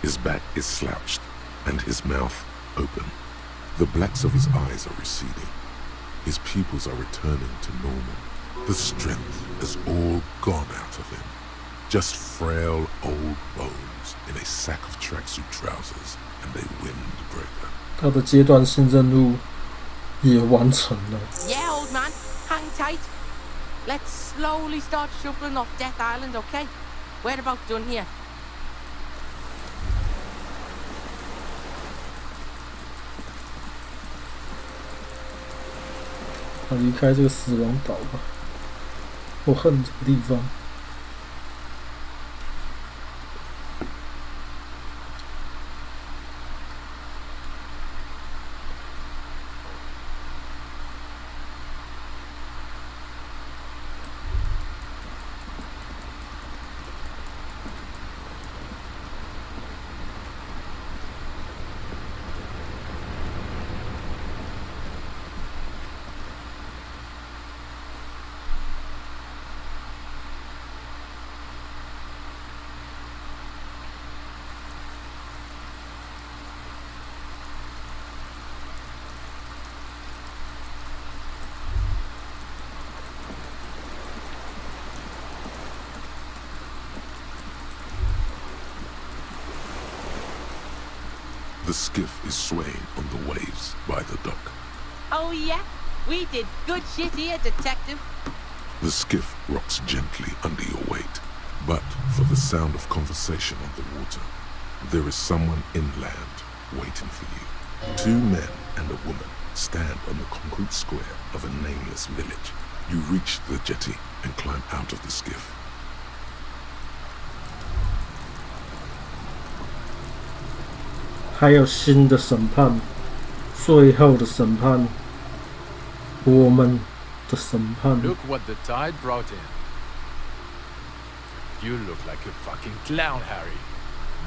His back is slouched and his mouth open. The blacks of his eyes are receding. His pupils are returning to normal. The strength has all gone out of him. Just frail old bones in a sack of tracksuit trousers and a windbreaker. 他的阶段性任务也完成了。 Yeah, old man. Hang tight. Let's slowly start shuffling off Death Island, okay? We're about done here. 他离开这个死亡岛吧。我恨这个地方。The skiff is swaying on the waves by the dock. Oh, yeah? We did good shit here, detective. The skiff rocks gently under your weight, but for the sound of conversation on the water, there is someone inland waiting for you. Two men and a woman stand on the concrete square of a nameless village. You reach the jetty and climb out of the skiff. 还有新的审判，最后的审判，我们的审判。 Look what the tide brought in. You look like a fucking clown, Harry.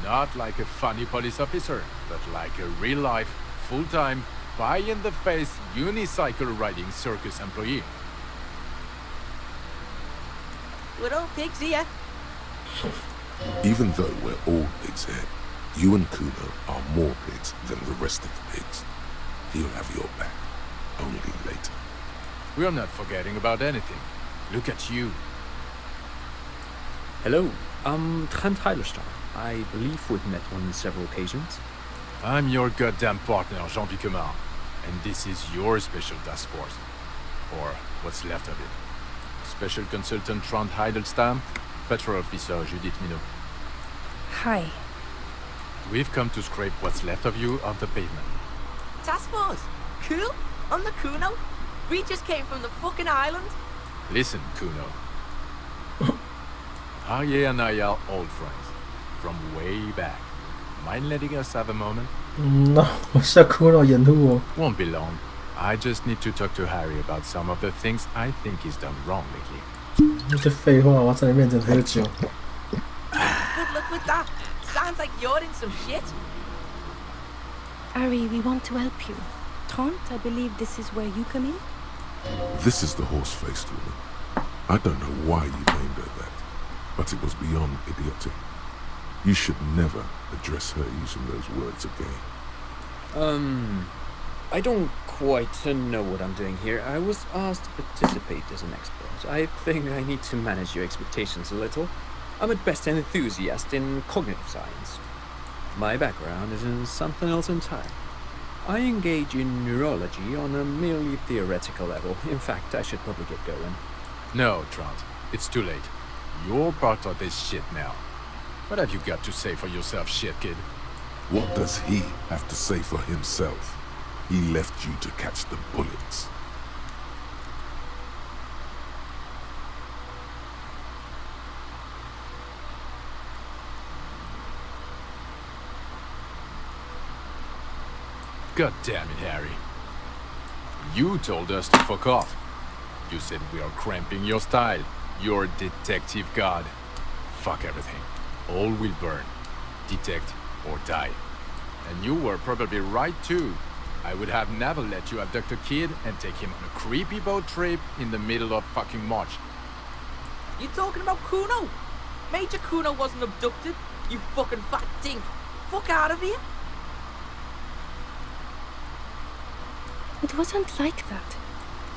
Not like a funny police officer, but like a real-life, full-time, pie-in-the-face, unicycle-riding circus employee. Good old pigs here. Even though we're all pigs here, you and Kuno are more pigs than the rest of the pigs. He'll have your back, only later. We're not forgetting about anything. Look at you. Hello, I'm Trent Heilerstar. I believe we've met on several occasions. I'm your goddamn partner, Jean-Pierre Comard. And this is your special task force. Or what's left of it. Special Consultant Trent Heidelstam, Patrol Officer Judith Minot. Hi. We've come to scrape what's left of you off the pavement. Task force. Cool. On the Kuno. We just came from the fucking island. Listen, Kuno. Harye and I are old friends. From way back. Mind letting us have a moment? No, 我下哭了，掩护我。 Won't be long. I just need to talk to Harry about some of the things I think he's done wrong lately. 那些废话，我在你面前喝酒。 Good luck with that. Sounds like you're in some shit. Ari, we want to help you. Trent, I believe this is where you come in? This is the horse-faced woman. I don't know why you named her that, but it was beyond idiotic. You should never address her using those words again. I don't quite know what I'm doing here. I was asked to participate as an expert. I think I need to manage your expectations a little. I'm at best an enthusiast in cognitive science. My background is in something else entirely. I engage in neurology on a merely theoretical level. In fact, I should probably get going. No, Trant. It's too late. You're part of this shit now. What have you got to say for yourself, shit kid? What does he have to say for himself? He left you to catch the bullets. God damn it, Harry. You told us to fuck off. You said we are cramping your style. You're detective god. Fuck everything. All will burn. Detect or die. And you were probably right too. I would have never let you abduct a kid and take him on a creepy boat trip in the middle of fucking March. You talking about Kuno? Major Kuno wasn't abducted, you fucking fat dink. Fuck out of here. It wasn't like that.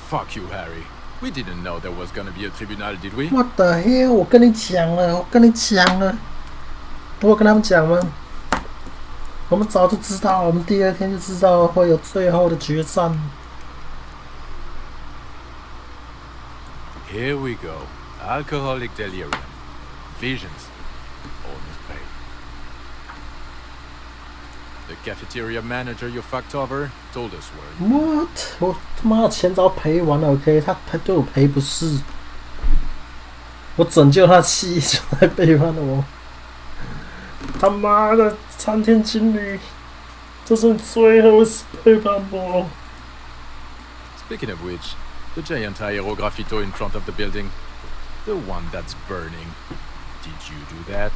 Fuck you, Harry. We didn't know there was gonna be a tribunal, did we? What the hell？ 我跟你讲了，我跟你讲了，我有跟他们讲吗？我们早就知道，我们第二天就知道会有最后的决战。Here we go. Alcoholic delirium. Visions. Almost paid. The cafeteria manager you fucked over told us where. What？ 我他妈的钱早赔完了 ，OK？ 他对我赔不是，我拯救他妻子来背叛了我。他妈的，苍天经理，这是你最后一次背叛我。Speaking of which, the giant aerograffito in front of the building, the one that's burning. Did you do that?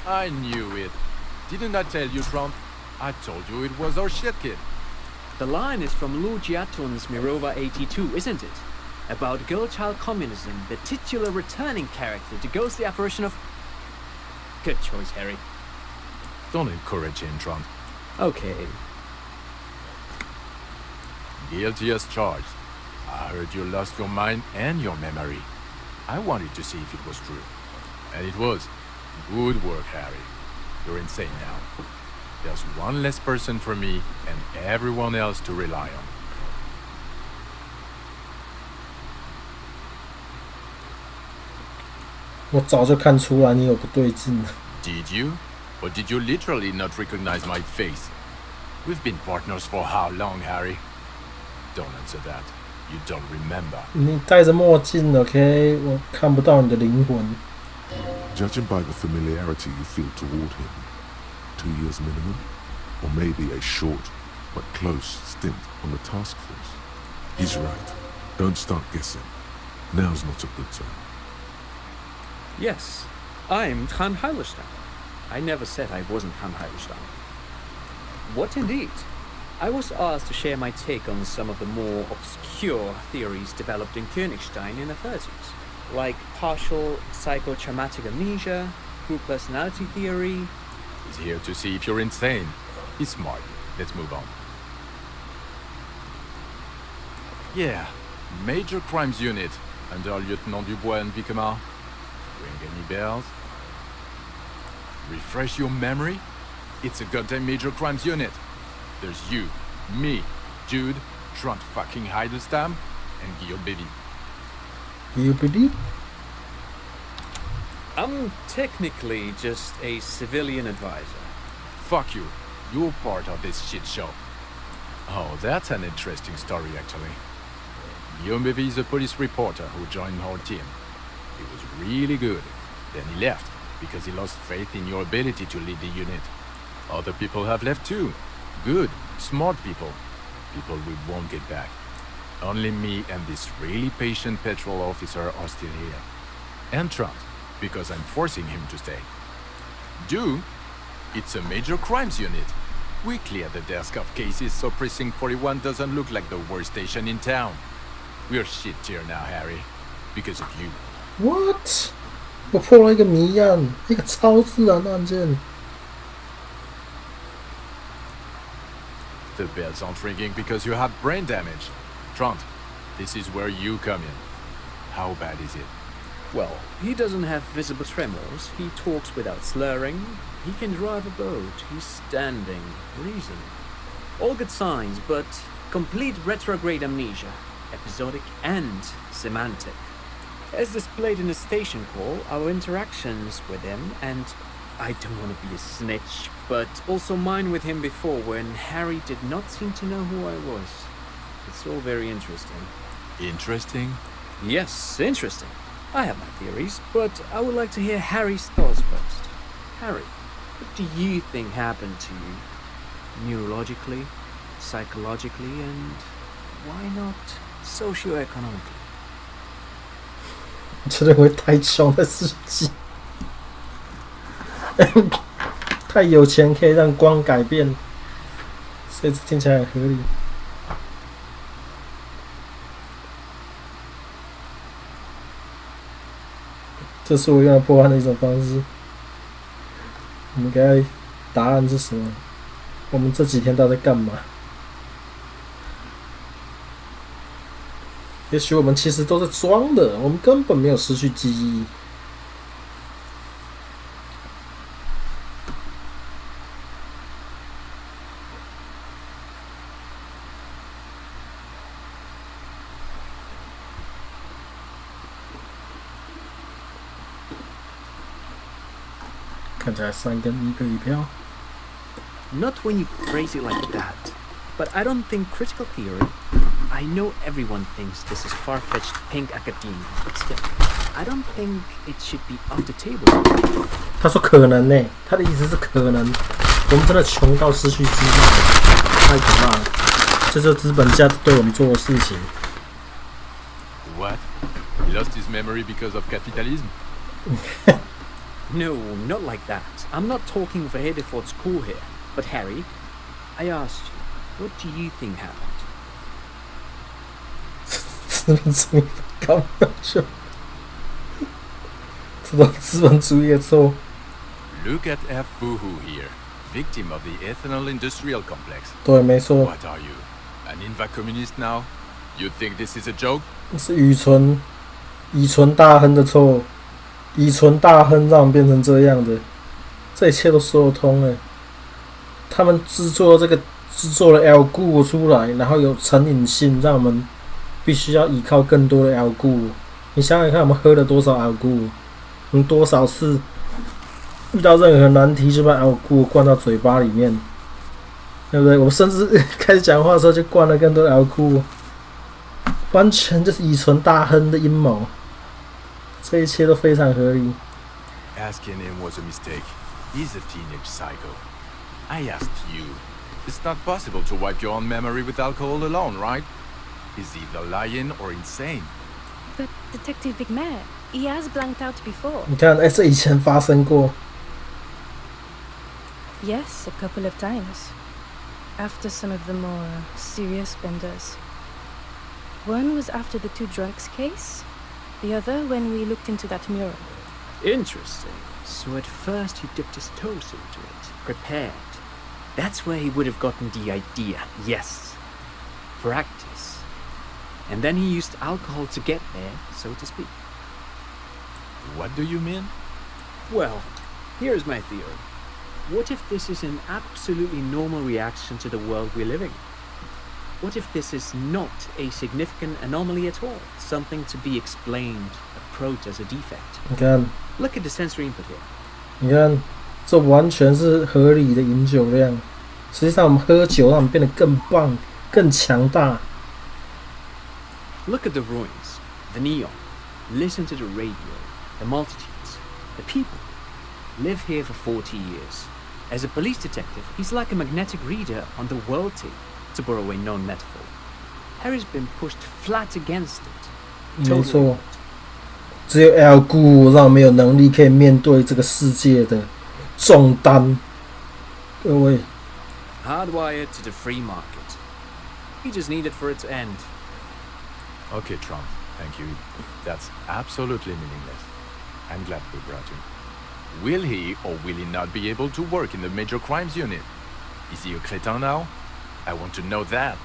I knew it. Didn't I tell you, Trump? I told you it was our shit kid. The line is from Lou Giaton's Mirova 82, isn't it? About girl-child communism, the titular returning character to ghost the apparition of... Good choice, Harry. Don't encourage him, Trump. Okay. Guilty as charged. I heard you lost your mind and your memory. I wanted to see if it was true. And it was. Good work, Harry. You're insane now. There's one less person for me and everyone else to rely on. Did you? Or did you literally not recognize my face? We've been partners for how long, Harry? Don't answer that. You don't remember. 你戴着墨镜 ，OK？ 我看不到你的灵魂。Judging by the familiarity you feel toward him, 2 years minimum, or maybe a short but close stint on the task force. He's right. Don't start guessing. Now's not a good time. Yes, I'm Tran Heilerstein. I never said I wasn't Tran Heilerstein. What indeed? I was asked to share my take on some of the more obscure theories developed in Königstein in the 30s, like partial psychotraumatic amnesia, group personality theory. He's here to see if you're insane. He's smart. Let's move on. Yeah, Major Crimes Unit under Lieutenant Dubois and Vicomar. Ring any bells? Refresh your memory? It's a goddamn Major Crimes Unit. There's you, me, Jude, Trant fucking Heidelstam, and Guillaume Bevy. Guillaume Bevy? I'm technically just a civilian advisor. Fuck you. You're part of this shit show. Oh, that's an interesting story, actually. Guillaume Bevy is a police reporter who joined our team. He was really good. Then he left because he lost faith in your ability to lead the unit. Other people have left too. Good, smart people. People we won't get back. Only me and this really patient patrol officer are still here. And Trant, because I'm forcing him to stay. Do? It's a Major Crimes Unit. We clear the desk of cases so Precinct 41 doesn't look like the worst station in town. We're shit tier now, Harry. Because of you. What? 我破了一个谜案，一个超自然案件。The bells aren't ringing because you have brain damage. Trant, this is where you come in. How bad is it? Well, he doesn't have visible tremors, he talks without slurring, he can drive a boat, he's standing, reason. All good signs, but complete retrograde amnesia, episodic and semantic. As displayed in the station call, our interactions with him, and I don't want to be a snitch, but also mine with him before when Harry did not seem to know who I was. It's all very interesting. Interesting? Yes, interesting. I have my theories, but I would like to hear Harry's thoughts first. Harry, what do you think happened to you? Neurologically, psychologically, and why not socioeconomically? 我认为太穷的世界，太有钱可以让光改变，所以这听起来很合理。这是我用来破案的一种方式。我们该答案是什么？我们这几天都在干嘛？也许我们其实都是装的，我们根本没有失去记忆。看起来3跟1可以票。Not when you phrase it like that. But I don't think critical theory. I know everyone thinks this is far-fetched pink academia, but still, I don't think it should be off the table. 他说可能呢，他的意思是可能。我们真的穷到失去记忆，太可怕了。这就是资本家对我们做的事情。What? He lost his memory because of capitalism? No, not like that. I'm not talking for Hedeford's cool here. But Harry, I asked you, what do you think happened? 资本主义搞不就这都资本主义的错。Look at F. Boohoo here, victim of the ethanol industrial complex. 对，没错。 What are you, an inva communist now? You think this is a joke? 是乙醇大亨的错，乙醇大亨让我们变成这样的，这一切都说得通了。他们制作了 L 固出来，然后有成瘾性，让我们必须要依靠更多的 L 固。你想想看，我们喝了多少 L 固？我们多少次遇到任何难题就把 L 固灌到嘴巴里面，对不对？我们甚至开始讲话的时候就灌了更多 L 固，完全就是乙醇大亨的阴谋。这一切都非常合理。Asking him was a mistake. He's a teenage psycho. I asked you. It's not possible to wipe your own memory with alcohol alone, right? He's either lying or insane. But Detective Vigmer, he has blanked out before. 你看，这以前发生过。Yes, a couple of times. After some of the more serious benders. One was after the 2 drunks case. The other when we looked into that mural. Interesting. So at first he dipped his toes into it, prepared. That's where he would have gotten the idea, yes. Practice. And then he used alcohol to get there, so to speak. What do you mean? Well, here's my theory. What if this is an absolutely normal reaction to the world we're living in? What if this is not a significant anomaly at all? Something to be explained, approached as a defect. 你看， Look at the sensory input here. 你看，这完全是合理的饮酒量。实际上，我们喝酒让我们变得更棒、更强大。Look at the ruins, the neon. Listen to the radio, the multitudes, the people. Live here for 40 years. As a police detective, he's like a magnetic reader on the world tape, to borrow a known metaphor. Harry's been pushed flat against it. 没错，只有 L 固让我们有能力可以面对这个世界的重担。各位。 Hardwired to the free market. He just needed for it to end. Okay, Trump, thank you. That's absolutely meaningless. I'm glad we brought him. Will he or will he not be able to work in the major crimes unit? Is he a crétin now? I want to know that.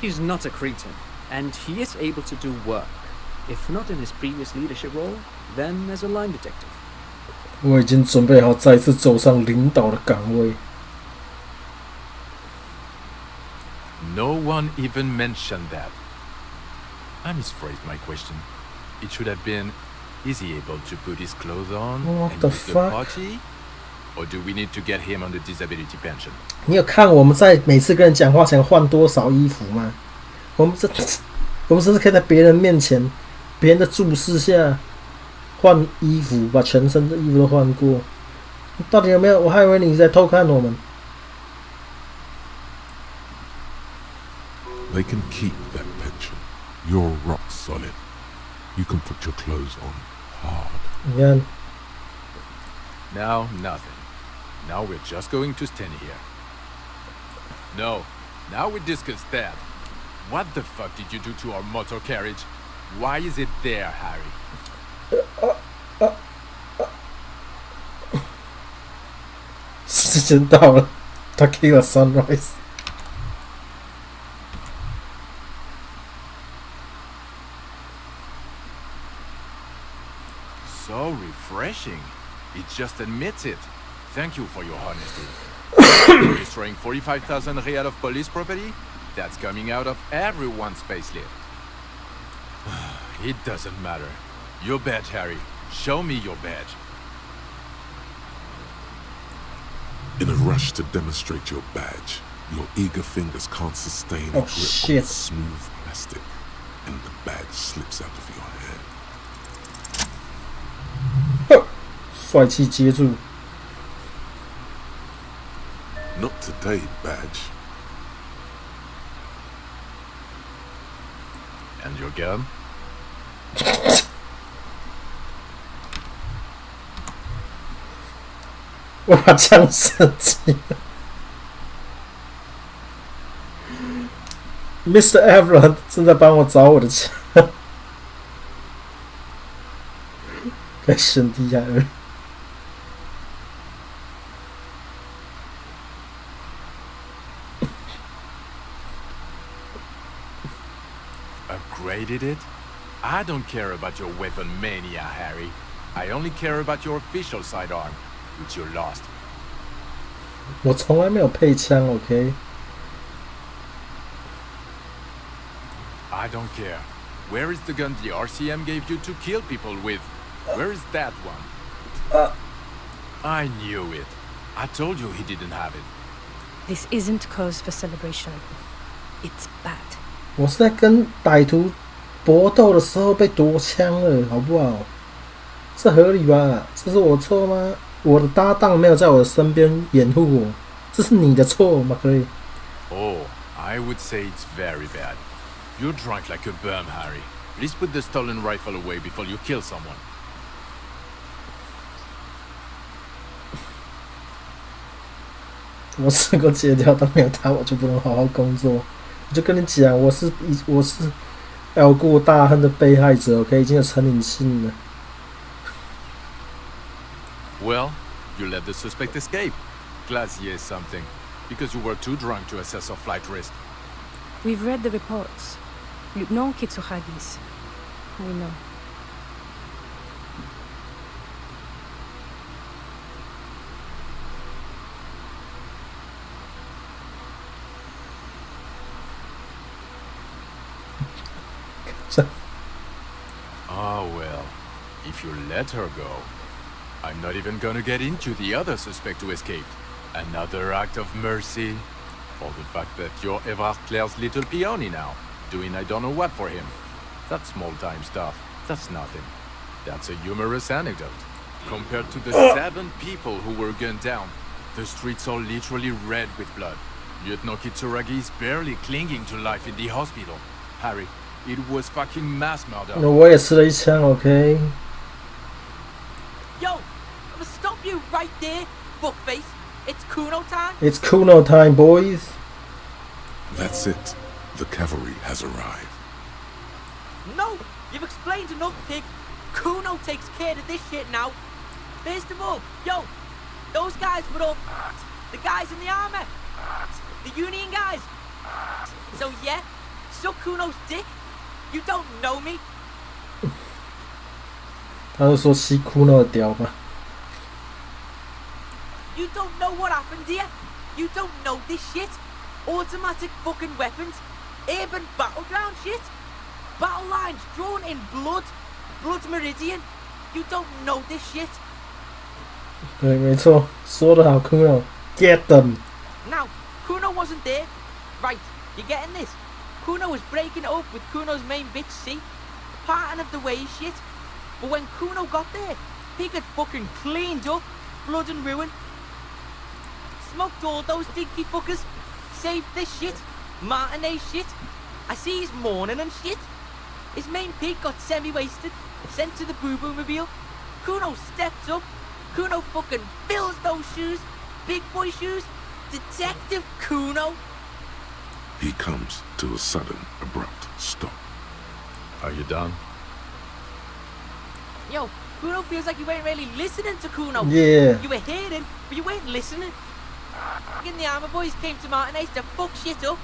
He's not a cretin, and he is able to do work. If not in his previous leadership role, then as a line detective. 我已经准备好再次走上领导的岗位。No one even mentioned that. I misphrased my question. It should have been, is he able to put his clothes on What and the use the fuck? potty? Or do we need to get him on the disability pension? 你有看我们在每次跟人讲话前换多少衣服吗？我们甚至可以在别人面前、别人的注视下换衣服，把全身的衣服都换过。到底有没有？我还以为你在偷看我们。They can keep that pension. You're rock solid. You can put your clothes on hard. 你看， Now, nothing. Now we're just going to stand here. No, now we discuss that. What the fuck did you do to our motor carriage? Why is it there, Harry? 时间到了，他 kill a sunrise。 So refreshing. It just admits it. Thank you for your honesty. Destroying 45,000 real of police property? That's coming out of everyone's payslip. It doesn't matter. Your badge, Harry. Show me your badge. In a rush to demonstrate your badge, your eager fingers can't sustain a grip shit. on smooth plastic, and the badge slips out of your hand. 帅气接住。 Not today, badge. And your gun? 我把枪射击了。Mr. Everett 正在帮我找我的枪。该兄弟呀！ Upgraded it? I don't care about your weapon mania, Harry. I only care about your official sidearm, which you lost. 我从来没有配枪 ，OK？ I don't care. Where is the gun the RCM gave you to kill people with? Where is that one? I knew it. I told you he didn't have it. This isn't cause for celebration. It's bad. 我是在跟歹徒搏斗的时候被夺枪了，好不好？这合理吧？这是我错吗？我的搭档没有在我的身边掩护我，这是你的错，马克利。 Oh, I would say it's very bad. You're drunk like a bum, Harry. Please put the stolen rifle away before you kill someone. 我试过戒掉，但没有他，我就不能好好工作。我就跟你讲，我是要过大恨的被害者 ，OK， 已经有成瘾性了。 Well, you let the suspect escape. Glacier something. Because you were too drunk to assess our flight risk. We've read the reports. Lieutenant Kitsuhagis. We know. Oh well, if you let her go, I'm not even gonna get into the other suspect who escaped. Another act of mercy. Or the fact that you're Evrard Claire's little peony now, doing I don't know what for him. That's small-time stuff. That's nothing. That's a humorous anecdote. Compared to the 7 people who were gunned down, the streets are literally red with blood. Lieutenant Kitsuragi is barely clinging to life in the hospital. Harry, it was fucking mass murder. 那我也吃了一枪 ，OK。 Yo, I'm gonna stop you right there, fuckface. It's Kuno time. It's Kuno time, boys. That's it. The cavalry has arrived. No, you've explained enough, pig. Kuno takes care of this shit now. First of all, yo, Those guys were all the guys in the armor. The Union guys. So yeah, suck Kuno's dick. You don't know me. 他是说吸Kuno的屌吗？ You don't know what happened here. You don't know this shit. Automatic fucking weapons. Urban battleground shit. Battle lines drawn in blood. Blood's meridian. You don't know this shit. 对，没错，说得好，Kuno，get them. Now, Kuno wasn't there. Right, you getting this? Kuno was breaking it up with Kuno's main bitch, see? Parting of the ways shit. But when Kuno got there, Pig had fucking cleaned up. Blood and ruin. Smoked all those dinky fuckers. Saved this shit. Martinez shit. I see he's mourning and shit. His main pig got semi-wasted. Sent to the boo-boo mobile. Kuno steps up. Kuno fucking fills those shoes. Big boy shoes. Detective Kuno. He comes to a sudden, abrupt stop. Are you done? Yo, Kuno feels like you ain't really listening to Kuno. Yeah. You were hearing, but you ain't listening. Fucking the armor boys came to Martinez to fuck shit up.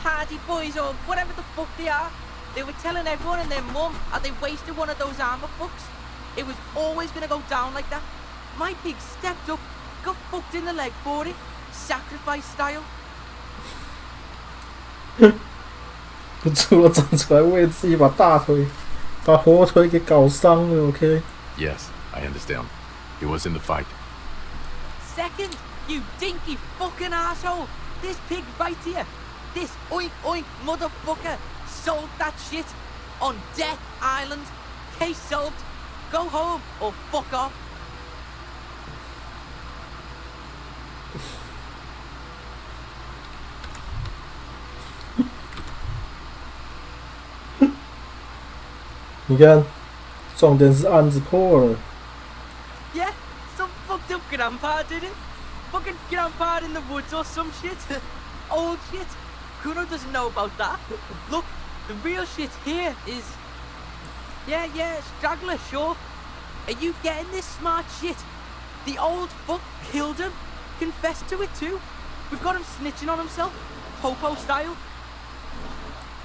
Hardy boys or whatever the fuck they are. They were telling everyone and their mum how they wasted one of those armor fucks. It was always gonna go down like that. My pig stepped up, got fucked in the leg for it. Sacrifice style. 除了站出来为自己把大腿、把火腿给搞伤了 ，OK？ Yes, I understand. He was in the fight. Second, you dinky fucking asshole. This pig right here. This oink oink motherfucker sold that shit on Death Island. Case solved. Go home or fuck off. 你看，重点是案子破了。Yeah, some fucked up grandpa did it. Fucking grandpa in the woods or some shit. Old shit. Kuno doesn't know about that. Look, the real shit here is... Yeah, straggler, sure. Are you getting this smart shit? The old fuck killed him. Confessed to it too. We've got him snitching on himself. Popo style.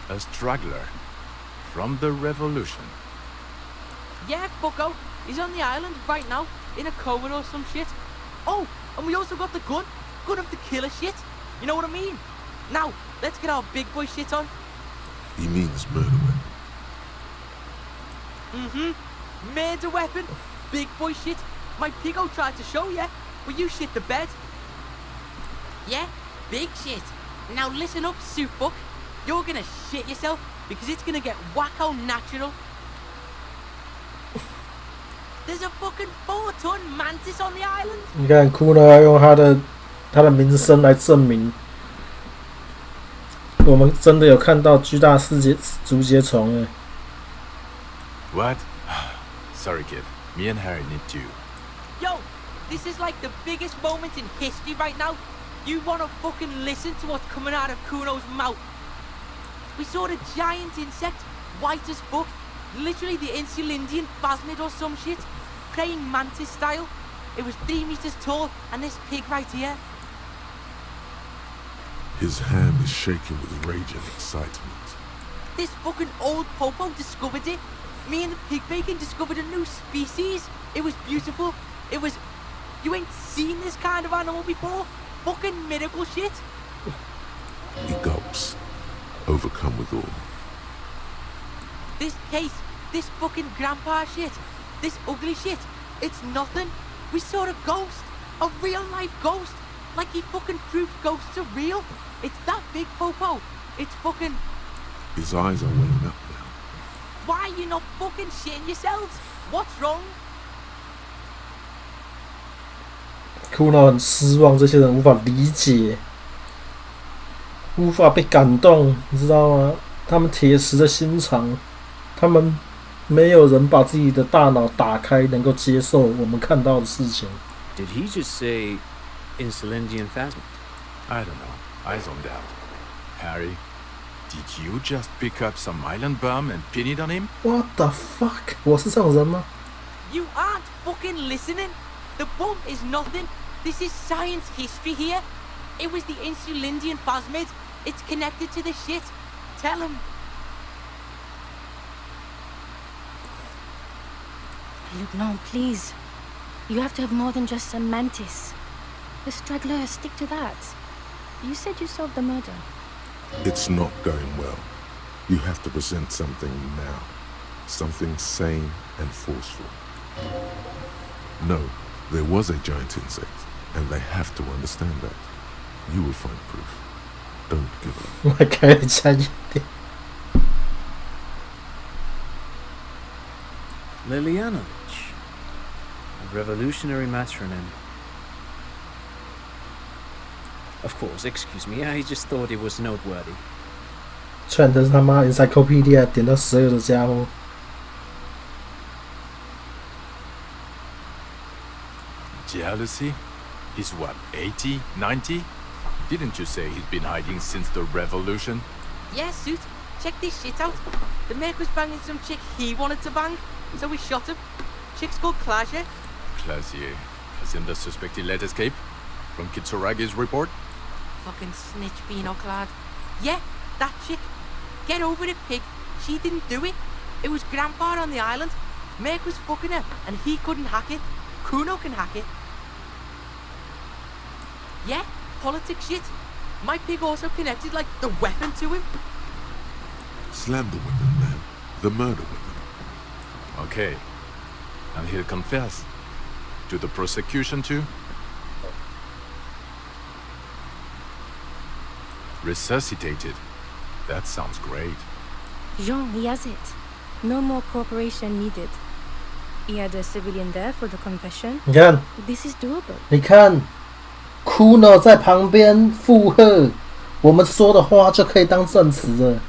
A straggler from the revolution. Yeah, fucko. He's on the island right now. In a coma or some shit. Oh, and we also got the gun. Gun of the killer shit. You know what I mean? Now, let's get our big boy shit on. He means murder weapon. Mm-hmm. Murder weapon. Big boy shit. My pigo tried to show ya. Will you shit the bed? Yeah, big shit. Now listen up, soup fuck. You're gonna shit yourself because it's gonna get wacko natural. There's a fucking 4-ton mantis on the island. 你看，Kuno要用他的名声来证明，我们真的有看到巨大竹节虫哎。What? Sorry, kid. Me and Harry need to. Yo, this is like the biggest moment in history right now. You wanna fucking listen to what's coming out of Kuno's mouth. We saw a giant insect, white as fuck. Literally the Insulindian phasmid or some shit. Praying mantis style. It was 3 meters tall, and this pig right here. His hand is shaking with rage and excitement. This fucking old popo discovered it. Me and the pig bacon discovered a new species. It was beautiful. It was... You ain't seen this kind of animal before? Fucking miracle shit. He gulps, overcome with awe. This case, this fucking grandpa shit, this ugly shit, it's nothing. We saw a ghost, a real life ghost. Like he fucking proved ghosts are real. It's that big, Popo. It's fucking... His eyes are welling up now. Why are you not fucking shitting yourselves? What's wrong? Kuno 很失望，这些人无法理解，无法被感动，你知道吗？他们铁石的心肠，他们没有人把自己的大脑打开，能够接受我们看到的事情。Did he just say Insulindian phasmid? I don't know. I zoned out. Harry, did you just pick up some island bum and pin it on him? What the fuck? 我是这种人吗？ You aren't fucking listening. The bump is nothing. This is science history here. It was the Insulindian phosmid. It's connected to the shit. Tell him. Lieutenant, please. You have to have more than just a mantis. The stragglers, stick to that. You said you solved the murder. It's not going well. You have to present something now. Something sane and forceful. No, there was a giant insect, and they have to understand that. You will find proof. Don't give up. 我开了加一点。 Lilianovich. A revolutionary matronym. Of course, excuse me, I just thought it was noteworthy. 穿的是他妈 encyclopedia 点到12的家伙。 Jealousy? He's what, 80, 90? Didn't you say he's been hiding since the revolution? Yeah, Suit. Check this shit out. The Merc was banging some chick he wanted to bang, so we shot him. Chick's called Clasier. Clasier, as in the suspect he let escape? From Kitsuragi's report? Fucking snitch beano clad. Yeah, that chick. Get over it, pig. She didn't do it. It was Grandpa on the island. Merc was fucking her, and he couldn't hack it. Kuno can hack it. Yeah, politics shit. My pig also connected, like, the weapon to him. Slam the weapon, man. The murder weapon. Okay. And he'll confess. To the prosecution too? Resuscitated. That sounds great. Jean, he has it. No more cooperation needed. He had a civilian there for the confession. 你看， This is doable. 你看 ，Kuno 在旁边附和，我们说的话就可以当证词了。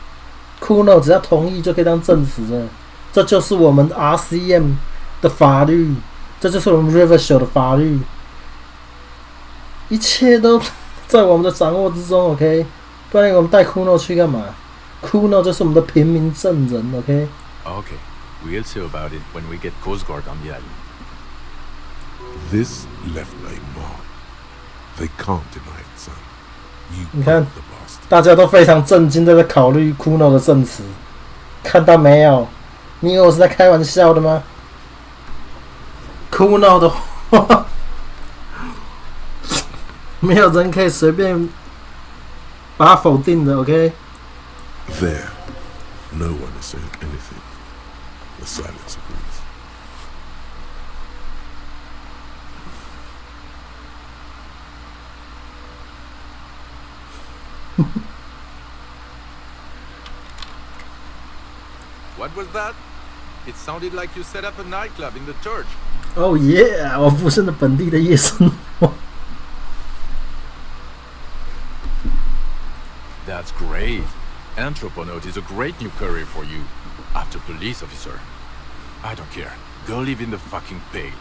Kuno 只要同意就可以当证词了。这就是我们 RCM 的法律，这就是我们 Rivershore 的法律，一切都在我们的掌握之中。OK， 不然我们带 Kuno 去干嘛 ？Kuno 就是我们的平民证人。OK。 Okay. We'll see about it when we get Coast Guard on the island. This left a mark. They can't deny it, son. 你看，大家都非常震惊，在考虑 Kuno 的证词。看到没有？你以为我是在开玩笑的吗 ？Kuno 的话，没有人可以随便把它否定的。OK。 There, no one is saying anything. The silence agrees. What was that? It sounded like you set up a nightclub in the church. Oh yeah！ 我附身了本地的夜生活。That's great. Anthroponaut is a great new career for you. After police officer. I don't care. Go live in the fucking pig.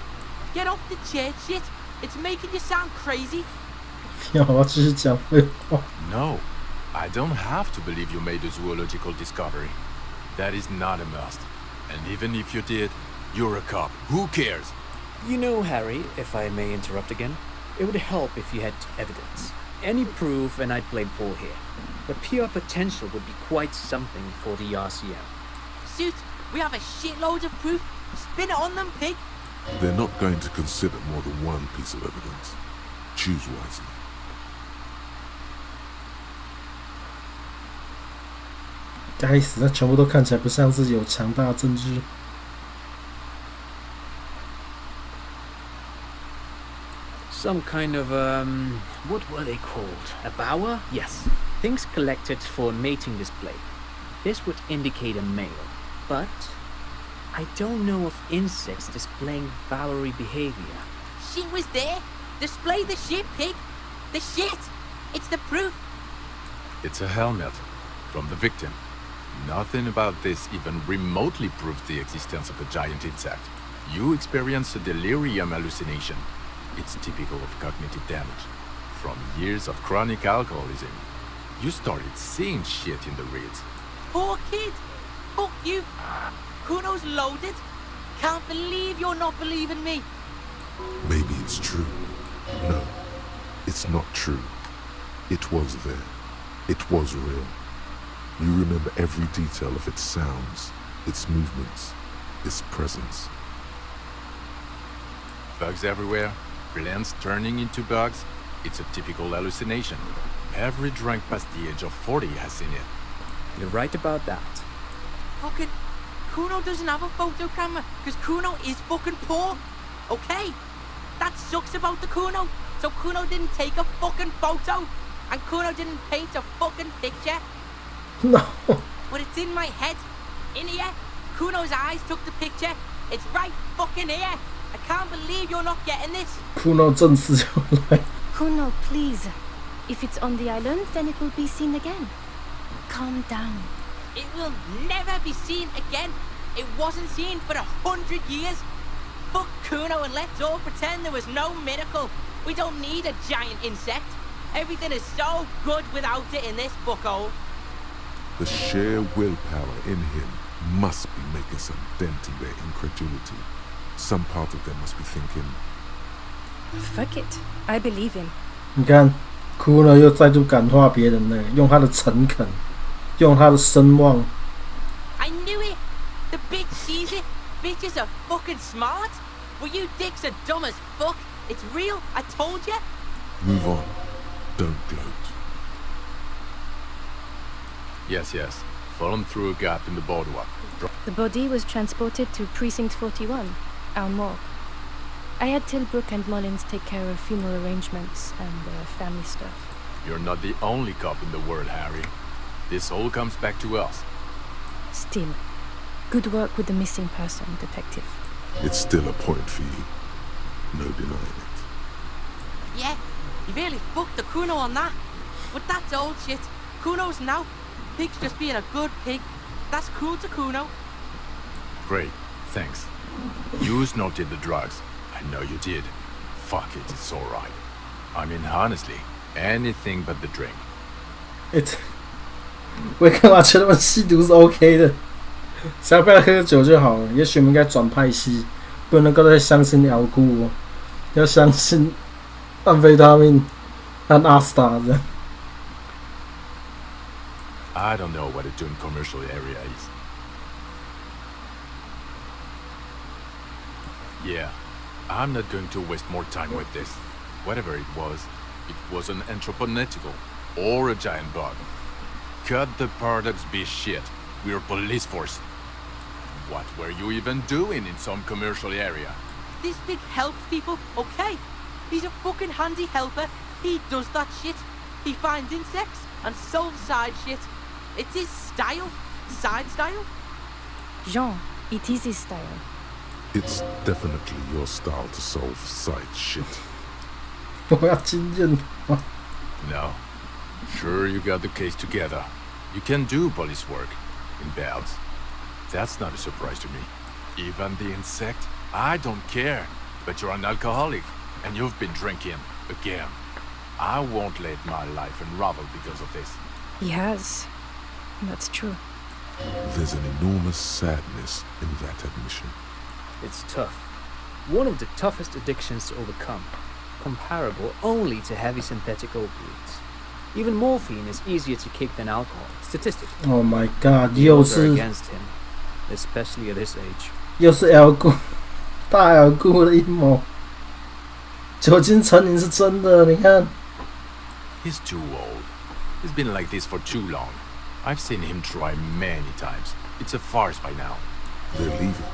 Get off the chair, shit. It's making you sound crazy. 我继续讲废话。 No, I don't have to believe you made a zoological discovery. That is not a must. And even if you did, you're a cop. Who cares? You know, Harry, if I may interrupt again, it would help if you had evidence. Any proof and I'd play ball here. The PR potential would be quite something for the RCM. Suit, we have a shitload of proof. Spin it on them, pig. They're not going to consider more than one piece of evidence. Choose wisely. 该死，那全部都看起来不像是有强大的证据。 Some kind of, what were they called? A bower? Yes. Things collected for mating display. This would indicate a male, but I don't know of insects displaying bowery behavior. She was there. Display the shit, pig. The shit. It's the proof. It's a helmet from the victim. Nothing about this even remotely proves the existence of a giant insect. You experienced a delirium hallucination. It's typical of cognitive damage. From years of chronic alcoholism, you started seeing shit in the reeds. Poor kid. Fuck you. Kuno's loaded. Can't believe you're not believing me. Maybe it's true. No, it's not true. It was there. It was real. You remember every detail of its sounds, its movements, its presence. Bugs everywhere, plants turning into bugs. It's a typical hallucination. Every drunk past the age of 40 has seen it. You're right about that. Fucking Kuno doesn't have a photo camera because Kuno is fucking poor. Okay? That sucks about the Kuno. So Kuno didn't take a fucking photo. And Kuno didn't paint a fucking picture. No. But it's in my head. In here. Kuno's eyes took the picture. It's right fucking here. I can't believe you're not getting this. Kuno 正式就来。 Kuno, please. If it's on the island, then it will be seen again. Calm down. It will never be seen again. It wasn't seen for 100 years. Fuck Kuno and let's all pretend there was no miracle. We don't need a giant insect. Everything is so good without it in this fuckhole. The sheer willpower in him must be making some dent in their incredulity. Some part of them must be thinking, Fuck it. I believe him. 你看 ，Kuno 又再度感化别人了，用他的诚恳，用他的声望。 I knew it. The bitch sees it. Bitches are fucking smart. But you dicks are dumb as fuck. It's real. I told you. move on, don't gloat. Yes, yes. Fallen through a gap in the boardwalk. The body was transported to Precinct 41, our morgue. I had Tilbrook and Mullins take care of funeral arrangements and family stuff. You're not the only cop in the world, Harry. This all comes back to us. Still, good work with the missing person, Detective. It's still a point for you. No denying it. Yeah, you really fucked the Kuno on that. But that's old shit. Kuno's now. Pig's just being a good pig. That's cool to Kuno. Great, thanks. You snorted the drugs. I know you did. Fuck it, it's alright. I mean, honestly, anything but the drink. It 我干嘛觉得我们吸毒是 OK 的？只要不要喝酒就好了。也许我们应该转派系，不能够再相信姚姑哦，要相信安非他命和阿斯达的。 I don't know what a dune commercial area is. Yeah, I'm not going to waste more time with this. Whatever it was an anthropomorphical or a giant bug. Cut the products be shit. We're a police force. What were you even doing in some commercial area? This pig helps people, okay? He's a fucking handy helper. He does that shit. He finds insects and solves side shit. It's his style. Side style. Jean, it is his style. It's definitely your style to solve side shit. 我要经验。 No. Sure you got the case together. You can do police work. In bouts. That's not a surprise to me. Even the insect? I don't care. But you're an alcoholic. And you've been drinking. Again. I won't let my life unravel because of this. He has. That's true. There's an enormous sadness in that admission. It's tough. One of the toughest addictions to overcome. Comparable only to heavy synthetic opiates. Even morphine is easier to kick than alcohol, statistically. Oh my god! The 又 odds are 是 against him, especially at his age. 又是 L 姑大 L 姑的阴谋。酒精成瘾是真的，你看。 He's too old. He's been like this for too long. I've seen him try many times. It's a farce by now. They're leaving.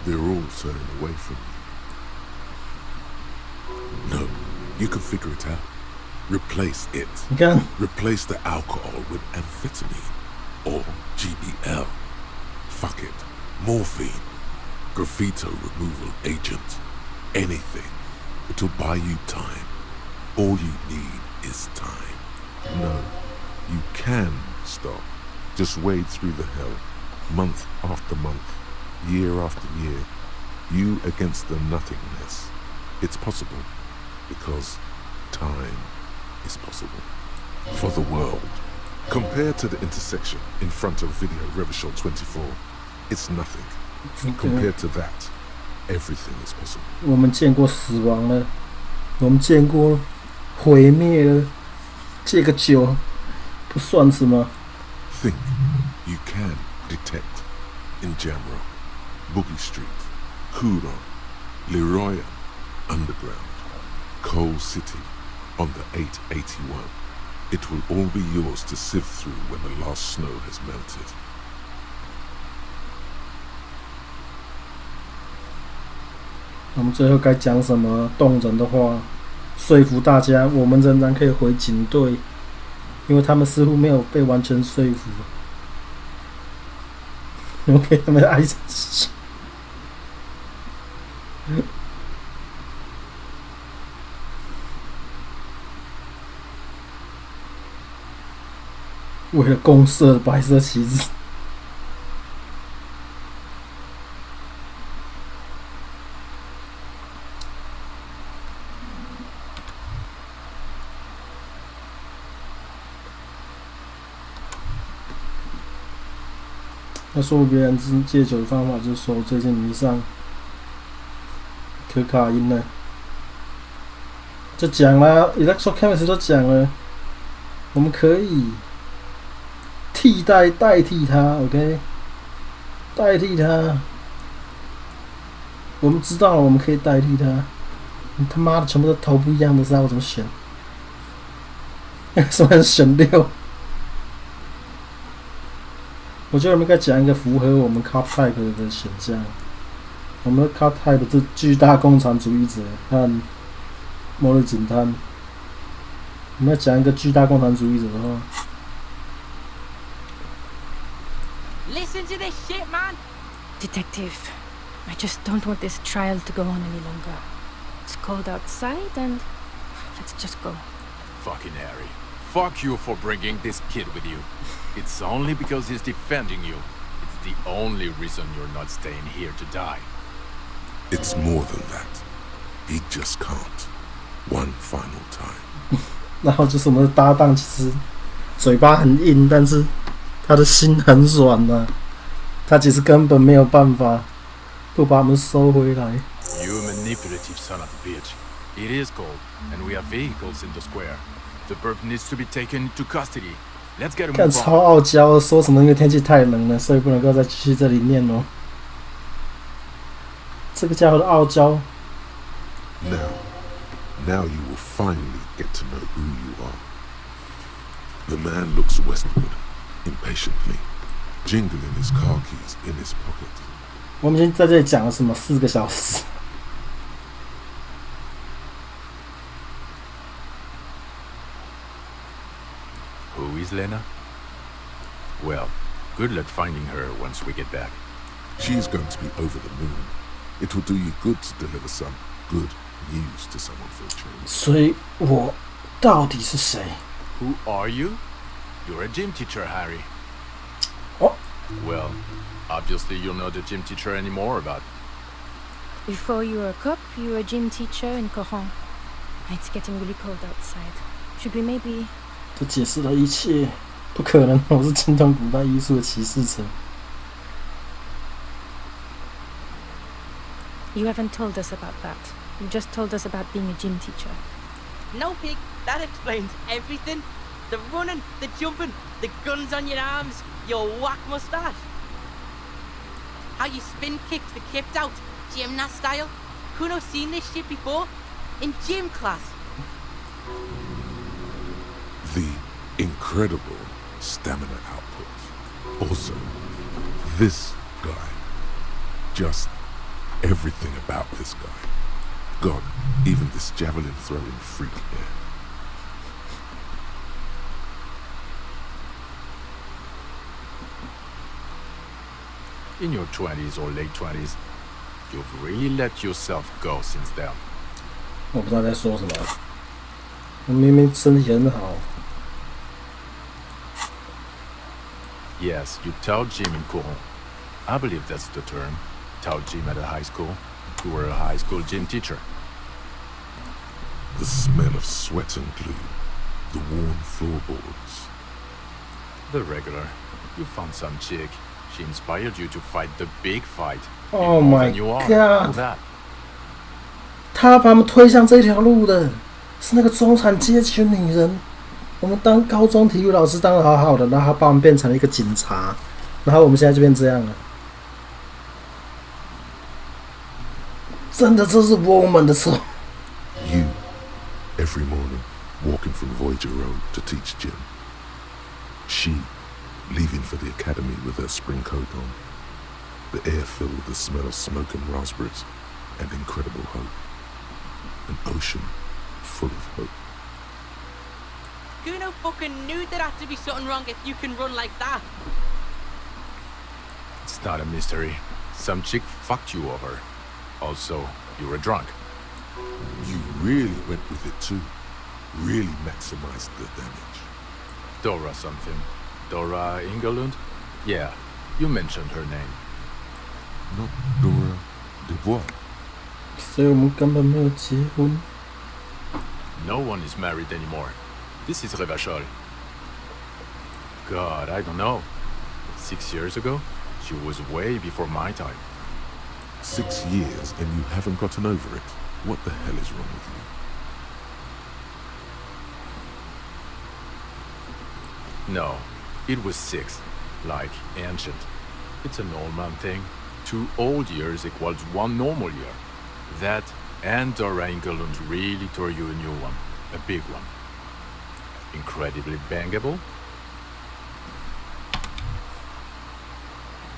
They're all turning away from you. No, you can figure it out. Replace it. Again. Replace the alcohol with amphetamine or GBL. Fuck it. Morphine. Graffito removal agent. Anything. It'll buy you time. All you need is time. No, you can stop. Just wade through the hell. Month after month. Year after year. You against the nothingness. It's possible. Because time is possible. For the world. Compared to the intersection in front of Video Revachol 24, it's nothing. Compared to that, everything is possible. 我们见过死亡了，我们见过毁灭了，戒个酒不算什么。Think you can detect in Jamrock, Boogie Street, Huron, Leroy Underground, Coal City, on the 881. It will all be yours to sift through when the last snow has melted. 我们最后该讲什么动人的话，说服大家我们仍然可以回警队，因为他们似乎没有被完全说服。我给他们挨着吃。为了公社的白色旗帜。那说服别人戒酒的方法就是说，我最近迷上可卡因了，就讲啦 ，Electro Chemist 都讲了，我们可以代替它 ，OK， 代替它，我们知道了，我们可以代替它。你他妈的全部都头不一样的，知道我怎么选？什么人选6？我觉得我们应该讲一个符合我们 Cop Type 的选项。我们的 Cop Type 是巨大共产主义者和末日警探。我们要讲一个巨大共产主义者的话。Listen to this shit, man! Detective, I just don't want this trial to go on any longer. It's cold outside and let's just go. Fucking Harry. Fuck you for bringing this kid with you. It's only because he's defending you. It's the only reason you're not staying here to die. It's more than that. He just can't. One final time. 然后就是我们的搭档，其实嘴巴很硬，但是他的心很软啊。他其实根本没有办法不把我们收回来。You manipulative son of a bitch. It is cold, and we have vehicles in the square. The perp needs to be taken into custody. Let's get him 看 moved 超 on. 傲娇，说什么因为天气太冷了，所以不能够再继续这里念哦。这个家伙的傲娇。Now you will finally get to know who you are. The man looks westward, impatiently, jingling his car keys in his pocket. 我们已经在这里讲了什么4个小时。Who is Lena? Well, good luck finding her once we get back. She's going to be over the moon. It will do you good to deliver some good news to someone for a change. 所以我到底是谁？ Who are you? You're a gym teacher, Harry. Oh. Well, obviously you're not a gym teacher anymore, but... Before you were a cop, you were a gym teacher in Coron. It's getting really cold outside. Should we maybe... 这解释了一切。不可能，我是精通古代艺术的骑士者。You haven't told us about that. You just told us about being a gym teacher. No, pig, that explains everything. The running, the jumping, the guns on your arms, your whack moustache. How you spin kicked the kicked out, gymnast style. Kuno's seen this shit before? In gym class. The incredible stamina output. Also, this guy. Just everything about this guy. God, even this javelin throwing freak here. In your 20s or late 20s, you've really let yourself go since then. 我不知道在说什么。我明明身体很好。Yes, you taught gym in Coron. I believe that's the term. Taught gym at a high school. You were a high school gym teacher. The smell of sweat and glue. The worn floorboards. The regular. You found some chick. She inspired you to fight the big fight. Oh Even more my than you are. God. Know that. 他把他们推向这条路的是那个中产阶级的女人。我们当高中体育老师当得好好的，然后他把我们变成了一个警察，然后我们现在就变这样了。真的，这是我们的错。You, every morning, walking from Voyager Road to teach gym. She, leaving for the academy with her spring coat on. The air filled with the smell of smoke and raspberries, and incredible hope. An ocean full of hope. Kuno fucking knew there had to be something wrong if you can run like that. It's not a mystery. Some chick fucked you over. Also, you were drunk. You really went with it too. Really maximized the damage. Dora something. Dora Ingelund? Yeah, you mentioned her name. Not Dora Dubois. 所以我们根本没有结婚。No one is married anymore. This is Revachol. God, I don't know. 6 years ago? She was way before my time. 6 years and you haven't gotten over it. What the hell is wrong with you? No, it was 6. Like ancient. It's a Norman thing. 2 old years equals 1 normal year. That and Dora Ingelund really tore you a new one. A big one. Incredibly bangable.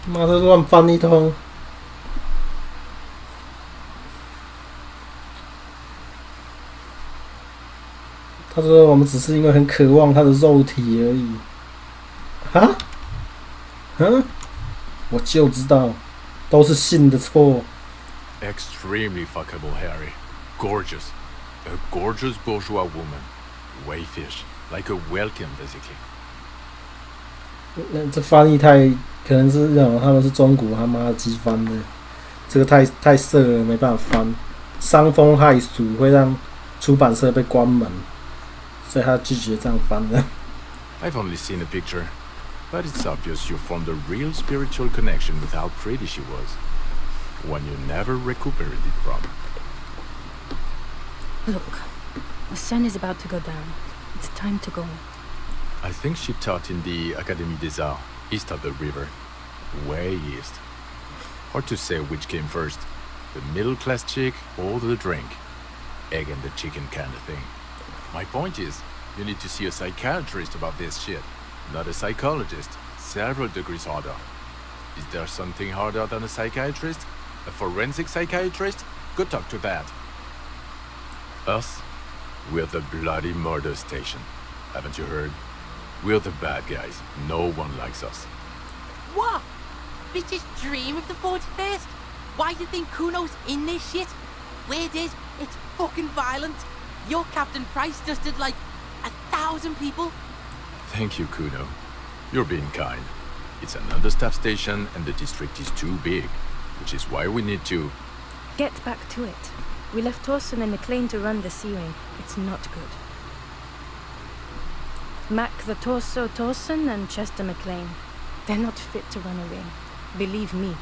妈的，乱翻一通。他说我们只是因为很渴望他的肉体而已。啊？嗯？我就知道，都是性的错。Extremely fuckable, Harry. Gorgeous. A gorgeous bourgeois woman. Wayfish. Like a welcome, basically. 那这翻译太可能是那种他们是中国他妈机翻的，这个太色了，没办法翻。伤风害俗会让出版社被关门，所以他拒绝这样翻的。I've only seen a picture, but it's obvious you formed a real spiritual connection with how pretty she was. One you never recuperated from. Look, the sun is about to go down. It's time to go. I think she taught in the Académie des Arts, east of the river. Way east. Hard to say which came first, the middle-class chick or the drink. Egg and the chicken kind of thing. My point is, you need to see a psychiatrist about this shit. Not a psychologist. Several degrees harder. Is there something harder than a psychiatrist? A forensic psychiatrist? Go talk to that. Us? We're the bloody murder station. Haven't you heard? We're the bad guys. No one likes us. What? Bitches dream of the 41st? Why do you think Kuno's in this shit? Weird is, it's fucking violent. Your Captain Price just did like 1,000 people. Thank you, Kuno. You're being kind. It's an understaffed station and the district is too big, which is why we need to... Get back to it. We left Torson and McLean to run the sea ring. It's not good. Mac the Torso Torson and Chester McLean. They're not fit to run a ring. Believe me.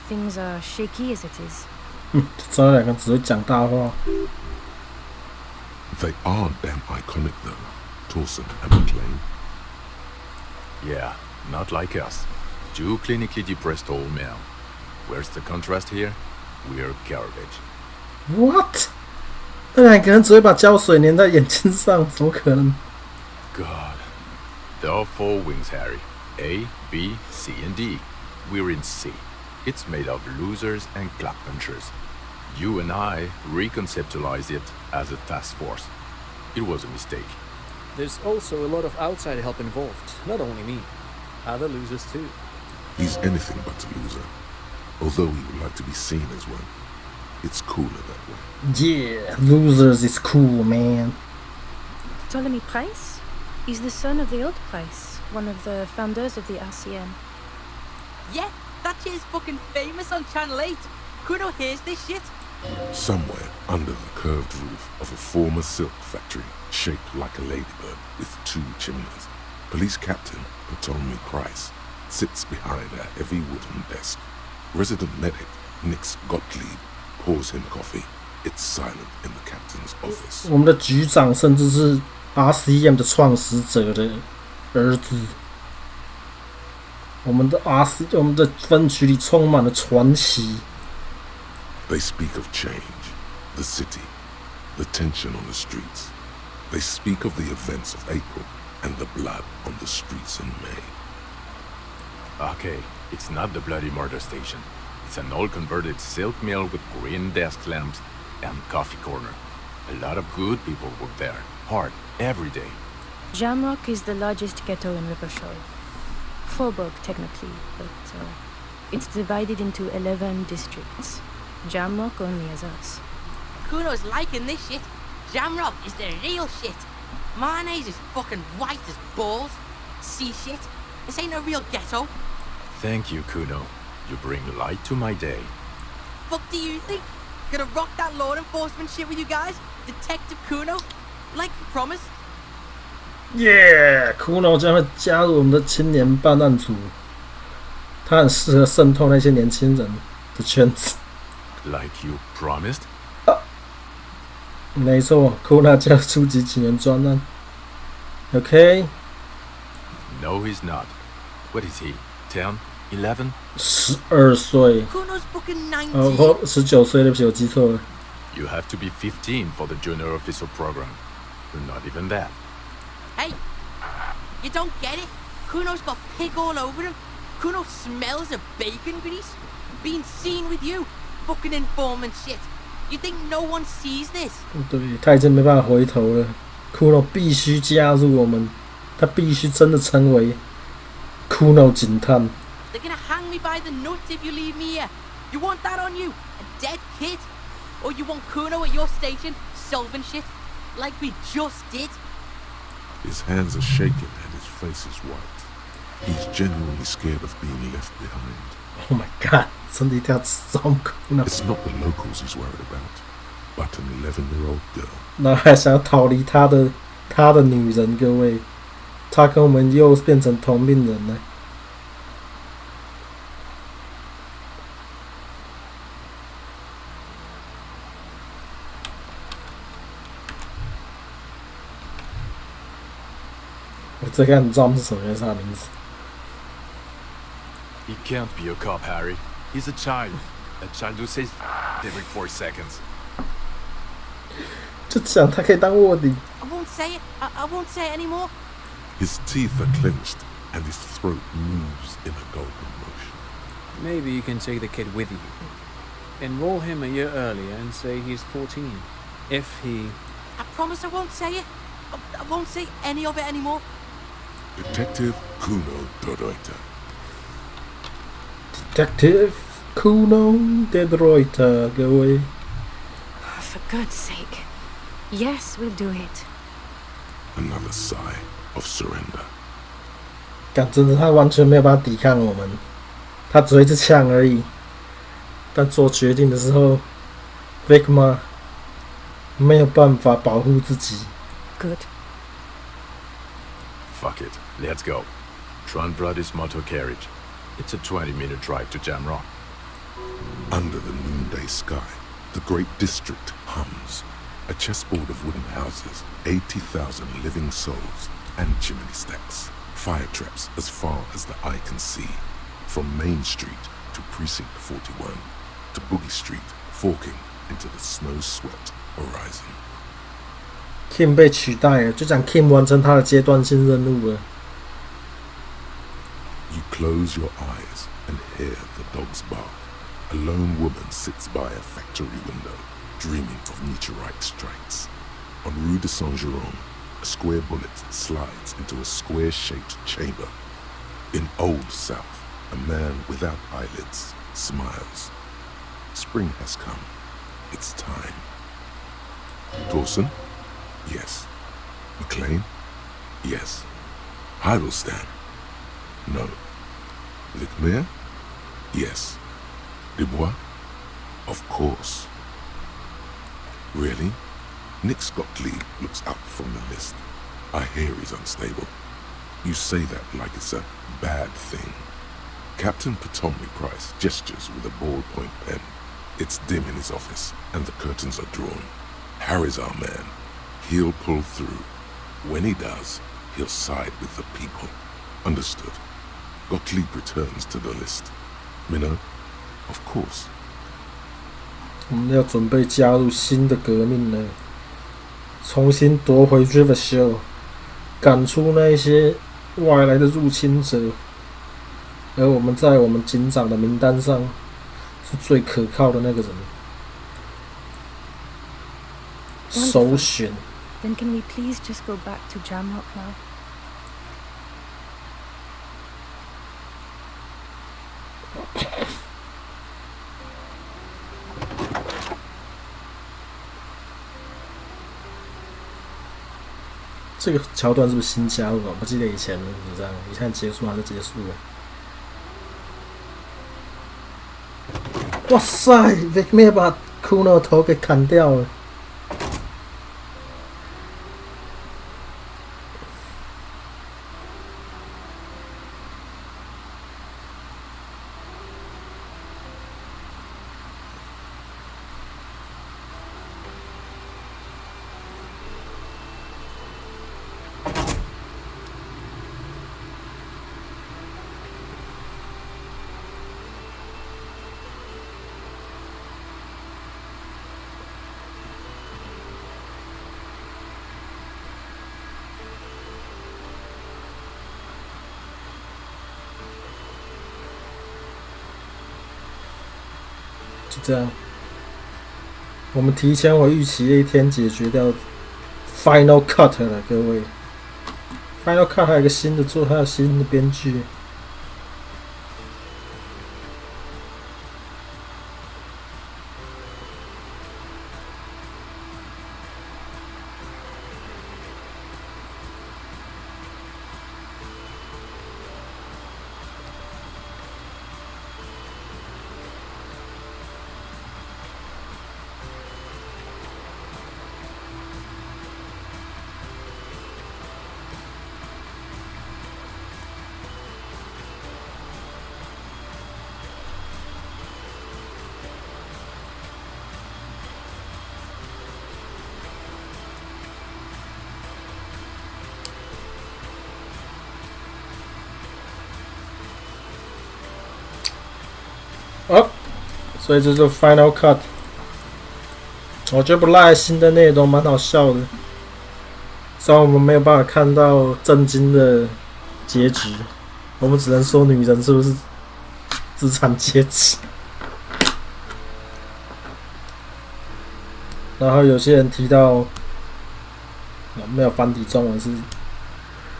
Things are shaky as it is. 这两个只会讲大话。They are damn iconic though, Torson and McLean. Yeah, not like us. 2 clinically depressed old men. Where's the contrast here? We're garbage. What? 那两个人只会把胶水粘在眼睛上，怎么可能？ God. There are 4 wings, Harry. A, B, C, and D. We're in C. It's made of losers and clap punchers. You and I reconceptualized it as a task force. It was a mistake. There's also a lot of outside help involved, not only me. Other losers too. He's anything but a loser. Although he would like to be seen as one. It's cooler that way. Yeah, losers is cool, man. Ptolemy Price? He's the son of the old Price, one of the founders of the RCM. Yeah, that shit's fucking famous on Channel 8. Kuno hears this shit. Somewhere under the curved roof of a former silk factory, shaped like a ladybird with 2 chimneys. Police Captain Ptolemy Price sits behind a heavy wooden desk. Resident medic Nix Gottlieb pours him coffee. It's silent in the captain's office. 我们的局长甚至是 RCM 的创始者的儿子。我们的分局里充满了传奇。They speak of change, the city, the tension on the streets. They speak of the events of April and the blood on the streets in May. Okay, it's not the bloody murder station. It's an old converted silk mill with green desk lamps and coffee corner. A lot of good people work there, hard, every day. Jamrock is the largest ghetto in Rivershore. Faubourg, technically, but it's divided into 11 districts. Jamrock only has us. Kuno's liking this shit. Jamrock is the real shit. Mayonnaise is fucking white as balls. See shit. This ain't a real ghetto. Thank you, Kuno. You bring light to my day. Fuck do you think? Gonna rock that law enforcement shit with you guys? Detective Kuno? Like you promised? Yeah, Kuno 将会加入我们的青年办案组。他很适合渗透那些年轻人的圈子。Like you promised? 没错 ，Kuno 加入初级警员专案。OK。No, he's not. What is he? 10, 11? 12岁。Kuno's fucking 19. 19岁，对不起，我记错了。You have to be 15 for the junior officer program. You're not even that. Hey, you don't get it? Kuno's got pig all over him. Kuno smells of bacon grease. Being seen with you, fucking informant shit. You think no one sees this? 对，他已经没办法回头了。Kuno 必须加入我们，他必须真的成为 Kuno 警探。They're gonna hang me by the nuts if you leave me here. You want that on you? A dead kid? Or you want Kuno at your station, solving shit? Like we just did? His hands are shaking and his face is white. He's genuinely scared of being left behind. Oh my god, 真的一定要装 Kuno。 It's not the locals he's worried about, but an 11-year-old girl. 那还想要逃离他的女人，各位，他跟我们又变成同命人了。我这个你知道是什么？是他的名字。He can't be a cop, Harry. He's a child. A child who says every 4 seconds. 就讲他可以当卧底。 I won't say it. I won't say it anymore. His teeth are clenched and his throat moves in a gulping motion. Maybe you can take the kid with you. Enroll him a year earlier and say he's 14. If he... I promise I won't say it. I won't say any of it anymore. Detective Kuno de Reuter. Detective Kuno de Reuter, 各位。 For God's sake. Yes, we'll do it. Another sigh of surrender. 讲真的，他完全没有办法抵抗我们，他只会一直呛而已。但做决定的时候 ，Vigma 没有办法保护自己。Good. Fuck it. Let's go. Tron brought his motor carriage. It's a 20-minute drive to Jamrock. Under the noonday sky, the great district hums. A chessboard of wooden houses, 80,000 living souls, and chimney stacks. Fire traps as far as the eye can see. From Main Street to Precinct 41, to Boogie Street, forking into the snow-swept horizon. Kim 被取代了，就讲 Kim 完成他的阶段性任务了。You close your eyes and hear the dogs bark. A lone woman sits by a factory window, dreaming of meteorite strikes. On Rue de Saint-Jérôme, a square bullet slides into a square-shaped chamber. In Old South, a man without eyelids smiles. Spring has come. It's time. Dawson? Yes. McLean? Yes. Heidelstein? No. Lickmere? Yes. Dubois? Of course. Really? Nix Gottlieb looks up from the list. I hear he's unstable. You say that like it's a bad thing. Captain Ptolemy Price gestures with a ballpoint pen. It's dim in his office, and the curtains are drawn. Harry's our man. He'll pull through. When he does, he'll side with the people. Understood. Gottlieb returns to the list. Minnow? Of course. 我们要准备加入新的革命了，重新夺回 Rivershell， 赶出那一些外来的入侵者。而我们在我们警长的名单上是最可靠的那个人，首选。Then can we please just go back to Jamrock now? 这个桥段是不是新加入啊？不记得以前是这样，一看结束还是结束了。哇塞 ，Vikmir 把 Kuno 头给砍掉了。就这样，我们提前我预期的一天解决掉 Final Cut 了，各位。Final Cut 还有一个新的还有新的编剧。所以这就是 Final Cut， 我觉得不赖，新的内容蛮好笑的。虽然我们没有办法看到震惊的结局，我们只能说女人是不是资产阶级。然后有些人提到，没有繁体中文是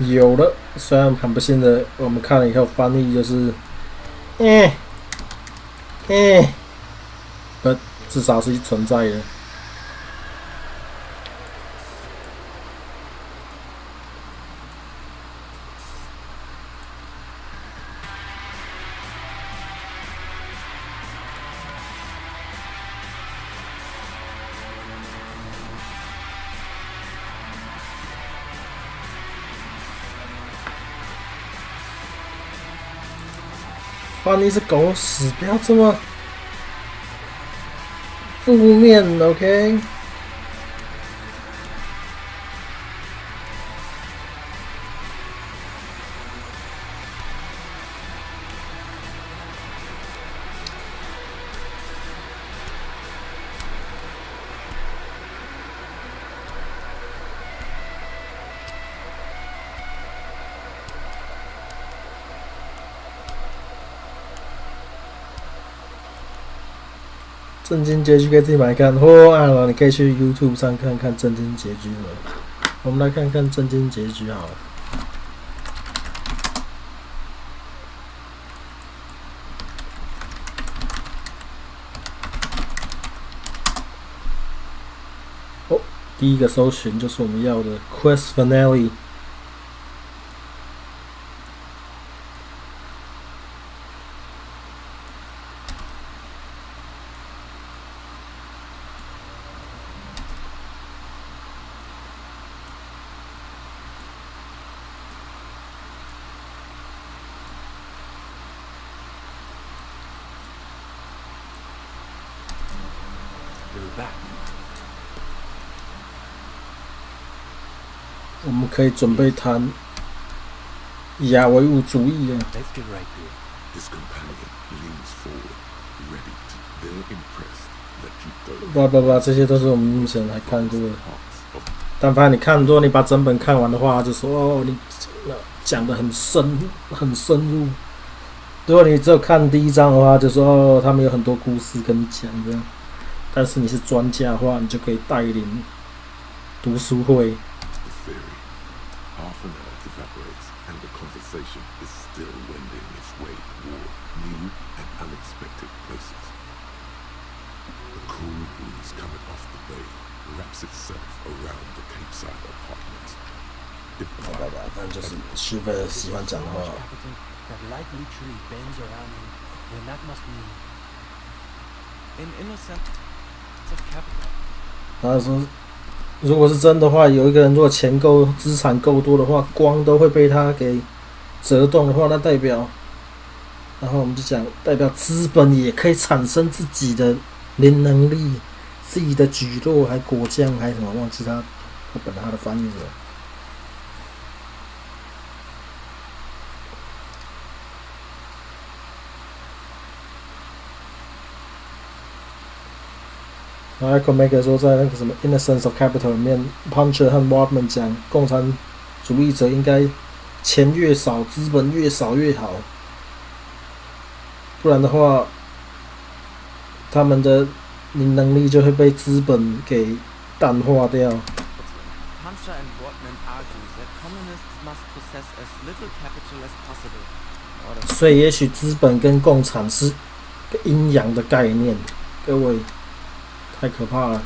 有的，虽然很不幸的，我们看了以后翻译就是，至少是存在的。翻译是狗屎，不要这么负面 ，OK？ 正经结局可以自己买看，你可以去 YouTube 上看看正经结局了。我们来看看正经结局好了。第一个搜寻就是我们要的 Quest Finale。back. 我们可以准备谈以亚维物主义了。 Let's get right to it. His companion leans forward, ready to. They're impressed that you don't. 不，这些都是我们目前还看过的。但凡你看，如果你把整本看完的话，就说哦，你讲的很深入。如果你只有看第一章的话，就说哦，他们有很多故事跟你讲这样。但是你是专家的话，你就可以带领读书会。 Half an hour evaporates, and the conversation is still wending its way toward new and unexpected places. The cool breeze coming off the bay wraps itself around the Capeside apartments. 反正就是徐飞喜欢讲话。 That light literally bends around him, then that must mean an innocent of capital. 他说，如果是真的话，有一个人如果资产够多的话，光都会被他给折动的话，那代表，然后我们就讲，代表资本也可以产生自己的灵能力，自己的举落，还果酱，还什么，忘记他的翻译是什么。 然后 Ecomaker 说，在那个什么《Innocence of Capital》里面 ，Puncher 和 Waldman 讲，共产主义者应该钱越少，资本越少越好，不然的话，他们的能力就会被资本给淡化掉。 Puncher and Waldman argue that communists must possess as little capital as possible. 所以，也许资本跟共产是个阴阳的概念，各位。 太可怕了。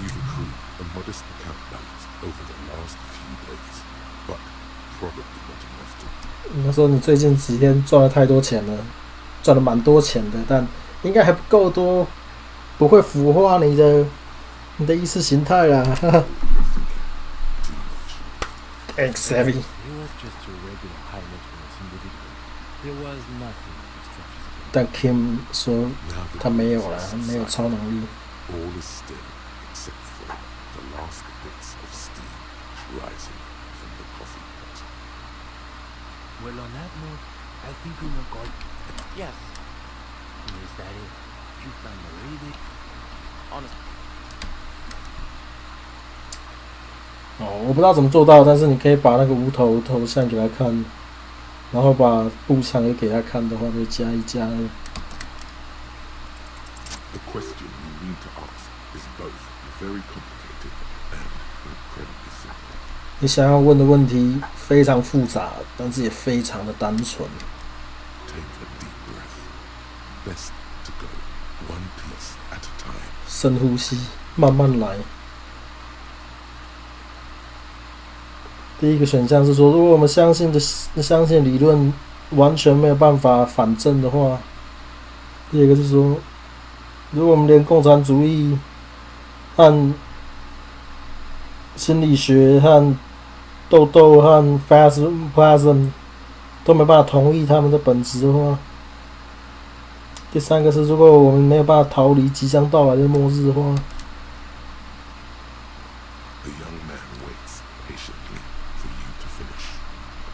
You've accrued a modest account balance over the last few days, but probably not enough to. 他说你最近几天赚了太多钱了，赚了蛮多钱的，但应该还不够多，不会腐化你的意识形态啦。Thanks, Savvy. He was just your regular high net worth individual. There was nothing. 但 Kim 说他没有啦，没有超能力。 All is still except for the last bits of steam rising from the coffee pot. Well, on that note, I think we will go. Yes. Is that it? You've done the reading. Honest. 我不知道怎么做到，但是你可以把那个无头头像给他看。 然后把步枪也给他看的话，就加1加2。The question you need to ask is both very complicated and incredibly simple. 你想要问的问题非常复杂，但是也非常的单纯。Take a deep breath. Best to go one piece at a time. 深呼吸，慢慢来。第一个选项是说，如果我们相信理论完全没有办法反证的话，第二个是说，如果我们连共产主义和心理学和豆豆和 fascism 都没办法同意他们的本质的话，第三个是如果我们没有办法逃离即将到来的末日的话。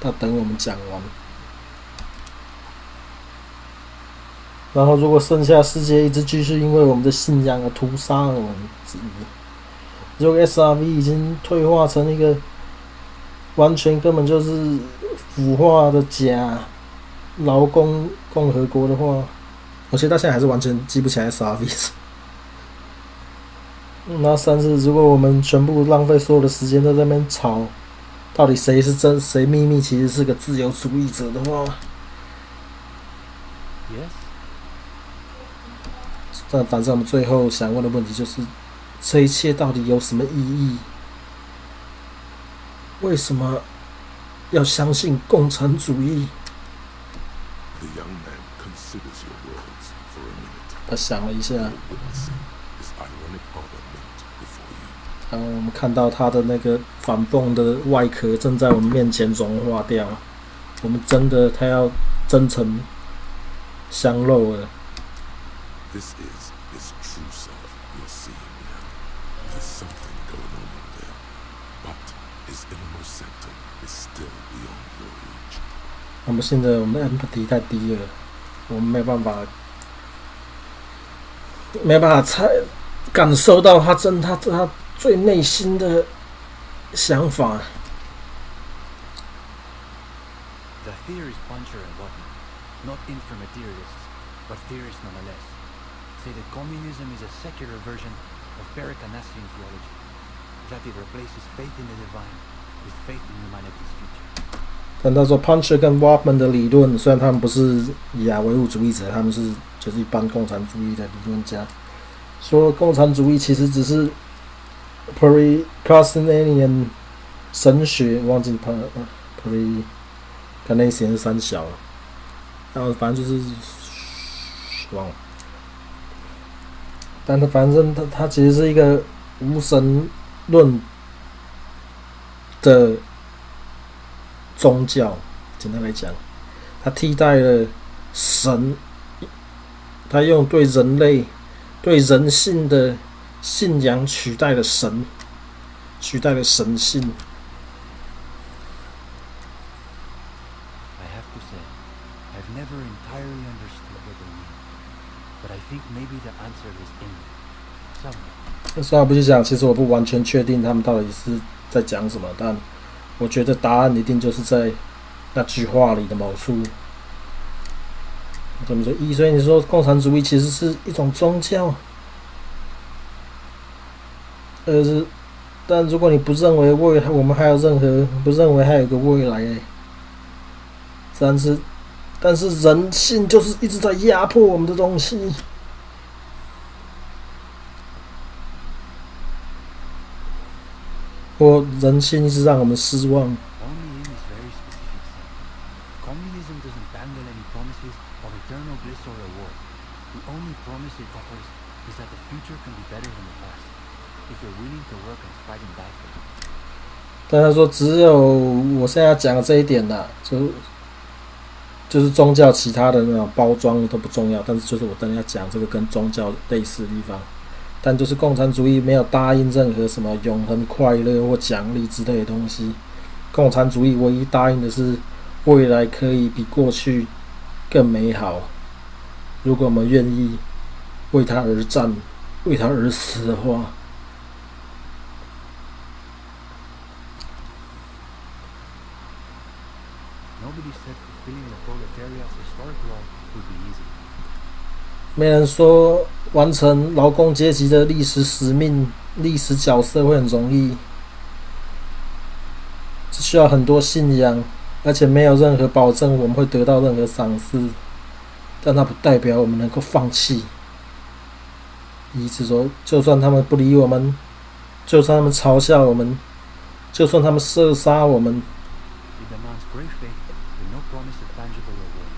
他等我们讲完，然后如果剩下世界一直继续因为我们的信仰而屠杀我们，如果 SRV 已经退化成一个完全根本就是腐化的假劳工共和国的话，我其实到现在还是完全记不起来 SRV。那三是如果我们全部浪费所有的时间在那边吵。 到底谁是真，谁秘密其实是个自由主义者的话， Yes. 但反正我们最后想问的问题就是：这一切到底有什么意义？为什么要相信共产主义？ The young man considers your words for a minute. 他想了一下。 然后我们看到它的那个反泵的外壳正在我们面前融化掉，我们真的它要真诚相露了。This is his true self you're seeing now. There's something going on in there, but his innermost sanctum is still beyond your reach. 我们现在我们的 empathy 太低了，我们没办法感受到他最内心的想法。The theories Puncher and whatnot, not infra-materialists, but theorists nonetheless, say that communism is a secular version of Bericanassian theology, that it replaces faith in the divine with faith in humanity's future. 但他说 Puncher 跟 Wapman 的理论，虽然他们不是亚唯物主义者，他们是就是一般共产主义的理论家，说共产主义其实只是 Pre-Cartesian 神学，忘记 Pre-Cartesian 是三小了，然后反正就是忘了，但他反正他其实是一个无神论的宗教，简单来讲，它替代了神，它用对人类、对人性的信仰取代了神，取代了神性。I have to say, I've never entirely understood what they mean, but I think maybe the answer is in somewhere. 虽然不去讲，其实我不完全确定他们到底是在讲什么，但我觉得答案一定就是在那句话里的某处。怎么说？所以你说共产主义其实是一种宗教，但如果你不认为我们还有任何不认为还有一个未来，但是人性就是一直在压迫我们的东西。人性一直让我们失望。 Only in this very specific sense. Communism doesn't dangle any promises of eternal bliss or reward. The only promise it offers is that the future can be better than the past, if you're willing to work and fight and die for it. 但他说，只有我现在讲的这一点啦，就是宗教其他的那种包装都不重要，但是就是我等一下讲这个跟宗教类似的地方。但就是共产主义没有答应任何什么永恒快乐或奖励之类的东西，共产主义唯一答应的是未来可以比过去更美好。如果我们愿意为它而战，为它而死的话。 Nobody said fulfilling the proletariat's historic role would be easy. 没人说完成劳工阶级的历史使命、历史角色会很容易，只需要很多信仰，而且没有任何保证我们会得到任何赏识。但它不代表我们能够放弃。意思说，就算他们不理我们，就算他们嘲笑我们，就算他们射杀我们。 It demands great faith with no promise of tangible reward.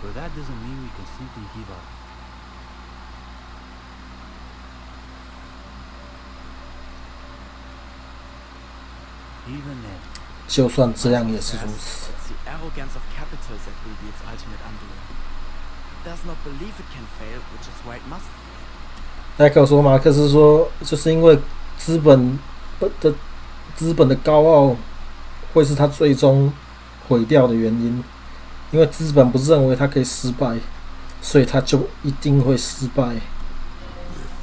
But that doesn't mean we can simply give up. Even then, 就算这样也是如此。 It's the arrogance of capital that will be its ultimate undoing. It does not believe it can fail, which is why it must fail. 艾克说，马克思说，就是因为资本的高傲，会是他最终毁掉的原因。因为资本不认为他可以失败，所以他就一定会失败。 Their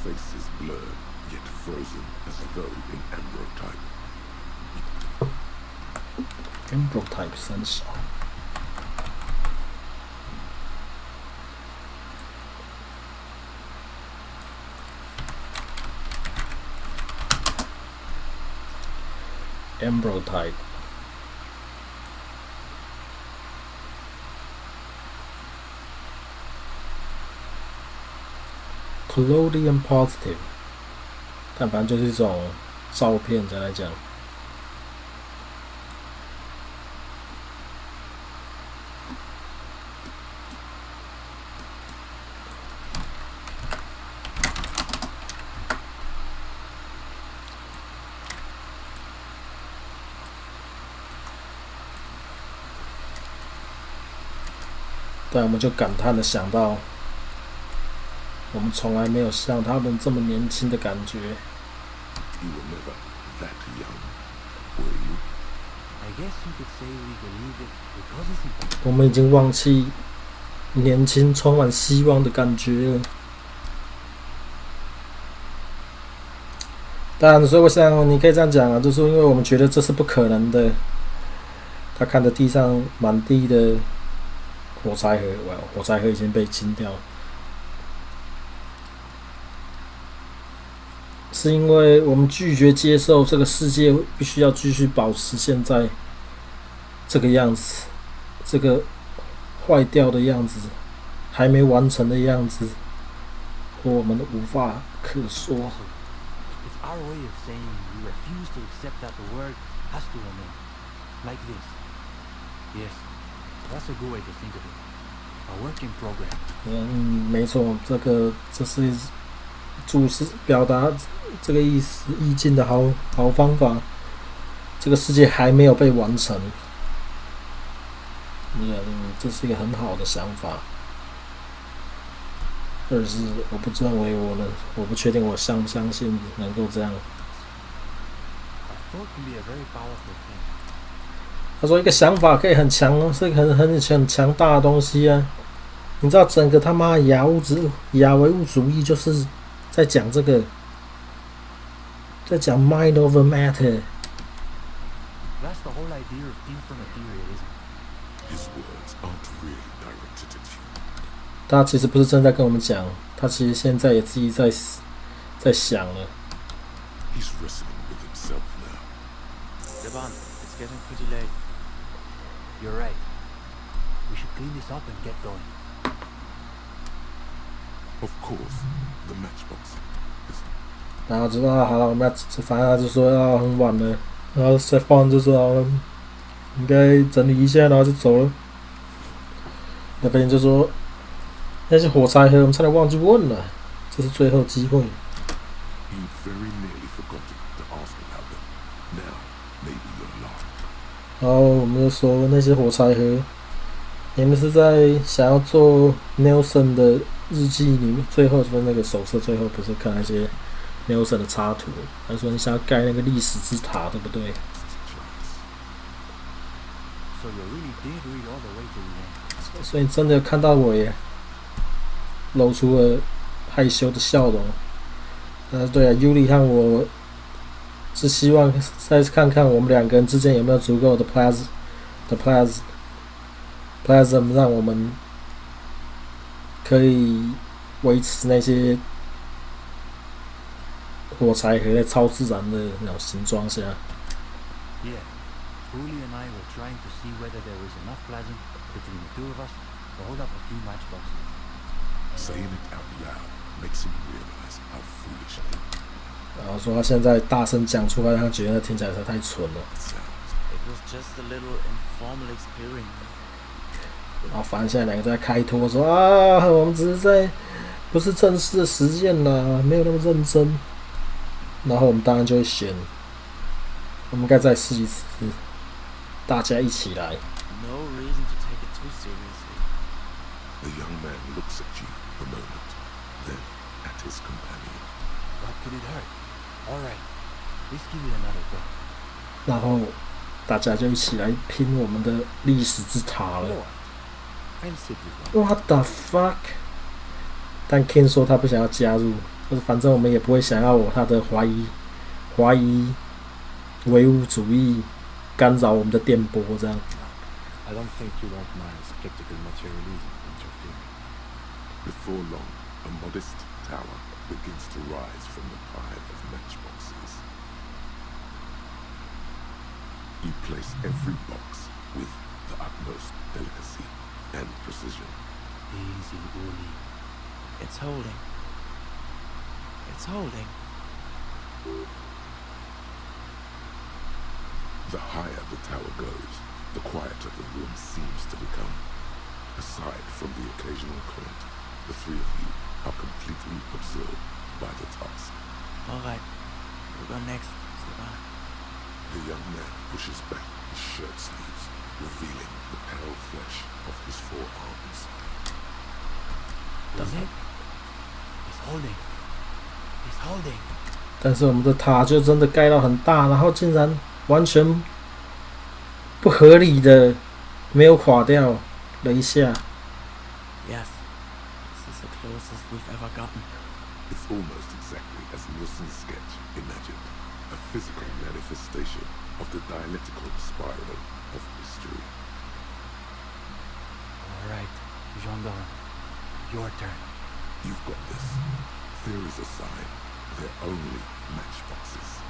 faces blurred, yet frozen as though in ambrotype. ambrotype 三小。 ambrotype Collodion positive， 但反正就是一种照片再来讲。对，我们就感叹的想到，我们从来没有像他们这么年轻的感觉。You were never that young, were you? I guess you could say we believe it because it's important. 我们已经忘记年轻、充满希望的感觉了。当然，所以我想你可以这样讲啊，就是因为我们觉得这是不可能的。他看着地上满地的火柴盒，哇，火柴盒已经被清掉了。是因为我们拒绝接受这个世界必须要继续保持现在这个样子，这个坏掉的样子，还没完成的样子，我们无法可说。It's our way of saying we refuse to accept that the world has to remain like this. Yes, that's a good way to think of it. A work in progress. 没错，这是注释表达这个意思意境的好方法。这个世界还没有被完成，这是一个很好的想法。二是我不认为我不确定我相不相信能够这样。他说一个想法可以很强，是很强大的东西啊！你知道整个他妈亚唯物主义就是在讲这个，在讲 mind over matter。 That's the whole idea of inframaterialism. His words aren't really directed at you. 他其实不是真的在跟我们讲，他其实现在也自己在想了。 He's wrestling with himself now. Deban, it's getting pretty late. You're right. We should clean this up and get going. Of course, the matchbox. 然后就说好了，我们要反正他就说要很晚了，然后再放就说好了，应该整理一下，然后就走了。那边就说那些火柴盒我们差点忘记问了，这是最后机会。 You very nearly forgot to ask about them. Now, maybe you're lost. 然后我们就说那些火柴盒，你们是在想要做 Nelson 的日记里面，最后就是那个手册最后不是看那些 Nelson 的插图，他说你想要盖那个历史之塔，对不对？ So you really did read all the way to the end. 所以真的有看到我耶，露出了害羞的笑容。对啊 ，Yuli 和我是希望再看看我们两个人之间有没有足够的 plasm 让我们可以维持那些火柴盒在超自然的那种形状下。 Yeah, Uli and I were trying to see whether there was enough plasm between the two of us to hold up a few matchboxes. Saying it out loud makes him realize how foolish he is. 然后说他现在大声讲出来，他觉得听起来实在太蠢了。 It was just a little informal experiment. 然后反正现在两个都在开脱，说啊，我们只是在不是正式的实践啦，没有那么认真。然后我们当然就会选，我们应该再试一次，大家一起来。 No reason to take it too seriously. The young man looks at you a moment, then at his companion. What could it hurt? All right, let's give it another go. 然后大家就一起来拼我们的历史之塔了。 What the fuck？ 但 Ken 说他不想要加入，就是反正我们也不会想要他的怀疑唯物主义干扰我们的电波这样。 I don't think you want my skeptical materialism interfering. Before long, a modest tower begins to rise from the pile of matchboxes. You place every box with the utmost delicacy and precision. Easy, Uli. It's holding. It's holding. The higher the tower goes, the quieter the room seems to become. Aside from the occasional clink, the three of you are completely absorbed by the task. All right, we'll go next, Steban. The young man pushes back his shirt sleeves, revealing the pale flesh of his forearms. Does it? You holding. He's holding. 但是我们的塔就真的盖到很大，然后竟然完全不合理的没有垮掉了一下。Yes, this is the closest we've ever gotten. It's almost exactly as Nielsen's sketch imagined, a physical manifestation of the dialectical spiral of mystery. All right, gendarme, your turn. You've got this. Theories aside, they're only matchboxes.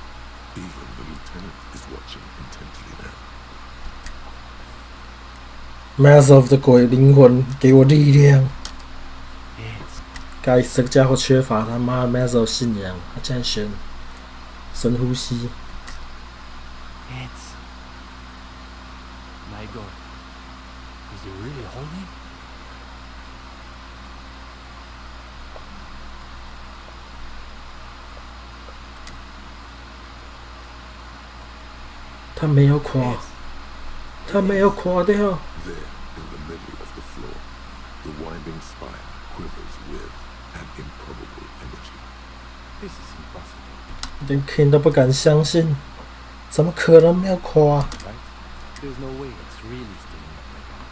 Even the lieutenant is watching intently now. Massive 的鬼灵魂给我力量。该死的家伙缺乏他妈的 Massive 信仰，他竟然选深呼吸。It's... My God. Is he really holding? 他没有垮，他没有垮掉。 There, in the middle of the floor, the winding spire quivers with an improbable energy. This is impossible. 连 King 都不敢相信，怎么可能没有垮？ Right? There's no way it's really standing up like that.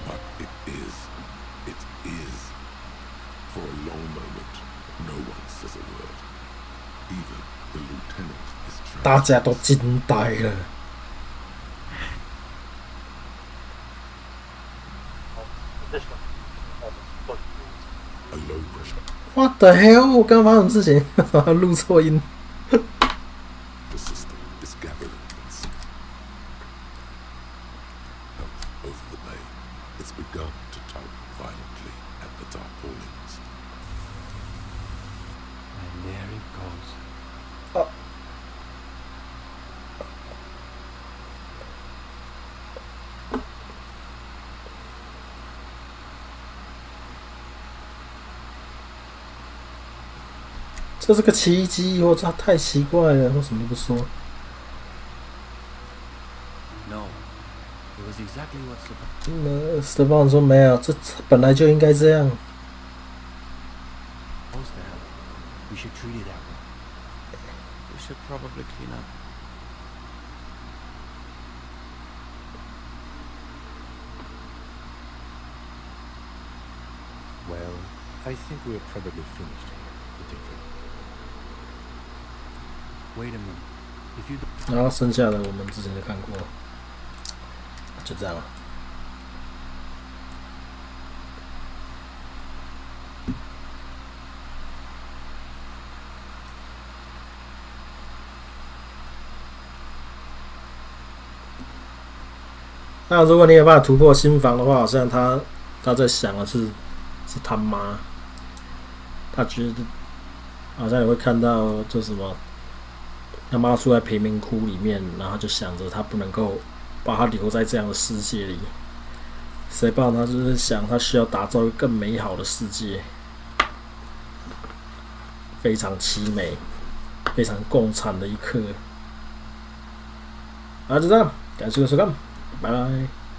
But it is. It is. For a long moment, no one says a word. Even the lieutenant is trying. 大家都惊呆了。A low pressure. What the hell？ 我刚发生什么事情？录错音。 The system is gathering in sync. Out over the bay, it's begun to tug violently at the tarpaulins. And there it goes. 这是个奇迹，我操，太奇怪了，我什么都不说。 No. It was exactly what's supposed. 那 Stefan 说没有，这本来就应该这样。 to happen. We should treat it that way. We should probably clean up. Well, I think we're probably finished here, Detective. Wait a minute. If you 然后剩下的我们之前就看过，就这样了。那如果你有办法突破心防的话，好像他在想的是他妈，他觉得好像你会看到就什么。 他妈住在贫民窟里面，然后就想着他不能够把他留在这样的世界里。谁不知道他就是想他需要打造一个更美好的世界，非常凄美、非常共产的一刻。好，就这样，感谢各位收看，拜拜。